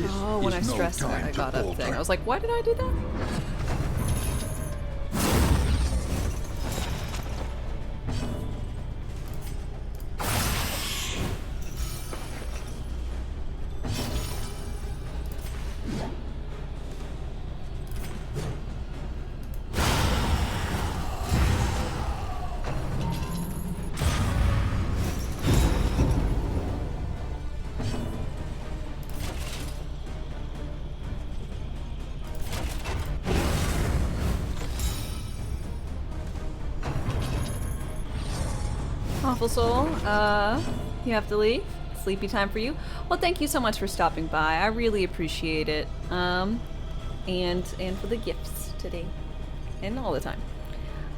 Oh, when I stressed that, I got up thing. I was like, why did I do that? Awful Soul, you have to leave. Sleepy time for you. Well, thank you so much for stopping by. I really appreciate it. And for the gifts today. And all the time.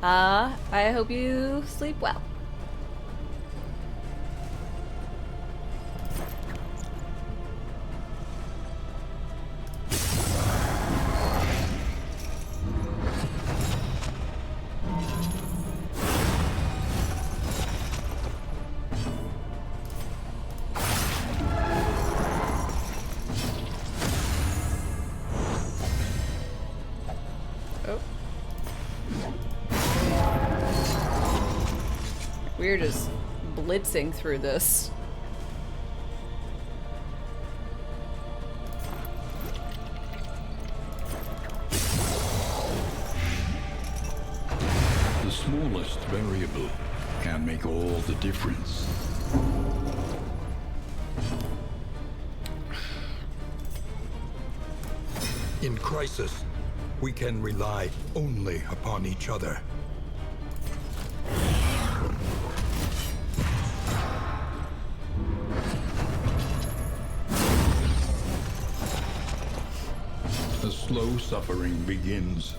I hope you sleep well. We're just blitzing through this. The smallest variable can make all the difference. In crisis, we can rely only upon each other. The slow suffering begins.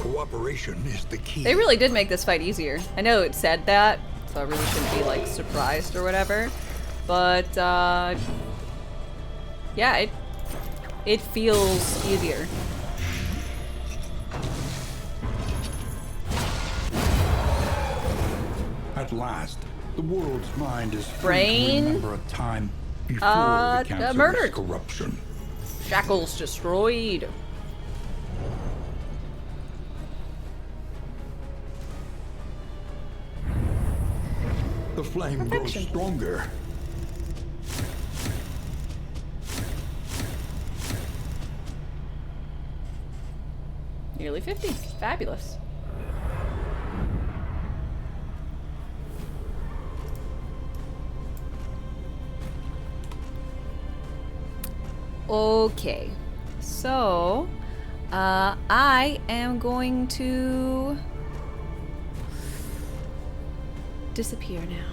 Cooperation is the key. They really did make this fight easier. I know it said that, so I really shouldn't be like surprised or whatever. But yeah, it feels easier. At last, the world's mind is free Brain? to remember a time before the cancerous murdered. corruption. Shackles destroyed. The flame Perfection. grows stronger. Nearly 50. Fabulous. Okay, so I am going to disappear now.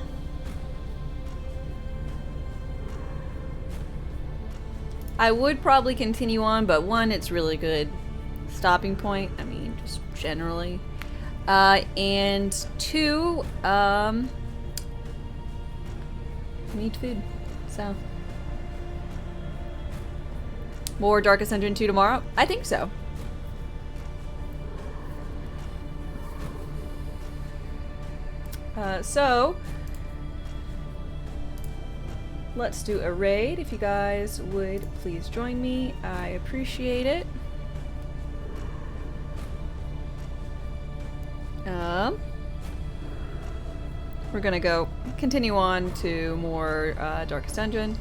I would probably continue on, but one, it's really good stopping point. I mean, just generally. And two, need food, so. More Darkest Dungeon 2 tomorrow? I think so. So, let's do a raid. If you guys would please join me, I appreciate it. We're gonna go continue on to more Darkest Dungeon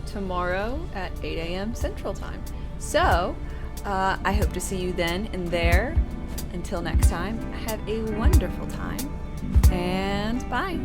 tomorrow at 8 AM Central Time. So, I hope to see you then and there. Until next time, have a wonderful time, and bye.